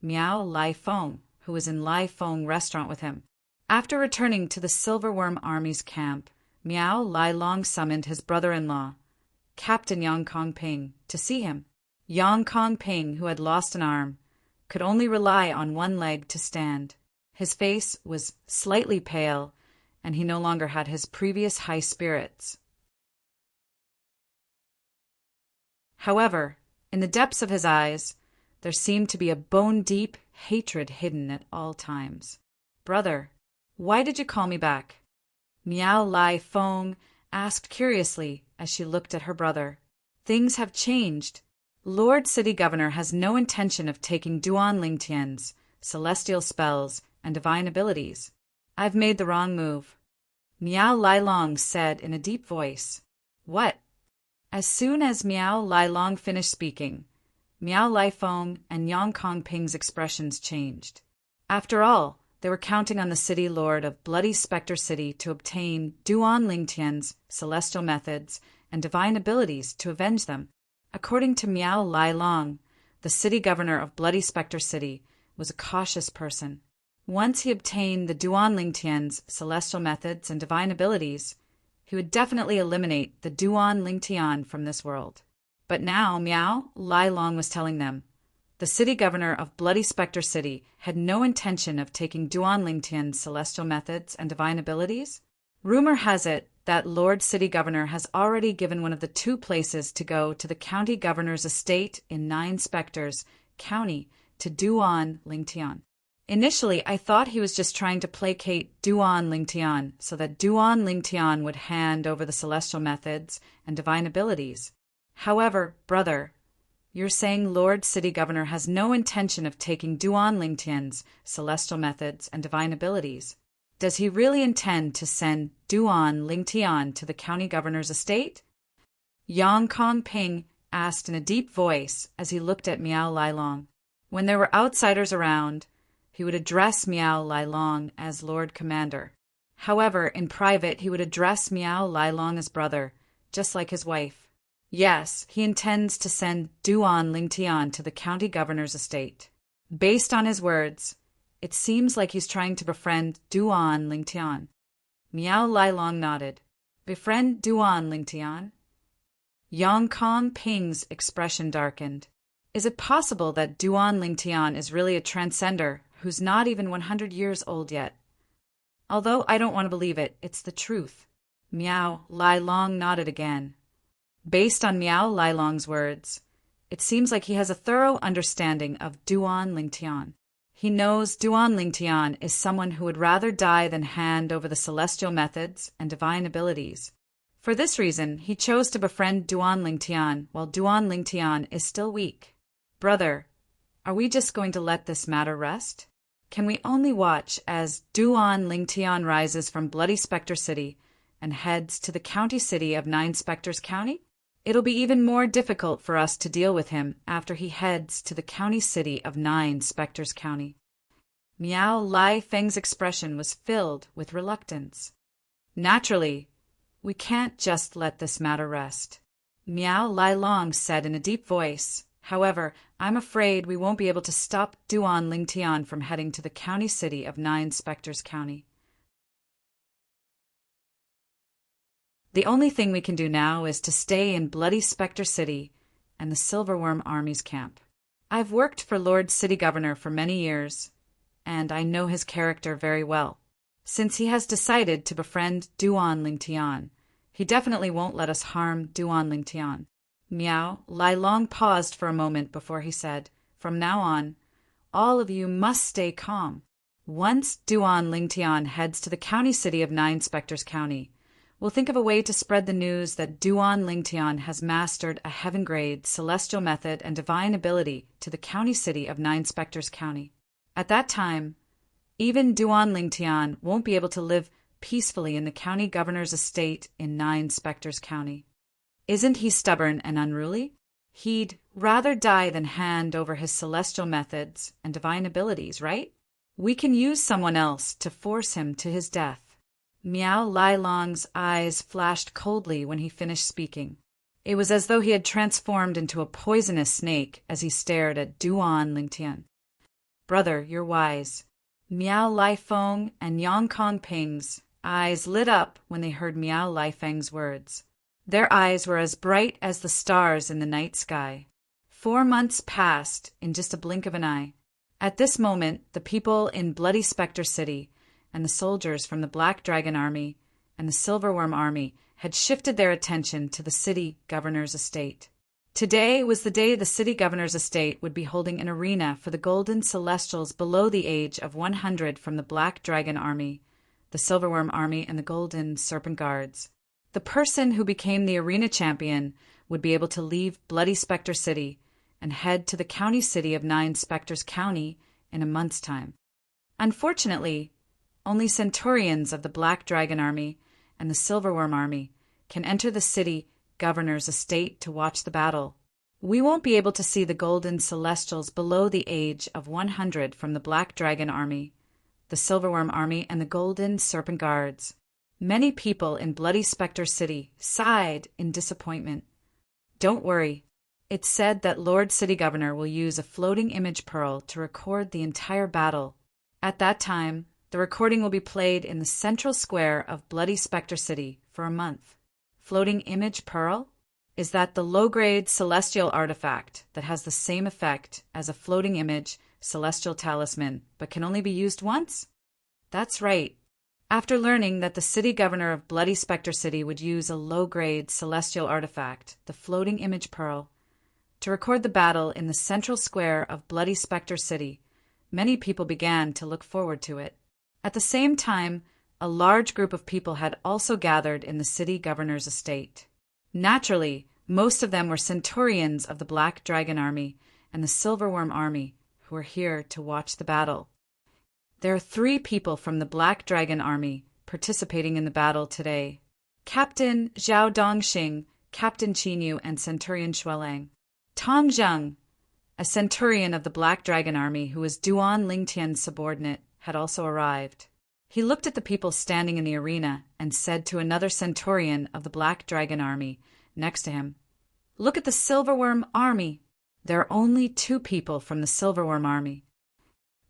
S1: Miao Lai Feng, who was in Lai Feng restaurant with him. After returning to the Silverworm Army's camp, Miao Lai Long summoned his brother-in-law, Captain Yang Kong Ping, to see him. Yang Kong Ping, who had lost an arm, could only rely on one leg to stand. His face was slightly pale, and he no longer had his previous high spirits. However, in the depths of his eyes, there seemed to be a bone-deep hatred hidden at all times. "Brother, why did you call me back?" Miao Lai Feng asked curiously as she looked at her brother. "Things have changed. Lord City Governor has no intention of taking Duan Lingtian's celestial spells and divine abilities. I've made the wrong move." Miao Lai Long said in a deep voice. "What?" As soon as Miao Lai Long finished speaking, Miao Lai Feng and Yang Kong Ping's expressions changed. After all, they were counting on the city lord of Bloody Spectre City to obtain Duan Lingtian's celestial methods and divine abilities to avenge them. According to Miao Lai Long, the city governor of Bloody Spectre City was a cautious person. Once he obtained the Duan Lingtian's celestial methods and divine abilities, he would definitely eliminate the Duan Lingtian from this world. But now Miao Lai Long was telling them, the city governor of Bloody Spectre City had no intention of taking Duan Lingtian's celestial methods and divine abilities. Rumor has it that Lord City Governor has already given one of the two places to go to the county governor's estate in 9 Spectres County to Duan Lingtian. Initially, I thought he was just trying to placate Duan Lingtian so that Duan Lingtian would hand over the celestial methods and divine abilities. However, brother, you're saying Lord City Governor has no intention of taking Duan Lingtian's celestial methods and divine abilities. Does he really intend to send Duan Lingtian to the county governor's estate? Yang Kong Ping asked in a deep voice as he looked at Miao Lai Long. When there were outsiders around, he would address Miao Lai Long as Lord Commander. However, in private, he would address Miao Lai Long as brother, just like his wife. Yes, he intends to send Duan Lingtian to the county governor's estate. Based on his words, it seems like he's trying to befriend Duan Lingtian. Miao Lai Long nodded. Befriend Duan Lingtian? Yang Kong Ping's expression darkened. Is it possible that Duan Lingtian is really a transcender who's not even 100 years old yet? Although I don't want to believe it, it's the truth. Miao Lai Long nodded again. Based on Miao Lai Long's words, it seems like he has a thorough understanding of Duan Lingtian. He knows Duan Lingtian is someone who would rather die than hand over the celestial methods and divine abilities. For this reason, he chose to befriend Duan Lingtian while Duan Lingtian is still weak. Brother, are we just going to let this matter rest? can we only watch as Duan Lingtian rises from Bloody Spectre City and heads to the county city of Nine Spectres County? It'll be even more difficult for us to deal with him after he heads to the county city of Nine Spectres County. Miao Lai Feng's expression was filled with reluctance. Naturally, we can't just let this matter rest, Miao Lai Long said in a deep voice. However, I'm afraid we won't be able to stop Duan Lingtian from heading to the county city of Nine Spectres County. The only thing we can do now is to stay in Bloody Spectre City and the Silverworm Army's camp. I've worked for Lord City Governor for many years, and I know his character very well. Since he has decided to befriend Duan Lingtian, he definitely won't let us harm Duan Lingtian. Miao Lai Long paused for a moment before he said, "From now on, all of you must stay calm. Once Duan Lingtian heads to the county city of Nine Spectres County, we'll think of a way to spread the news that Duan Lingtian has mastered a heaven-grade celestial method and divine ability to the county city of Nine Spectres County. At that time, even Duan Lingtian won't be able to live peacefully in the county governor's estate in Nine Spectres County. Isn't he stubborn and unruly? He'd rather die than hand over his celestial methods and divine abilities, right? We can use someone else to force him to his death." Miao Lai Long's eyes flashed coldly when he finished speaking. It was as though he had transformed into a poisonous snake as he stared at Duan Lingtian. "Brother, you're wise." Miao Lai Feng and Yang Kong Ping's eyes lit up when they heard Miao Lai Feng's words. Their eyes were as bright as the stars in the night sky. 4 months passed in just a blink of an eye. At this moment, the people in Bloody Spectre City and the soldiers from the Black Dragon Army and the Silverworm Army had shifted their attention to the city governor's estate. Today was the day the city governor's estate would be holding an arena for the golden celestials below the age of 100 from the Black Dragon Army, the Silverworm Army, and the Golden Serpent Guards. The person who became the arena champion would be able to leave Bloody Spectre City and head to the county city of Nine Spectres County in a month's time. Unfortunately, only Centaurians of the Black Dragon Army and the Silverworm Army can enter the city governor's estate to watch the battle. We won't be able to see the golden celestials below the age of 100 from the Black Dragon Army, the Silverworm Army, and the Golden Serpent Guards. Many people in Bloody Spectre City sighed in disappointment. Don't worry. It's said that Lord City Governor will use a floating image pearl to record the entire battle. At that time, the recording will be played in the central square of Bloody Spectre City for a month. Floating image pearl? Is that the low-grade celestial artifact that has the same effect as a floating image celestial talisman, but can only be used once? That's right. After learning that the city governor of Bloody Spectre City would use a low-grade celestial artifact, the floating image pearl, to record the battle in the central square of Bloody Spectre City, many people began to look forward to it. At the same time, a large group of people had also gathered in the city governor's estate. Naturally, most of them were Centaurians of the Black Dragon Army and the Silverworm Army, who were here to watch the battle. There are 3 people from the Black Dragon Army participating in the battle today: Captain Zhao Dongxing, Captain Qinyu, and Centurion Shualang. Tong Zheng, a Centurion of the Black Dragon Army who was Duan Lingtian's subordinate, had also arrived. He looked at the people standing in the arena and said to another Centurion of the Black Dragon Army next to him, "Look at the Silverworm Army." There are only 2 people from the Silverworm Army.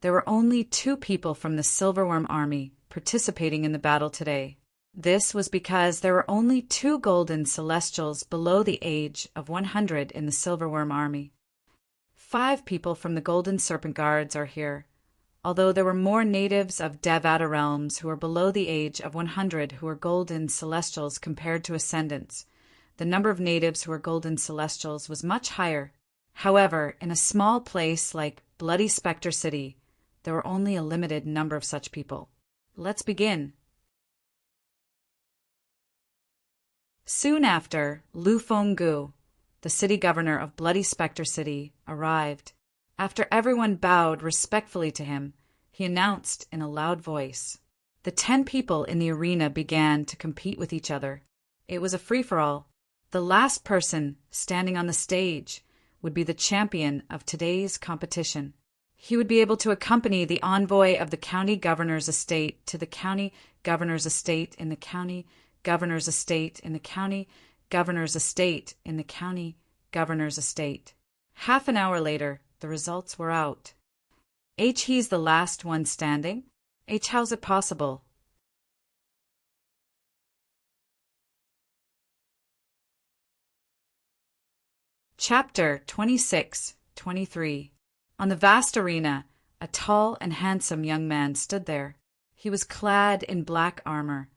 S1: There were only 2 people from the Silverworm Army participating in the battle today. This was because there were only 2 golden celestials below the age of 100 in the Silverworm Army. 5 people from the Golden Serpent Guards are here, although there were more natives of Devata realms who are below the age of 100 who are golden celestials compared to ascendants. The number of natives who are golden celestials was much higher. However, in a small place like Bloody Spectre City, there were only a limited number of such people. Let's begin. Soon after, Lu Fenggu, the city governor of Bloody Spectre City, arrived. After everyone bowed respectfully to him, he announced in a loud voice. The 10 people in the arena began to compete with each other. It was a free-for-all. The last person standing on the stage would be the champion of today's competition. He would be able to accompany the envoy of the county governor's estate to the county governor's estate in the county governor's estate in the county governor's estate in the county governor's estate. Half an hour later, the results were out. He's the last one standing? How's it possible? Chapter 26-23. On the vast arena, a tall and handsome young man stood there. He was clad in black armor,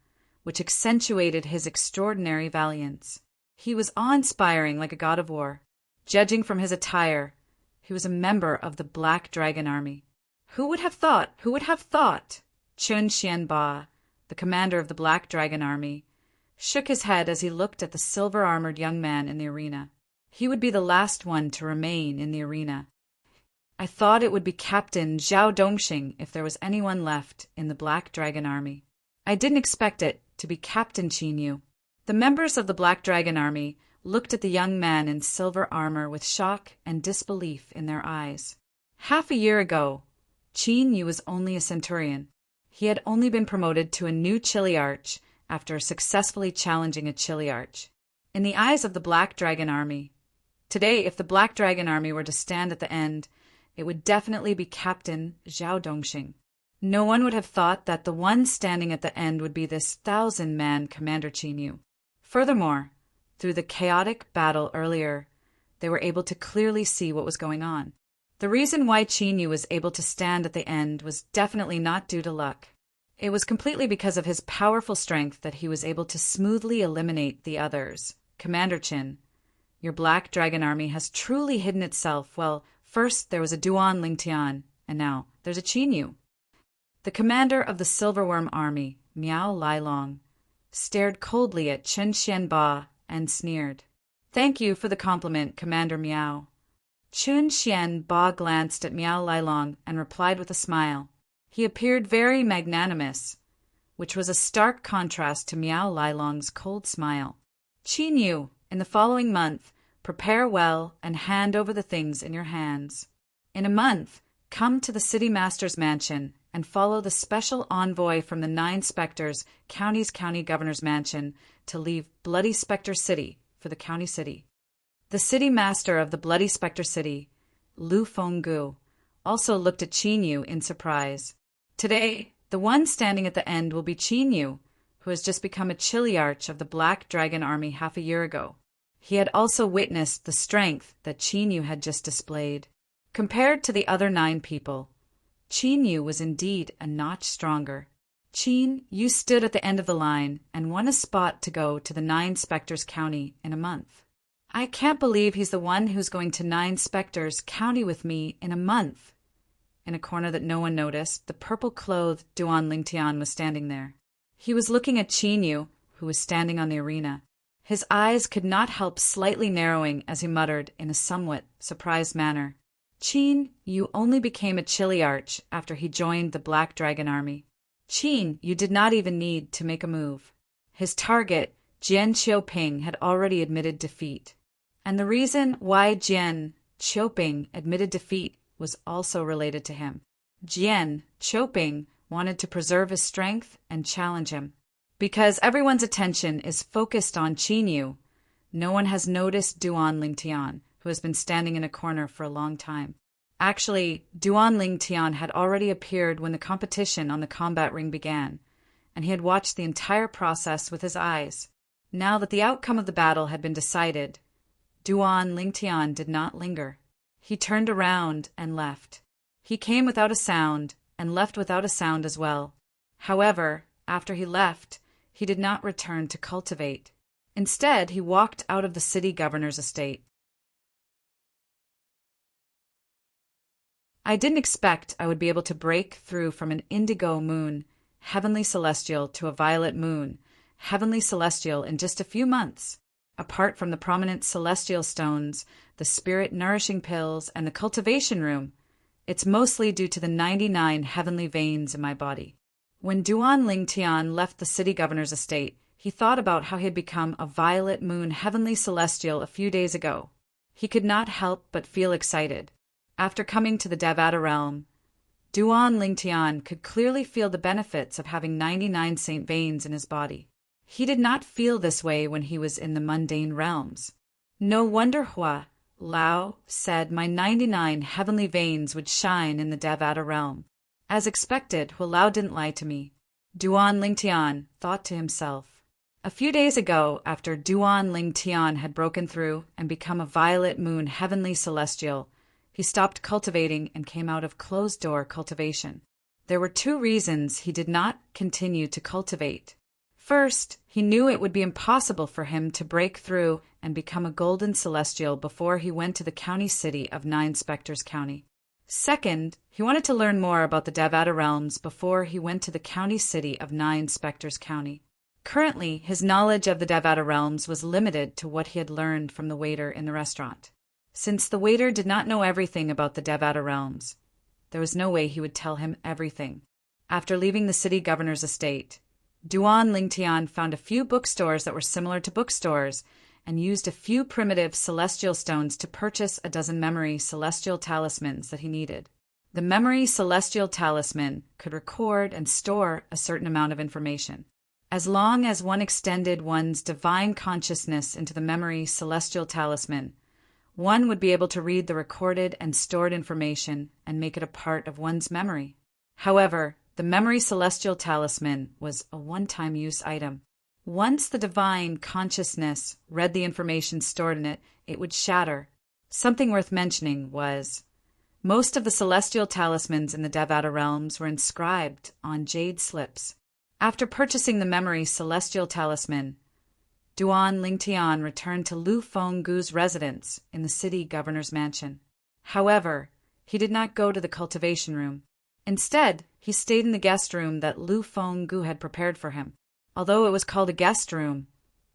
S1: which accentuated his extraordinary valiance. He was awe-inspiring like a god of war. Judging from his attire, he was a member of the Black Dragon Army. Who would have thought? Who would have thought? Chun Xianba, the commander of the Black Dragon Army, shook his head as he looked at the silver-armored young man in the arena. He would be the last one to remain in the arena. I thought it would be Captain Zhao Dongxing if there was anyone left in the Black Dragon Army. I didn't expect it to be Captain Qin Yu. The members of the Black Dragon Army looked at the young man in silver armor with shock and disbelief in their eyes. Half a year ago, Qin Yu was only a centurion. He had only been promoted to a new Chiliarch after successfully challenging a Chiliarch. In the eyes of the Black Dragon Army, today, if the Black Dragon Army were to stand at the end, it would definitely be Captain Zhao Dongxing. No one would have thought that the one standing at the end would be this 1,000-man Commander Qin Yu. Furthermore, through the chaotic battle earlier, they were able to clearly see what was going on. The reason why Qin Yu was able to stand at the end was definitely not due to luck. It was completely because of his powerful strength that he was able to smoothly eliminate the others. Commander Qin, your Black Dragon Army has truly hidden itself. Well, first there was a Duan Lingtian, and now there's a Qin Yu. The commander of the Silverworm Army, Miao Lailong, stared coldly at Chen Xianba and sneered. Thank you for the compliment, Commander Miao. Chen Xianba glanced at Miao Lailong and replied with a smile. He appeared very magnanimous, which was a stark contrast to Miao Lailong's cold smile. Qin Yu, in the following month, prepare well and hand over the things in your hands. In a month, come to the city master's mansion and follow the special envoy from the 9 specters, county governor's mansion, to leave Bloody Spectre City for the county city. The city master of the Bloody Spectre City, Lu Fenggu, also looked at Qin Yu in surprise. Today, the one standing at the end will be Qin Yu, who has just become a Chiliarch of the Black Dragon Army half a year ago. He had also witnessed the strength that Qin Yu had just displayed. Compared to the other 9 people, Qin Yu was indeed a notch stronger. Qin Yu stood at the end of the line and won a spot to go to the 9 Specters County in a month. I can't believe he's the one who's going to 9 Specters County with me in a month. In a corner that no one noticed, the purple-clothed Duan Lingtian was standing there. He was looking at Qin Yu, who was standing on the arena. His eyes could not help slightly narrowing as he muttered in a somewhat surprised manner. Qin Yu only became a Chiliarch after he joined the Black Dragon Army. Qin Yu did not even need to make a move. His target, Jian Qiuping, had already admitted defeat. And the reason why Jian Qiuping admitted defeat was also related to him. Jian Qiuping wanted to preserve his strength and challenge him. Because everyone's attention is focused on Qin Yu, no one has noticed Duan Lingtian, who has been standing in a corner for a long time. Actually, Duan Lingtian had already appeared when the competition on the combat ring began, and he had watched the entire process with his eyes. Now that the outcome of the battle had been decided, Duan Lingtian did not linger. He turned around and left. He came without a sound and left without a sound as well. However, after he left, he did not return to cultivate. Instead, he walked out of the city governor's estate. I didn't expect I would be able to break through from an indigo moon, heavenly celestial, to a violet moon, heavenly celestial, in just a few months. Apart from the prominent celestial stones, the spirit-nourishing pills, and the cultivation room, It's mostly due to the 99 heavenly veins in my body. When Duan Lingtian left the city governor's estate, he thought about how he had become a violet moon heavenly celestial a few days ago. He could not help but feel excited. After coming to the Devata realm, Duan Lingtian could clearly feel the benefits of having 99 saint veins in his body. He did not feel this way when he was in the mundane realms. No wonder Hua Lao said my 99 heavenly veins would shine in the Devata realm. As expected, Hua Lao didn't lie to me. Duan Lingtian thought to himself. A few days ago, after Duan Lingtian had broken through and become a violet moon heavenly celestial, he stopped cultivating and came out of closed-door cultivation. There were 2 reasons he did not continue to cultivate. First, he knew it would be impossible for him to break through and become a golden celestial before he went to the county city of 9 Spectres County. Second, he wanted to learn more about the Devata realms before he went to the county city of 9 Spectres County. Currently, his knowledge of the Devata realms was limited to what he had learned from the waiter in the restaurant. Since the waiter did not know everything about the Devata realms, there was no way he would tell him everything. After leaving the city governor's estate, Duan Lingtian found a few bookstores that were similar to bookstores and used a few primitive celestial stones to purchase a dozen memory celestial talismans that he needed. The memory celestial talisman could record and store a certain amount of information. As long as one extended one's divine consciousness into the memory celestial talisman, one would be able to read the recorded and stored information and make it a part of one's memory. However, the memory celestial talisman was a one-time use item. Once the divine consciousness read the information stored in it, it would shatter. Something worth mentioning was, most of the celestial talismans in the Devata realms were inscribed on jade slips. After purchasing the memory celestial talisman, Duan Lingtian returned to Lu Fenggu's residence in the city governor's mansion. However, he did not go to the cultivation room. Instead, he stayed in the guest room that Lu Fenggu had prepared for him. Although it was called a guest room,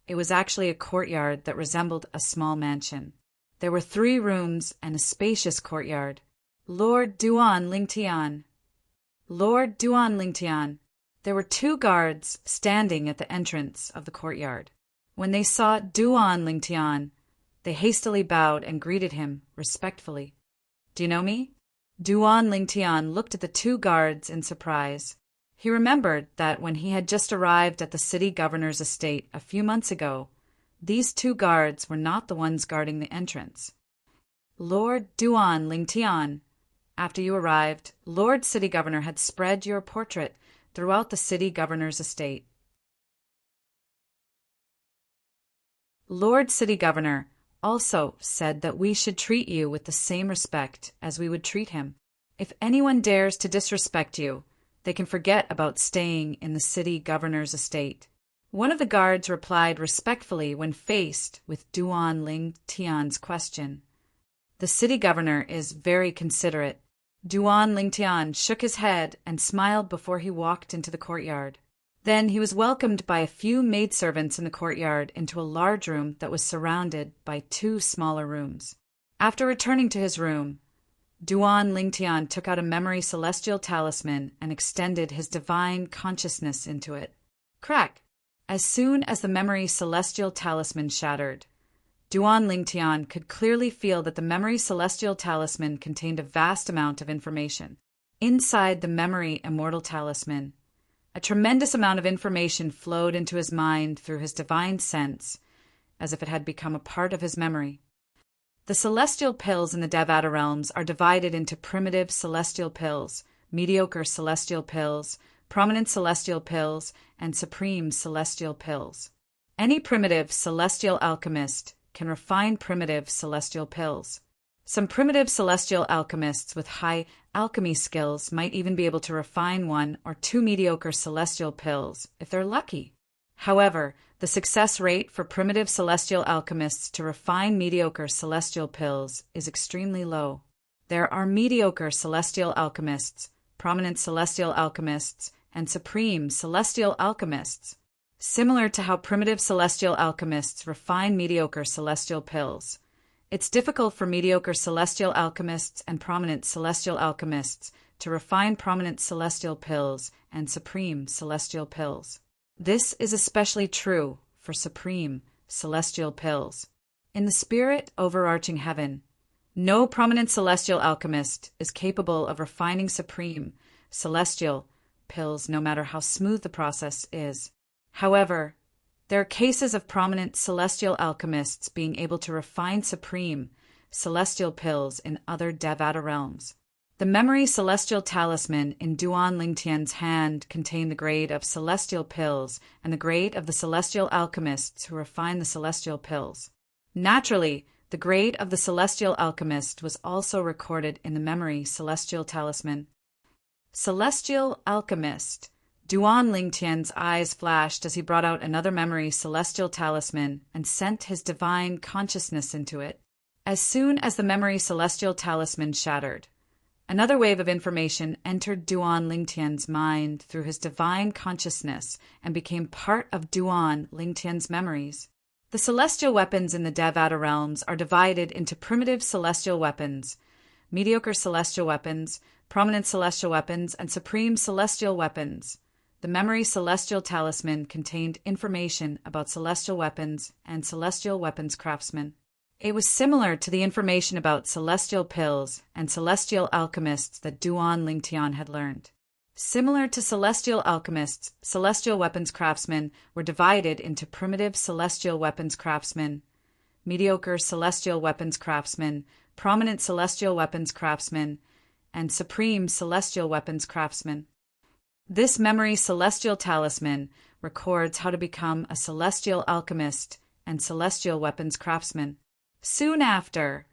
S1: it was actually a courtyard that resembled a small mansion. There were 3 rooms and a spacious courtyard. Lord Duan Lingtian. Lord Duan Lingtian. There were 2 guards standing at the entrance of the courtyard. When they saw Duan Lingtian, they hastily bowed and greeted him respectfully. Do you know me? Duan Lingtian looked at the 2 guards in surprise. He remembered that when he had just arrived at the city governor's estate a few months ago, these 2 guards were not the ones guarding the entrance. Lord Duan Lingtian, after you arrived, Lord City Governor had spread your portrait throughout the city governor's estate. Lord City Governor also said that we should treat you with the same respect as we would treat him. If anyone dares to disrespect you, they can forget about staying in the city governor's estate. One of the guards replied respectfully when faced with Duan Lingtian's question. The city governor is very considerate. Duan Lingtian shook his head and smiled before he walked into the courtyard. Then he was welcomed by a few maidservants in the courtyard into a large room that was surrounded by 2 smaller rooms. After returning to his room, Duan Lingtian took out a memory celestial talisman and extended his divine consciousness into it. Crack! As soon as the memory celestial talisman shattered, Duan Lingtian could clearly feel that the memory celestial talisman contained a vast amount of information. Inside the memory immortal talisman, a tremendous amount of information flowed into his mind through his divine sense, as if it had become a part of his memory. The celestial pills in the Devata realms are divided into primitive celestial pills, mediocre celestial pills, prominent celestial pills, and supreme celestial pills. Any primitive celestial alchemist can refine primitive celestial pills. Some primitive celestial alchemists with high alchemy skills might even be able to refine 1 or 2 mediocre celestial pills if they're lucky. However, the success rate for primitive celestial alchemists to refine mediocre celestial pills is extremely low. There are mediocre celestial alchemists, prominent celestial alchemists, and supreme celestial alchemists. Similar to how primitive celestial alchemists refine mediocre celestial pills, It's difficult for mediocre celestial alchemists and prominent celestial alchemists to refine prominent celestial pills and supreme celestial pills. This is especially true for supreme celestial pills. In the spirit overarching heaven, no prominent celestial alchemist is capable of refining supreme celestial pills, no matter how smooth the process is. However, there are cases of prominent celestial alchemists being able to refine supreme celestial pills in other Devata realms. The memory celestial talisman in Duan Lingtian's hand contained the grade of celestial pills and the grade of the celestial alchemists who refine the celestial pills. Naturally, the grade of the celestial alchemist was also recorded in the memory celestial talisman. Celestial alchemist. Duan Lingtian's eyes flashed as he brought out another memory celestial talisman and sent his divine consciousness into it. As soon as the memory celestial talisman shattered, another wave of information entered Duan Lingtian's mind through his divine consciousness and became part of Duan Lingtian's memories. The celestial weapons in the Devata realms are divided into primitive celestial weapons, mediocre celestial weapons, prominent celestial weapons, and supreme celestial weapons. The memory celestial talisman contained information about celestial weapons and celestial weapons craftsmen. It was similar to the information about celestial pills and celestial alchemists that Duan Lingtian had learned. Similar to celestial alchemists, celestial weapons craftsmen were divided into primitive celestial weapons craftsmen, mediocre celestial weapons craftsmen, prominent celestial weapons craftsmen, and supreme celestial weapons craftsmen. This memory celestial talisman records how to become a celestial alchemist and celestial weapons craftsman. Soon after,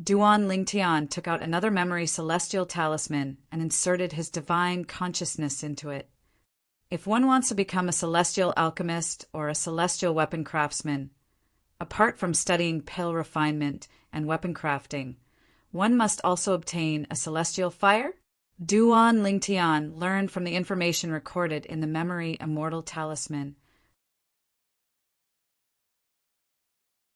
S1: Duan Lingtian took out another memory celestial talisman and inserted his divine consciousness into it. If one wants to become a celestial alchemist or a celestial weapon craftsman, apart from studying pill refinement and weapon crafting, one must also obtain a celestial fire. Duan Lingtian learned from the information recorded in the memory immortal talisman.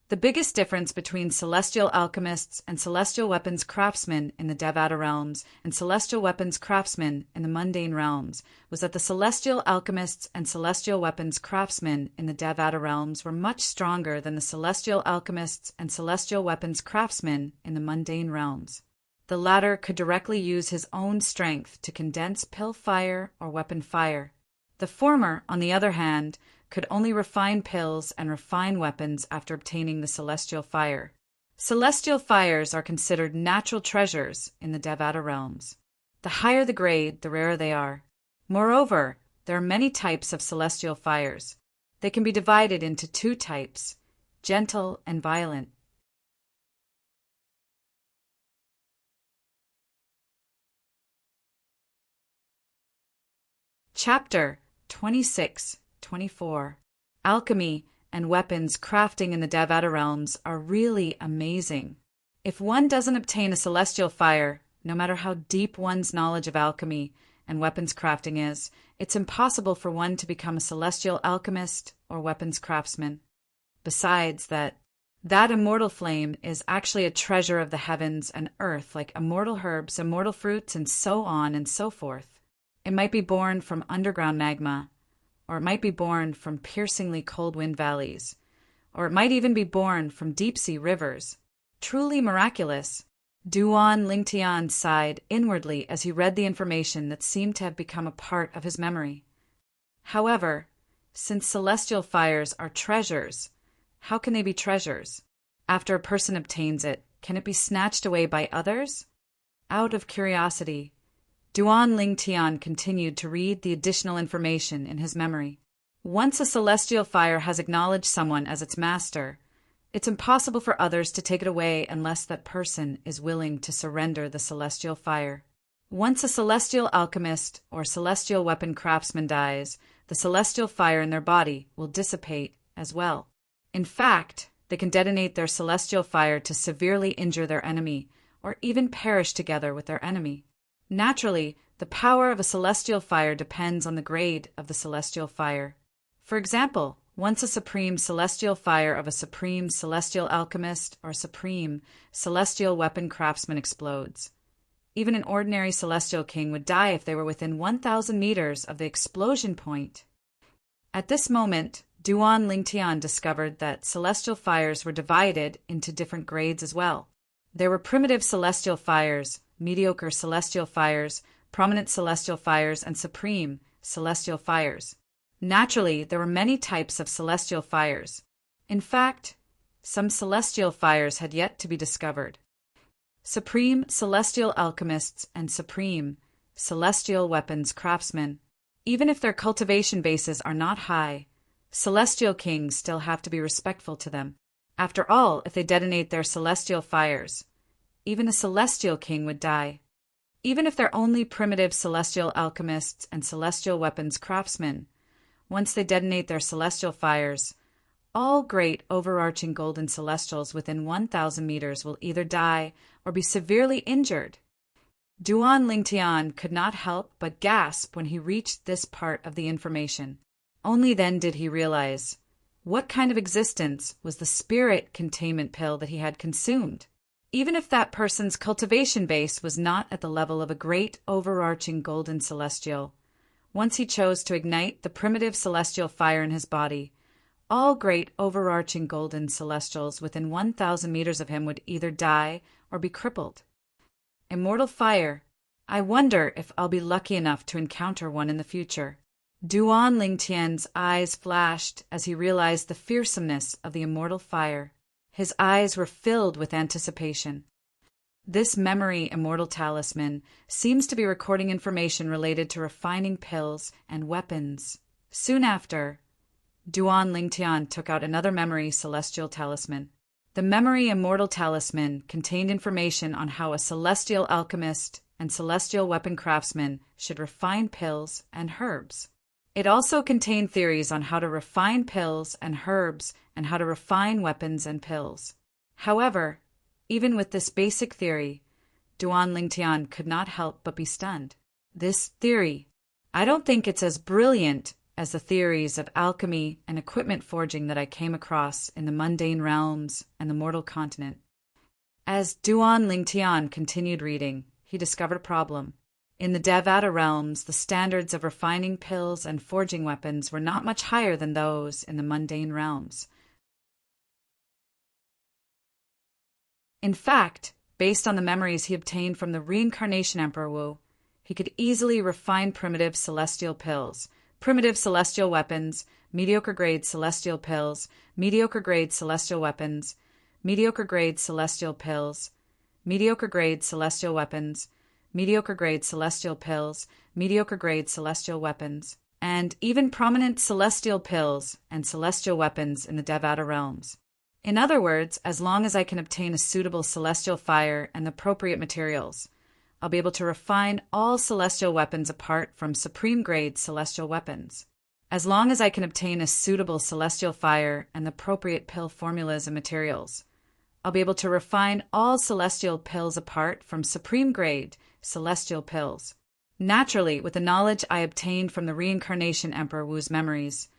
S1: The biggest difference between celestial alchemists and celestial weapons craftsmen in the Devata realms and celestial weapons craftsmen in the mundane realms was that the celestial alchemists and celestial weapons craftsmen in the Devata realms were much stronger than the celestial alchemists and celestial weapons craftsmen in the mundane realms. The latter could directly use his own strength to condense pill fire or weapon fire. The former, on the other hand, could only refine pills and refine weapons after obtaining the celestial fire. Celestial fires are considered natural treasures in the Devata realms. The higher the grade, the rarer they are. Moreover, there are many types of celestial fires. They can be divided into two types, gentle and violent. Chapter 26-24. Alchemy and weapons crafting in the Devata realms are really amazing. If one doesn't obtain a celestial fire, no matter how deep one's knowledge of alchemy and weapons crafting is, it's impossible for one to become a celestial alchemist or weapons craftsman. Besides that immortal flame is actually a treasure of the heavens and earth, like immortal herbs, immortal fruits, and so on and so forth. It might be born from underground magma, or it might be born from piercingly cold wind valleys, or it might even be born from deep-sea rivers. Truly miraculous. Duan Lingtian sighed inwardly as he read the information that seemed to have become a part of his memory. However, since celestial fires are treasures, how can they be treasures? After a person obtains it, can it be snatched away by others? Out of curiosity, Duan Lingtian continued to read the additional information in his memory. Once a celestial fire has acknowledged someone as its master, it's impossible for others to take it away unless that person is willing to surrender the celestial fire. Once a celestial alchemist or celestial weapon craftsman dies, the celestial fire in their body will dissipate as well. In fact, they can detonate their celestial fire to severely injure their enemy, or even perish together with their enemy. Naturally, the power of a celestial fire depends on the grade of the celestial fire. For example, Once a supreme celestial fire of a supreme celestial alchemist or supreme celestial weapon craftsman explodes. Even an ordinary celestial king would die if they were within 1,000 meters of the explosion point. At this moment, Duan Lingtian discovered that celestial fires were divided into different grades as well. There were primitive celestial fires, mediocre celestial fires, prominent celestial fires, and supreme celestial fires. Naturally, there were many types of celestial fires. In fact, some celestial fires had yet to be discovered. Supreme celestial alchemists and supreme celestial weapons craftsmen. Even if their cultivation bases are not high, celestial kings still have to be respectful to them. After all, if they detonate their celestial fires, even a celestial king would die. Even if they're only primitive celestial alchemists and celestial weapons craftsmen, once they detonate their celestial fires, all great overarching golden celestials within 1,000 meters will either die or be severely injured. Duan Lingtian could not help but gasp when he reached this part of the information. Only then did he realize what kind of existence was the spirit containment pill that he had consumed. Even if that person's cultivation base was not at the level of a great overarching golden celestial, once he chose to ignite the primitive celestial fire in his body, all great overarching golden celestials within 1,000 meters of him would either die or be crippled. Immortal fire. I wonder if I'll be lucky enough to encounter one in the future. Duan Lingtian's eyes flashed as he realized the fearsomeness of the immortal fire. His eyes were filled with anticipation. This memory immortal talisman seems to be recording information related to refining pills and weapons. Soon after, Duan Lingtian took out another memory celestial talisman. The memory immortal talisman contained information on how a celestial alchemist and celestial weapon craftsman should refine pills and herbs. It also contained theories on how to refine pills and herbs and how to refine weapons and pills. However, even with this basic theory, Duan Lingtian could not help but be stunned. This theory, I don't think it's as brilliant as the theories of alchemy and equipment forging that I came across in the mundane realms and the mortal continent. As Duan Lingtian continued reading, he discovered a problem. In the Devata realms, the standards of refining pills and forging weapons were not much higher than those in the mundane realms. In fact, based on the memories he obtained from the reincarnation Emperor Wu, he could easily refine primitive celestial pills, primitive celestial weapons, mediocre-grade celestial pills, mediocre-grade celestial weapons, mediocre-grade celestial pills, mediocre-grade celestial weapons, mediocre-grade celestial pills, mediocre-grade celestial weapons, and even prominent celestial pills and celestial weapons in the Devata realms. In other words, as long as I can obtain a suitable celestial fire and the appropriate materials, I'll be able to refine all celestial weapons apart from supreme-grade celestial weapons. As long as I can obtain a suitable celestial fire and the appropriate pill formulas and materials, I'll be able to refine all celestial pills apart from supreme-grade celestial pills. Naturally, with the knowledge I obtained from the reincarnation Emperor Wu's memories,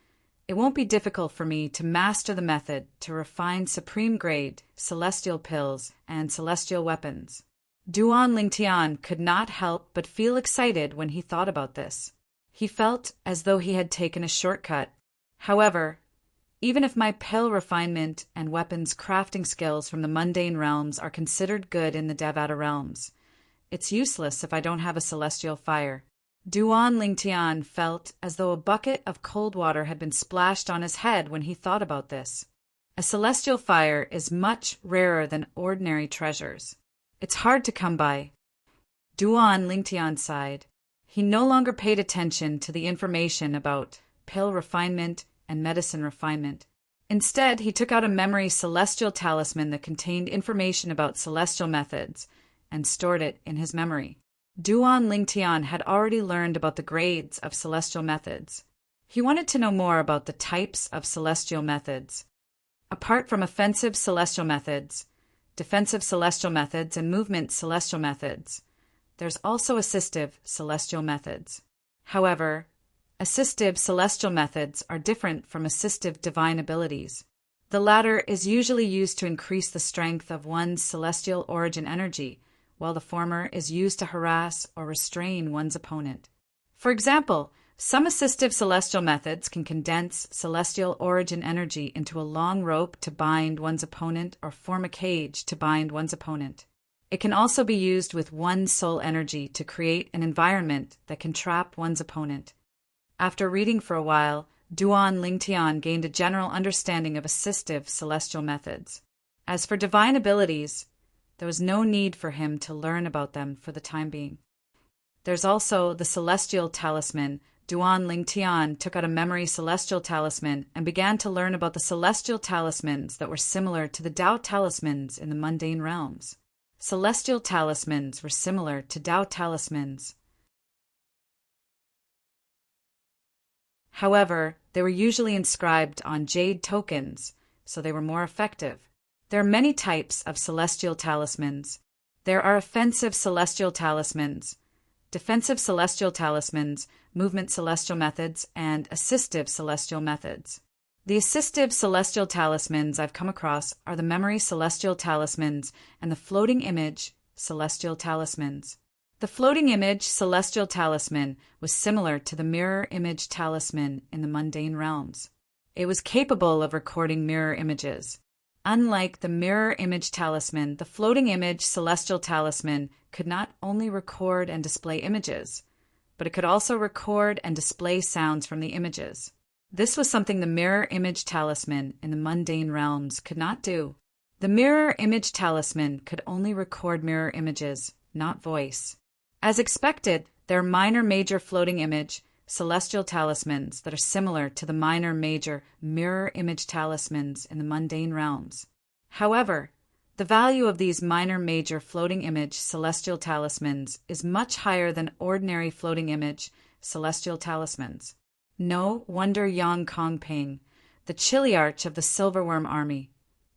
S1: it won't be difficult for me to master the method to refine supreme-grade celestial pills and celestial weapons. Duan Lingtian could not help but feel excited when he thought about this. He felt as though he had taken a shortcut. However, even if my pill refinement and weapons crafting skills from the mundane realms are considered good in the Devata realms, it's useless if I don't have a celestial fire. Duan Lingtian felt as though a bucket of cold water had been splashed on his head when he thought about this. A celestial fire is much rarer than ordinary treasures. It's hard to come by. Duan Lingtian sighed. He no longer paid attention to the information about pill refinement and medicine refinement. Instead, he took out a memory celestial talisman that contained information about celestial methods and stored it in his memory. Duan Lingtian had already learned about the grades of celestial methods. He wanted to know more about the types of celestial methods. Apart from offensive celestial methods, defensive celestial methods, and movement celestial methods, there's also assistive celestial methods. However, Assistive celestial methods are different from assistive divine abilities. The latter is usually used to increase the strength of one's celestial origin energy, while the former is used to harass or restrain one's opponent. For example, some assistive celestial methods can condense celestial origin energy into a long rope to bind one's opponent or form a cage to bind one's opponent. It can also be used with one soul energy to create an environment that can trap one's opponent. After reading for a while, Duan Lingtian gained a general understanding of assistive celestial methods. As for divine abilities, there was no need for him to learn about them for the time being. There's also the celestial talisman. Duan Lingtian took out a memory celestial talisman and began to learn about the celestial talismans that were similar to the Tao talismans in the mundane realms. Celestial talismans were similar to Tao talismans. However, they were usually inscribed on jade tokens, so they were more effective. There are many types of celestial talismans. There are offensive celestial talismans, defensive celestial talismans, movement celestial methods, and assistive celestial methods. The assistive celestial talismans I've come across are the memory celestial talismans and the floating image celestial talismans. The floating image celestial talisman was similar to the mirror image talisman in the mundane realms. It was capable of recording mirror images. Unlike the mirror image talisman, the floating image celestial talisman could not only record and display images, but it could also record and display sounds from the images. This was something the mirror image talisman in the mundane realms could not do. The mirror image talisman could only record mirror images, not voice. As expected, there are minor-major floating image celestial talismans that are similar to the minor-major mirror image talismans in the mundane realms. However, the value of these minor-major floating image celestial talismans is much higher than ordinary floating image celestial talismans. No wonder Yang Kongping, the chiliarch of the Silverworm army,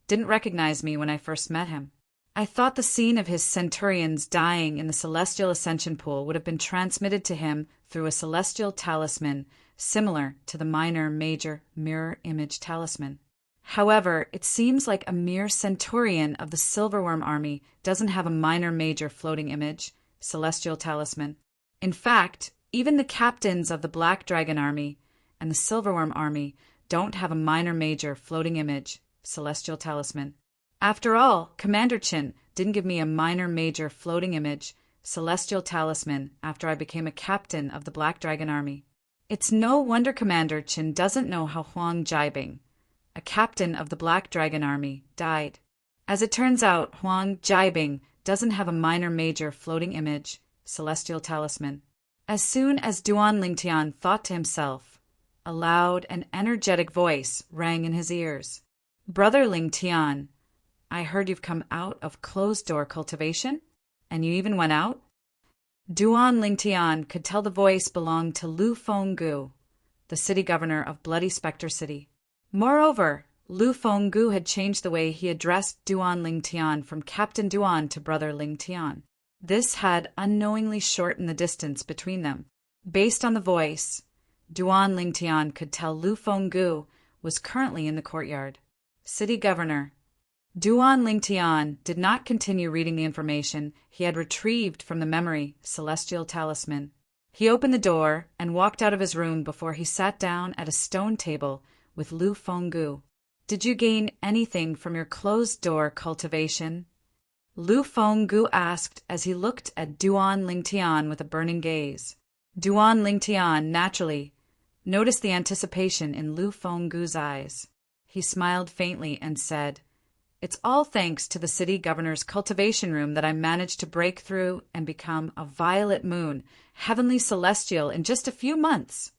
S1: didn't recognize me when I first met him. I thought the scene of his centurions dying in the celestial ascension pool would have been transmitted to him through a celestial talisman similar to the minor-major mirror image talisman. However, it seems like a mere centurion of the Silverworm army doesn't have a minor-major floating image celestial talisman. In fact, even the captains of the Black Dragon army and the Silverworm army don't have a minor-major floating image celestial talisman. After all, Commander Chin didn't give me a minor-major floating image celestial talisman after I became a captain of the Black Dragon army. It's no wonder Commander Chin doesn't know how Huang Jiabing, a captain of the Black Dragon army, died. As it turns out, Huang Jiabing doesn't have a minor-major floating image celestial talisman. As soon as Duan Lingtian thought to himself, a loud and energetic voice rang in his ears. "Brother Lingtian, I heard you've come out of closed-door cultivation, and you even went out?" Duan Lingtian could tell the voice belonged to Lu Fenggu, the city governor of Bloody Spectre City. Moreover, Lu Fenggu had changed the way he addressed Duan Lingtian from Captain Duan to Brother Lingtian. This had unknowingly shortened the distance between them. Based on the voice, Duan Lingtian could tell Lu Fenggu was currently in the courtyard. City governor. Duan Lingtian did not continue reading the information he had retrieved from the memory celestial talisman. He opened the door and walked out of his room before he sat down at a stone table with Lu Fenggu. "Did you gain anything from your closed-door cultivation?" Lu Fenggu asked as he looked at Duan Lingtian with a burning gaze. Duan Lingtian, naturally, noticed the anticipation in Lu Fenggu's eyes. He smiled faintly and said, "It's all thanks to the city governor's cultivation room that I managed to break through and become a violet moon, heavenly celestial in just a few months."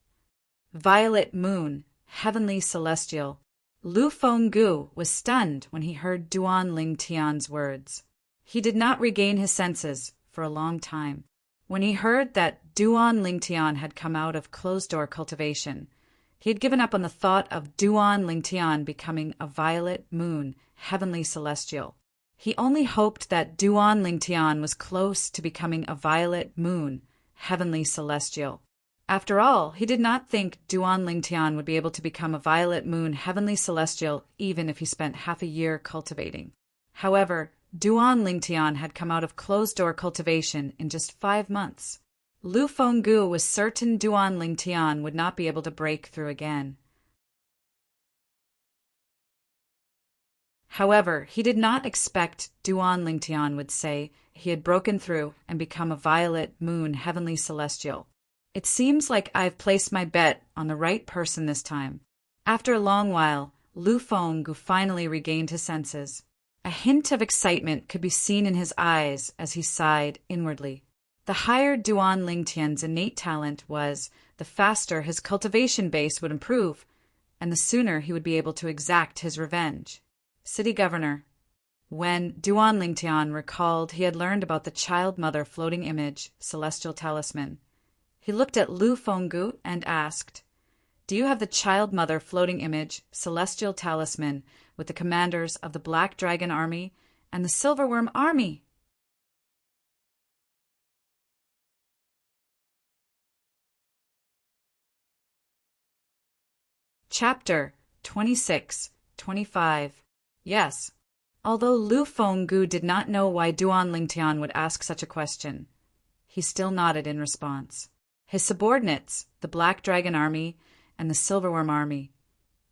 S1: Violet moon, heavenly celestial. Lu Fenggu was stunned when he heard Duan Lingtian's words. He did not regain his senses for a long time. When he heard that Duan Lingtian had come out of closed-door cultivation, he had given up on the thought of Duan Lingtian becoming a violet moon, heavenly celestial. He only hoped that Duan Lingtian was close to becoming a violet moon, heavenly celestial. After all, he did not think Duan Lingtian would be able to become a violet moon heavenly celestial even if he spent half a year cultivating. However, Duan Lingtian had come out of closed-door cultivation in just 5 months. Lu Fenggu was certain Duan Lingtian would not be able to break through again. However, he did not expect Duan Lingtian would say he had broken through and become a violet moon heavenly celestial. It seems like I've placed my bet on the right person this time. After a long while, Lu Fenggu finally regained his senses. A hint of excitement could be seen in his eyes as he sighed inwardly. The higher Duan Lingtian's innate talent was, the faster his cultivation base would improve, and the sooner he would be able to exact his revenge. City Governor. When Duan Lingtian recalled he had learned about the child mother floating image, celestial talisman, he looked at Lu Fenggu and asked, "Do you have the child mother floating image, celestial talisman, with the commanders of the Black Dragon Army and the Silverworm Army?" Chapter 26-25. Yes. Although Lu Fenggu did not know why Duan Lingtian would ask such a question, he still nodded in response. His subordinates, the Black Dragon Army and the Silverworm Army,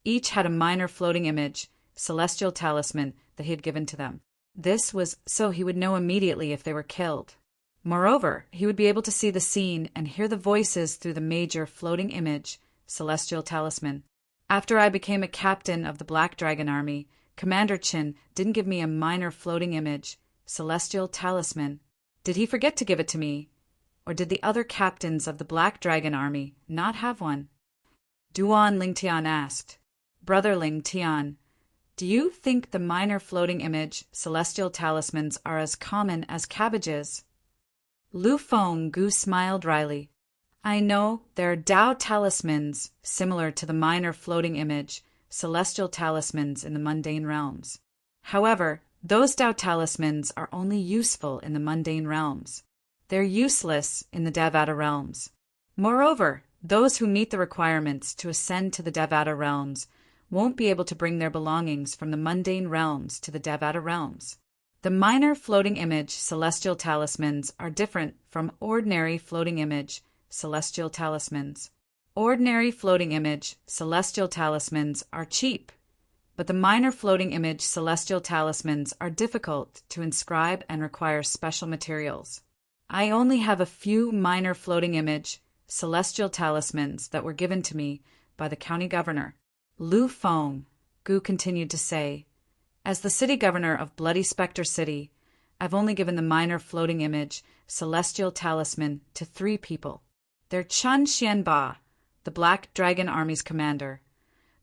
S1: each had a minor floating image, celestial talisman that he had given to them. This was so he would know immediately if they were killed. Moreover, he would be able to see the scene and hear the voices through the major floating image, celestial talisman. After I became a captain of the Black Dragon Army, Commander Qin didn't give me a minor floating image, celestial talisman. Did he forget to give it to me? Or did the other captains of the Black Dragon Army not have one? Duan Lingtian asked, "Brother Lingtian, do you think the minor floating image, celestial talismans are as common as cabbages?" Lu Fenggu smiled dryly. "I know there are Tao talismans similar to the minor floating image, celestial talismans in the mundane realms. However, those Tao talismans are only useful in the mundane realms. They're useless in the Devata realms. Moreover, those who meet the requirements to ascend to the Devata realms won't be able to bring their belongings from the mundane realms to the Devata realms. The minor floating image, celestial talismans are different from ordinary floating image, celestial talismans. Ordinary floating image, celestial talismans are cheap, but the minor floating image, celestial talismans are difficult to inscribe and require special materials. I only have a few minor floating image, celestial talismans that were given to me by the county governor." Lu Fenggu continued to say, "As the city governor of Bloody Spectre City, I've only given the minor floating image, celestial talisman to 3 people. They're Chun Xianba, the Black Dragon Army's commander,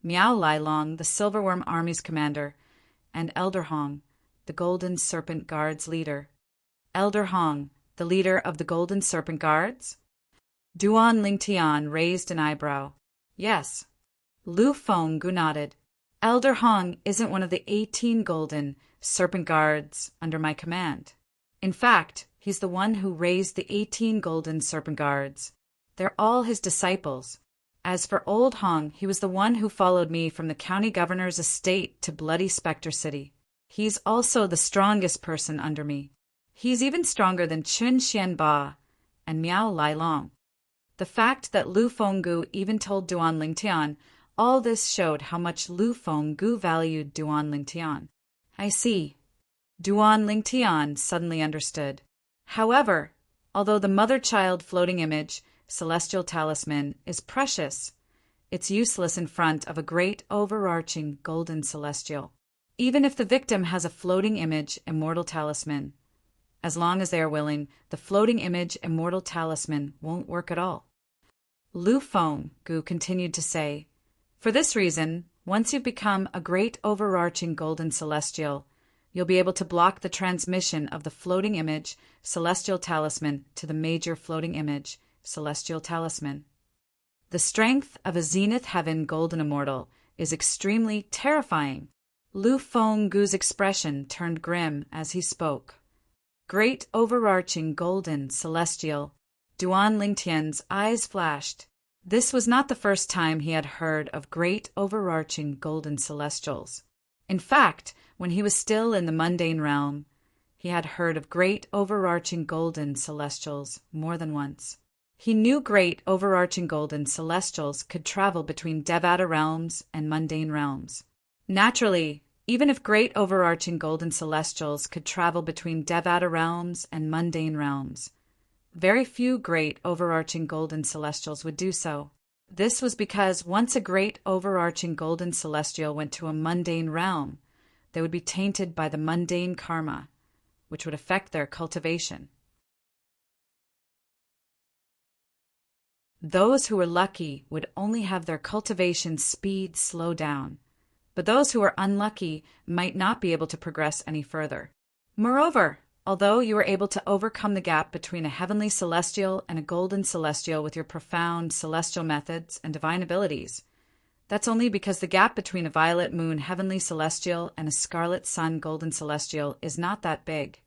S1: Miao Lailong, the Silverworm Army's commander, and Elder Hong, the Golden Serpent Guard's leader." Elder Hong, the leader of the Golden Serpent Guards? Duan Lingtian raised an eyebrow. "Yes." Lu Fenggu nodded. "Elder Hong isn't one of the 18 Golden Serpent Guards under my command. In fact, he's the one who raised the 18 Golden Serpent Guards. They're all his disciples. As for Old Hong, he was the one who followed me from the county governor's estate to Bloody Spectre City. He's also the strongest person under me. He's even stronger than Chun Xianba and Miao Lailong." The fact that Lu Fenggu even told Duan Lingtian all this showed how much Lu Fenggu valued Duan Lingtian. "I see." Duan Lingtian suddenly understood. However, although the mother-child floating image, celestial talisman, is precious, it's useless in front of a great overarching golden celestial. Even if the victim has a floating image, immortal talisman, as long as they are willing, the floating image, immortal talisman won't work at all. Lu Fenggu continued to say, "For this reason, once you've become a great overarching golden celestial, you'll be able to block the transmission of the floating image, celestial talisman to the major floating image, celestial talisman. The strength of a zenith heaven golden immortal is extremely terrifying." Lu Fenggu's expression turned grim as he spoke. "Great overarching golden celestial. Duan Lingtian's eyes flashed. This was not the first time he had heard of great overarching golden celestials. In fact, when he was still in the mundane realm, he had heard of great overarching golden celestials more than once. He knew great overarching golden celestials could travel between Devata realms and mundane realms. Naturally, even if great overarching golden celestials could travel between Devata realms and mundane realms, very few great overarching golden celestials would do so. This was because once a great overarching golden celestial went to a mundane realm, they would be tainted by the mundane karma, which would affect their cultivation. Those who were lucky would only have their cultivation speed slow down, but those who were unlucky might not be able to progress any further. Moreover, although you were able to overcome the gap between a heavenly celestial and a golden celestial with your profound celestial methods and divine abilities, that's only because the gap between a violet moon heavenly celestial and a scarlet sun golden celestial is not that big.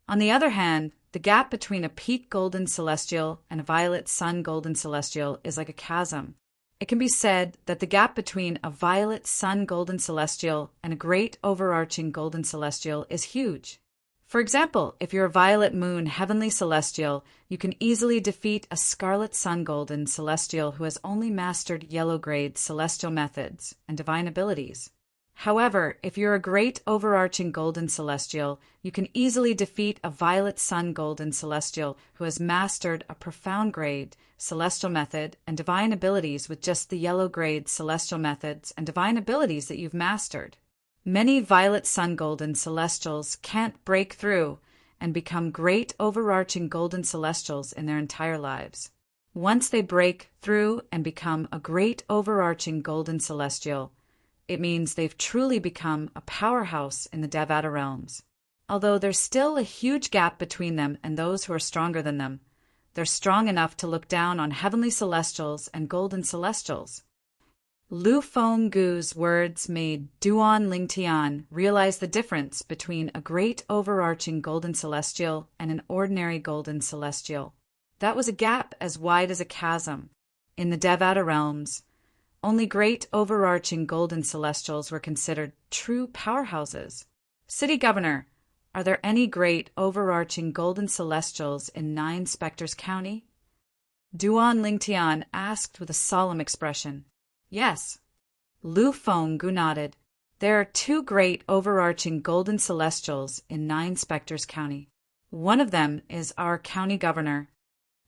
S1: On the other hand, the gap between a peak golden celestial and a violet sun golden celestial is like a chasm. It can be said that the gap between a violet sun golden celestial and a great overarching golden celestial is huge. For example, if you're a violet moon heavenly celestial, you can easily defeat a scarlet sun golden celestial who has only mastered yellow grade celestial methods and divine abilities. However, if you're a great overarching golden celestial, you can easily defeat a violet sun golden celestial who has mastered a profound grade celestial method and divine abilities with just the yellow grade celestial methods and divine abilities that you've mastered. Many violet sun golden celestials can't break through and become great overarching golden celestials in their entire lives. Once they break through and become a great overarching golden celestial, it means they've truly become a powerhouse in the Devata realms. Although there's still a huge gap between them and those who are stronger than them, they're strong enough to look down on heavenly celestials and golden celestials. Lu Fenggu's words made Duan Lingtian realize the difference between a great overarching golden celestial and an ordinary golden celestial. That was a gap as wide as a chasm. In the Devata realms, only great overarching golden celestials were considered true powerhouses. City Governor, are there any great overarching golden celestials in Nine Spectres County? Duan Lingtian asked with a solemn expression. Yes. Lu Fenggu nodded. There are two great overarching golden celestials in Nine Spectres County. One of them is our county governor.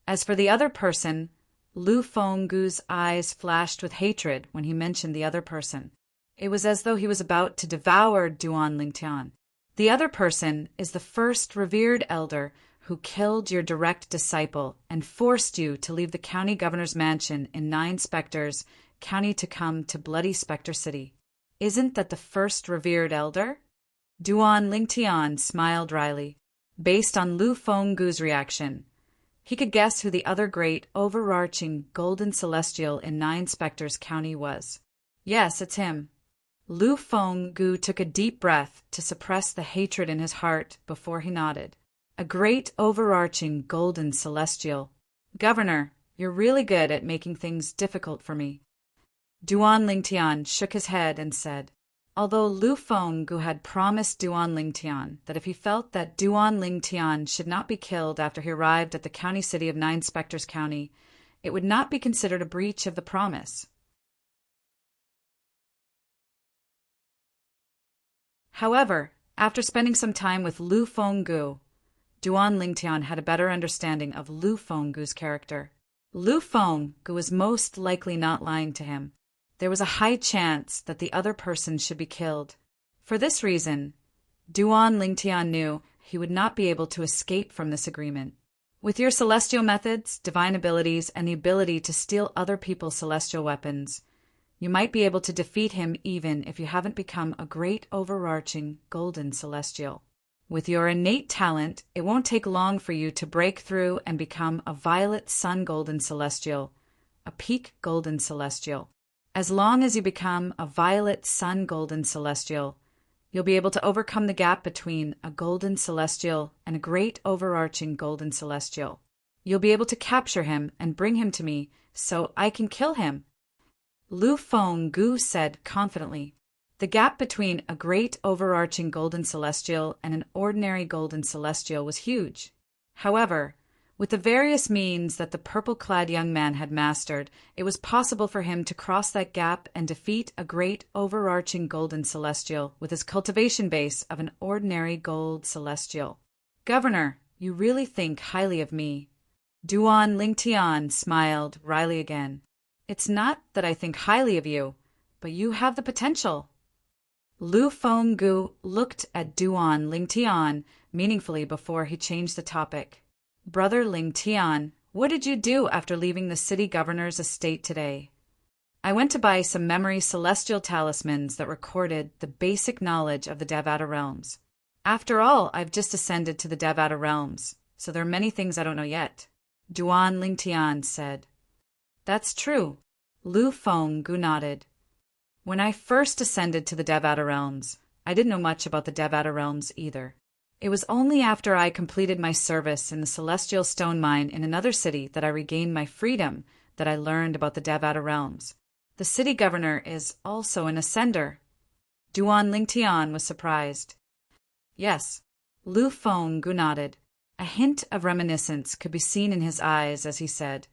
S1: As for the other person, Lu Fenggu's eyes flashed with hatred when he mentioned the other person. It was as though he was about to devour Duan Lingtian. The other person is the first revered elder who killed your direct disciple and forced you to leave the county governor's mansion in Nine Spectres County to come to Bloody Spectre City. Isn't that the first revered elder? Duan Lingtian smiled wryly. Based on Lu Fenggu's reaction, he could guess who the other great, overarching, golden celestial in Nine Spectres County was. Yes, it's him. Lu Fenggu took a deep breath to suppress the hatred in his heart before he nodded. A great, overarching, golden celestial. Governor, you're really good at making things difficult for me. Duan Lingtian shook his head and said, although Lu Fenggu had promised Duan Lingtian that if he felt that Duan Lingtian should not be killed after he arrived at the county city of Nine Spectres County, it would not be considered a breach of the promise. However, after spending some time with Lu Fenggu, Duan Lingtian had a better understanding of Lu Fenggu's character. Lu Fenggu was most likely not lying to him. There was a high chance that the other person should be killed. For this reason, Duan Lingtian knew he would not be able to escape from this agreement. With your celestial methods, divine abilities, and the ability to steal other people's celestial weapons, you might be able to defeat him even if you haven't become a great overarching golden celestial. With your innate talent, it won't take long for you to break through and become a violet sun golden celestial, a peak golden celestial. As long as you become a violet sun golden celestial, you'll be able to overcome the gap between a golden celestial and a great overarching golden celestial. You'll be able to capture him and bring him to me so I can kill him. Lu Feng-gu said confidently. The gap between a great overarching golden celestial and an ordinary golden celestial was huge. However, with the various means that the purple-clad young man had mastered, it was possible for him to cross that gap and defeat a great overarching golden celestial with his cultivation base of an ordinary gold celestial. Governor, you really think highly of me. Duan Lingtian smiled wryly again. It's not that I think highly of you, but you have the potential. Lu Feng-gu looked at Duan Lingtian meaningfully before he changed the topic. Brother Lingtian, what did you do after leaving the city governor's estate today? I went to buy some memory celestial talismans that recorded the basic knowledge of the Devata realms. After all, I've just ascended to the Devata realms, so there are many things I don't know yet. Duan Lingtian said. That's true. Lu Feng-gu nodded. When I first ascended to the Devata realms, I didn't know much about the Devata realms either. It was only after I completed my service in the celestial stone mine in another city that I regained my freedom that I learned about the Devata realms. The city governor is also an ascender. Duan Lingtian was surprised. Yes. Lu Feng-gu nodded. A hint of reminiscence could be seen in his eyes as he said,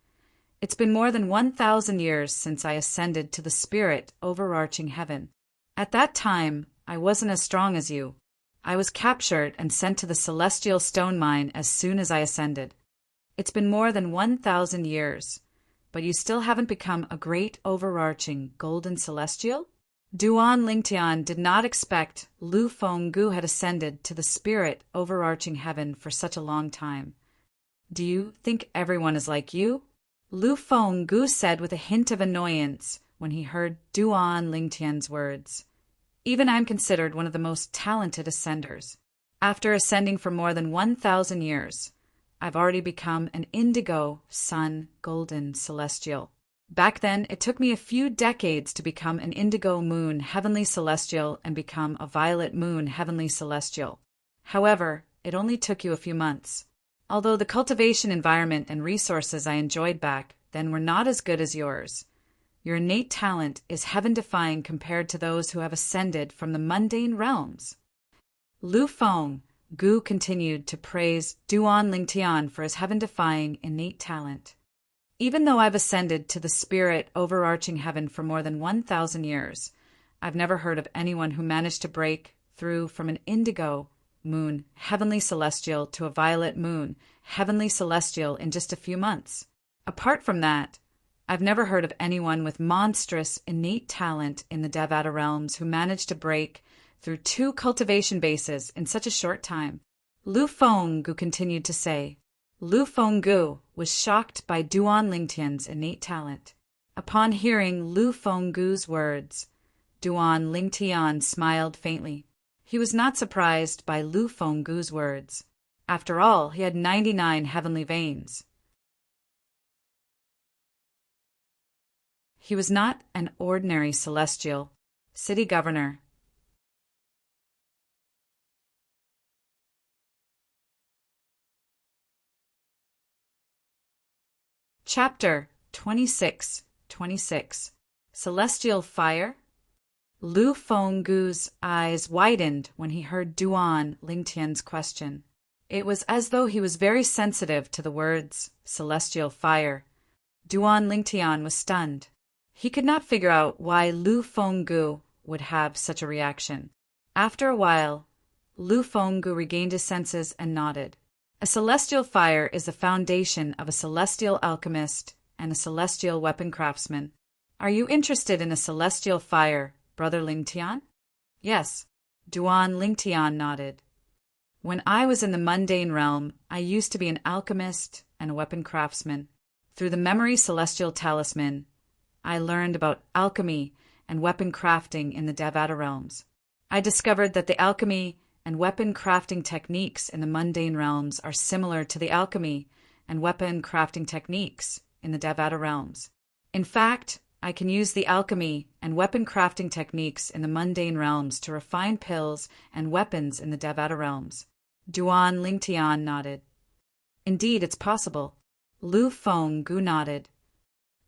S1: It's been more than 1,000 years since I ascended to the spirit overarching heaven. At that time, I wasn't as strong as you. I was captured and sent to the celestial stone mine as soon as I ascended. It's been more than 1,000 years, but you still haven't become a great overarching golden celestial? Duan Lingtian did not expect Lu Feng-gu had ascended to the spirit overarching heaven for such a long time. Do you think everyone is like you? Lu Feng-gu said with a hint of annoyance when he heard Duan Lingtian's words. Even I'm considered one of the most talented ascenders. After ascending for more than 1,000 years, I've already become an indigo, sun, golden celestial. Back then, it took me a few decades to become an indigo moon heavenly celestial and become a violet moon heavenly celestial. However, it only took you a few months. Although the cultivation environment and resources I enjoyed back then were not as good as yours, your innate talent is heaven-defying compared to those who have ascended from the mundane realms. Lu Feng-gu continued to praise Duan Lingtian for his heaven-defying innate talent. Even though I've ascended to the spirit overarching heaven for more than 1,000 years, I've never heard of anyone who managed to break through from an indigo moon heavenly celestial to a violet moon heavenly celestial in just a few months. Apart from that, I've never heard of anyone with monstrous innate talent in the Devata realms who managed to break through 2 cultivation bases in such a short time. Lu Feng-gu continued to say. Lu Feng-gu was shocked by Duan Lingtian's innate talent. Upon hearing Lu Feng-gu's words, Duan Lingtian smiled faintly. He was not surprised by Lu Feng-gu's words. After all, he had 99 heavenly veins. He was not an ordinary celestial. City governor. Chapter 26. Celestial Fire. Lu Feng-gu's eyes widened when he heard Duan Lingtian's question. It was as though he was very sensitive to the words celestial fire. Duan Lingtian was stunned. He could not figure out why Lu Feng-gu would have such a reaction. After a while, Lu Feng-gu regained his senses and nodded. A celestial fire is the foundation of a celestial alchemist and a celestial weapon craftsman. Are you interested in a celestial fire, Brother Lingtian? Yes, Duan Lingtian nodded. When I was in the mundane realm, I used to be an alchemist and a weapon craftsman. Through the memory celestial talisman, I learned about alchemy and weapon crafting in the Devata realms. I discovered that the alchemy and weapon crafting techniques in the mundane realms are similar to the alchemy and weapon crafting techniques in the Devata realms. In fact, I can use the alchemy and weapon crafting techniques in the mundane realms to refine pills and weapons in the Devata realms. Duan Lingtian nodded. Indeed, it's possible. Lu Fenggu nodded.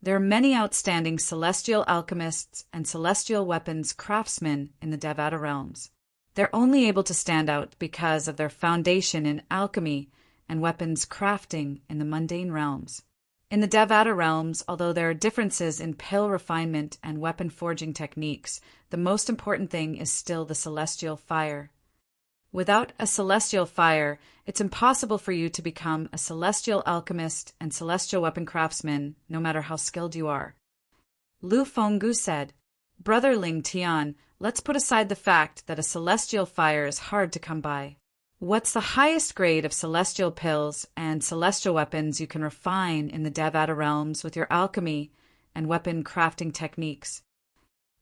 S1: There are many outstanding celestial alchemists and celestial weapons craftsmen in the Devata realms. They're only able to stand out because of their foundation in alchemy and weapons crafting in the mundane realms. In the Devata realms, although there are differences in pill refinement and weapon forging techniques, the most important thing is still the celestial fire. Without a celestial fire, it's impossible for you to become a celestial alchemist and celestial weapon craftsman, no matter how skilled you are. Lu Fenggu said, Brother Ling Tian, let's put aside the fact that a celestial fire is hard to come by. What's the highest grade of celestial pills and celestial weapons you can refine in the Devata realms with your alchemy and weapon crafting techniques?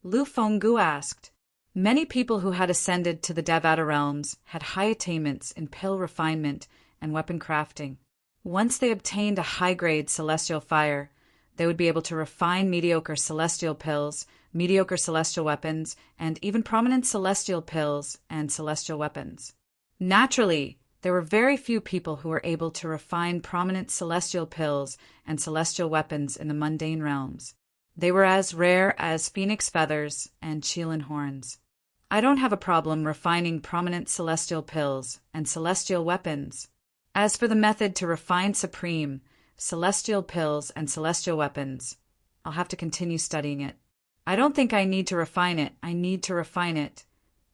S1: Lu Fenggu asked. Many people who had ascended to the Devata realms had high attainments in pill refinement and weapon crafting. Once they obtained a high-grade celestial fire, they would be able to refine mediocre celestial pills, mediocre celestial weapons, and even prominent celestial pills and celestial weapons. Naturally, there were very few people who were able to refine prominent celestial pills and celestial weapons in the mundane realms. They were as rare as phoenix feathers and Qilin horns. I don't have a problem refining prominent celestial pills and celestial weapons. As for the method to refine supreme, celestial pills and celestial weapons, I'll have to continue studying it. I don't think I need to refine it. I need to refine it.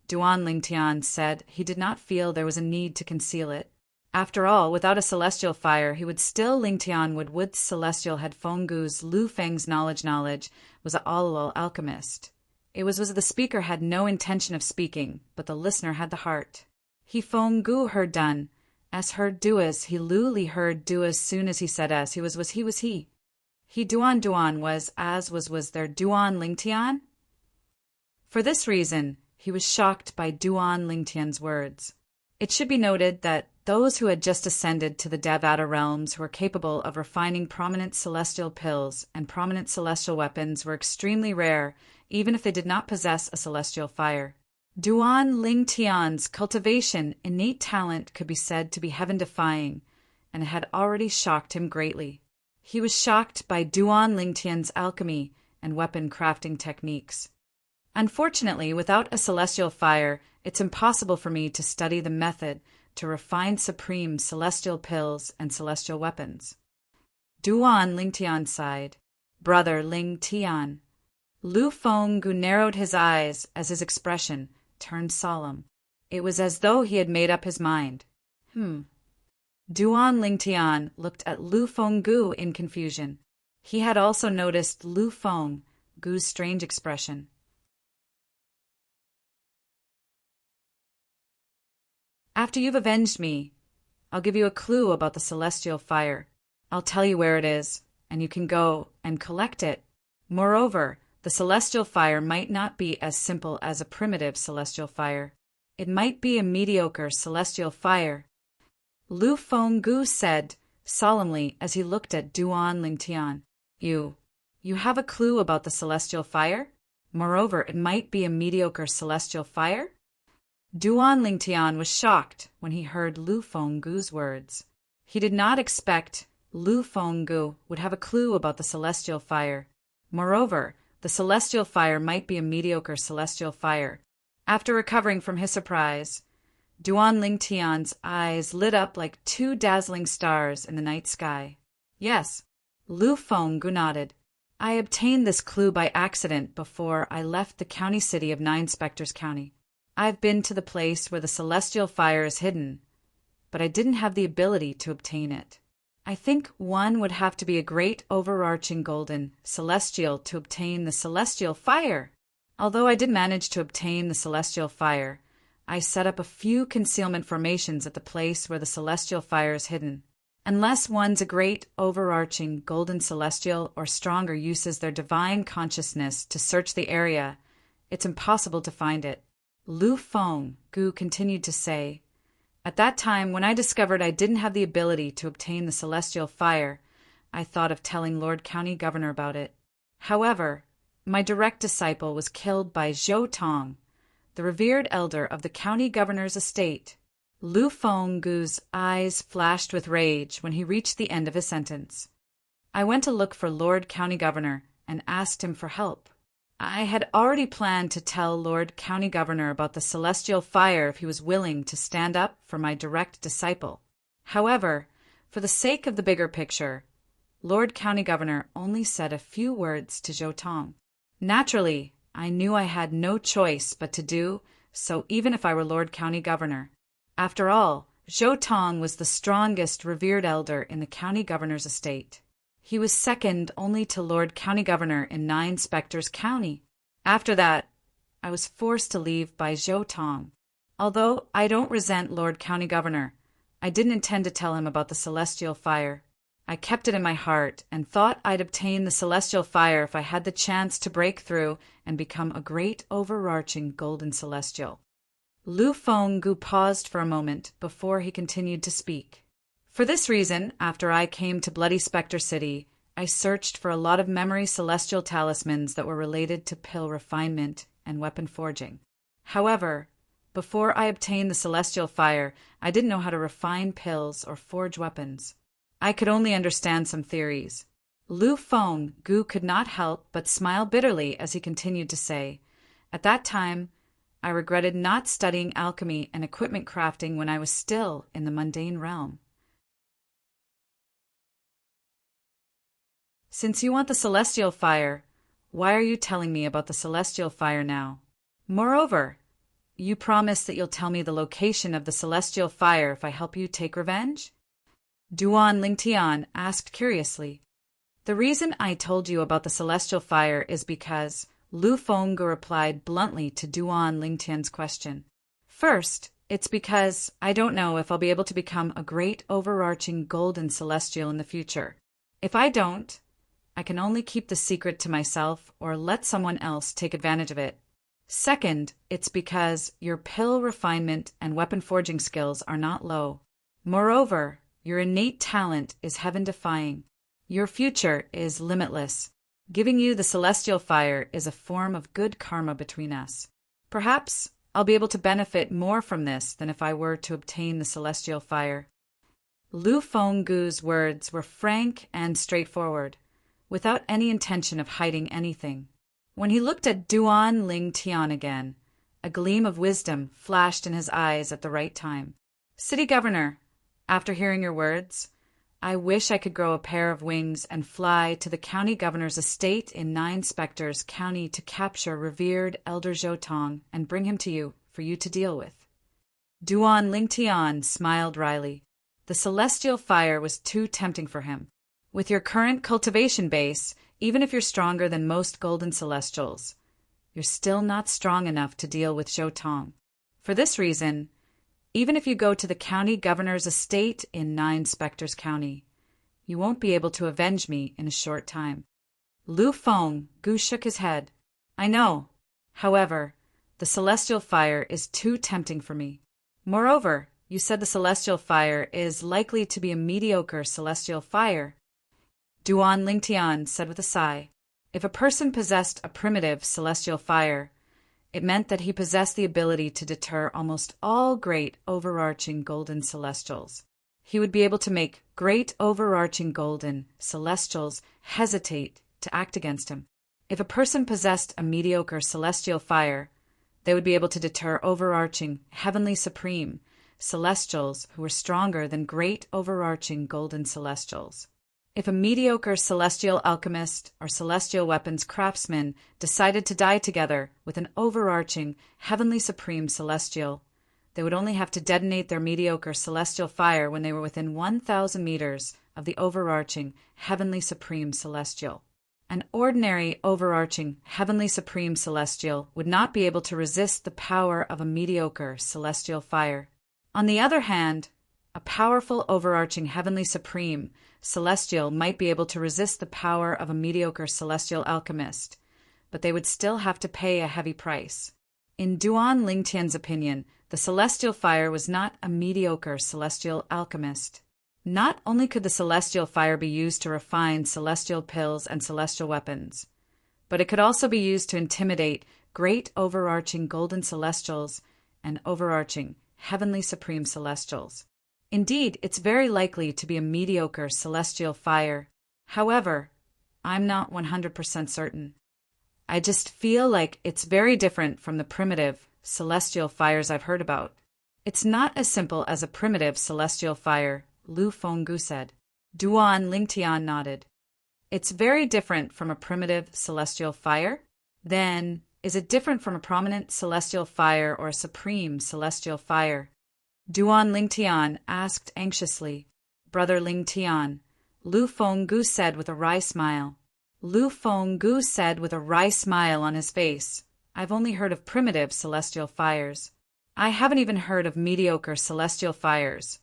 S1: Duan Lingtian said he did not feel there was a need to conceal it. After all, without a celestial fire, he would still Lingtian would celestial had Fenggu's Lu Feng's knowledge was a all alchemist. It was as the speaker had no intention of speaking, but the listener had the heart. He Fenggu heard done, as heard duas, he Lu heard do as soon as he said as, he was he. He Duan was as was their Duan Lingtian? For this reason, he was shocked by Duan Lingtian's words. It should be noted that those who had just ascended to the Devata realms who were capable of refining prominent celestial pills and prominent celestial weapons were extremely rare, even if they did not possess a celestial fire. Duan Lingtian's cultivation, innate talent could be said to be heaven-defying, and it had already shocked him greatly. He was shocked by Duan Lingtian's alchemy and weapon crafting techniques. Unfortunately, without a celestial fire, it's impossible for me to study the method to refine supreme celestial pills and celestial weapons. Duan Lingtian sighed. Brother Ling Tian. Lu Fenggu narrowed his eyes as his expression turned solemn. It was as though he had made up his mind. Duan Lingtian looked at Lu Fenggu in confusion. He had also noticed Lu Fenggu's strange expression. After you've avenged me, I'll give you a clue about the celestial fire. I'll tell you where it is, and you can go and collect it. Moreover, the celestial fire might not be as simple as a primitive celestial fire. It might be a mediocre celestial fire. Lu Fenggu said solemnly as he looked at Duan Lingtian. You have a clue about the celestial fire? Moreover, it might be a mediocre celestial fire? Duan Lingtian was shocked when he heard Lu Fenggu's words. He did not expect Lu Fenggu would have a clue about the celestial fire. Moreover, the celestial fire might be a mediocre celestial fire. After recovering from his surprise, Duan Lingtian's eyes lit up like two dazzling stars in the night sky. Yes, Lu Fenggu nodded. I obtained this clue by accident before I left the county city of Nine Spectres County. I've been to the place where the celestial fire is hidden, but I didn't have the ability to obtain it. I think one would have to be a great overarching golden celestial to obtain the celestial fire. Although I did manage to obtain the celestial fire, I set up a few concealment formations at the place where the celestial fire is hidden. Unless one's a great overarching golden celestial or stronger uses their divine consciousness to search the area, it's impossible to find it. Lu Fenggu continued to say, At that time, when I discovered I didn't have the ability to obtain the celestial fire, I thought of telling Lord County Governor about it. However, my direct disciple was killed by Zhou Tong, the revered elder of the county governor's estate. Lu Fenggu's eyes flashed with rage when he reached the end of his sentence. I went to look for Lord County Governor and asked him for help. I had already planned to tell Lord County Governor about the celestial fire if he was willing to stand up for my direct disciple. However, for the sake of the bigger picture, Lord County Governor only said a few words to Zhou Tong. Naturally, I knew I had no choice but to do so even if I were Lord County Governor. After all, Zhou Tong was the strongest revered elder in the county governor's estate. He was second only to Lord County Governor in 9 Spectres County. After that, I was forced to leave by Zhou Tong. Although I don't resent Lord County Governor, I didn't intend to tell him about the celestial fire. I kept it in my heart and thought I'd obtain the celestial fire if I had the chance to break through and become a great overarching golden celestial. Lu Fenggu paused for a moment before he continued to speak. For this reason, after I came to Bloody Spectre City, I searched for a lot of memory celestial talismans that were related to pill refinement and weapon forging. However, before I obtained the celestial fire, I didn't know how to refine pills or forge weapons. I could only understand some theories. Lu Fenggu could not help but smile bitterly as he continued to say, "At that time, I regretted not studying alchemy and equipment crafting when I was still in the mundane realm. Since you want the celestial fire, why are you telling me about the celestial fire now? Moreover, you promised that you'll tell me the location of the celestial fire if I help you take revenge?" Duan Lingtian asked curiously. "The reason I told you about the celestial fire is because," Lu Fenggu replied bluntly to Duan Lingtian's question. "First, it's because I don't know if I'll be able to become a great overarching golden celestial in the future. If I don't, I can only keep the secret to myself or let someone else take advantage of it. Second, it's because your pill refinement and weapon forging skills are not low. Moreover, your innate talent is heaven-defying. Your future is limitless. Giving you the celestial fire is a form of good karma between us. Perhaps I'll be able to benefit more from this than if I were to obtain the celestial fire." Lu Fenggu's words were frank and straightforward, without any intention of hiding anything. When he looked at Duan Lingtian again, a gleam of wisdom flashed in his eyes at the right time. "City Governor, after hearing your words, I wish I could grow a pair of wings and fly to the county governor's estate in 9 Spectres County to capture revered Elder Zhou Tong and bring him to you for you to deal with." Duan Lingtian smiled wryly. The celestial fire was too tempting for him. With your current cultivation base, even if you're stronger than most golden celestials, you're still not strong enough to deal with Zhou Tong. For this reason, even if you go to the county governor's estate in 9 Spectres County, you won't be able to avenge me in a short time. Lu Fenggu shook his head. "I know. However, the celestial fire is too tempting for me. Moreover, you said the celestial fire is likely to be a mediocre celestial fire." Duan Lingtian said with a sigh, "If a person possessed a primitive celestial fire, it meant that he possessed the ability to deter almost all great overarching golden celestials. He would be able to make great overarching golden celestials hesitate to act against him. If a person possessed a mediocre celestial fire, they would be able to deter overarching heavenly supreme celestials who were stronger than great overarching golden celestials. If a mediocre celestial alchemist or celestial weapons craftsman decided to die together with an overarching heavenly supreme celestial, they would only have to detonate their mediocre celestial fire when they were within 1,000 meters of the overarching heavenly supreme celestial. An ordinary overarching heavenly supreme celestial would not be able to resist the power of a mediocre celestial fire. On the other hand, a powerful overarching heavenly supreme celestial might be able to resist the power of a mediocre celestial alchemist, but they would still have to pay a heavy price. In Duan Lingtian's opinion, the celestial fire was not a mediocre celestial alchemist. Not only could the celestial fire be used to refine celestial pills and celestial weapons, but it could also be used to intimidate great overarching golden celestials and overarching heavenly supreme celestials. Indeed, it's very likely to be a mediocre celestial fire. However, I'm not 100% certain. I just feel like it's very different from the primitive celestial fires I've heard about. It's not as simple as a primitive celestial fire, Lu Fenggu said. Duan Lingtian nodded. It's very different from a primitive celestial fire? Then, is it different from a prominent celestial fire or a supreme celestial fire? Duan Lingtian asked anxiously. Brother Lingtian, Lu Fenggu said with a wry smile. Lu Fenggu said with a wry smile on his face. I've only heard of primitive celestial fires. I haven't even heard of mediocre celestial fires,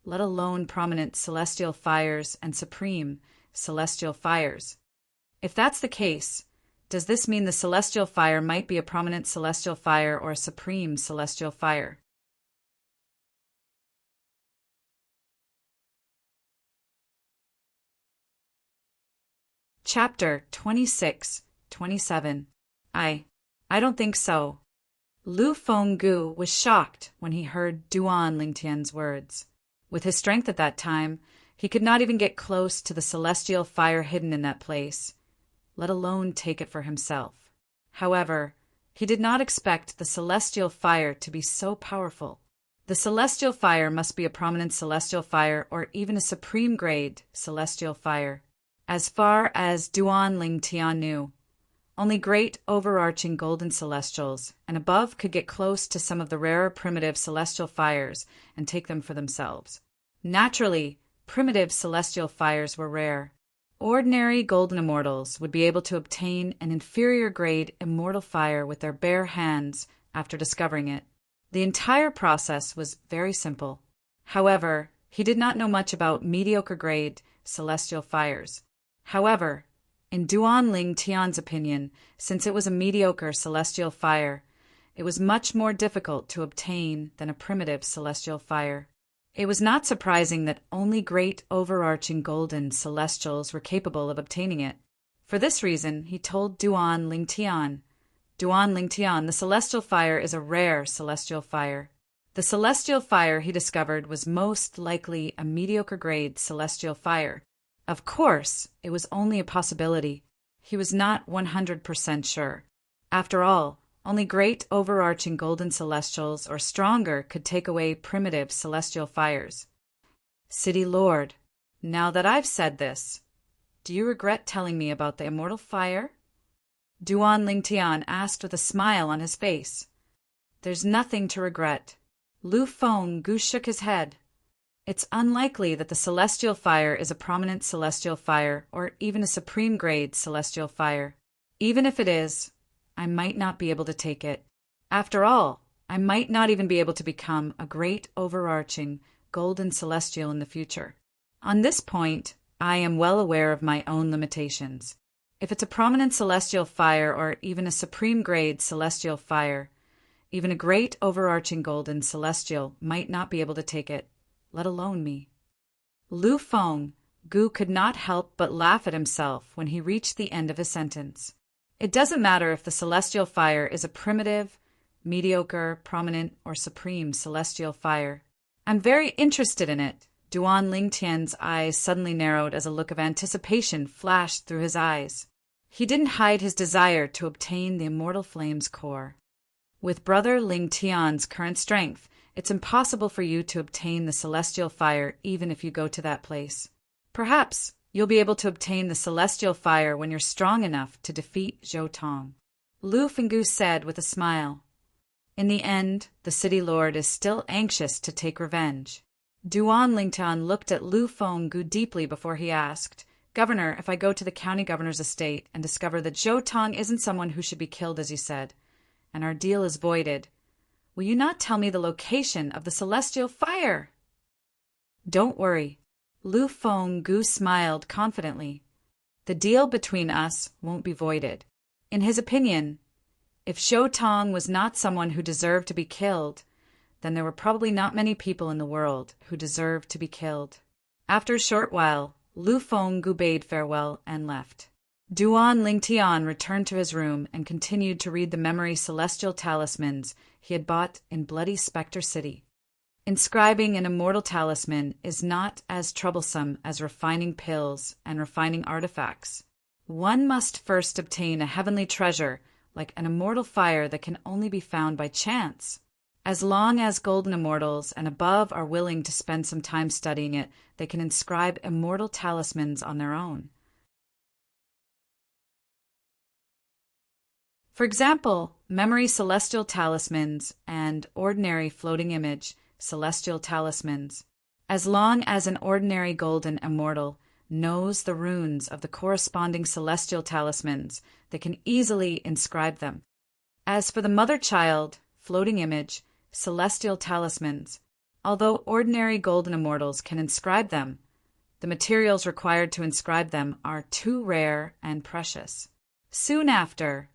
S1: let alone prominent celestial fires and supreme celestial fires. If that's the case, does this mean the celestial fire might be a prominent celestial fire or a supreme celestial fire? Chapter 26-27. I don't think so. Lu Fenggu was shocked when he heard Duan Lingtian's words. With his strength at that time, he could not even get close to the celestial fire hidden in that place, let alone take it for himself. However, he did not expect the celestial fire to be so powerful. The celestial fire must be a prominent celestial fire or even a supreme grade celestial fire. As far as Duan Lingtian knew, only great overarching golden celestials and above could get close to some of the rarer primitive celestial fires and take them for themselves. Naturally, primitive celestial fires were rare. Ordinary golden immortals would be able to obtain an inferior grade immortal fire with their bare hands after discovering it. The entire process was very simple. However, he did not know much about mediocre grade celestial fires. However, in Duan Lingtian's opinion, since it was a mediocre celestial fire, it was much more difficult to obtain than a primitive celestial fire. It was not surprising that only great overarching golden celestials were capable of obtaining it. For this reason, he told Duan Lingtian, Duan Lingtian, the celestial fire is a rare celestial fire. The celestial fire, he discovered, was most likely a mediocre grade celestial fire. Of course, it was only a possibility. He was not 100% sure. After all, only great overarching golden celestials or stronger could take away primitive celestial fires. City Lord, now that I've said this, do you regret telling me about the immortal fire? Duan Lingtian asked with a smile on his face. There's nothing to regret. Lu Fenggu shook his head. It's unlikely that the celestial fire is a prominent celestial fire or even a supreme grade celestial fire. Even if it is, I might not be able to take it. After all, I might not even be able to become a great overarching golden celestial in the future. On this point, I am well aware of my own limitations. If it's a prominent celestial fire or even a supreme grade celestial fire, even a great overarching golden celestial might not be able to take it, let alone me. Lu Fenggu could not help but laugh at himself when he reached the end of his sentence. It doesn't matter if the celestial fire is a primitive, mediocre, prominent, or supreme celestial fire. I'm very interested in it. Duan Lingtian's eyes suddenly narrowed as a look of anticipation flashed through his eyes. He didn't hide his desire to obtain the immortal flame's core. With Brother Lingtian's current strength, it's impossible for you to obtain the celestial fire even if you go to that place. Perhaps you'll be able to obtain the celestial fire when you're strong enough to defeat Zhou Tong. Lu Fenggu said with a smile. In the end, the city lord is still anxious to take revenge. Duan Lingtian looked at Lu Fenggu deeply before he asked, Governor, if I go to the county governor's estate and discover that Zhou Tong isn't someone who should be killed as you said, and our deal is voided, will you not tell me the location of the celestial fire? Don't worry. Lu Fenggu smiled confidently. The deal between us won't be voided. In his opinion, if Zhou Tong was not someone who deserved to be killed, then there were probably not many people in the world who deserved to be killed. After a short while, Lu Fenggu bade farewell and left. Duan Lingtian returned to his room and continued to read the memory celestial talismans he had bought in Bloody Spectre City. Inscribing an immortal talisman is not as troublesome as refining pills and refining artifacts. One must first obtain a heavenly treasure, like an immortal fire that can only be found by chance. As long as golden immortals and above are willing to spend some time studying it, they can inscribe immortal talismans on their own. For example, memory celestial talismans and ordinary floating image celestial talismans. As long as an ordinary golden immortal knows the runes of the corresponding celestial talismans, they can easily inscribe them. As for the mother-child, floating image, celestial talismans, although ordinary golden immortals can inscribe them, the materials required to inscribe them are too rare and precious. Soon after,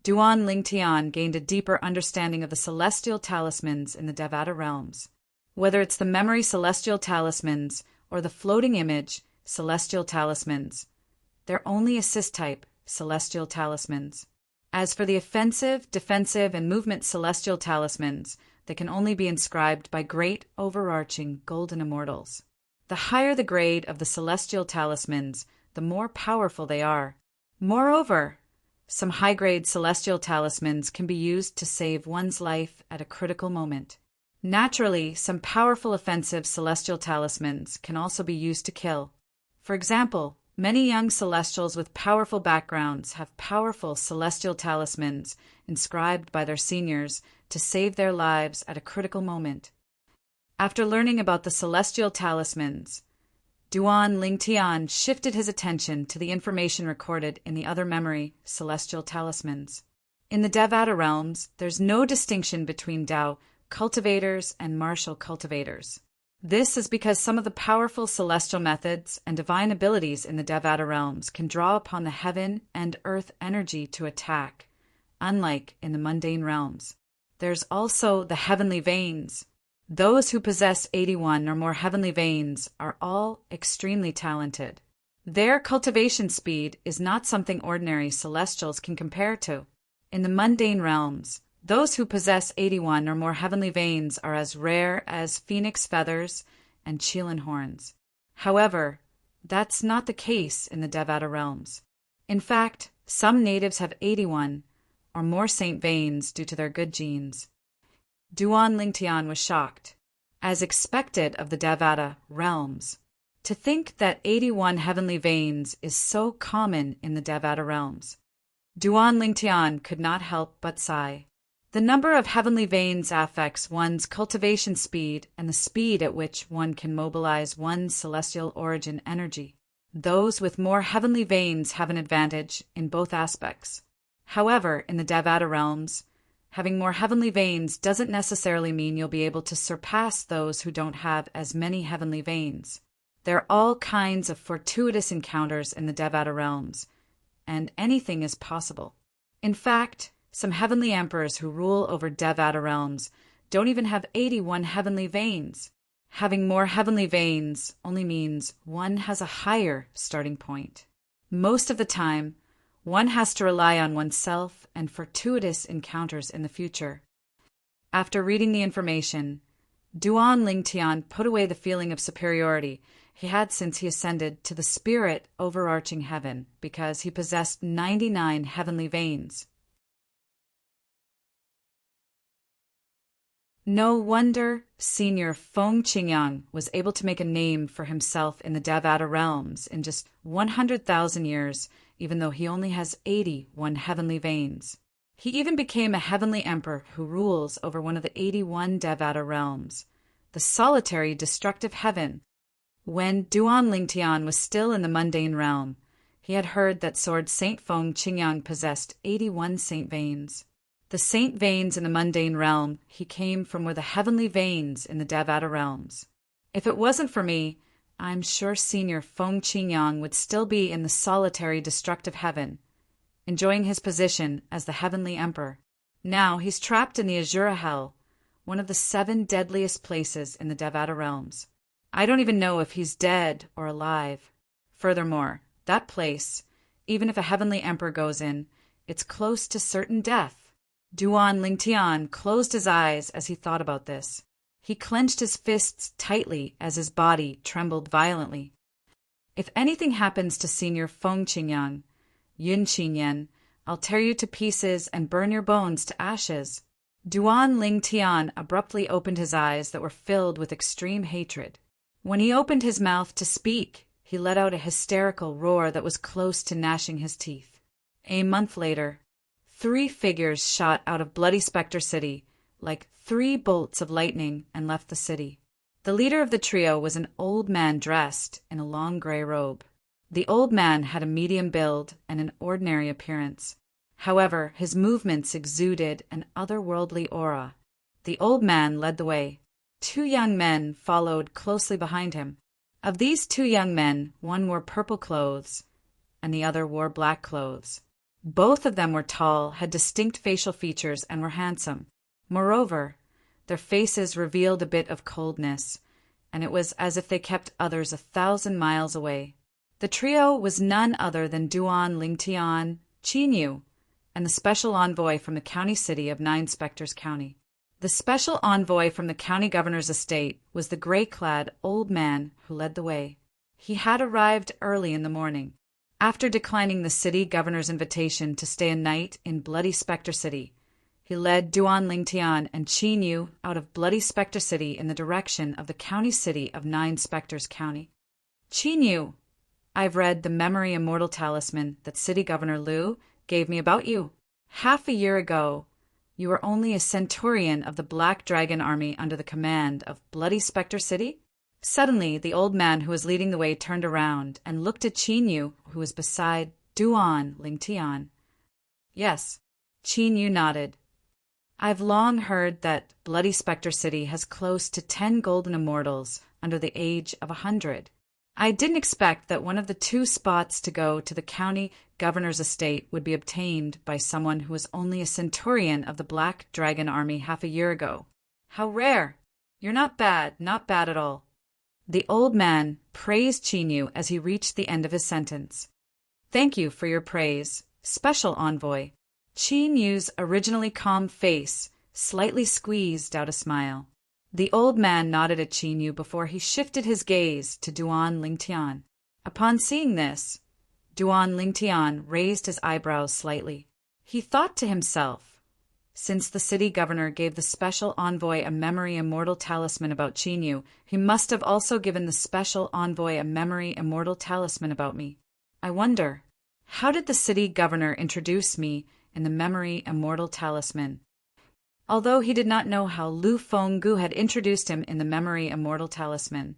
S1: Duan Lingtian gained a deeper understanding of the celestial talismans in the Devata realms. Whether it's the memory celestial talismans or the floating image celestial talismans, they're only assist type celestial talismans. As for the offensive, defensive, and movement celestial talismans, they can only be inscribed by great overarching golden immortals. The higher the grade of the celestial talismans, the more powerful they are. Moreover, some high-grade celestial talismans can be used to save one's life at a critical moment. Naturally, some powerful offensive celestial talismans can also be used to kill. For example, many young celestials with powerful backgrounds have powerful celestial talismans inscribed by their seniors to save their lives at a critical moment. After learning about the celestial talismans, Duan Lingtian shifted his attention to the information recorded in the other memory celestial talismans. In the Devata realms, there's no distinction between Tao cultivators and martial cultivators. This is because some of the powerful celestial methods and divine abilities in the Devata realms can draw upon the heaven and earth energy to attack, unlike in the mundane realms. There's also the heavenly veins. Those who possess 81 or more heavenly veins are all extremely talented. Their cultivation speed is not something ordinary celestials can compare to. In the mundane realms, those who possess 81 or more heavenly veins are as rare as phoenix feathers and qilin horns. However, that's not the case in the Devata realms. In fact, some natives have 81 or more saint veins due to their good genes. Duan Lingtian was shocked, as expected of the Devata realms, to think that 81 heavenly veins is so common in the Devata realms. Duan Lingtian could not help but sigh. The number of heavenly veins affects one's cultivation speed and the speed at which one can mobilize one's celestial origin energy. Those with more heavenly veins have an advantage in both aspects. However, in the Devata realms, having more heavenly veins doesn't necessarily mean you'll be able to surpass those who don't have as many heavenly veins. There are all kinds of fortuitous encounters in the Devata realms, and anything is possible. In fact, some heavenly emperors who rule over Devata realms don't even have 81 heavenly veins. Having more heavenly veins only means one has a higher starting point. Most of the time, one has to rely on oneself and fortuitous encounters in the future. After reading the information, Duan Lingtian put away the feeling of superiority he had since he ascended to the spirit overarching heaven because he possessed 99 heavenly veins. No wonder Senior Feng Qingyang was able to make a name for himself in the Devata realms in just 100,000 years, even though he only has 81 heavenly veins. He even became a heavenly emperor who rules over one of the 81 Devata realms, the solitary destructive heaven. When Duan Lingtian was still in the mundane realm, he had heard that Sword Saint Feng Qingyang possessed 81 saint veins. The saint veins in the mundane realm, he came from were the heavenly veins in the Devata realms. If it wasn't for me, I'm sure Senior Feng Qingyang would still be in the solitary destructive heaven, enjoying his position as the heavenly emperor. Now he's trapped in the Azura Hell, one of the 7 deadliest places in the Devata realms. I don't even know if he's dead or alive. Furthermore, that place, even if a heavenly emperor goes in, it's close to certain death. Duan Lingtian closed his eyes as he thought about this. He clenched his fists tightly as his body trembled violently. If anything happens to Senior Feng Qingyang, Yun Qinyan, I'll tear you to pieces and burn your bones to ashes. Duan Lingtian abruptly opened his eyes that were filled with extreme hatred. When he opened his mouth to speak, he let out a hysterical roar that was close to gnashing his teeth. A month later, 3 figures shot out of Bloody Spectre City, like 3 bolts of lightning, and left the city. The leader of the trio was an old man dressed in a long gray robe. The old man had a medium build and an ordinary appearance. However, his movements exuded an otherworldly aura. The old man led the way. 2 young men followed closely behind him. Of these 2 young men, one wore purple clothes, and the other wore black clothes. Both of them were tall, had distinct facial features, and were handsome. Moreover, their faces revealed a bit of coldness, and it was as if they kept others 1,000 miles away. The trio was none other than Duan Lingtian, Qin Yu, and the special envoy from the county city of 9 Spectres County. The special envoy from the county governor's estate was the gray-clad old man who led the way. He had arrived early in the morning. After declining the city governor's invitation to stay a night in Bloody Spectre City, he led Duan Lingtian and Qin Yu out of Bloody Spectre City in the direction of the county city of 9 Spectres County. Qin Yu, I've read the memory immortal talisman that City Governor Liu gave me about you. Half a year ago, you were only a centurion of the Black Dragon Army under the command of Bloody Spectre City? Suddenly, the old man who was leading the way turned around and looked at Qin Yu, who was beside Duan Lingtian. Yes, Qin Yu nodded. I've long heard that Bloody Spectre City has close to 10 golden immortals under the age of 100. I didn't expect that one of the 2 spots to go to the county governor's estate would be obtained by someone who was only a centurion of the Black Dragon Army half a year ago. How rare! You're not bad at all. The old man praised Qin Yu as he reached the end of his sentence. Thank you for your praise, special envoy. Qin Yu's originally calm face slightly squeezed out a smile. The old man nodded at Qin Yu before he shifted his gaze to Duan Lingtian. Upon seeing this, Duan Lingtian raised his eyebrows slightly. He thought to himself, since the city governor gave the special envoy a memory immortal talisman about Qin Yu, he must have also given the special envoy a memory immortal talisman about me. I wonder, how did the city governor introduce me in the memory immortal talisman? Although he did not know how Lu Fenggu had introduced him in the memory immortal talisman,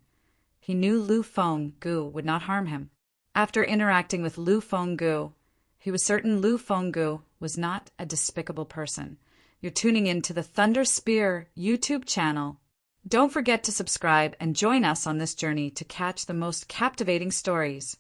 S1: he knew Lu Fenggu would not harm him. After interacting with Lu Fenggu, he was certain Lu Fenggu was not a despicable person. You're tuning in to the Thunder Spear YouTube channel. Don't forget to subscribe and join us on this journey to catch the most captivating stories.